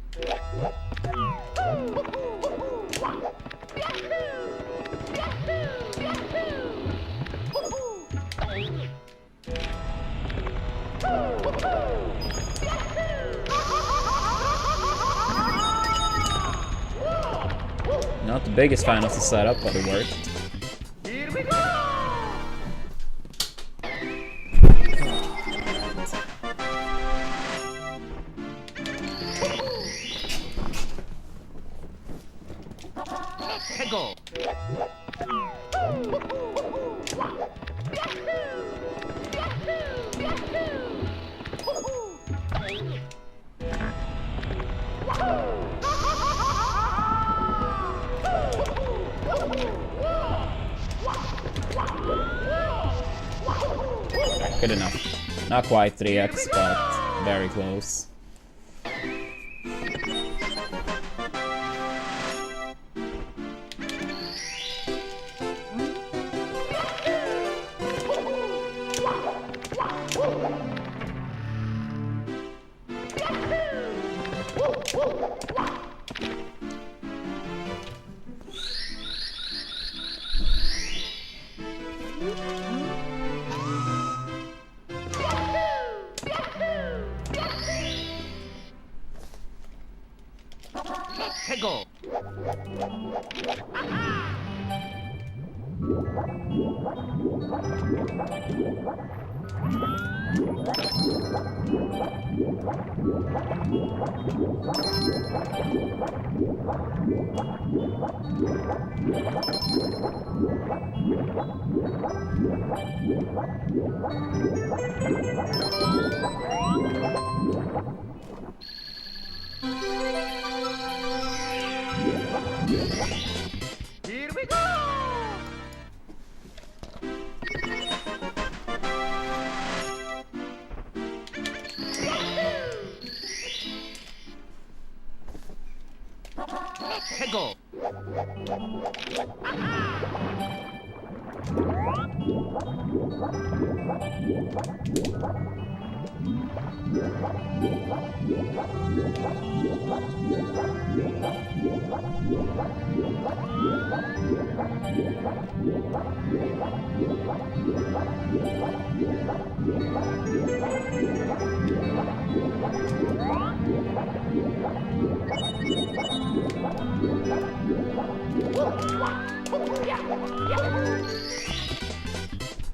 Not the biggest fan of the setup, but it worked. Here we go. Tego. Good enough. Not quite 3x, but very close. Tego. Here we go! Hego!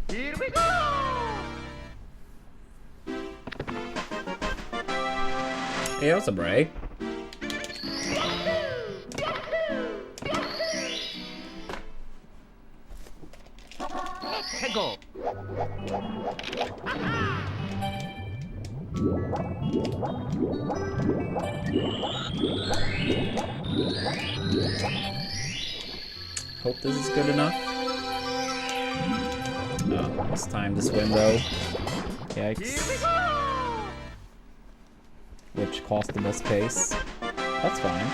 Here we go! Hey, that's a break. Hego! Hope this is good enough. Oh, it's time this window. Yikes. Which cost the most pace. That's fine.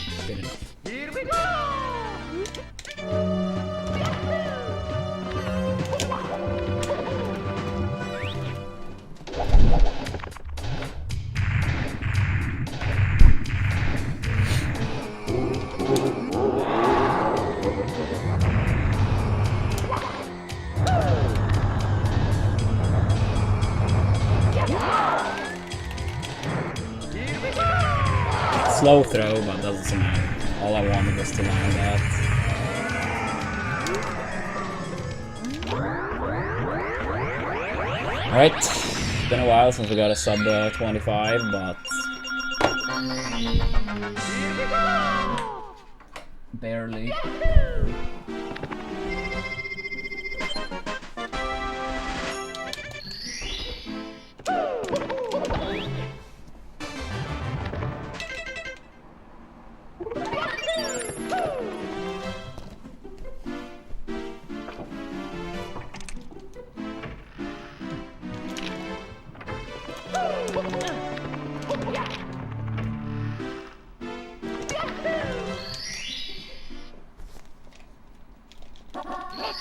Good enough. Here we go! Slow throw, but doesn't matter. All I wanted was to land that. Alright, been a while since we got a sub 25, but barely.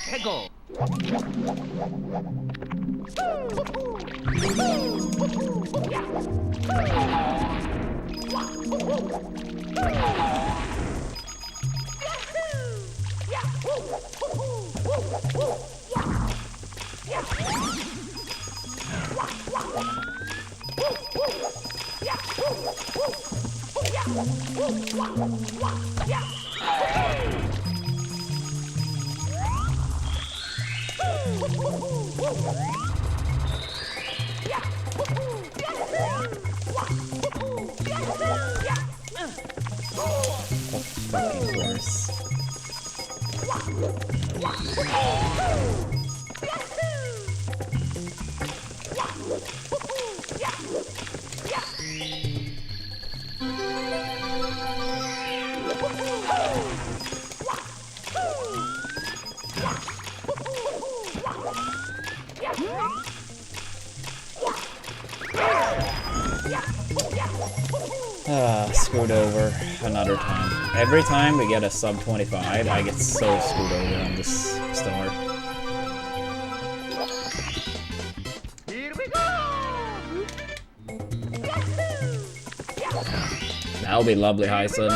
Hego! Of fucking course. Screwed over another time. Every time we get a sub 25, I get so screwed over on this star. Here we go! That'll be lovely, Hyson.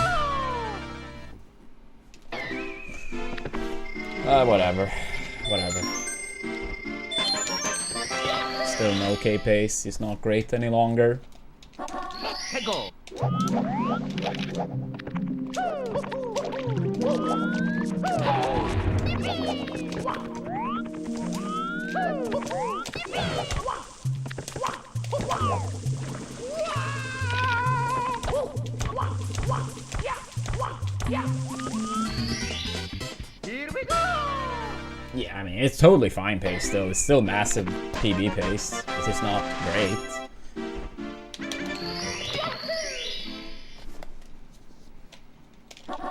Whatever. Whatever. Still an okay pace. He's not great any longer. Hegel! Here we go! Yeah, I mean, it's totally fine pace still. It's still massive PB pace. It's just not great.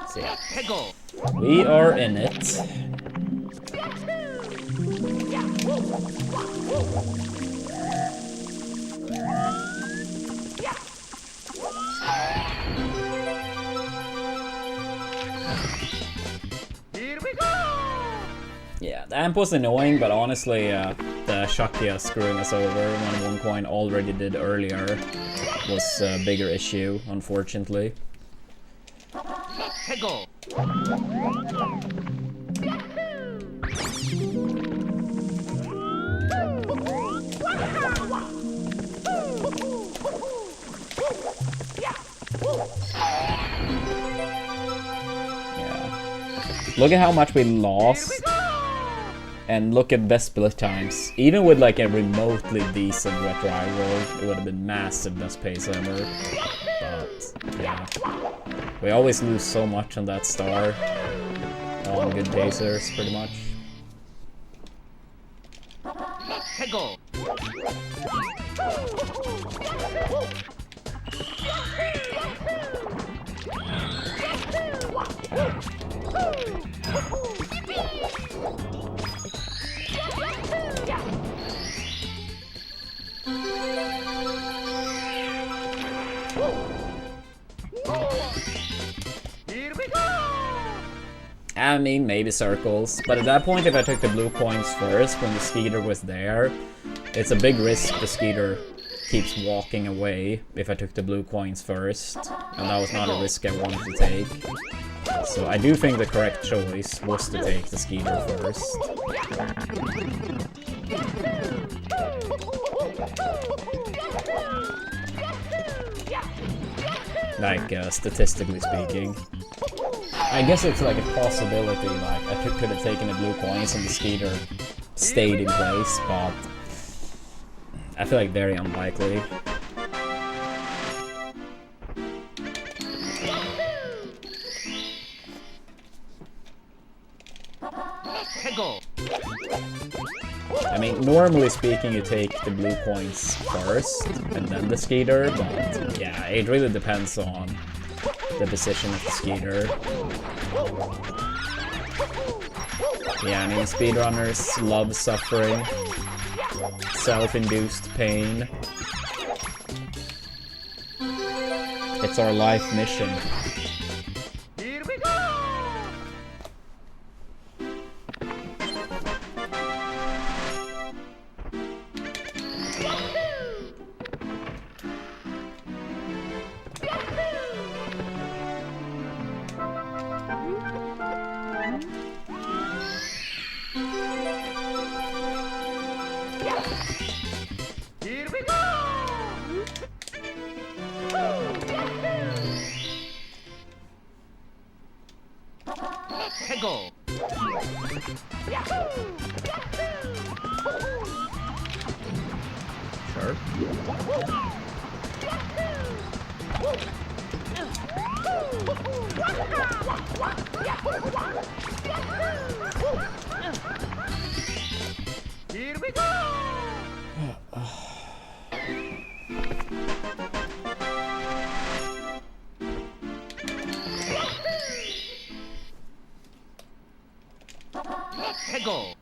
So yeah, Hegel! we are in it. Here we go! Yeah, the amp was annoying, but honestly, the Shakya screwing us over when one coin already did earlier was a bigger issue, unfortunately. Hegel! Yeah. Look at how much we lost. And look at best split times. Even with like a remotely decent wet rival, it would have been massive best pace ever. But yeah, we always lose so much on that star. On good pacers, pretty much. Hegel! Here we go! I mean, maybe circles, but at that point, if I took the blue coins first when the Skeeter was there, it's a big risk the Skeeter keeps walking away if I took the blue coins first, and that was not a risk I wanted to take. So I do think the correct choice was to take the Skeeter first. Like, statistically speaking. I guess it's like a possibility, like, I could have taken the blue coins and the Skeeter stayed in place, but I feel like very unlikely. Hegel! I mean, normally speaking, you take the blue coins first, and then the Skeeter, but yeah, it really depends on the position of the Skeeter. Yeah, I mean, speedrunners love suffering, self-induced pain. It's our life mission. Here we go! Here we go! Hegel! Sure. Here we go! Hegel!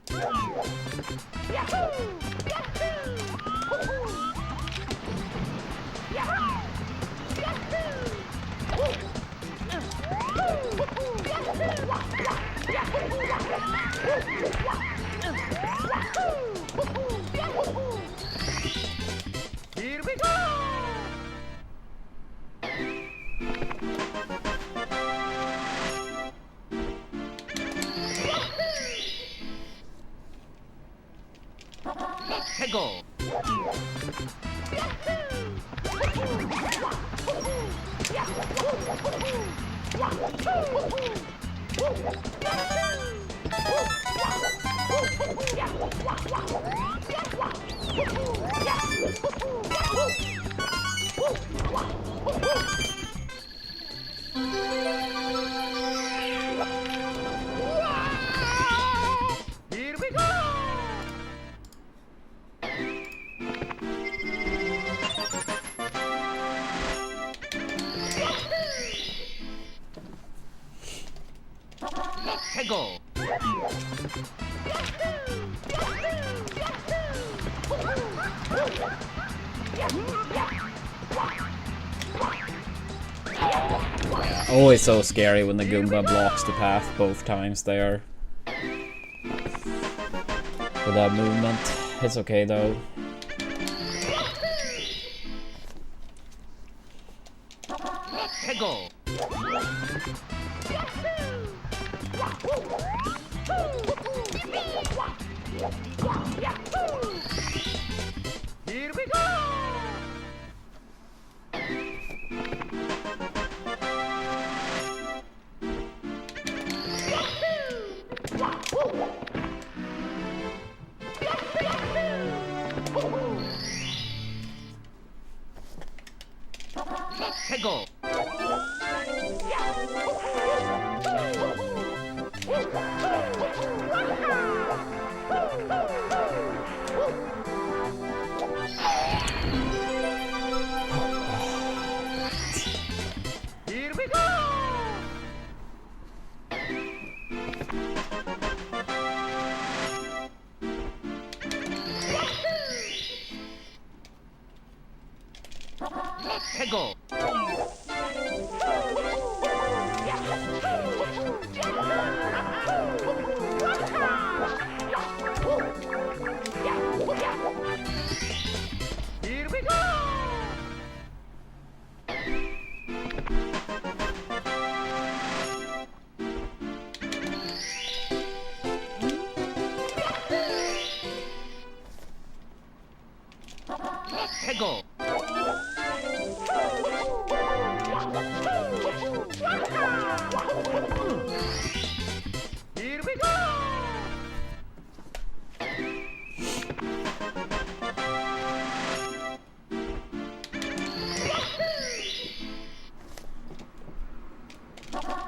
Here we go! Let's go! Here we go! Let's go! Always so scary when the Goomba blocks the path both times there. For that movement. It's okay though. Let's go! Here we go! Let's go! Here we go! Let's go! Here we go! Let's go! Here we go!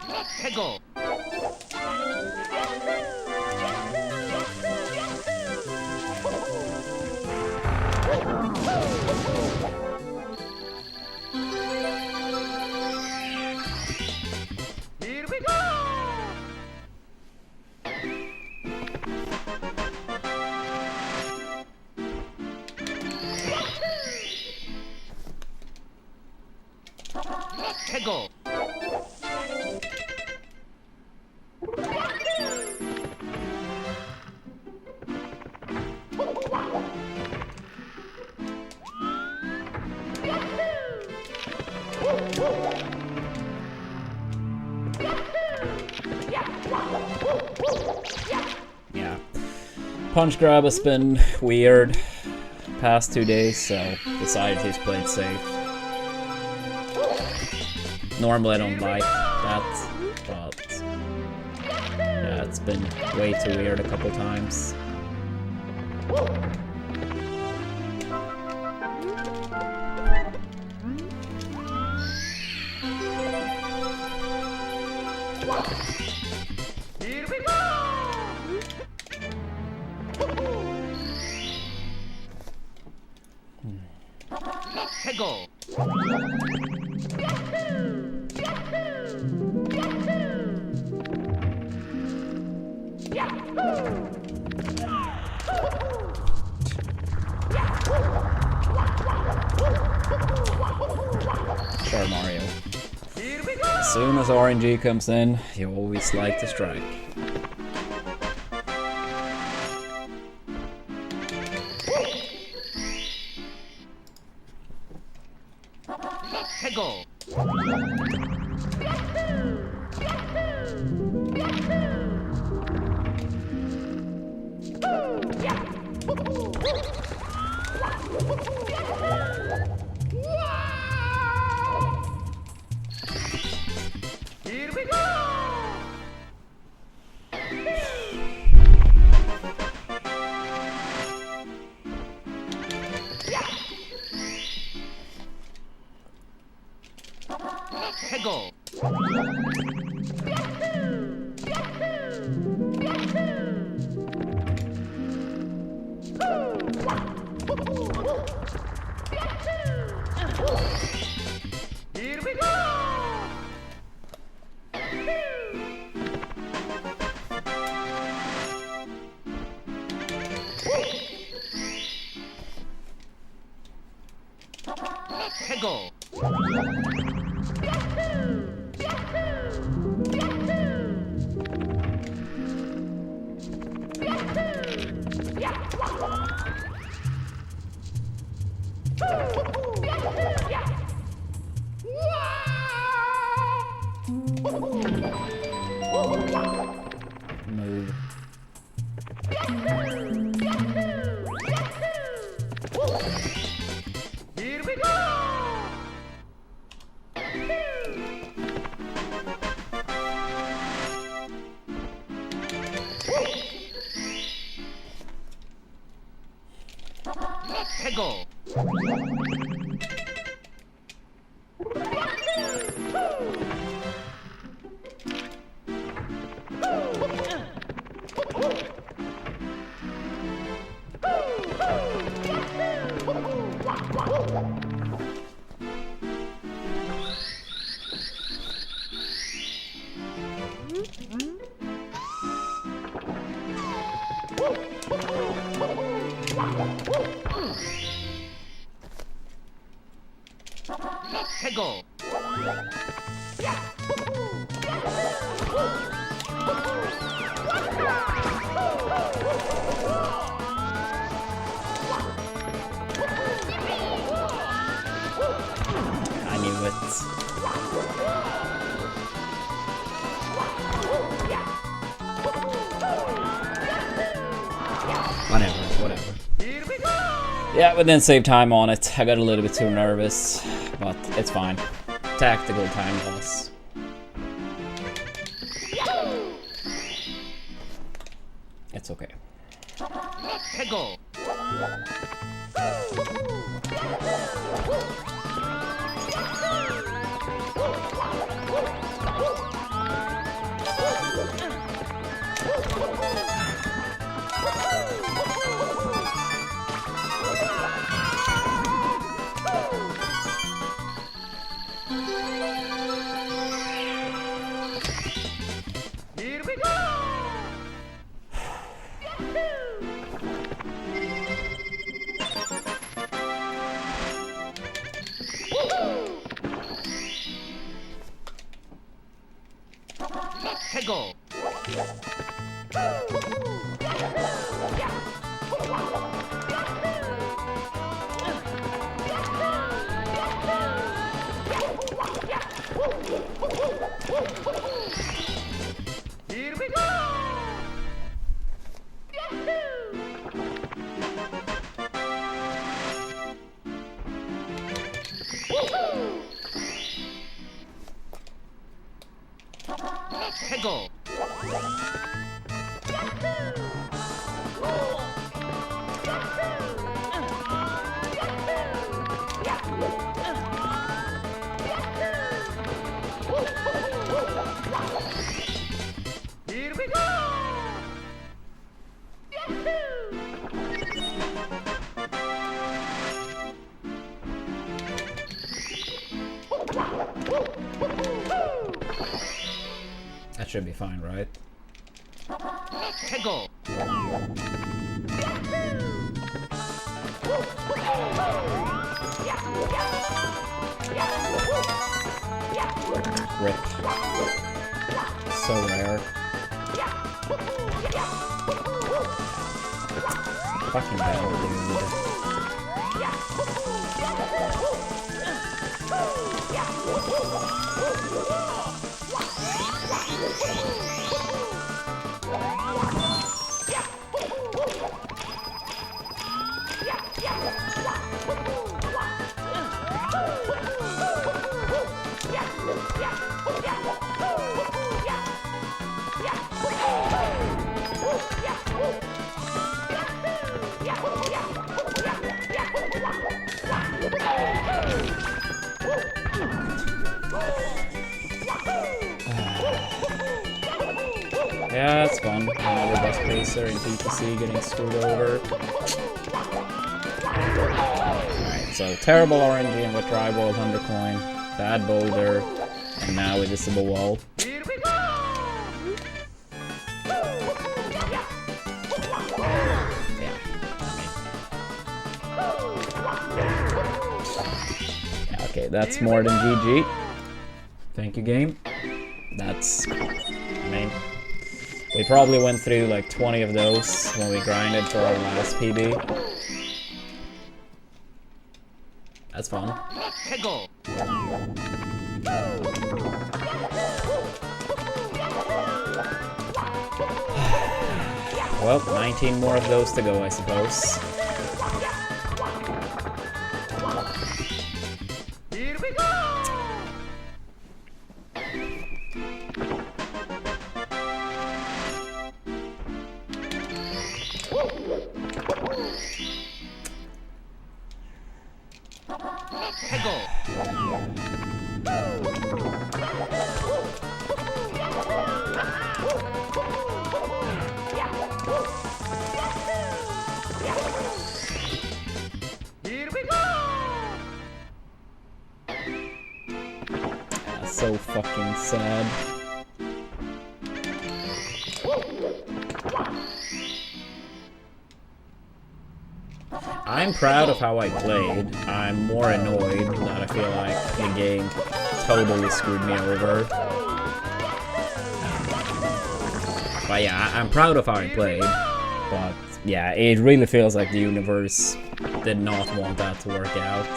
Let's go! Here we go! Let's go! Yeah. Punch grab has been weird past 2 days, so decided to just play it safe. Normally I don't like that, but yeah, it's been way too weird a couple times. Here we go! Let's go! soon as RNG comes in, you always like to strike. Hegel. Here we go. Hegel. Here we go. Hegel. Move. Here we go. Hegel. Hegel. I knew it. Whatever. Here we go. Yeah, we didn't save time on it. I got a little bit too nervous, but it's fine. Tactical time loss. It's okay. Hegel. Here we go. Hegel. Here we go. Hegel. Here we go. That should be fine, right? Hegel. Rip. So rare. Fucking bell, dude. Yeah, it's fun. Another best pacer in PTC getting screwed over. Alright, so terrible RNG and with dry balls undercoin, bad boulder, and now invisible wall. Here we go! Yeah, okay, that's more than GG. Thank you, game. That's... I mean... We probably went through like 20 of those when we grinded for our last PB. That's fun. Hegel! Well, 19 more of those to go, I suppose. Here we go! Hegel! Here we go! That's so fucking sad. I'm proud of how I played. I'm more annoyed that I feel like the game totally screwed me over. But yeah, I'm proud of how I played. But yeah, it really feels like the universe did not want that to work out.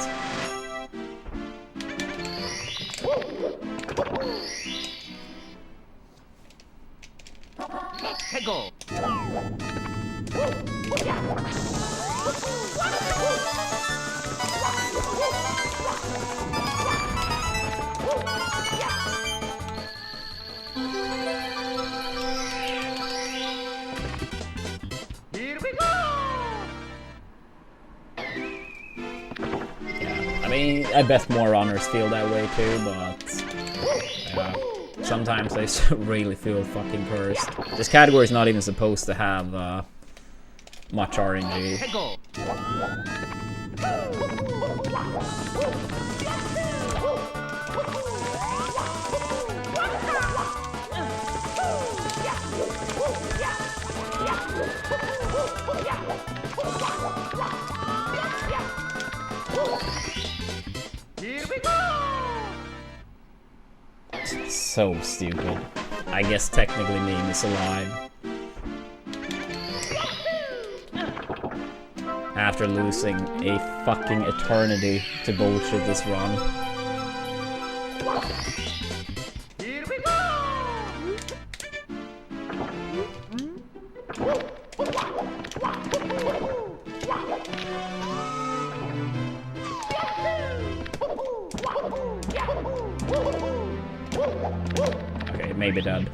Hegel! Here we go! Yeah, I mean, I bet more runners feel that way too, but sometimes I really feel fucking cursed. This category is not even supposed to have much RNG. Hegel! Here we go! So stupid. I guess technically meme is alive. After losing a fucking eternity to bullshit this run. Here we go! Okay, maybe dead.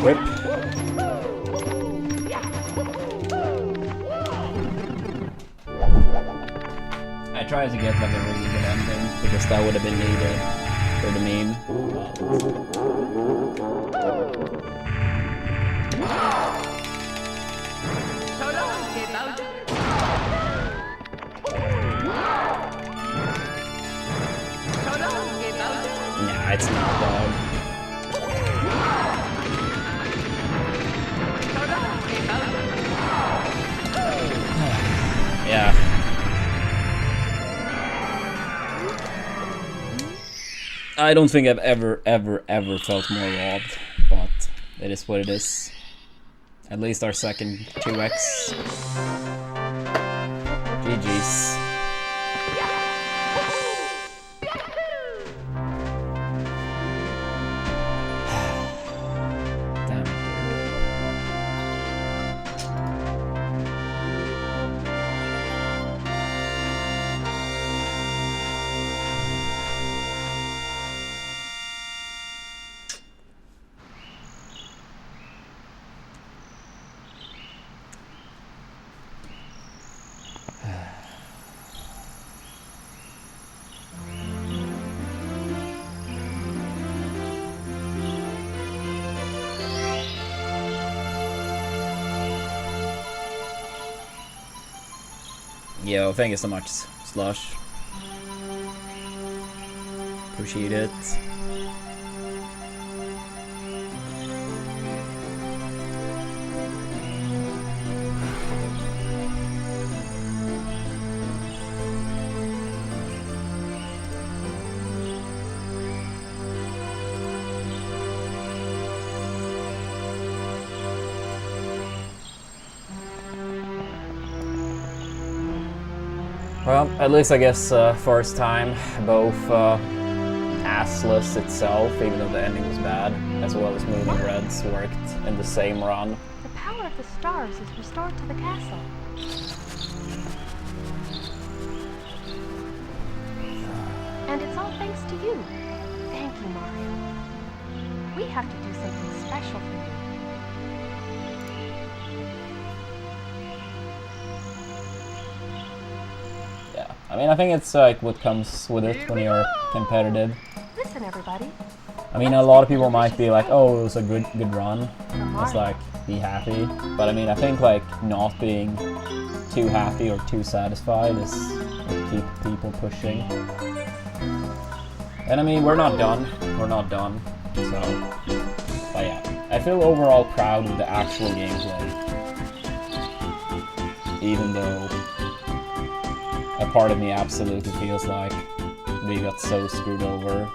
Whip. tried to get like a really good ending because that would have been needed for the meme. Nah, it's not, dog. Yeah. I don't think I've ever felt more robbed, but it is what it is. At least our second 2x. GG's. Damn it, Yo, thank you so much, Slush. Appreciate it. Well, at least I guess first time both Assless itself, even though the ending was bad, as well as Moving Reds worked in the same run. The power of the stars is restored to the castle. And it's all thanks to you. Thank you, Mario. We have to do something special for you. I mean, I think it's like what comes with it when you're competitive. Listen, everybody. I mean, a lot of people might be like, "Oh, it was a good run." It's like, be happy. But I mean, I think like not being too happy or too satisfied is what keep people pushing. And I mean, we're not done. We're not done. So, but yeah, I feel overall proud of the actual gameplay, even though a part of me absolutely feels like we got so screwed over.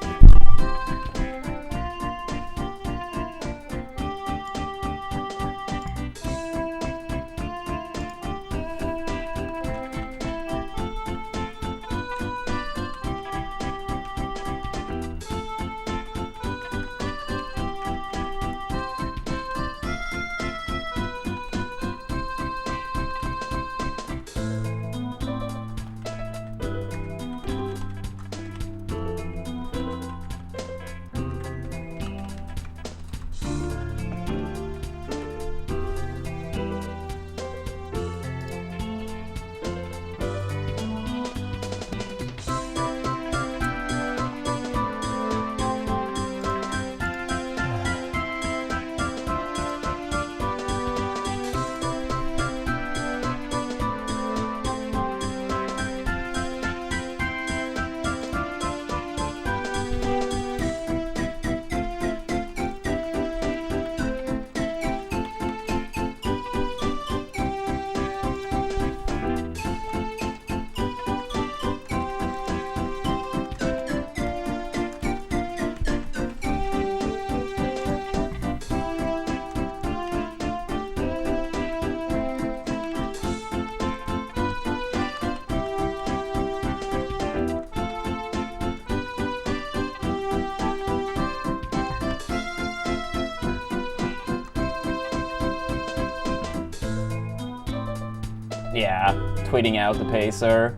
Yeah, tweeting out the pacer.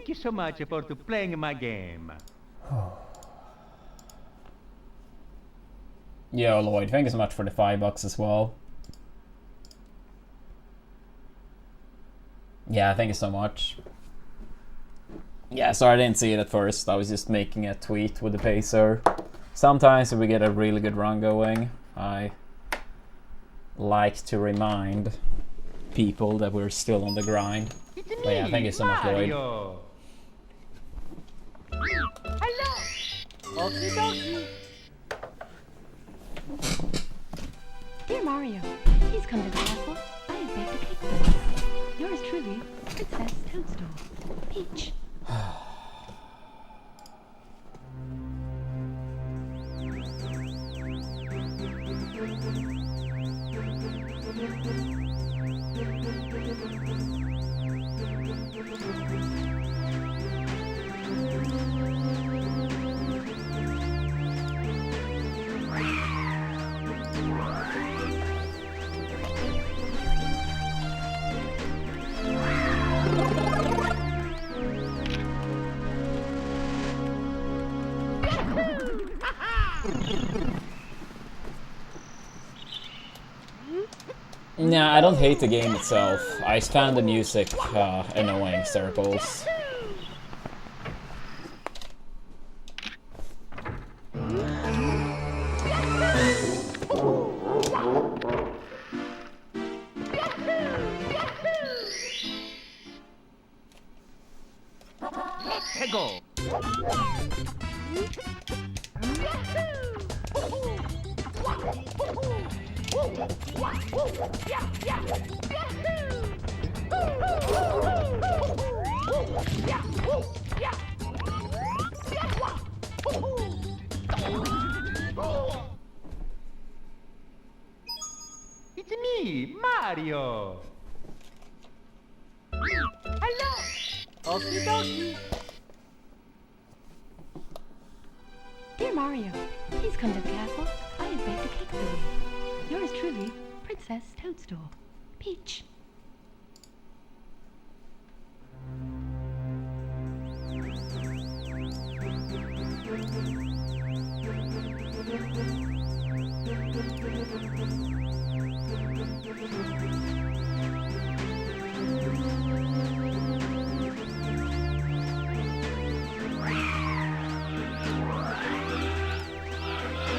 Thank you so much for playing my game. Yo, Lloyd, thank you so much for the $5 as well. Yeah, thank you so much. Yeah, sorry I didn't see it at first. I was just making a tweet with the pacer. Sometimes if we get a really good run going, I like to remind people that we're still on the grind. It's But yeah, thank you so much, Lloyd. Mario. Hello. Okie dokie. Dear Mario, please come to the castle. I have baked a cake for you. Yours truly, Princess Toadstool. Peach. Nah, I don't hate the game itself. I just found the music annoying circles. Let's go. It's me, Mario. Hello. Okie dokie. Dear Mario, please come to the castle. I have baked a cake for you. Yours truly, Princess Toadstool. Peach.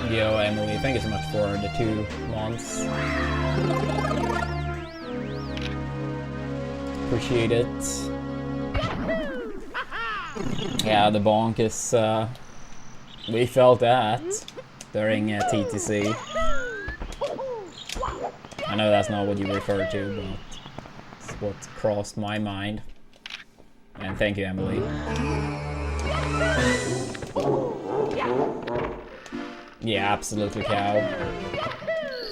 Yo, Emily, thank you so much for the 2 months. Appreciate it. Yeah, the bonk is, we felt that during TTC. I know that's not what you referred to, but it's what crossed my mind. And thank you, Emily. Yeah, absolutely, cow.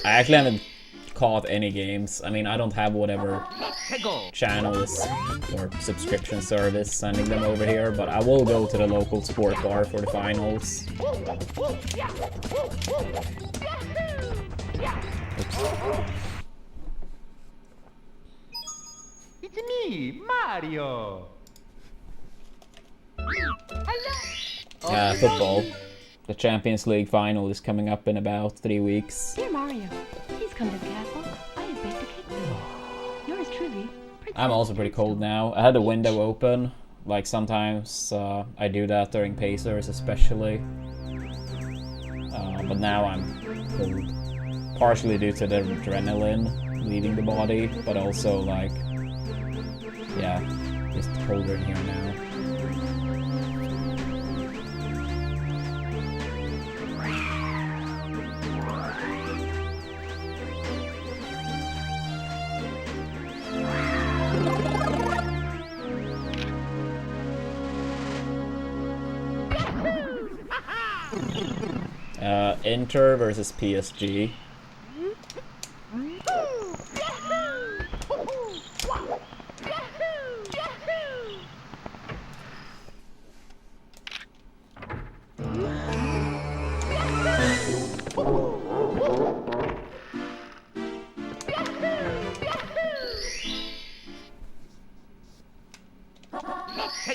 I actually haven't caught any games. I mean, I don't have whatever channels or subscription service sending them over here, but I will go to the local sport bar for the finals. Oops. It's me, Mario. Hello. Football. The Champions League final is coming up in about 3 weeks. Dear Mario, please come to the castle. I have baked a cake for you. Yours truly, Princess I'm also pretty cold now. I had the window open. Like sometimes I do that during Pacers especially. But now I'm cold. Partially due to the adrenaline leaving the body, but also like, yeah, just colder in here now. Inter versus PSG.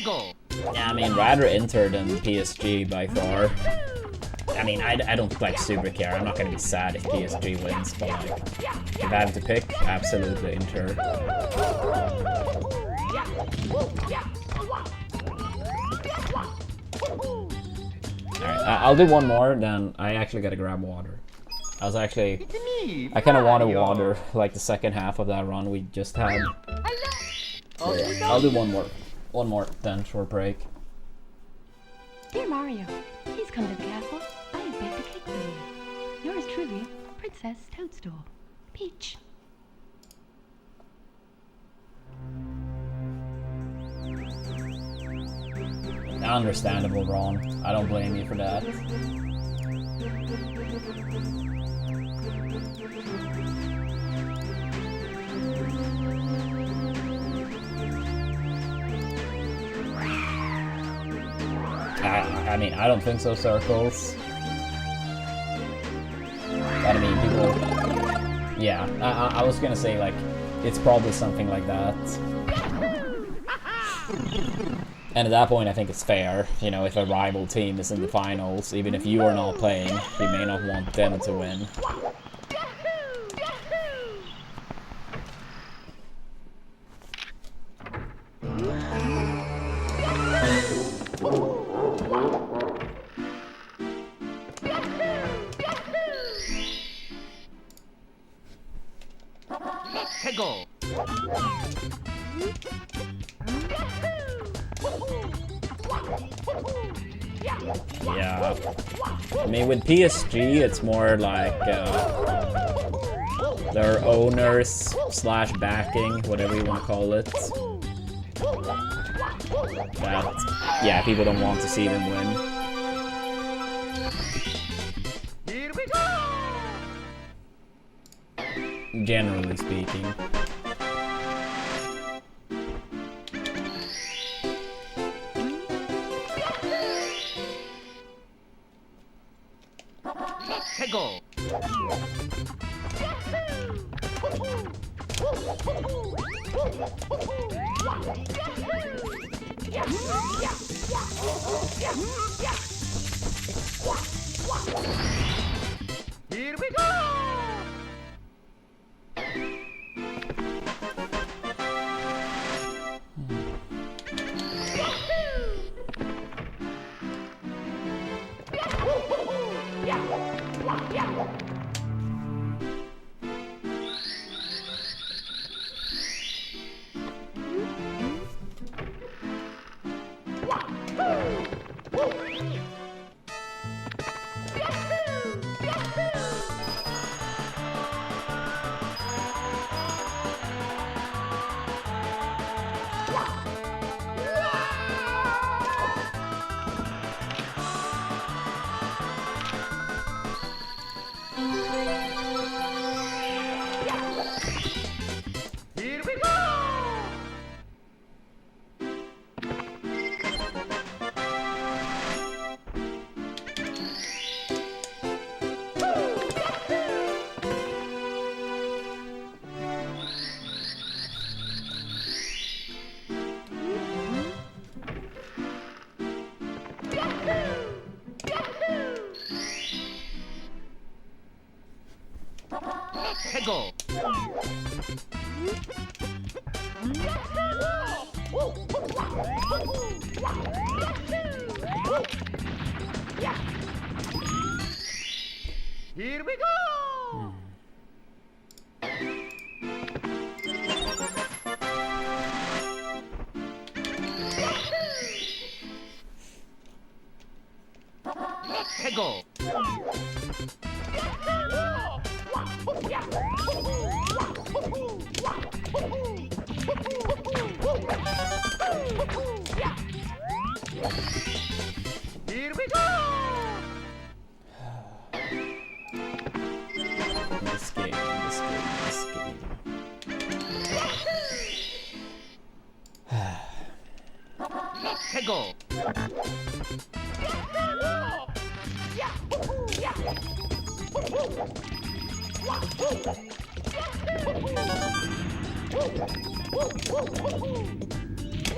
Yeah, I mean, rather Inter than PSG by far. I mean, I don't like super care. I'm not gonna be sad if PSG wins, but like, if I have to pick, absolutely Inter. Alright, I'll do one more, then I actually gotta grab water. I kind of wanted water, like the second half of that run we just had. So yeah, I'll do one more, then short break. Dear Mario, please come to the castle. I have baked a cake for you. Yours truly, Princess Toadstool. Peach. Understandable, Ron. I don't blame you for that. I mean, I don't think so, Circles. But I mean, people... Yeah, I was gonna say, like, it's probably something like that. And at that point, I think it's fair, you know, if a rival team is in the finals, even if you are not playing, you may not want them to win. Yeah, I mean, with PSG, it's more like their owners slash backing, whatever you want to call it. That, yeah, people don't want to see them win. Here we go! Generally speaking. Go! Here we go! Here we go! Go! Here we go! Go! Here we go! This game. Go!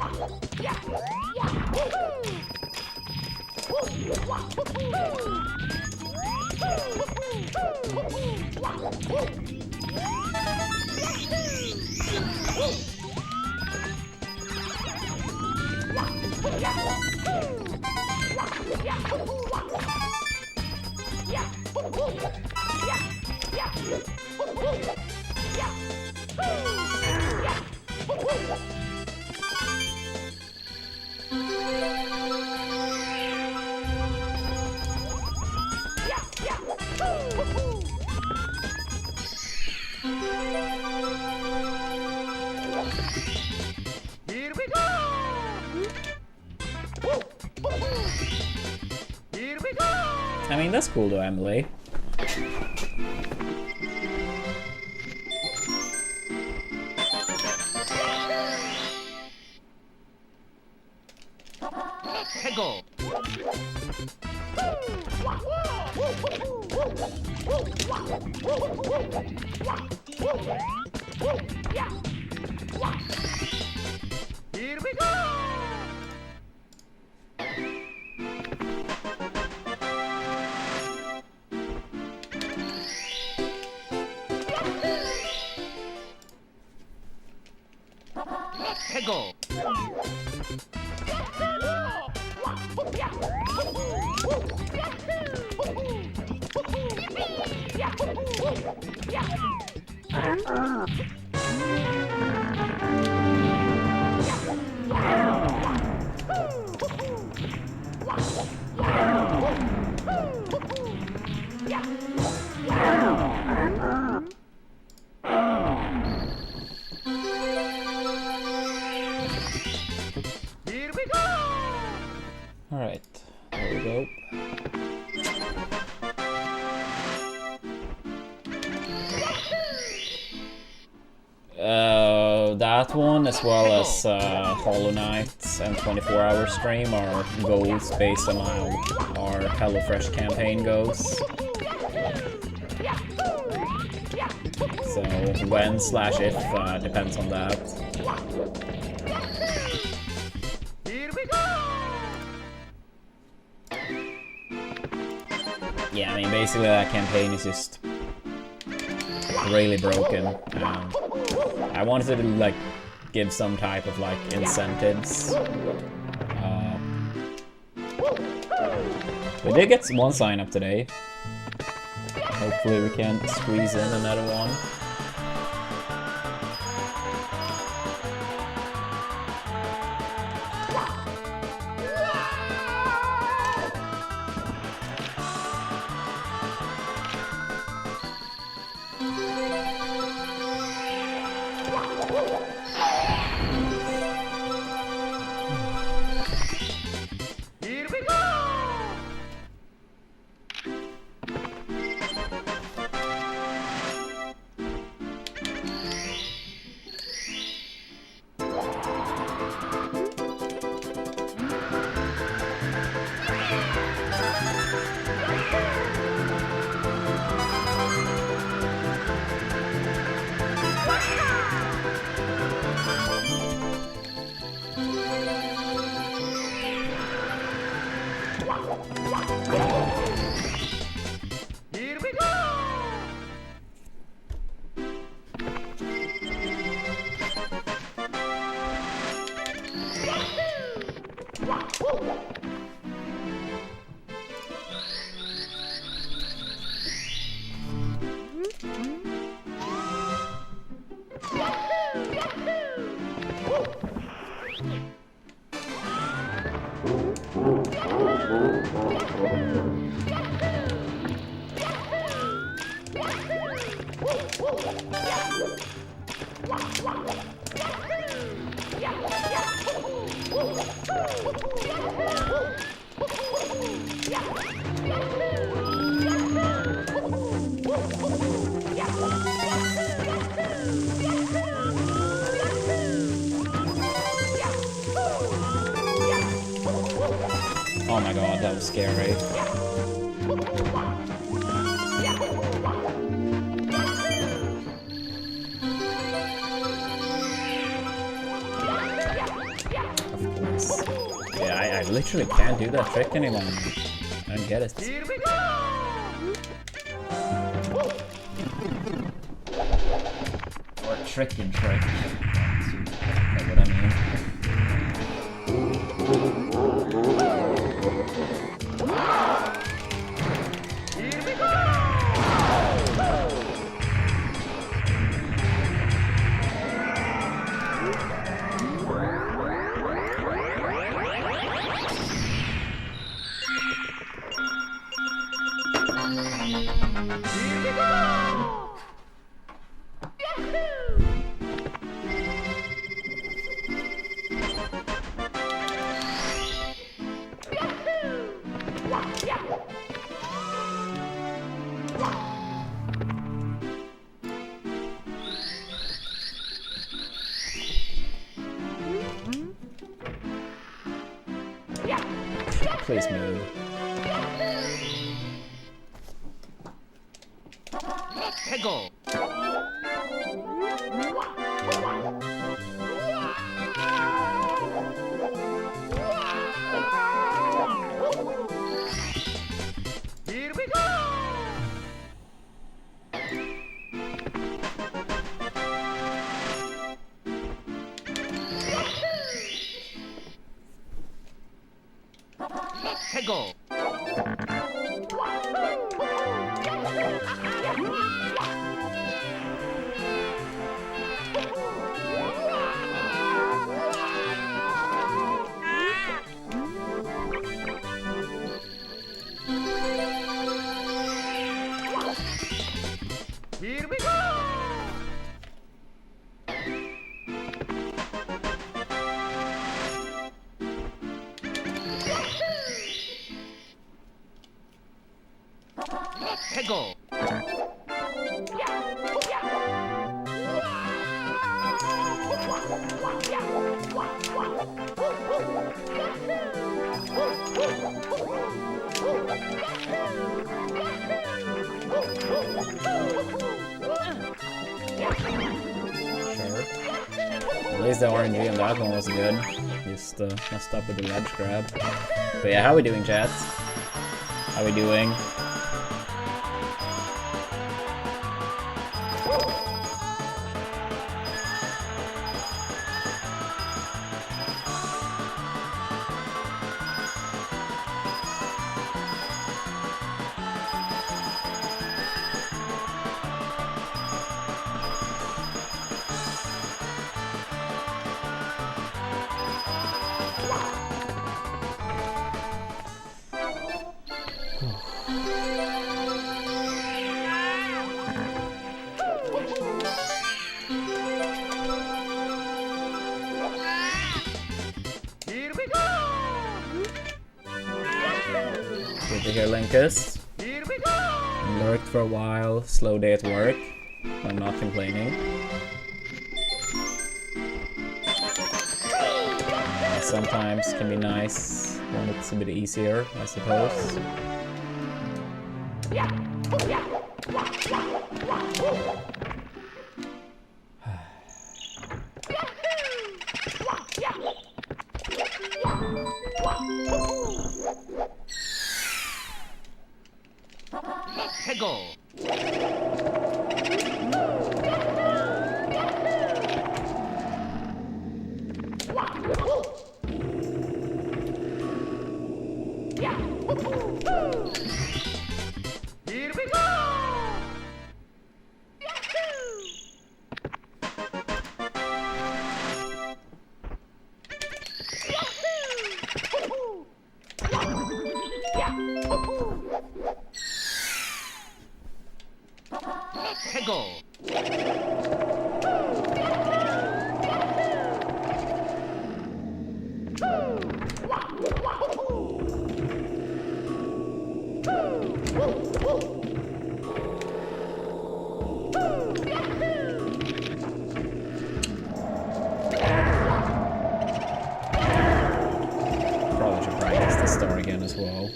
Here we go! Here we go! I mean, that's cool though, Emily. Go! Here we go! Go! Here we go! Alright, there we go. That one, as well as HollowKnight and 24-hour stream, are goals based on how our Hellofresh campaign goes. So when/if depends on that. Here we go! Yeah, I mean, basically that campaign is just really broken. I wanted to like give some type of like incentives. We did get one sign up today. Hopefully we can squeeze in another one. Here we go! Here we go! Oh my god, that was scary. literally can't do that trick anymore. I don't get it. Here we go! Or trick and trick. Know what I mean? Here we go! Here we go! Please move. Go! Here we go! Go! Here we go! Go! Sure. At least the RNG on that one was good. Just messed up with the ledge grab. But yeah, how we doing, chat? How we doing? Here we go! Good to hear, Linkus. Here we go! Lurked for a while, slow day at work. I'm not complaining. Sometimes can be nice when it's a bit easier, I suppose. Go! Here we go! Go! Probably should practice the star again as well.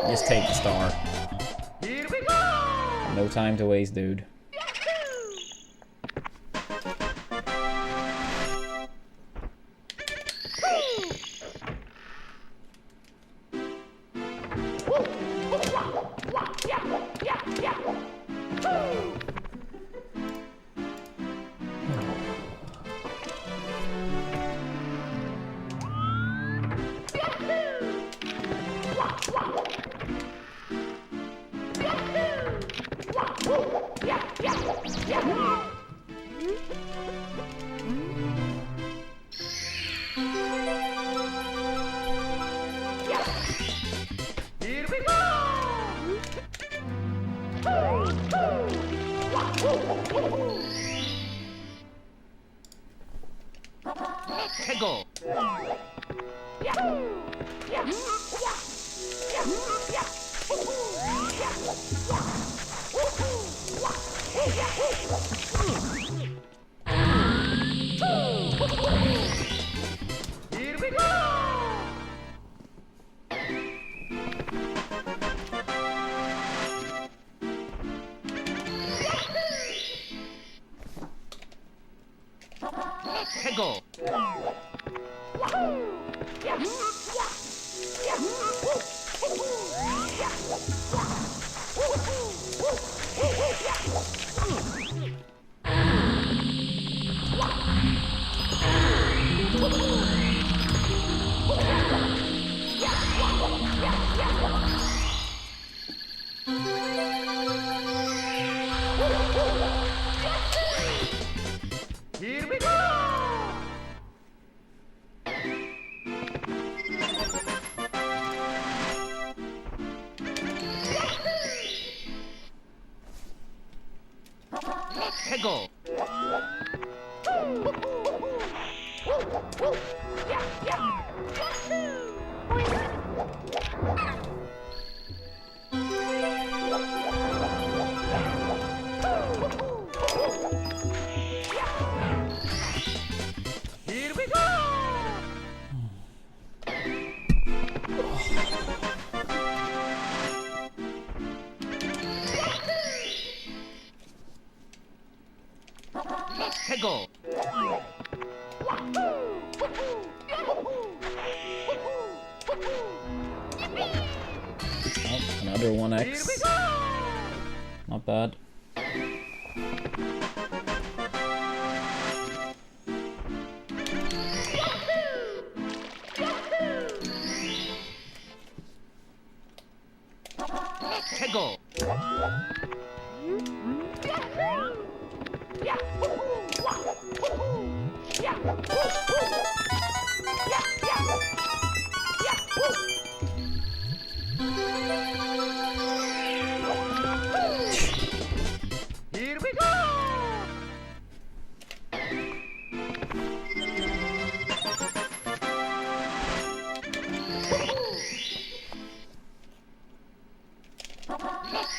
Just take the star. Here we go! No time to waste, dude. Here we go! 해고! Here we go! 해고! Here we go! 해고! Here we go! 해고! Oh, another 1x. Not bad. 해고! Here we go!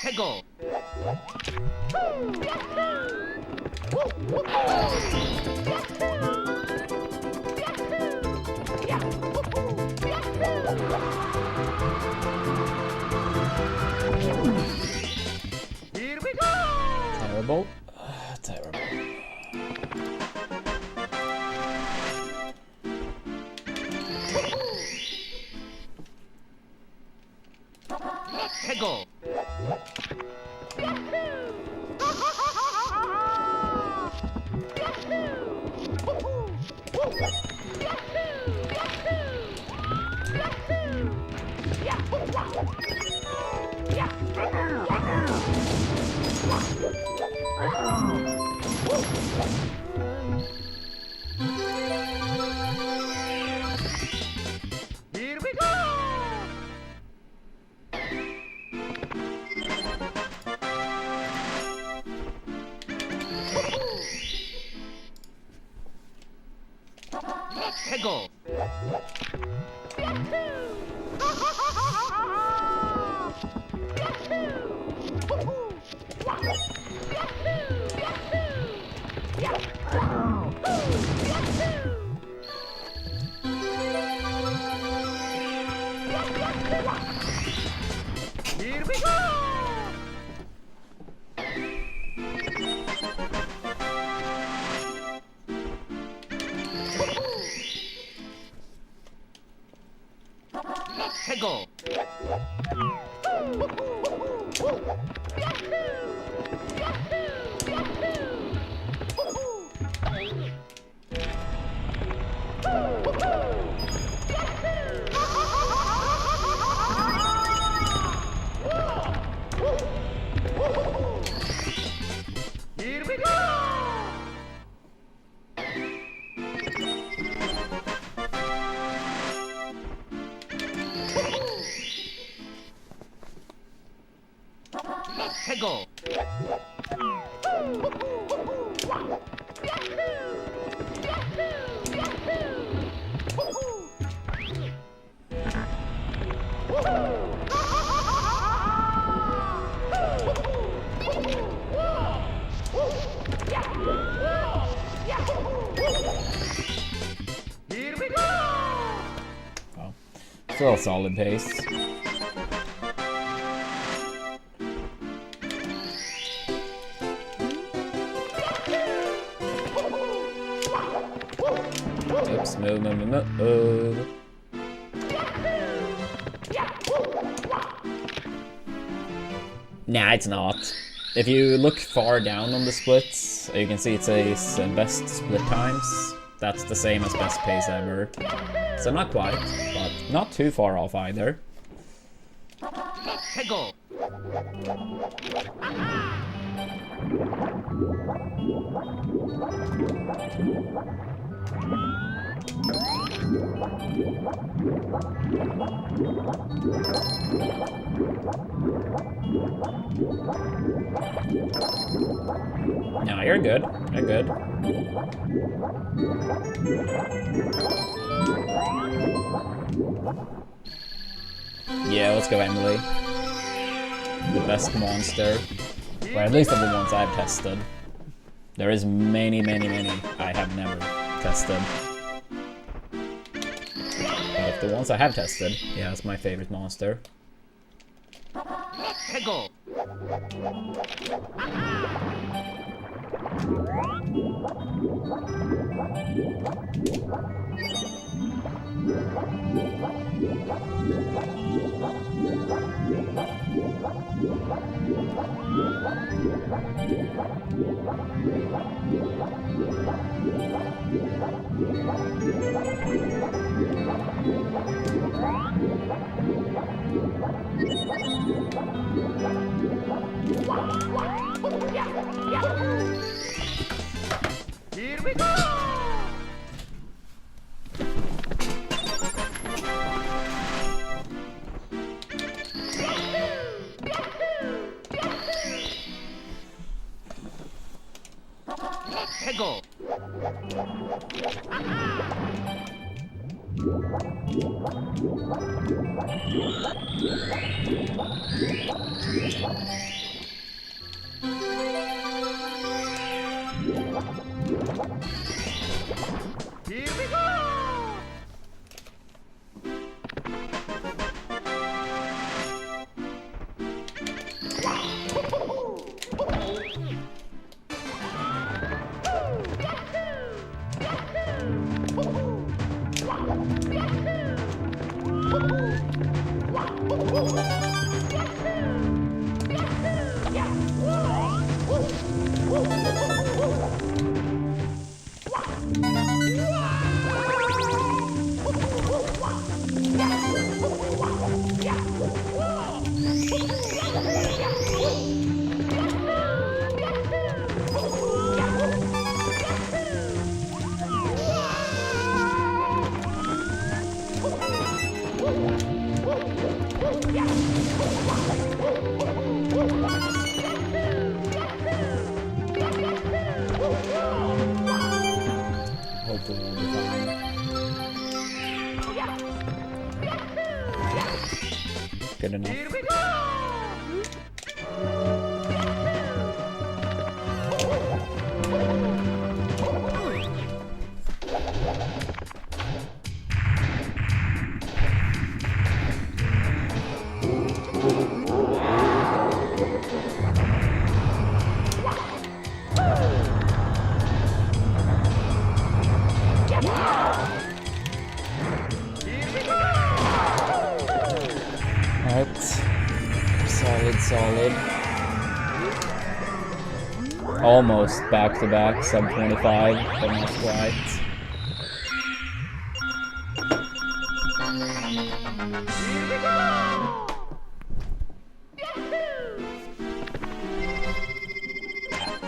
해고! Here we go! Terrible. Terrible. 해고! Here we go! 해고! Here we go! 해고! Let's go. Here we go. Oh. Still a solid pace. Oops, move. Nah, it's not. If you look far down on the splits, you can see it says best split times. That's the same as best pace ever. So not quite, but not too far off either. Let's go. No, you're good. You're good. Yeah, let's go Emily. The best monster. Or at least of the ones I've tested. There is many I have never tested. But of the ones I have tested, yeah, it's my favorite monster. Let's go. Here we go. Let's go. Here we go. Hopefully we'll be fine. Good enough. Here we go. Alright. Solid. Almost back to back, sub 25, but not quite.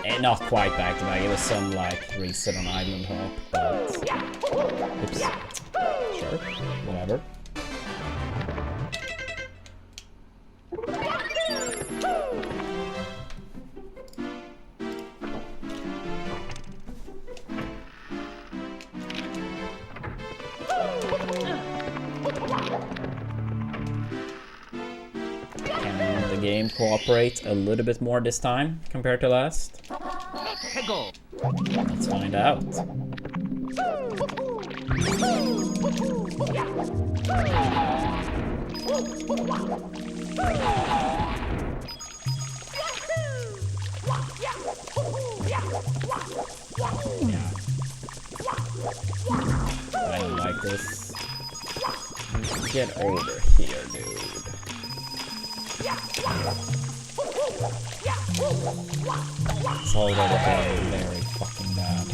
And not quite back to back, it was some like reset on Island Hop, but oops. Sure, whatever. game cooperates a little bit more this time compared to last? 해고. Let's find out. I don't like this. Get over here, dude. It's already very, very fucking bad.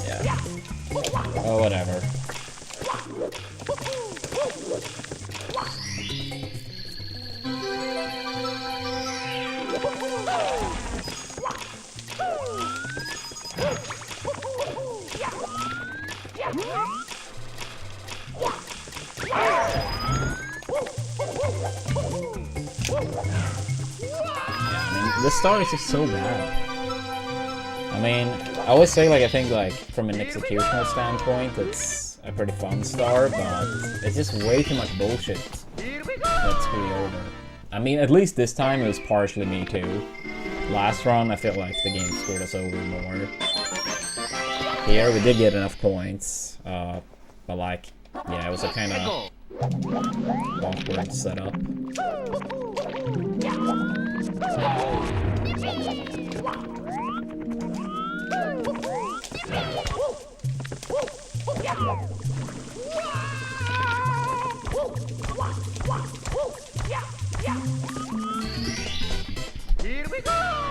Yeah. Oh, whatever. This star is just so bad. I mean, I always say, like, I think, like, from an executional standpoint, it's a pretty fun star, but it's just way too much bullshit that screw you over. I mean, at least this time it was partially me too. Last run, I feel like the game screwed us over more. Here, we did get enough points, but, like, yeah, it was a kind of awkward setup.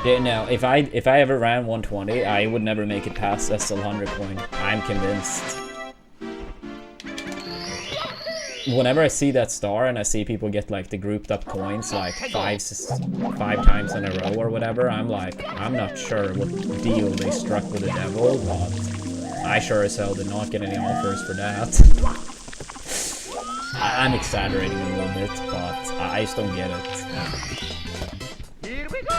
Yeah, no, if I ever ran 120, I would never make it past SL 100 coin. I'm convinced. Whenever I see that star and I see people get like the grouped up coins like five times in a row or whatever, I'm like, I'm not sure what deal they struck with the devil, but I sure as hell did not get any offers for that. I'm exaggerating a little bit, but I just don't get it. Here we go.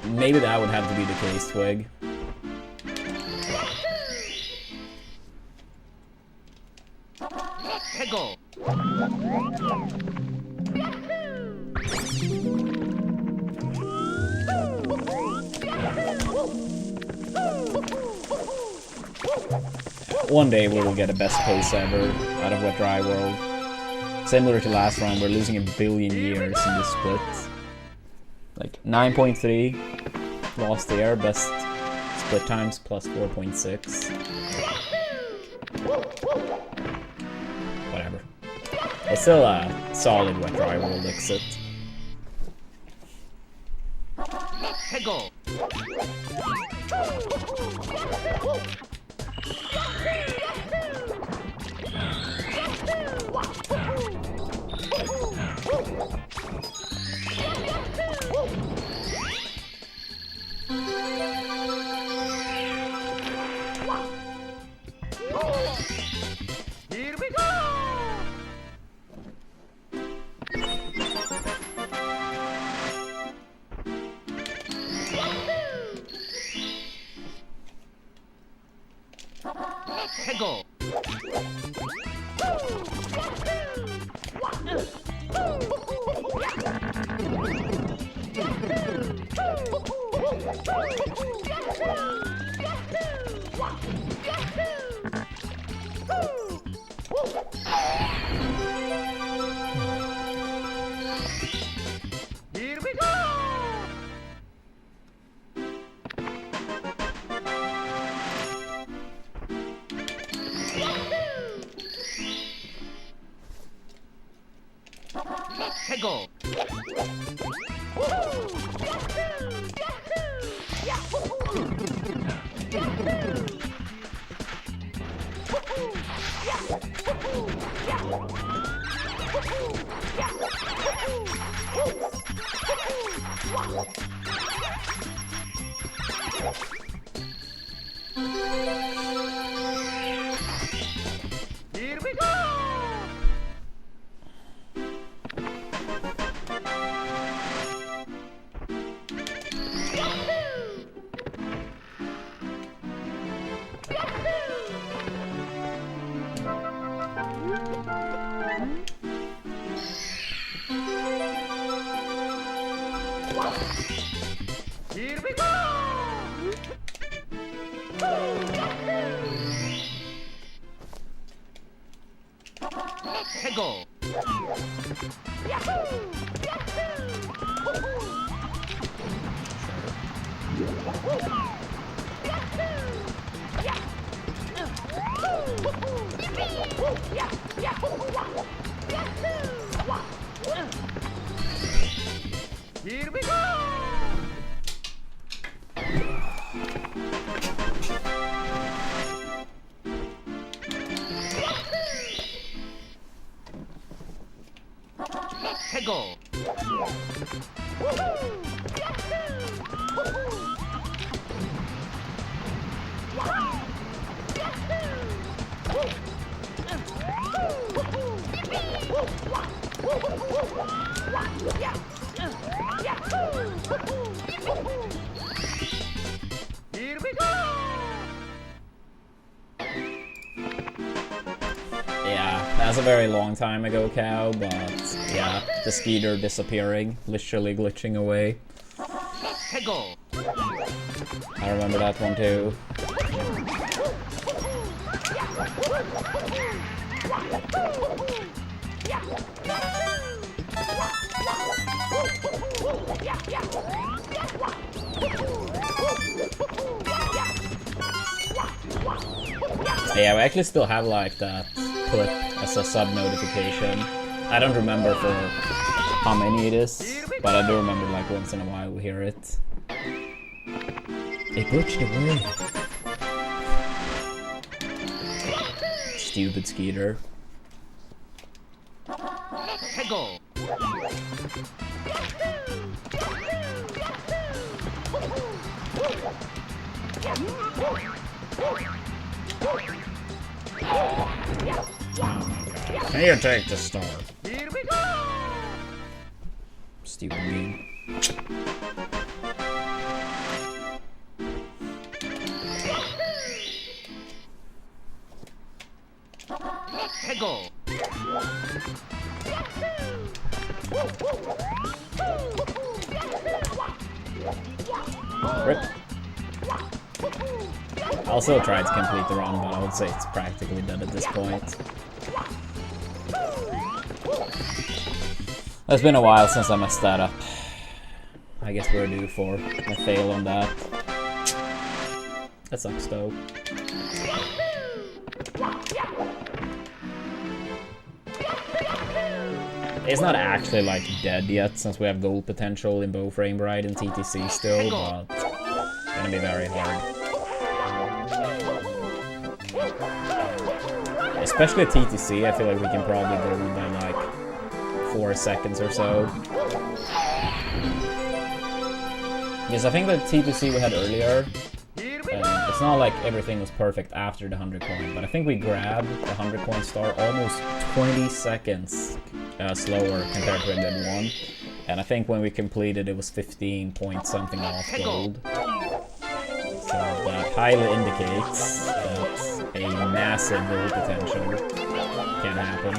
Maybe that would have to be the case, Twig. 해고. One day we will get a best pace ever out of Wet Dry World. Similar to last round, we're losing 1 billion years in this split. Like 9.3 lost there, best split times plus 4.6. Whatever. It's still a solid Wet Dry World exit. 해고. Here we go. 해고. Here we go. 해고. Here we go. Here we go! Hego! Here we go! Hego! Here we go! Yeah, that's a very long time ago, Cow, but yeah, the Skeeter disappearing, literally glitching away. Hego! I remember that one too. Yeah, we actually still have like that put as a sub notification. I don't remember for how many it is, but I do remember like once in a while we hear it. It glitched away. Stupid Skeeter. Hego! Can you take the star? Here we go! Stupid game. Hego! Rip. I'll still try to complete the run, but I would say it's practically done at this point. It's been a while since I messed that up. I guess we're due for a fail on that. That sucks though. It's not actually like dead yet, since we have gold potential in both Frame Ride and TTC still, but it's gonna be very hard. Especially TTC, I feel like we can probably go by like 4 seconds or so. Because I think the TTC we had earlier, it's not like everything was perfect after the 100 coin, but I think we grabbed the 100 coin star almost 20 seconds slower compared to Red 1. And I think when we completed it was 15 point something off gold. So that highly indicates that a massive gold potential can happen.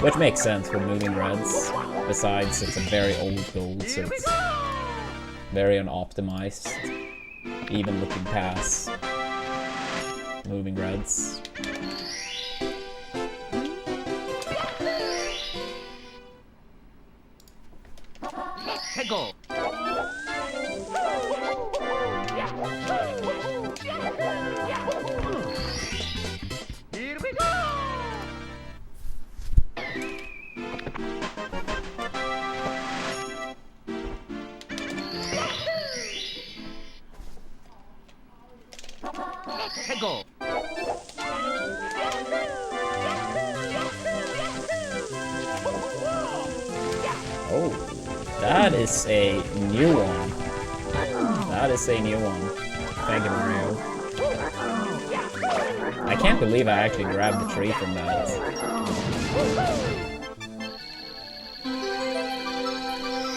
Which makes sense for moving reds. Besides, it's a very old gold, so it's very unoptimized. Even looking past moving reds. Hego! Here we go! Hego! Oh, that is a new one. That is a new one. Thank you, Mario. I can't believe I actually grabbed the tree from that.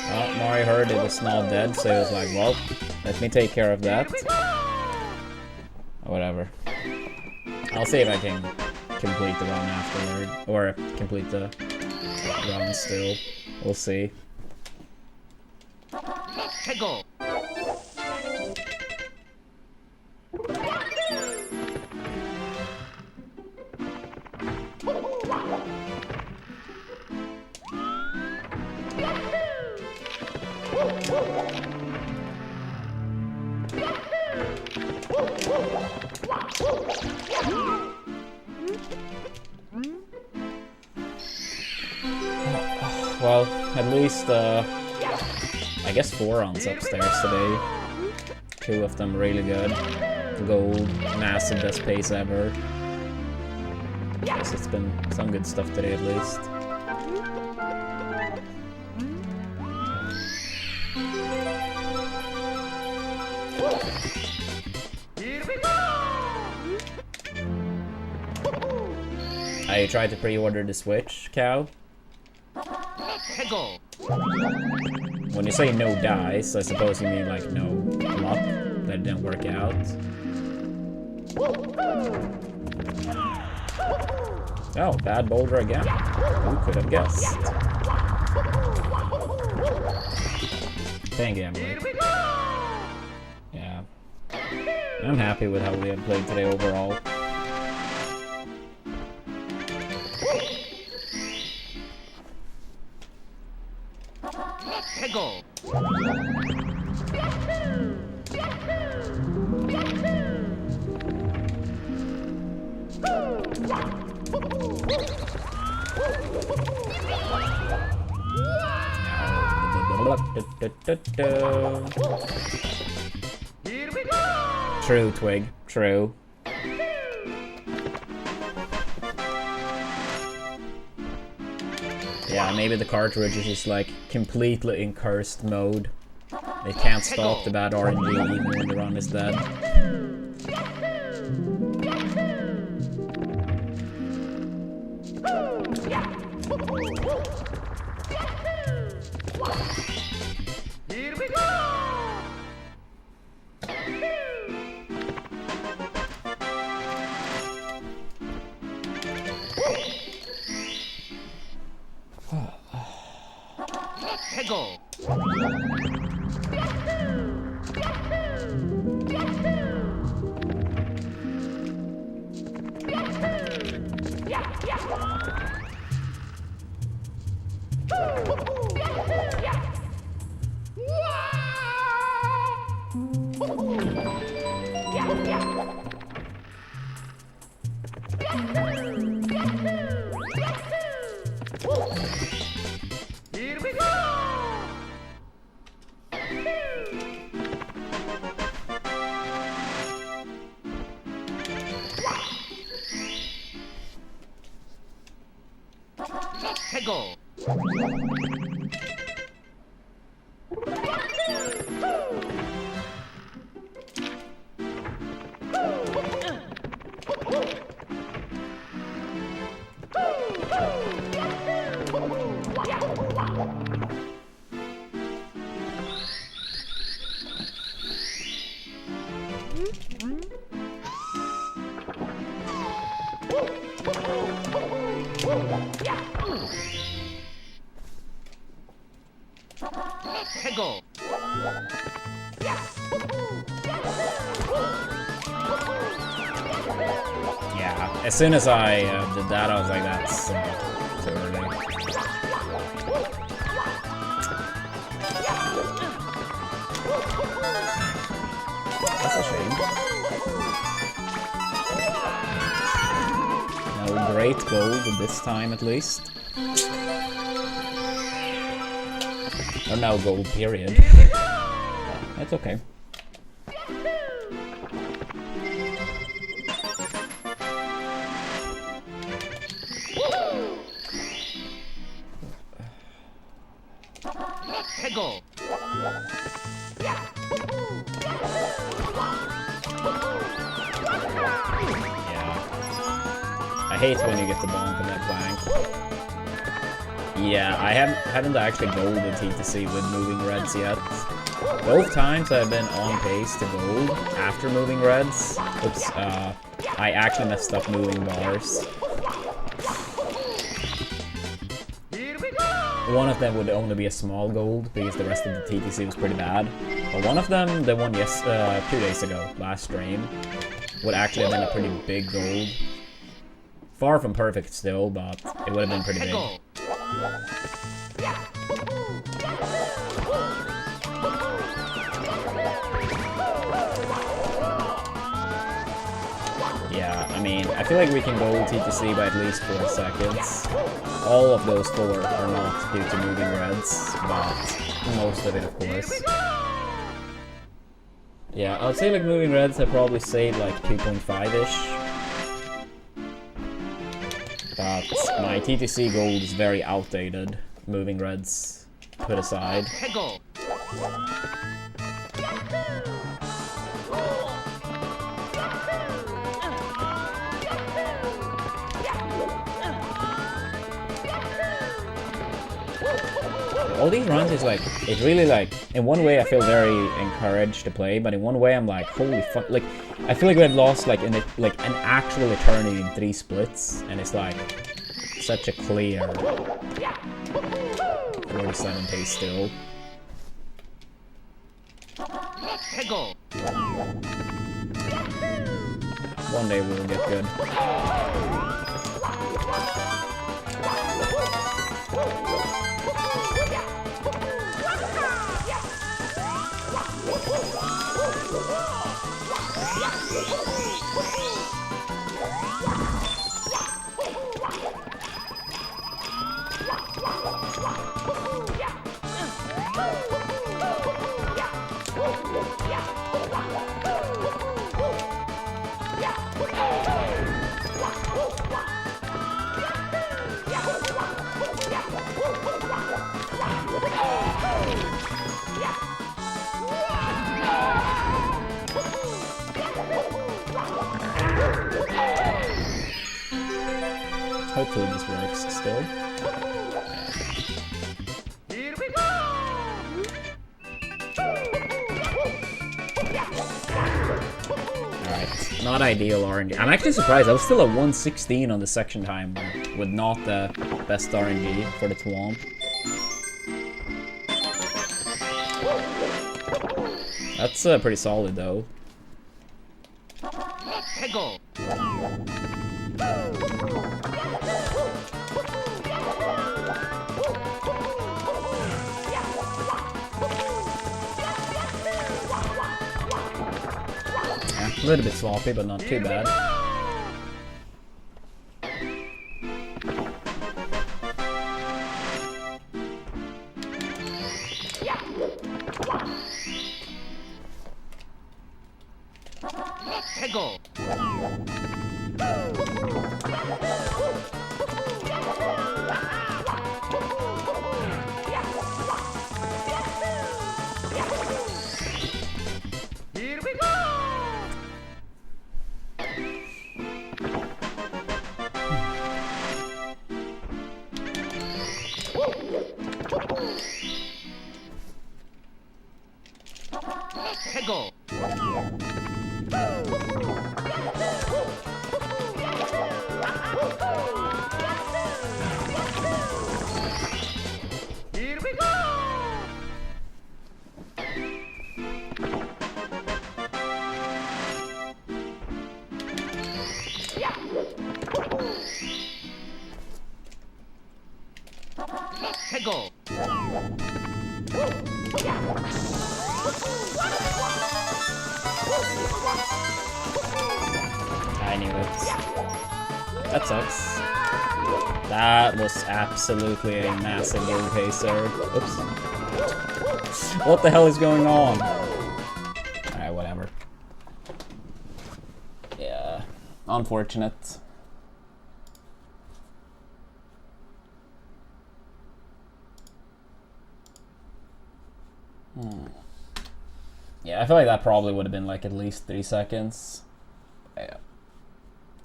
Well, Mario heard it was not dead, so he was like, well, let me take care of that. Whatever. I'll see if I can complete the run afterward, or complete the run still. We'll see. Let's go. Well, at least, I guess 4 runs upstairs today. 2 of them really good. Gold, massive, best pace ever. Guess it's been some good stuff today at least. I tried to pre-order the Switch, Cow. Let's go. When you say no dice, I suppose you mean like no luck, that it didn't work out. Oh, bad boulder again. Who could have guessed? Thank you, Emily. Yeah. I'm happy with how we have played today overall. Let's go. Here we go. True, Twig. True. Yeah, maybe the cartridge is just like completely in cursed mode. They can't stop the bad RNG even when the run is dead. Here we go. Let's go. Here we go. Let's go. Let's go. Yeah, as soon as I did that, I was like, that's too early. That's a shame. No great gold this time, at least. Or no gold, period. That's okay. Let's go. I hate when you get the bonk on that plank. Yeah, I haven't actually golded TTC with moving reds yet. Both times I've been on pace to gold after moving reds. Oops, I actually messed up moving bars. Here we go. one of them would only be a small gold because the rest of the TTC was pretty bad. But one of them, the one 2 days ago, last stream, would actually have been a pretty big gold. Far from perfect still, but it would have been pretty big. Yeah, I mean, I feel like we can gold TTC by at least 4 seconds. All of those 4 are not due to moving reds, but most of it, of course. Yeah, I would say like moving reds I probably saved like 2.5-ish. But my TTC gold is very outdated. Moving reds put aside. All these runs is like, it really like, in one way I feel very encouraged to play, but in one way I'm like, holy fuck, like, I feel like we've lost like an actual eternity in 3 splits, and it's like, such a clear 47 pace still. One day we'll get good. Hopefully this works still. Here we go! Alright, not ideal RNG. I'm actually surprised. I was still at 116 on the section time with not the best RNG for the Twomp. That's pretty solid though. Go! Yeah, a little bit sloppy, but not too bad. Go! Here we go! Go! Here we go! Go! I knew it. That sucks. That was absolutely a massive game pacer. Oops. What the hell is going on? Alright, whatever. Yeah. Unfortunate. Yeah, I feel like that probably would have been like at least 3 seconds. Yeah.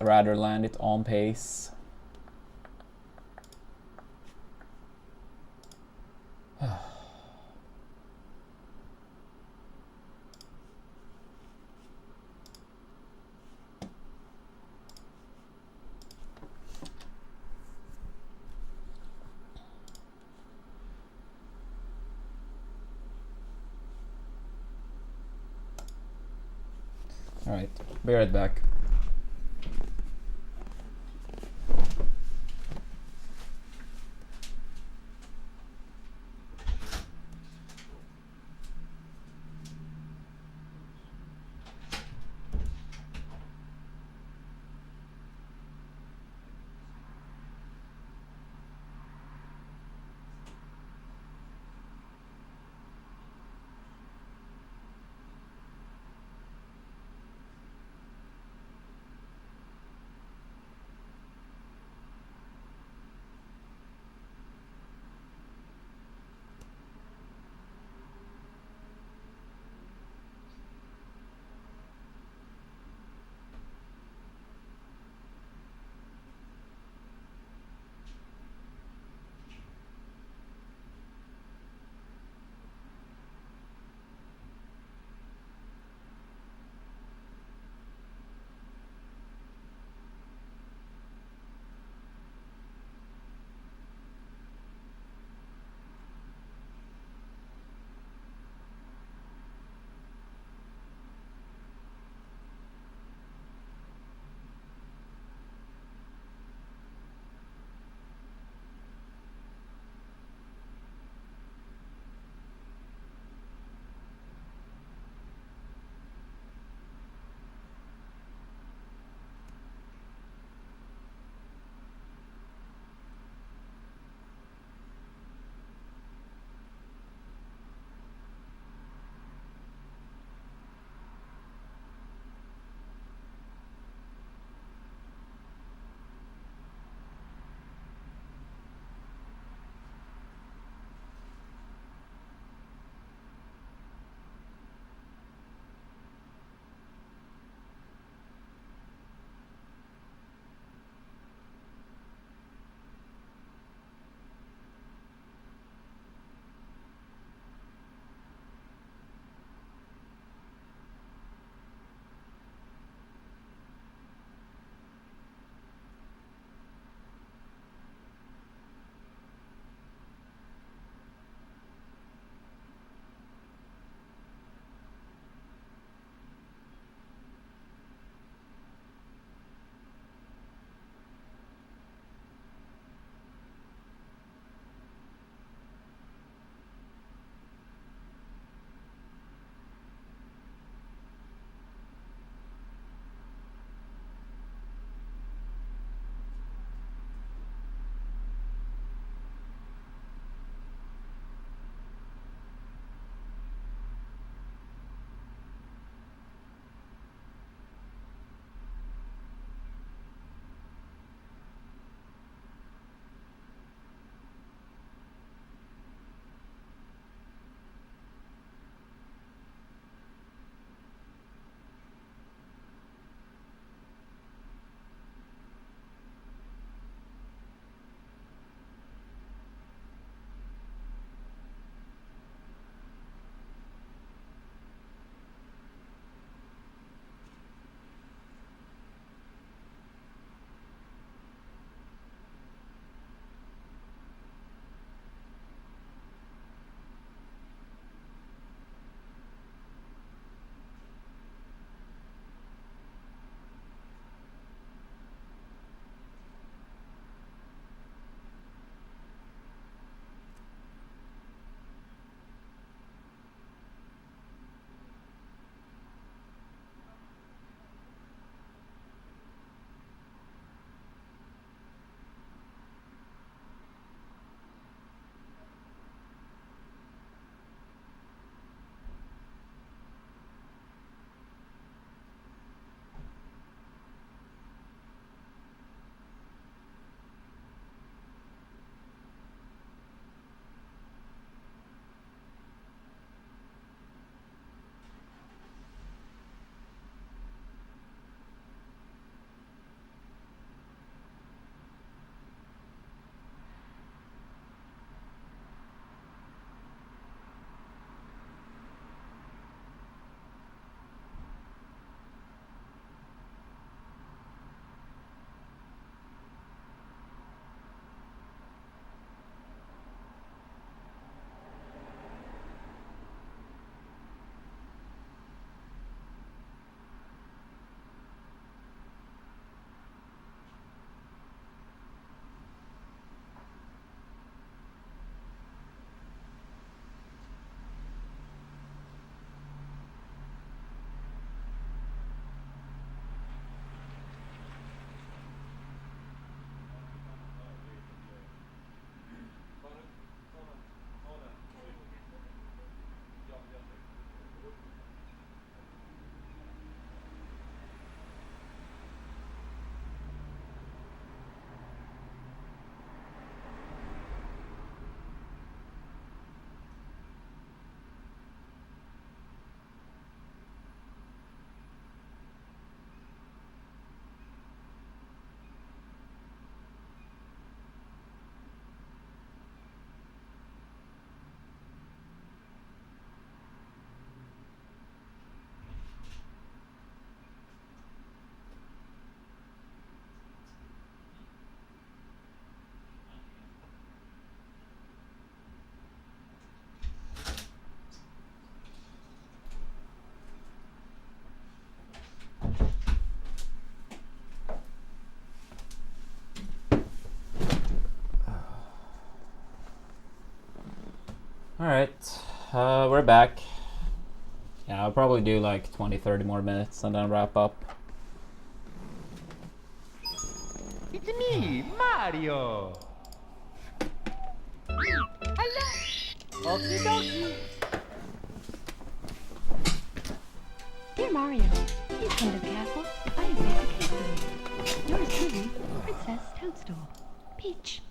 I'd rather land it on pace. Alright, be right back. Alright, we're back. Yeah, I'll probably do like 20-30 more minutes and then wrap up. It's me, Mario. Hello. Okie dokie. Dear Mario, please come to the castle. I have baked a cake for you. Yours truly, Princess Toadstool. Peach.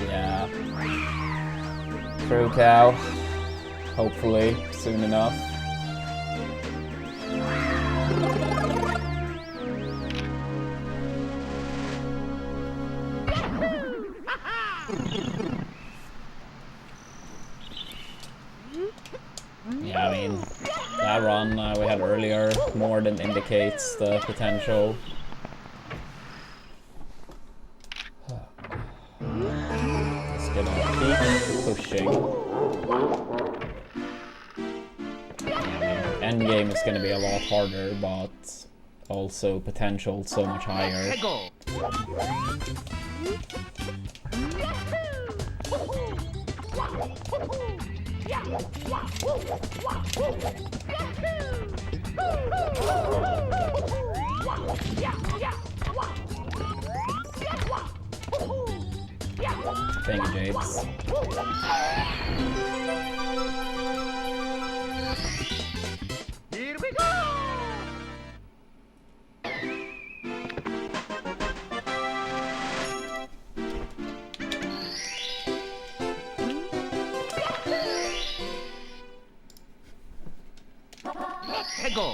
Yeah. True cow. Hopefully, soon enough. Yeah, I mean, that run we had earlier more than indicates the potential. Let's get on keep pushing. Yeah, I mean, endgame is going to be a lot harder, but also potential so much higher. Let's go. Thank you, Japes. Here we go. Let's go.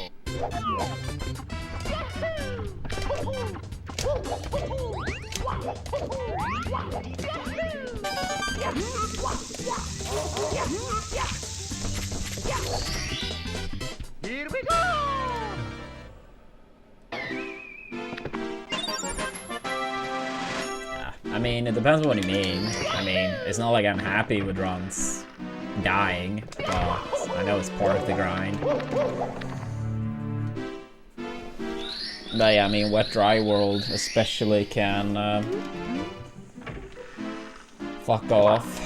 Here we go. I mean, it depends on what you mean. I mean, it's not like I'm happy with runs dying, but I know it's part of the grind. But yeah, I mean, Wet Dry World especially can fuck off.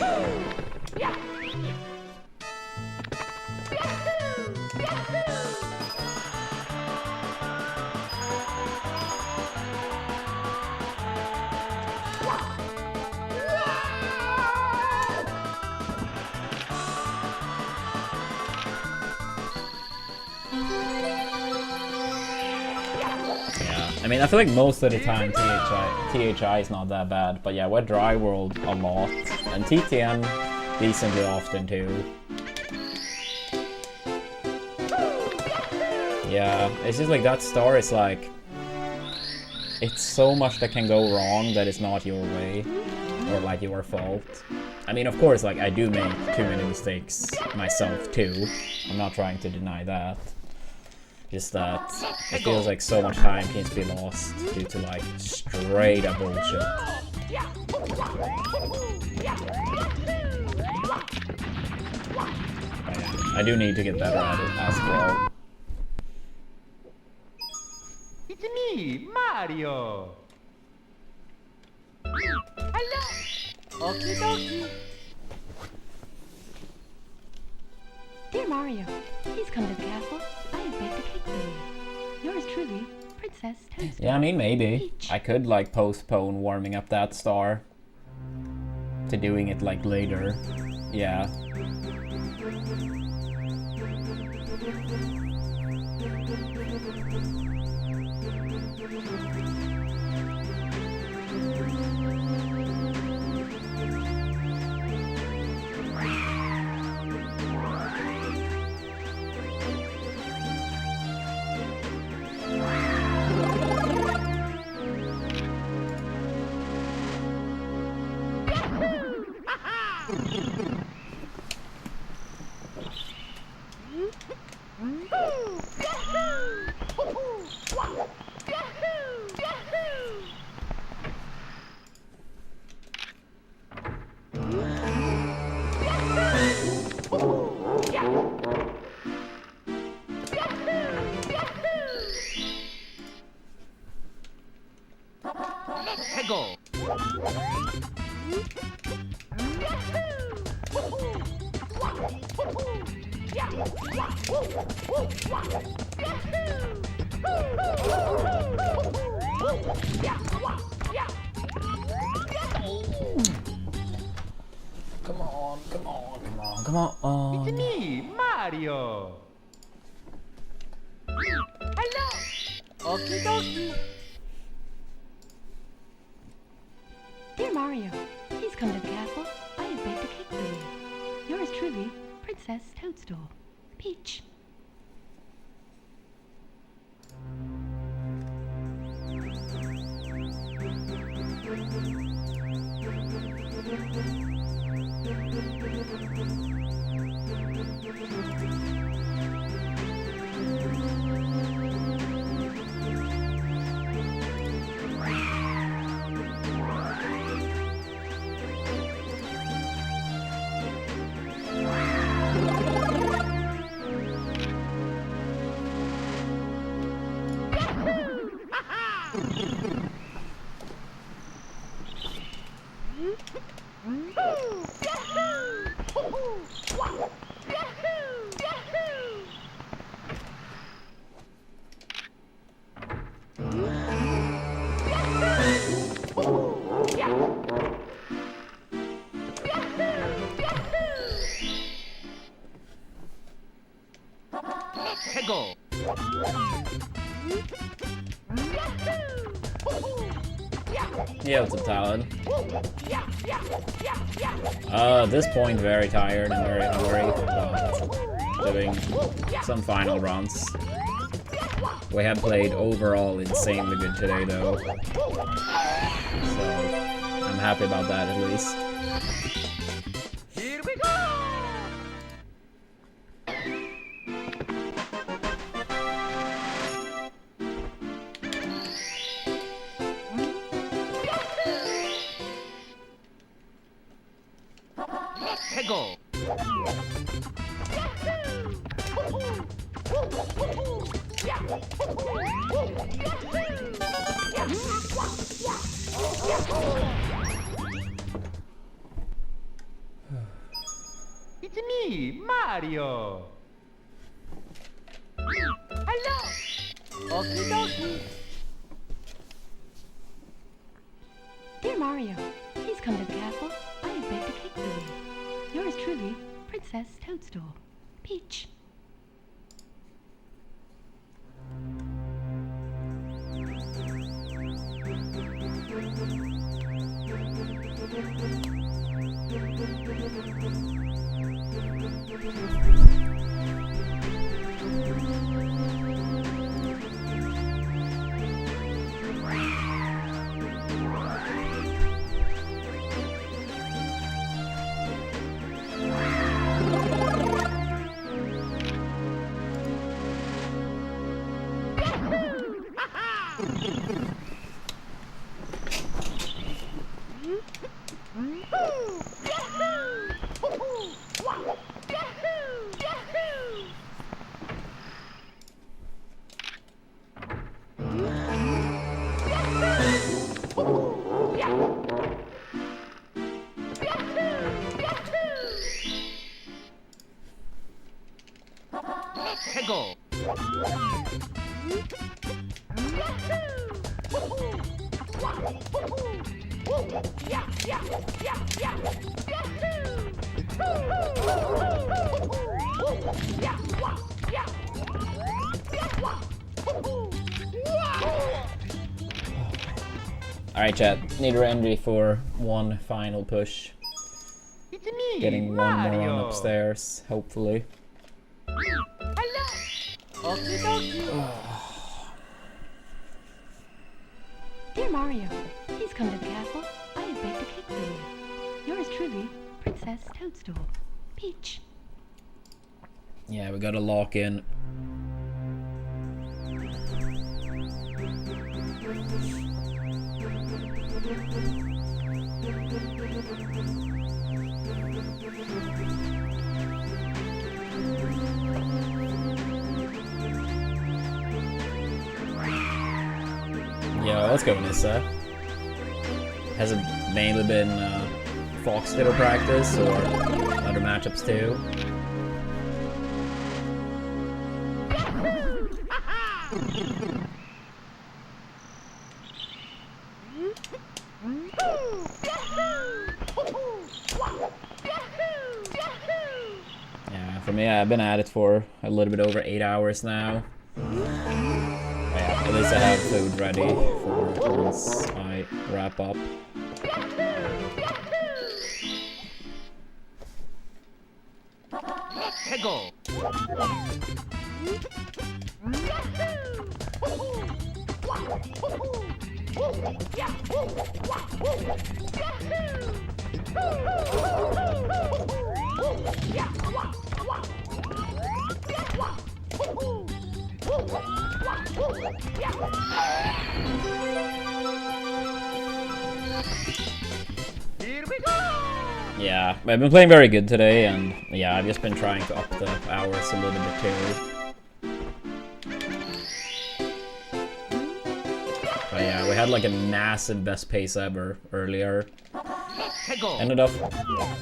I mean, I feel like most of the time THI is not that bad, but yeah, Wet Dry World a lot, and TTM decently often too. Yeah, it's just like that star is like, it's so much that can go wrong that it's not your way, or like your fault. I mean, of course, like I do make too many mistakes myself too, I'm not trying to deny that. Just that it feels like so much time can be lost due to like straight up bullshit. But yeah, I do need to get better at it as well. It's me, Mario. Hello. Okie dokie. Dear Mario, please come to the castle. I have baked a cake for you. Yours truly, Princess Toadstool. Yeah, I mean, maybe. Peach. I could like postpone warming up that star to doing it like later. Yeah. Come on, come on, come on, come on. It's me, Mario. Hello. Okie dokie. Dear Mario, please come to the castle. I have baked a cake for you. Yours truly, Princess Toadstool. Peach. Let's go. Yeah, what's up, Talon? At this point, very tired and very hungry, but doing some final runs. We have played overall insanely good today, though, so I'm happy about that at least. Here we go. Let's go. It's me, Mario. Hello. Okie dokie. Dear Mario, please come to the castle. I have baked a cake for you. Yours truly, Princess Toadstool. Peach. Let's go. Alright, chat. Need re-entry for one final push. It's me, Getting one more Mario. run upstairs, hopefully. Hello. Okie dokie. Dear Mario, please come to the castle. I have baked a cake for you. Yours truly, Princess Toadstool. Peach. Yeah, we gotta lock in. Yeah, let's go, Nissa. Has it mainly been Foxtail practice or other matchups too. Yeah, for me, I've been at it for a little bit over 8 hours now. But yeah, at least I have food ready for once I wrap up. Let's go. Here we go. Yeah, I've been playing very good today, and yeah, I've just been trying to up the hours a little bit too. But yeah, we had like a massive best pace ever earlier. Let's go. Ended up,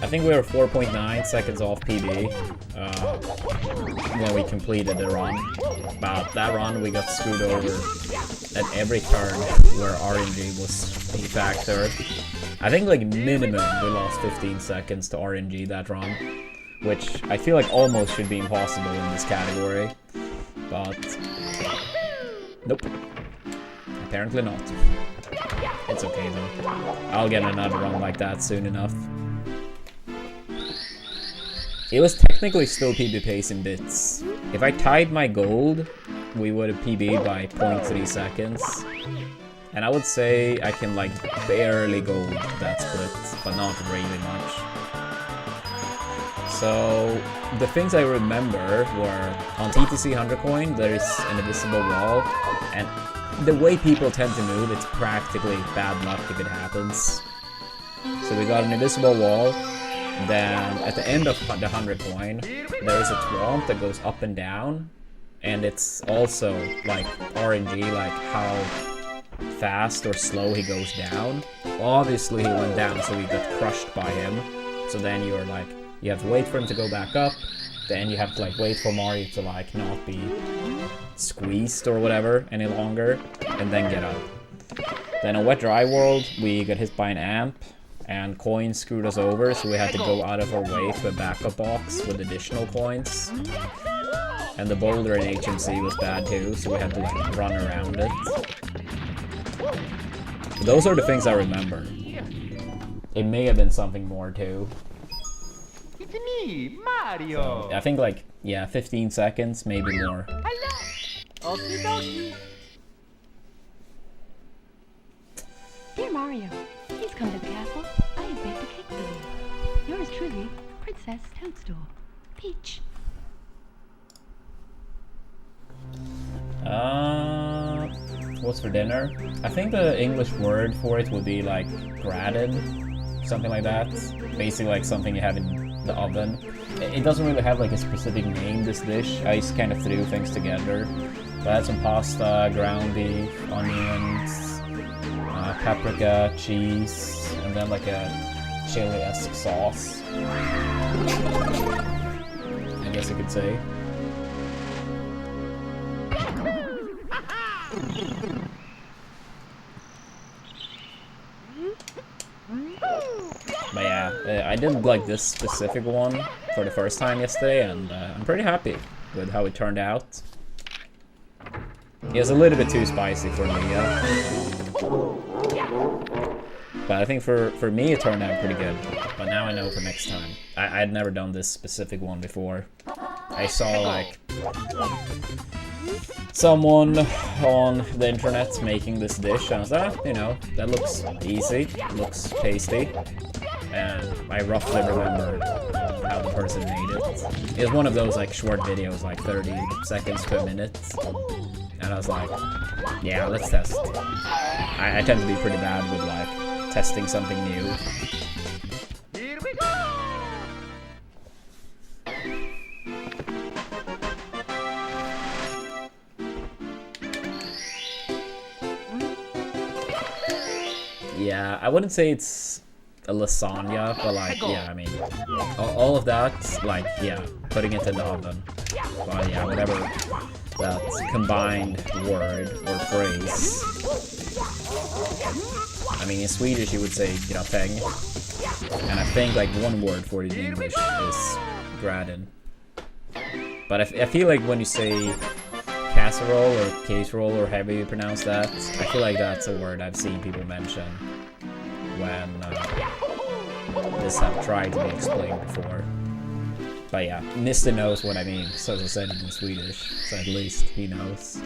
I think we were 4.9 seconds off PB when we completed the run. But that run we got screwed over at every turn where RNG was a factor. I think like minimum we lost 15 seconds to RNG that run, which I feel like almost should be impossible in this category. But nope, apparently not. It's okay though. I'll get another run like that soon enough. It was technically still PB pace in bits. If I tied my gold, we would have PB'd by 0.3 seconds. And I would say I can like barely gold that split, but not really much. So the things I remember were on TTC 100 coin there is an invisible wall, and the way people tend to move, it's practically bad luck if it happens. So we got an invisible wall. Then at the end of the 100 coin, there is a twomp that goes up and down, and it's also like RNG, like how fast or slow he goes down. Obviously he went down, so we got crushed by him. So then you're like, you have to wait for him to go back up, then you have to like wait for Mario to like not be squeezed or whatever any longer, and then get up. Then on Wet Dry World, we got hit by an amp, and coins screwed us over, so we had to go out of our way to a backup box with additional coins. And the boulder in HMC was bad too, so we had to like run around it. Those are the things I remember. It may have been something more too. It's me, Mario. I think like, yeah, 15 seconds, maybe more. Hello. Okie dokie. Dear Mario, please come to the castle. I have baked a cake for you. Yours truly, Princess Toadstool. Peach. What's for dinner? I think the English word for it would be like grated, something like that. Basically like something you have in the oven. It doesn't really have like a specific name, this dish. I just kind of threw things together. So I had some pasta, ground beef, onions, paprika, cheese, and then like a chili-esque sauce, I guess you could say. But yeah, I did like this specific one for the first time yesterday, and I'm pretty happy with how it turned out. It was a little bit too spicy for me, but I think for me it turned out pretty good. But now I know for next time. I had never done this specific one before. I saw like someone on the internet making this dish, and I was like, you know, that looks easy, looks tasty, and I roughly remember how the person made it. It was one of those like short videos, like 30 seconds to a minute, and I was like, yeah, let's test. I tend to be pretty bad with like testing something new. Here we go. Yeah, I wouldn't say it's a lasagna, but like, yeah, I mean, all of that, like, yeah, putting it in the oven. But yeah, whatever that combined word or phrase. I mean, in Swedish you would say gratäng, and I think like one word for it in English is gratin. But I feel like when you say casserole or casserole or however you pronounce that, I feel like that's a word I've seen people mention when this have tried to be explained before. But yeah, Mr. knows what I mean, so I said it in Swedish, so at least he knows.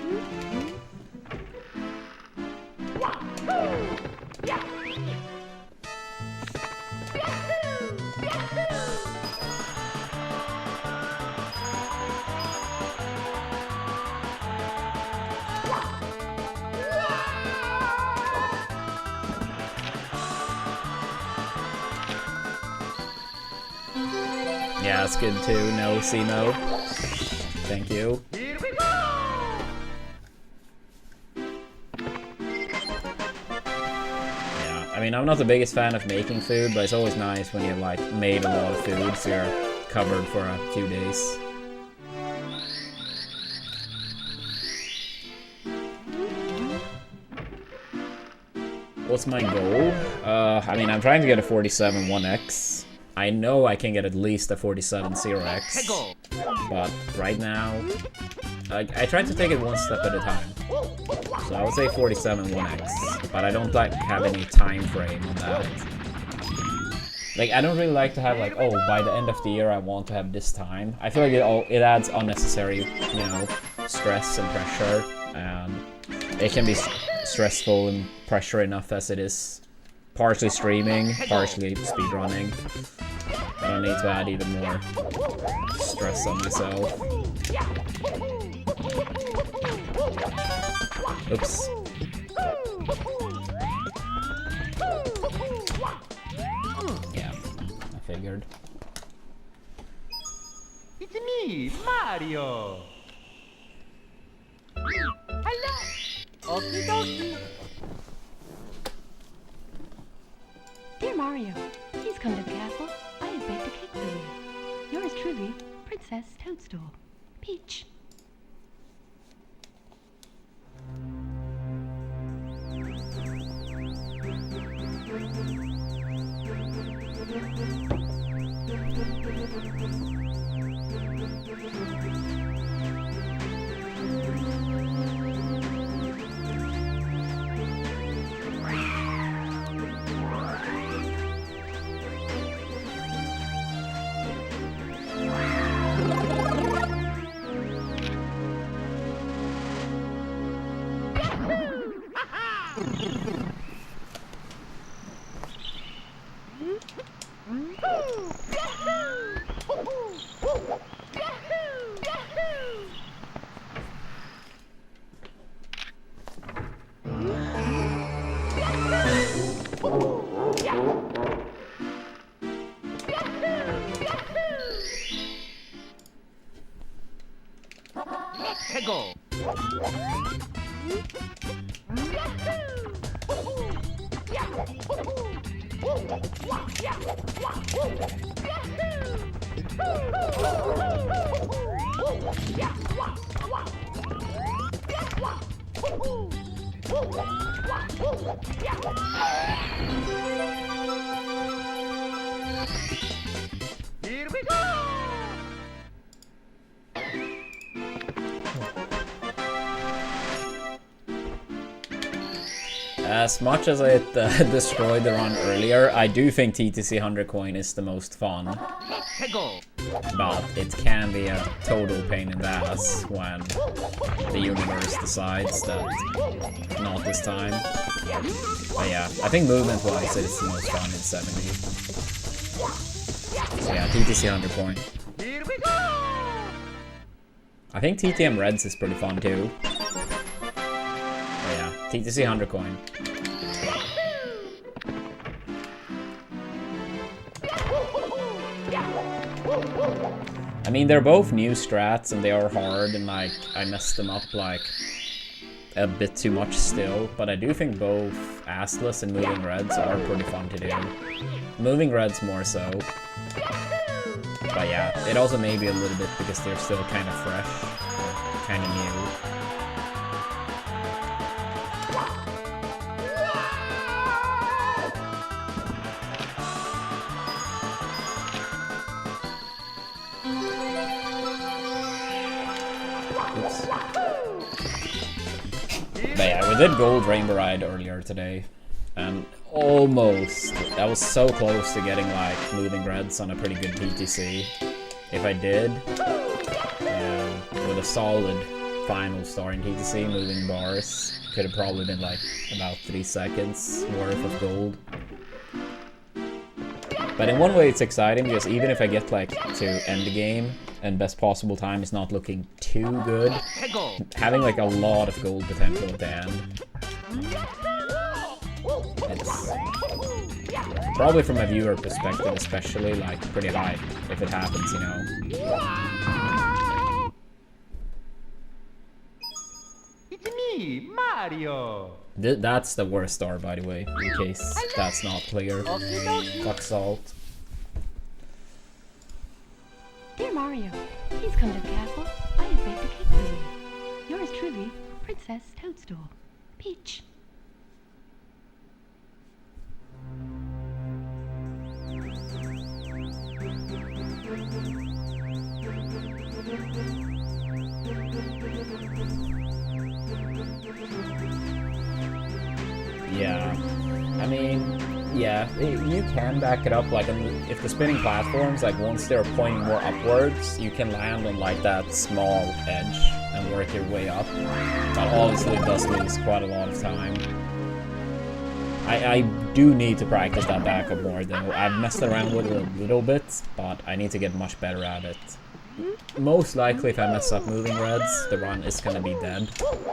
Yeah, that's good too. No, Simo. Thank you. Here we go! Yeah, I mean, I'm not the biggest fan of making food, but it's always nice when you've like made a lot of food, so you're covered for a few days. What's my goal? I mean, I'm trying to get a 47 1x. I know I can get at least a 47 0x, but right now, I try to take it one step at a time. So I would say 47 1x, but I don't like have any time frame on that. Like, I don't really like to have like, oh, by the end of the year I want to have this time. I feel like it adds unnecessary, you know, stress and pressure, and it can be stressful and pressure enough as it is. Partially streaming, partially speedrunning. I don't need to add even more stress on myself. Oops. Yeah, I figured. It's me, Mario! Hello! Okie dokie! Dear Mario, please come to the castle. I have baked a cake for you. Yours truly, Princess Toadstool. Peach. Go! Here we go! As much as it destroyed the run earlier, I do think TTC 100 coin is the most fun. Go! But it can be a total pain in the ass when the universe decides that not this time. But yeah, I think movement-wise it's the most fun in 70. So yeah, TTC 100 coin. Here we go! I think TTM Reds is pretty fun too. But yeah, TTC 100 coin. I mean, they're both new strats and they are hard, and like I messed them up like a bit too much still, but I do think both Astless and Moving Reds are pretty fun to do. Moving Reds more so. But yeah, it also may be a little bit because they're still kind of fresh, kind of new. Oops. But yeah, we did Gold Rainbow Ride earlier today, and almost, I was so close to getting like Moving Reds on a pretty good PTC. If I did, with a solid final star in PTC, Moving Bars could have probably been like about 3 seconds worth of gold. But in one way it's exciting, because even if I get like to end the game and best possible time is not looking too good, having like a lot of gold potential at the end, it's probably from a viewer perspective especially like pretty high if it happens, you know. It's me, Mario. That's the worst star, by the way, in case that's not clear. Fuck salt. Dear Mario, please come to the castle. I have baked a cake for you. Yours truly, Princess Toadstool. Peach. Yeah, I mean, yeah, you can back it up, like, if the spinning platforms, like, once they're pointing more upwards, you can land on, like, that small edge and work your way up. But obviously it does lose quite a lot of time. I do need to practice that backup more, though. I've messed around with it a little bit, but I need to get much better at it. Most likely, if I mess up Moving Reds, the run is gonna be dead.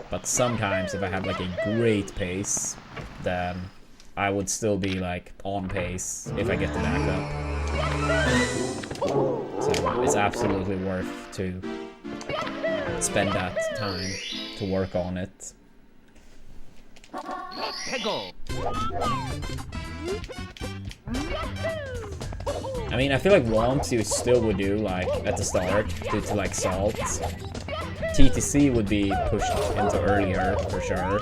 But sometimes, if I have, like, a great pace, then I would still be like on pace if I get the backup. So it's absolutely worth to spend that time to work on it. I mean, I feel like Womps you still would do like at the start due to like salt. TTC would be pushed into earlier, for sure.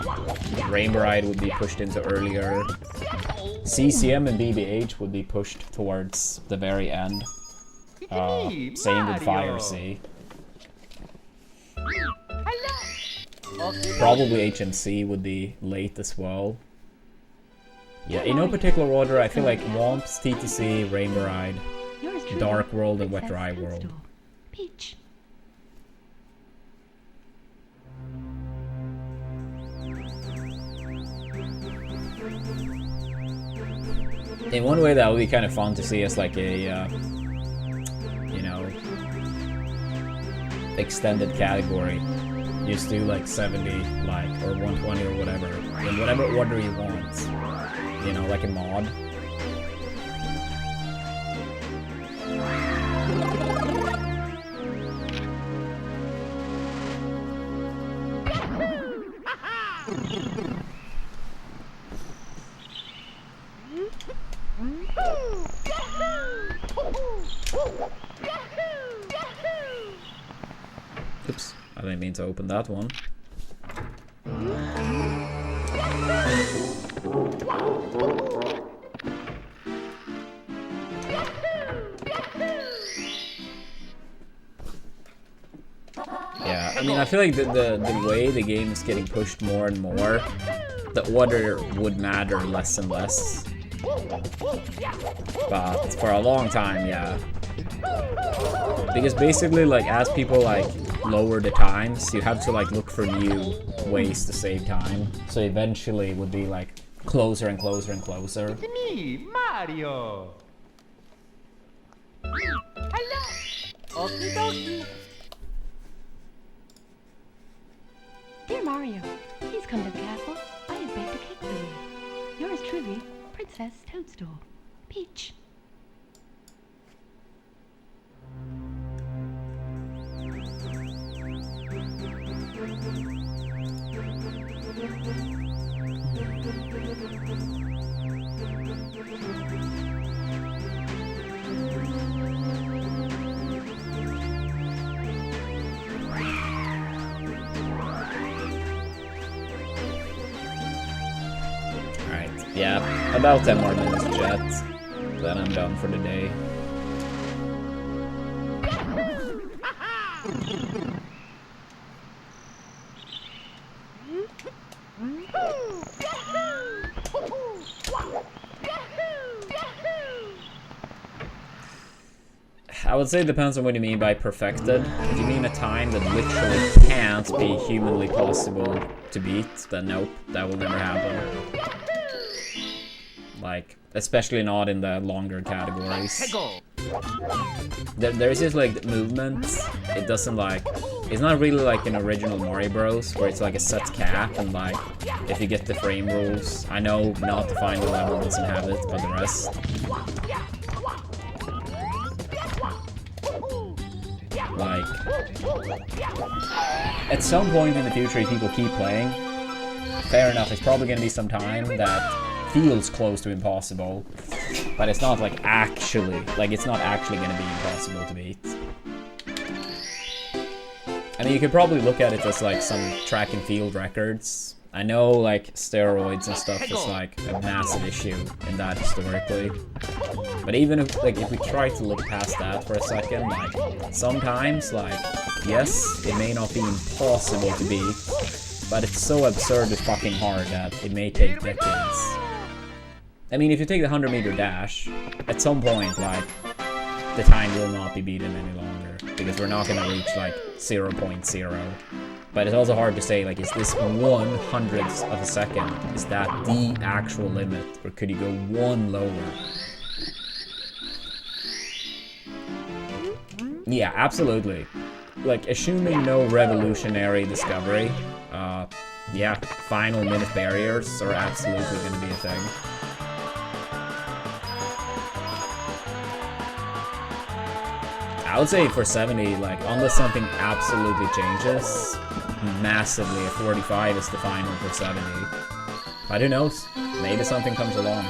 Rainbow Ride would be pushed into earlier. CCM and BBH would be pushed towards the very end. Same with Fire C. Probably HMC would be late as well. Yeah, in no particular order, I feel like Womps, TTC, Rainbow Ride, Dark World, and Wet Dry World. Peach. In one way, that would be kind of fun to see as like a, you know, extended category. Just do like 70, like, or 120 or whatever, in whatever order you want. You know, like a mod. Oops, I didn't mean to open that one. Yeah, I mean, I feel like the way the game is getting pushed more and more, the order would matter less and less. But for a long time, yeah. Because basically, like, as people, like, lower the times, you have to, like, look for new ways to save time. So eventually it would be, like, closer and closer and closer. It's me, Mario. Hello. Okie dokie. Dear Mario, please come to the castle. I have baked a cake for you. Yours truly, Princess Toadstool. Peach. Yeah, about 10 more minutes, chat. Then I'm done for the day. I would say it depends on what you mean by perfected. If you mean a time that literally can't be humanly possible to beat, then nope, that will never happen. Like, especially not in the longer categories. There's just like movements. It doesn't like, it's not really like an original Mario Bros. Where it's like a set cap and like, if you get the frame rules. I know not the final level doesn't have it, but the rest. Like, at some point in the future, if people keep playing, fair enough, it's probably going to be some time that feels close to impossible, but it's not like actually, it's not actually going to be impossible to beat. I mean, you could probably look at it as like some track and field records. I know like steroids and stuff is like a massive issue in that historically. But even if we try to look past that for a second, like sometimes like yes, it may not be impossible to beat, but it's so absurdly fucking hard that it may take decades. I mean, if you take the 100-meter dash, at some point like the time will not be beaten any longer because we're not gonna reach like 0.0. But it's also hard to say, like, is this 1/100th of a second? Is that the actual limit? Or could you go one lower? Yeah, absolutely. Like, assuming no revolutionary discovery, yeah, final minute barriers are absolutely going to be a thing. I would say for 70, like, unless something absolutely changes massively, a 45 is the final for 70. But who knows? Maybe something comes along.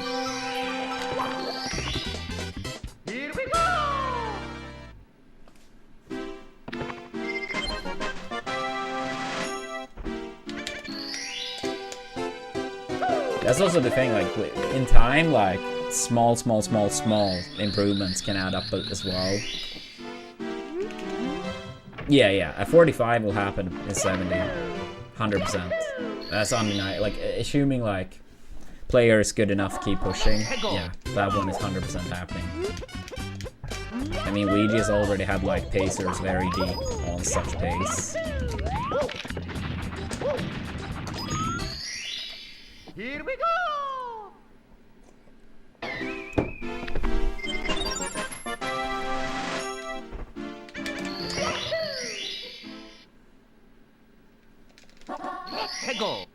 Here we go! That's also the thing, like, in time, like, small improvements can add up as well. Yeah, a 45 will happen in 70, 100%. That's undeniable. Like, assuming, like, players good enough keep pushing, yeah, that one is 100% happening. I mean, Ouija's already had, like, pacers very deep on such pace. Here we go! Go.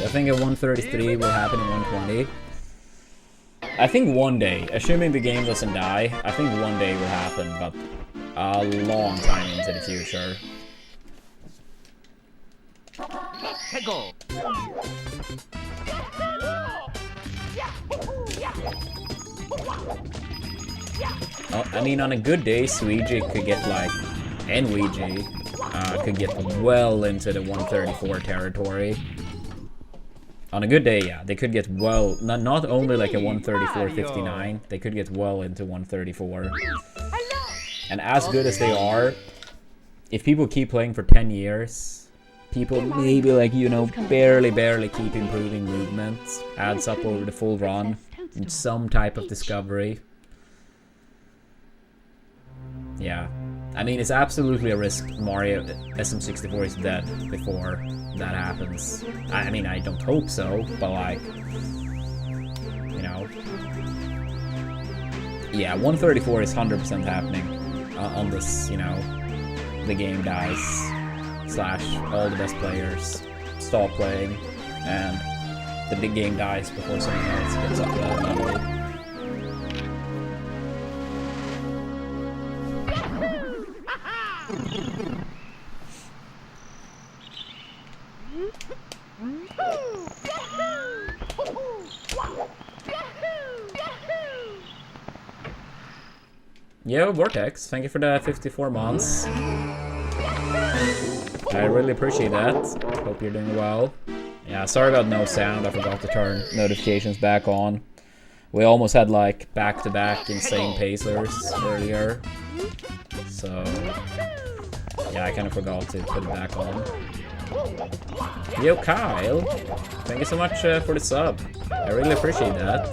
I think at 133 will happen in 120. I think one day, assuming the game doesn't die, I think one day will happen, but a long time into the future. Go. I mean, on a good day, Ouija could get like, and Ouija could get well into the 134 territory. On a good day, yeah, they could get well, not only like a 134.59, they could get well into 134. And as good as they are, if people keep playing for 10 years, people maybe like, you know, barely keep improving movements, adds up over the full run, in some type of discovery. Yeah. I mean, it's absolutely a risk Mario SM64 is dead before that happens. I mean, I don't hope so, but like, you know. Yeah, 134 is 100% happening unless, you know, the game dies, / all the best players stop playing, and the big game dies before someone else gets up to that level. Yo, Vortex, thank you for the 54 months. I really appreciate that. Hope you're doing well. Yeah, sorry about no sound. I forgot to turn notifications back on. We almost had like back-to-back insane pacers earlier. So, yeah, I kind of forgot to put it back on. Yo, Kyle, thank you so much for the sub. I really appreciate that.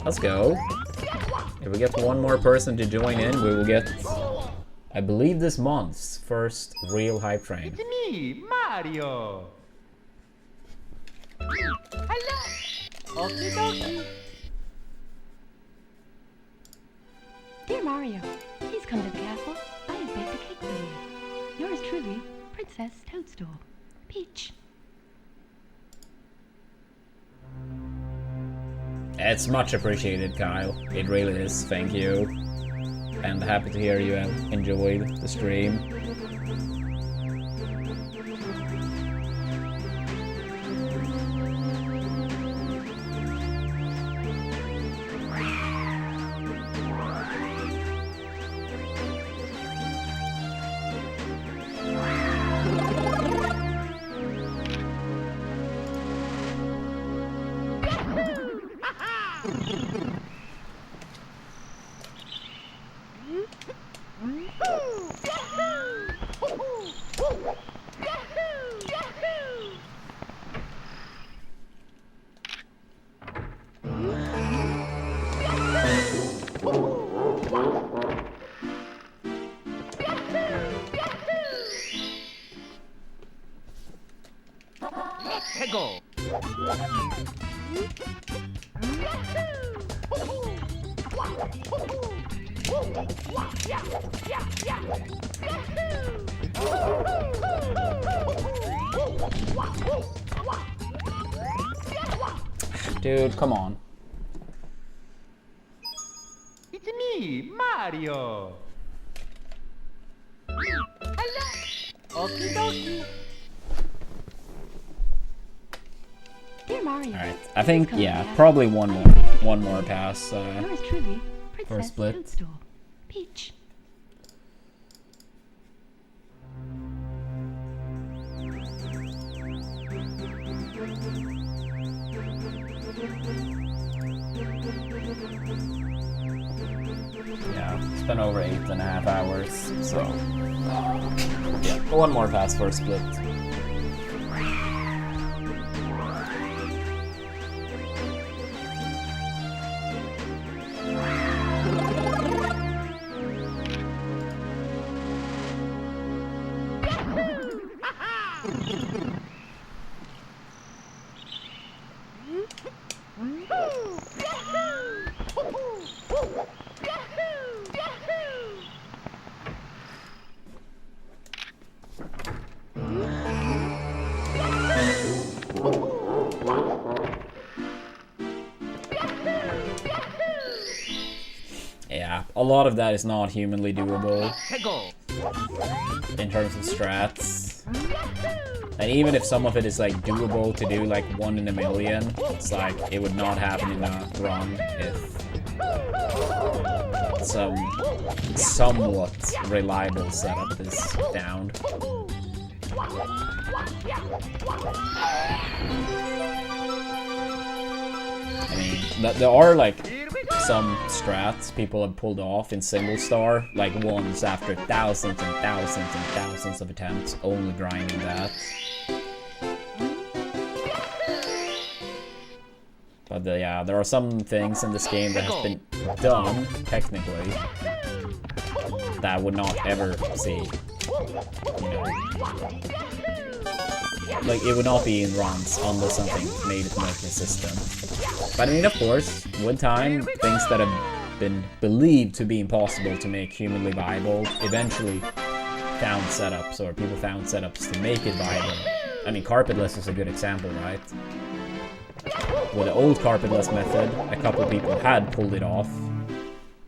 Let's go. If we get one more person to join in, we will get, I believe, this month's first real hype train. It's me, Mario. Hello. Okie dokie. Dear Mario, please come to the castle. I have baked a cake for you. Yours truly, Princess Toadstool. Peach. It's much appreciated, Kyle. It really is. Thank you. And happy to hear you enjoyed the stream. Let's go. Dude, come on. It's me, Mario. Hello. Okie dokie. Dear Mario. Alright, I think, please come to the yeah, castle. probably one more pass. Yours truly, Princess split. Toadstool. Peach. Yeah, it's been over 8.5 hours, so yeah, one more pass for a split. Yeah, a lot of that is not humanly doable Let's go. in terms of strats. And even if some of it is like doable to do like 1 in a million, it's like it would not happen in a run if some somewhat reliable setup is down. I mean, there are like Here we go. some strats people have pulled off in single star, like ones after thousands and thousands and thousands of attempts, only grinding that. But yeah, there are some things in this game that has been done, technically, that I would not ever see, you know. Like, it would not be in runs unless something made it more consistent. But I mean, of course, with time, things that have been believed to be impossible to make humanly viable eventually found setups, or people found setups to make it viable. I mean, carpetless is a good example, right? With the old carpetless method, a couple of people had pulled it off,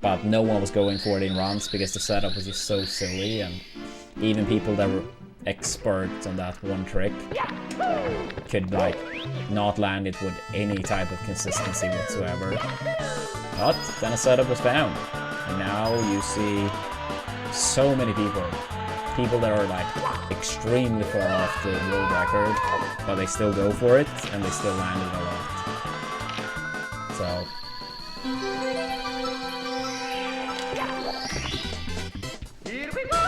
but no one was going for it in runs because the setup was just so silly, and even people that were experts on that one trick could like not land it with any type of consistency whatsoever. But then a setup was found. And now you see so many people that are like extremely far off the world record, but they still go for it and they still land it a lot. So Here we go!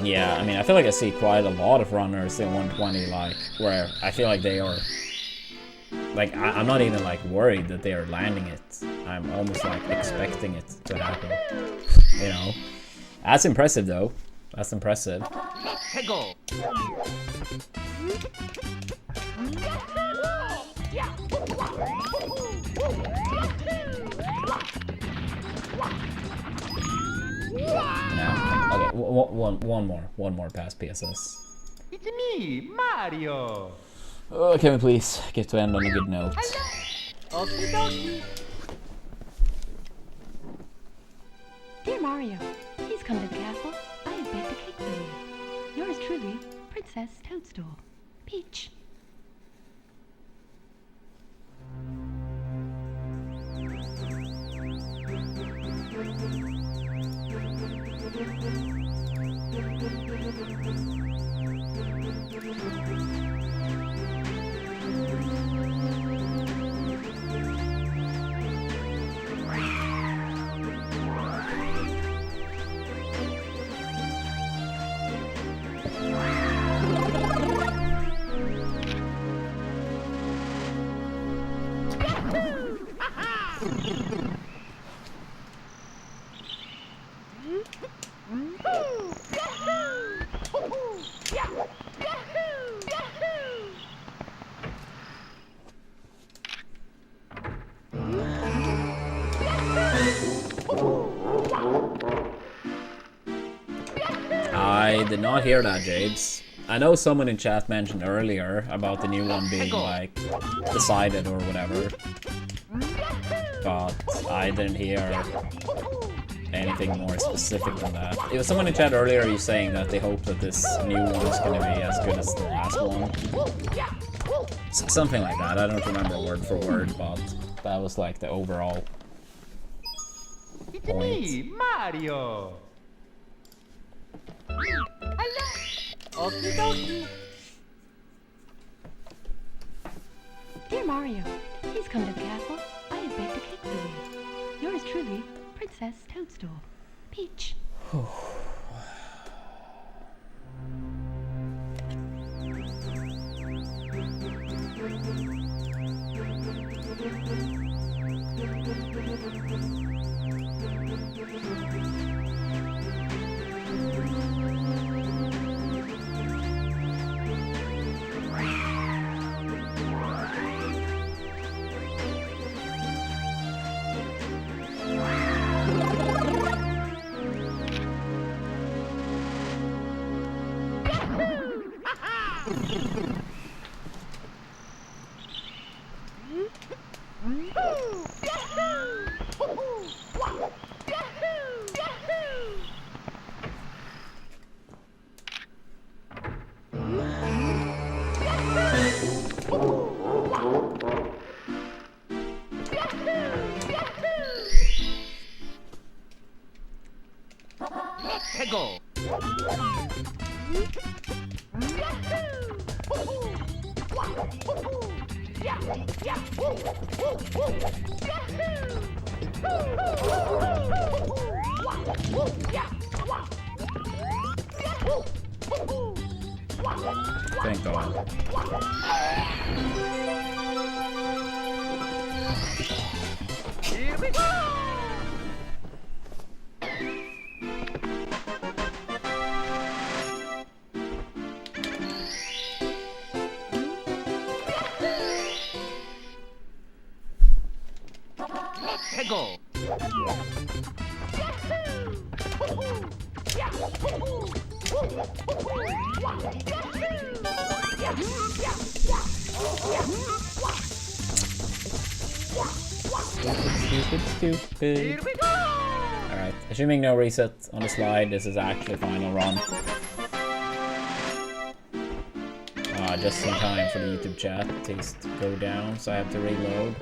yeah, I mean, I feel like I see quite a lot of runners in 120, like, where I feel like they are, like, I'm not even, like, worried that they are landing it. I'm almost, like, expecting it to happen, you know? That's impressive, though. That's impressive. Let's go! Yeah. Okay, one more past PSS. It's me, Mario! Can we please get to end on a good note? Okie dokie! Dear Mario, please come to the castle. I have baked a cake for you. Yours truly, Princess Toadstool. Peach. I did not hear that, Jades. I know someone in chat mentioned earlier about the new one being, like, decided or whatever. But I didn't hear anything more specific than that. It was someone in chat earlier you saying that they hope that this new one is going to be as good as the last one. Something like that. I don't remember word for word, but that was, like, the overall It's point. me, Mario! Okie dokie! Dear Mario, please come to the castle. I have baked a cake for you. Yours truly, Princess Toadstool. Peach. Let's go! Thank God. Here we go! Let's go! Stupid. Here we go! Alright. Assuming no reset on the slide, this is actually final run. Just in time for the YouTube chat to go down, so I have to reload.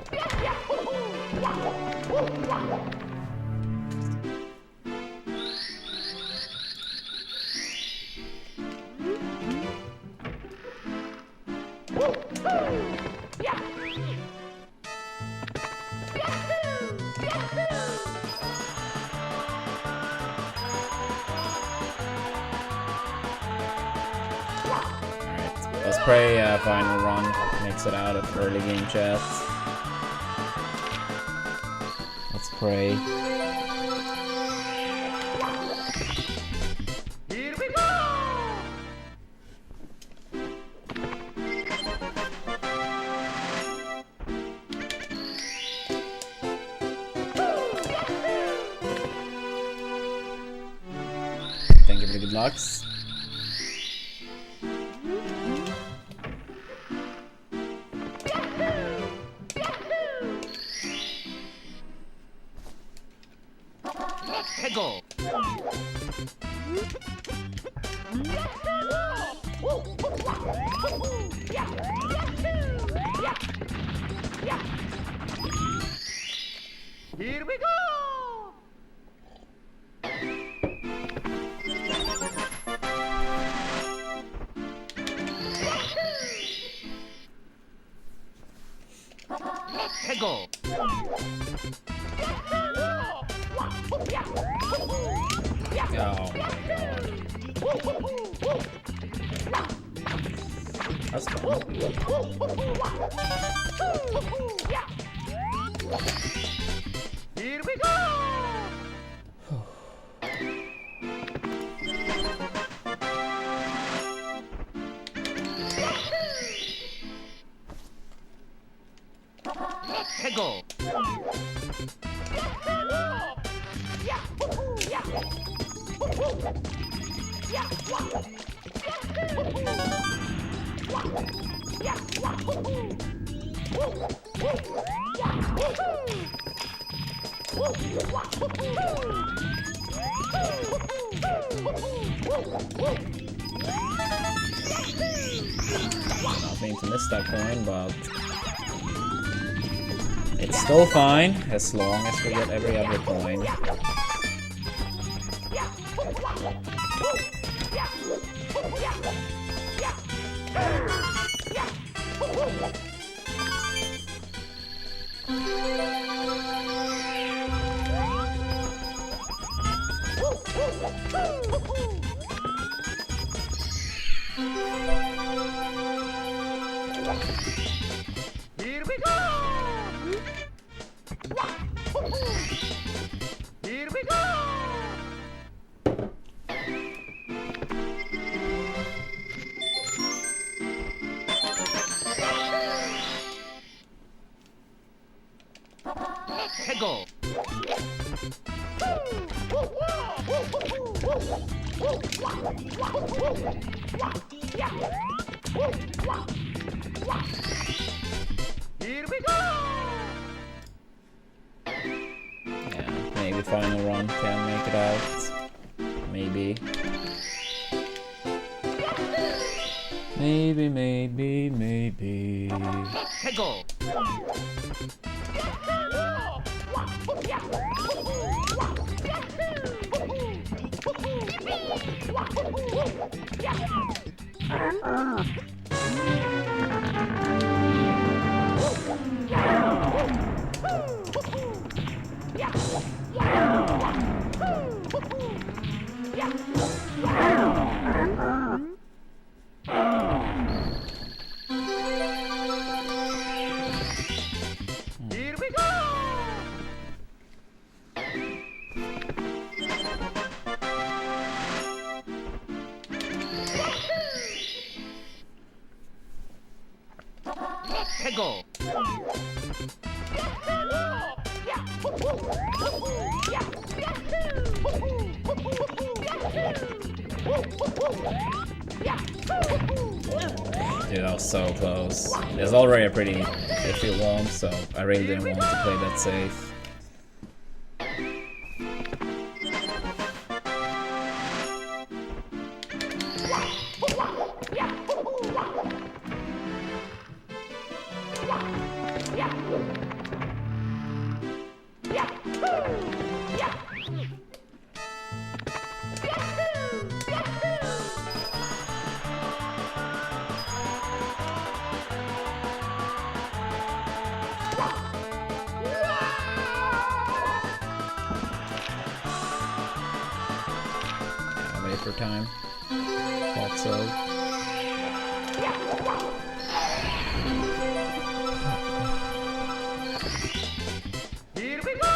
Let's pray final run makes it out of early game chat. Let's pray. Here we go! Thank you for the good lucks. Hegel! Here we go! Hegel! Oh my god. That's fun. Here we go! Hegel! Not mean to miss that coin, but it's still fine as long as we get every other coin. Here we go! Here we go! Hegel! Here we go! Yeah, maybe final run can make it out. Maybe. Maybe. Hegel! Here we go! Hegel! Dude, that was so close. It's already a pretty iffy one, so I really didn't want to play that safe. Wait for time. Thought so. Here we go!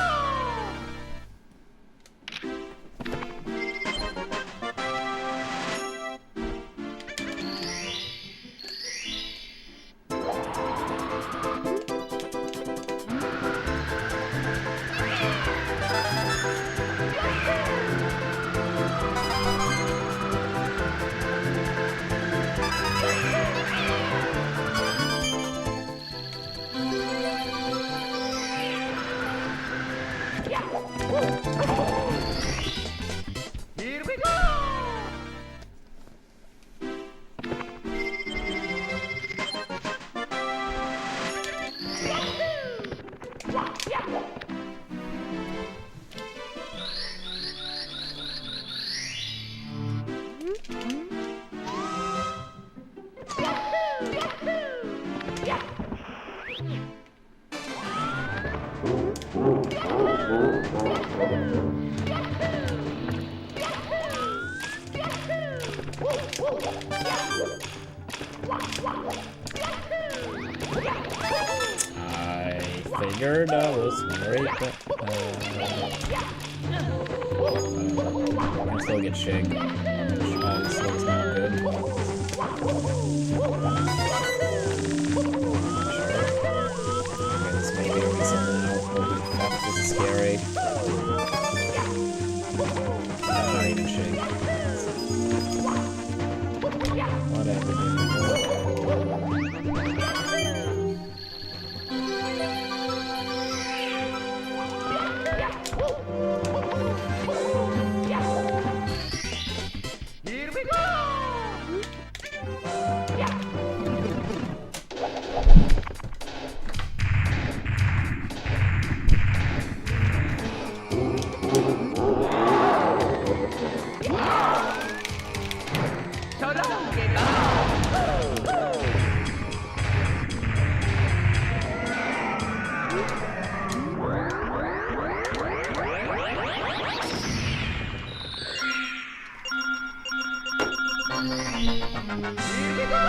Here we go! I figured that was great, but I can still get shig, which obviously is not good. Okay, this may be a reason now. Holy fuck, this is scary. Not even shig. Whatever, dude. Here we go! Here we go!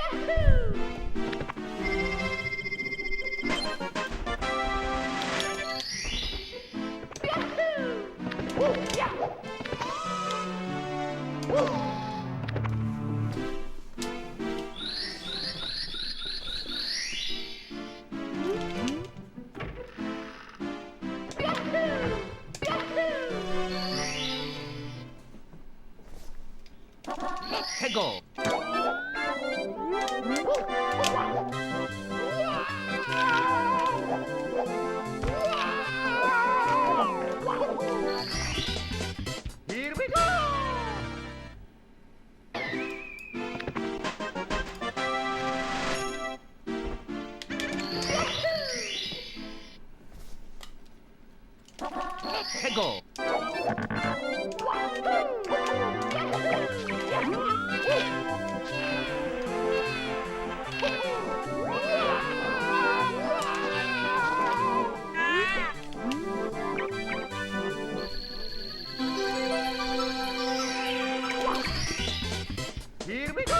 Yahoo! Hegel. Here we go. Hegel. Here we go!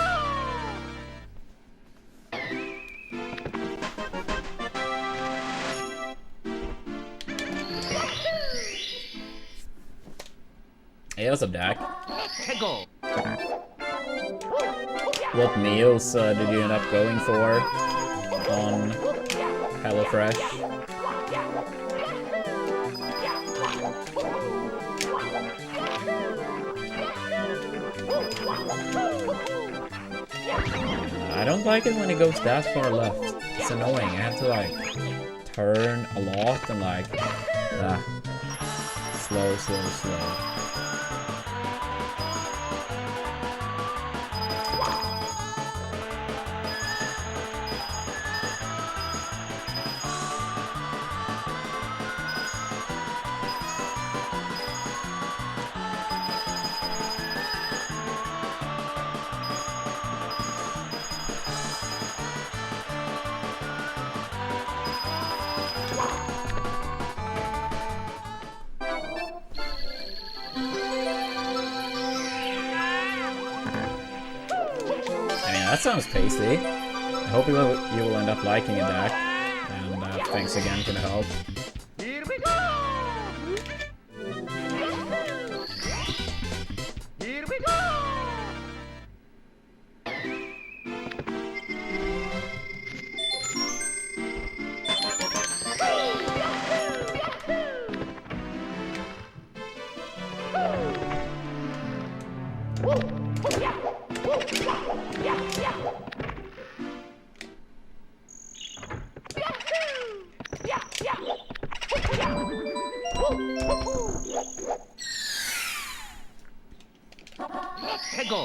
Hey, what's up, Dak? Hegel. What meals did you end up going for on Hellofresh? I don't like it when it goes that far left. It's annoying. I have to like turn a lot and like slow. that sounds tasty. I hope you will end up liking it, Dak. And thanks again for the help. Here we go! Here we go! Hego!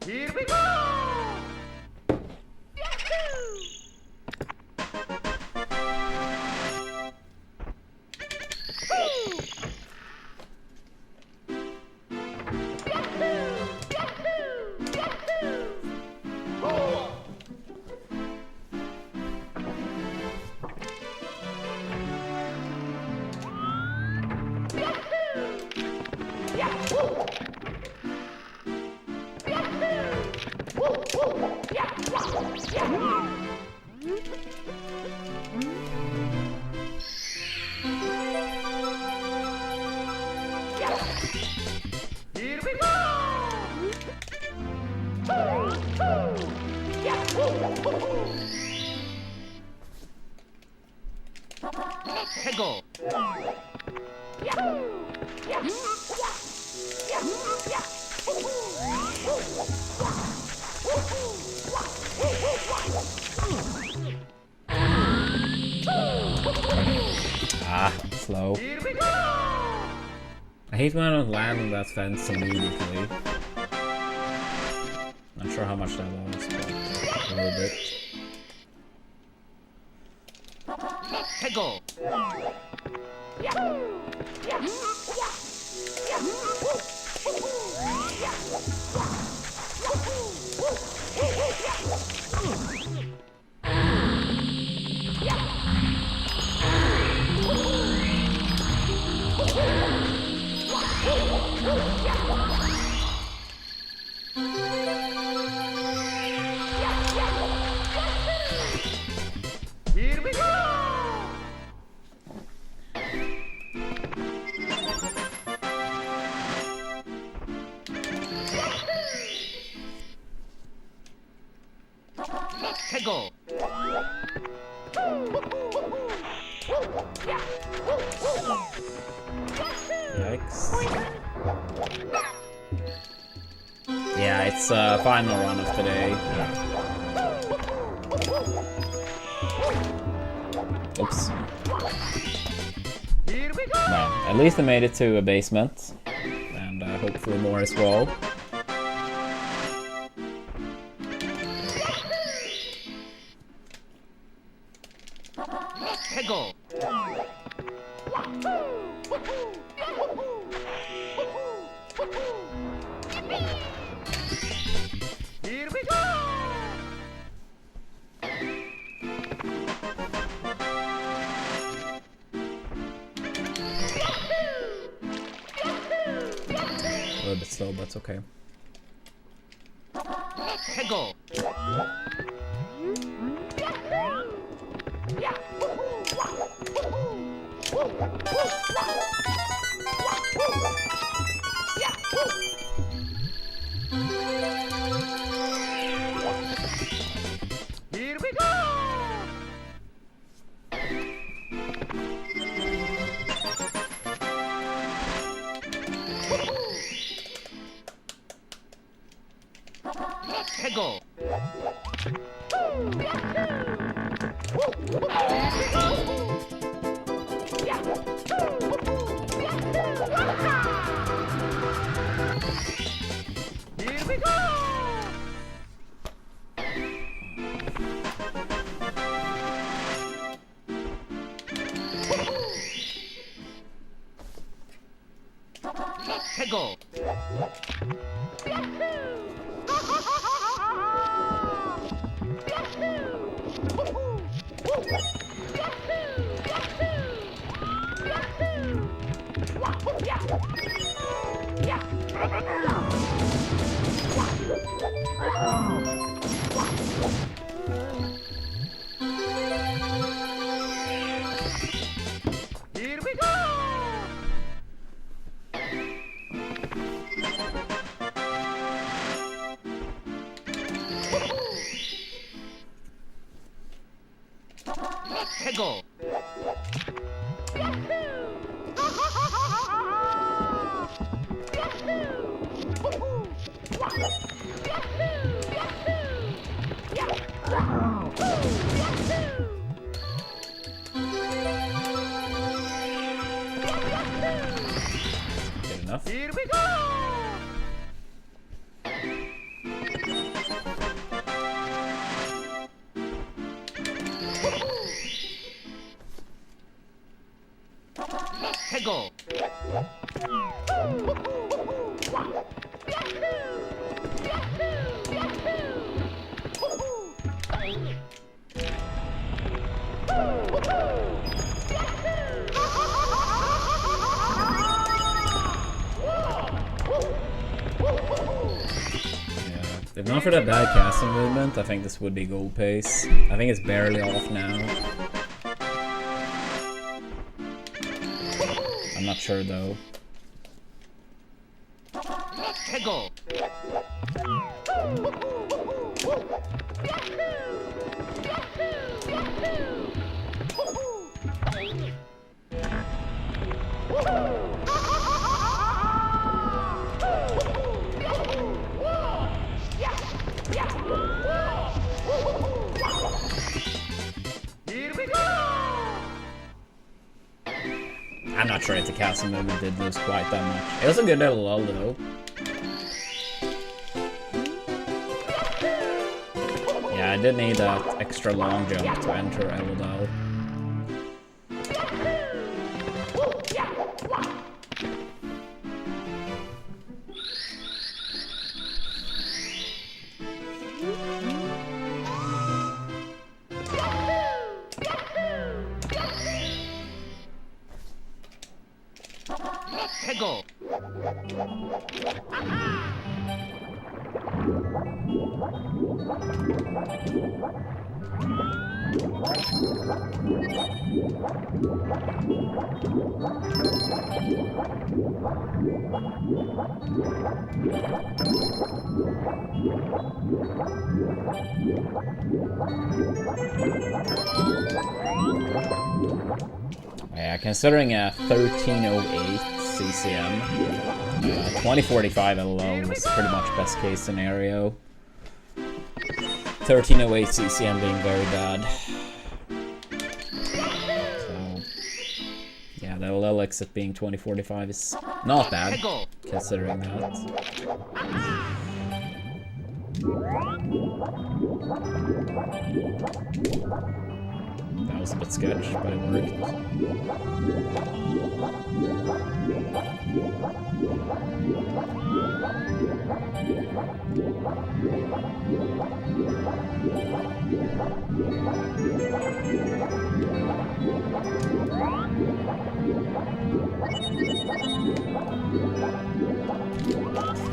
Here we go! Hego! Here we go! Here we go! Hego! Ah, slow. Here we go! I hate when I don't land on that fence immediately. Not sure how much that was, but a little bit. Hego! Here we go! Hego! Yikes. Yeah, it's final run of today. Oops. Here we go! Well, at least I made it to a basement. And hopefully more as well. Hego! Here we go! A little bit slow, but it's okay. Hego! 해고. Here we go. 해고. Here we go. 해고. Good enough. Here we go. 해고. If not for that bad casting movement, I think this would be gold pace. I think it's barely off now. I'm not sure though. 해고. Here we go. I'm not sure if the casting movement did lose quite that much. It was a good LOL though. Yeah, I did need that extra long jump to enter LOL. 해고. Yeah, considering a 1308 CCM, 2045 LOL was pretty much best case scenario. 1308 CCM being very bad. So, yeah, the LOL exit being 2045 is not bad, considering that. That was a bit sketch, but it worked.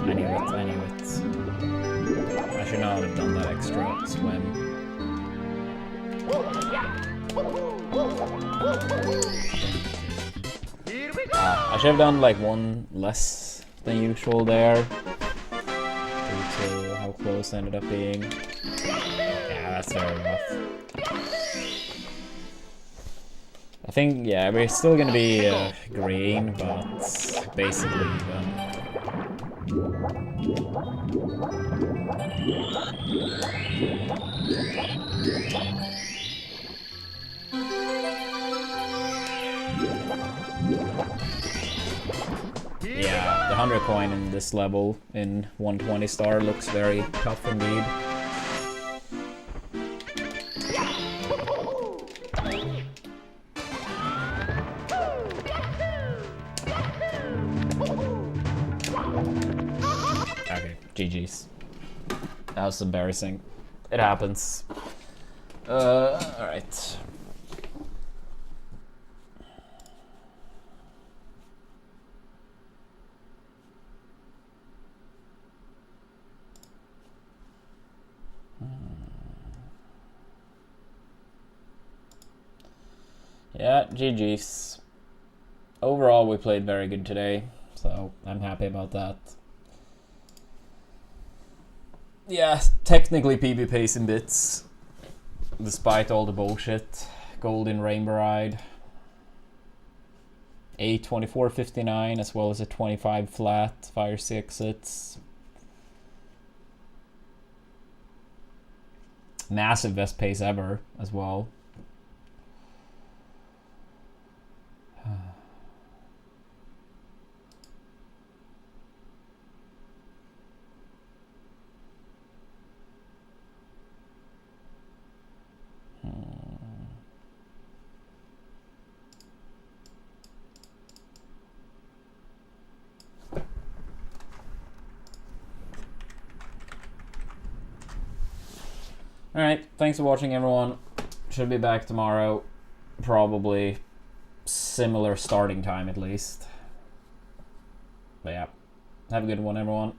I knew it. I should not have done that extra swim. I should have done like one less than usual there, due to how close it ended up being. Yeah, that's very rough. I think, yeah, we're still gonna be green, but basically even. Yeah, the 100 coin in this level in 120 star looks very tough indeed. Okay, GG's. That was embarrassing. It happens. Alright. Yeah, GG's. Overall, we played very good today, so I'm happy about that. Yeah, technically PB pays in bits, despite all the bullshit. Gold in Rainbow Ride. A 24.59 as well as a 25 flat, fire 6 exits. Massive best pace ever as well. Alright, thanks for watching everyone. Should be back tomorrow. Probably similar starting time at least. But yeah, have a good one everyone.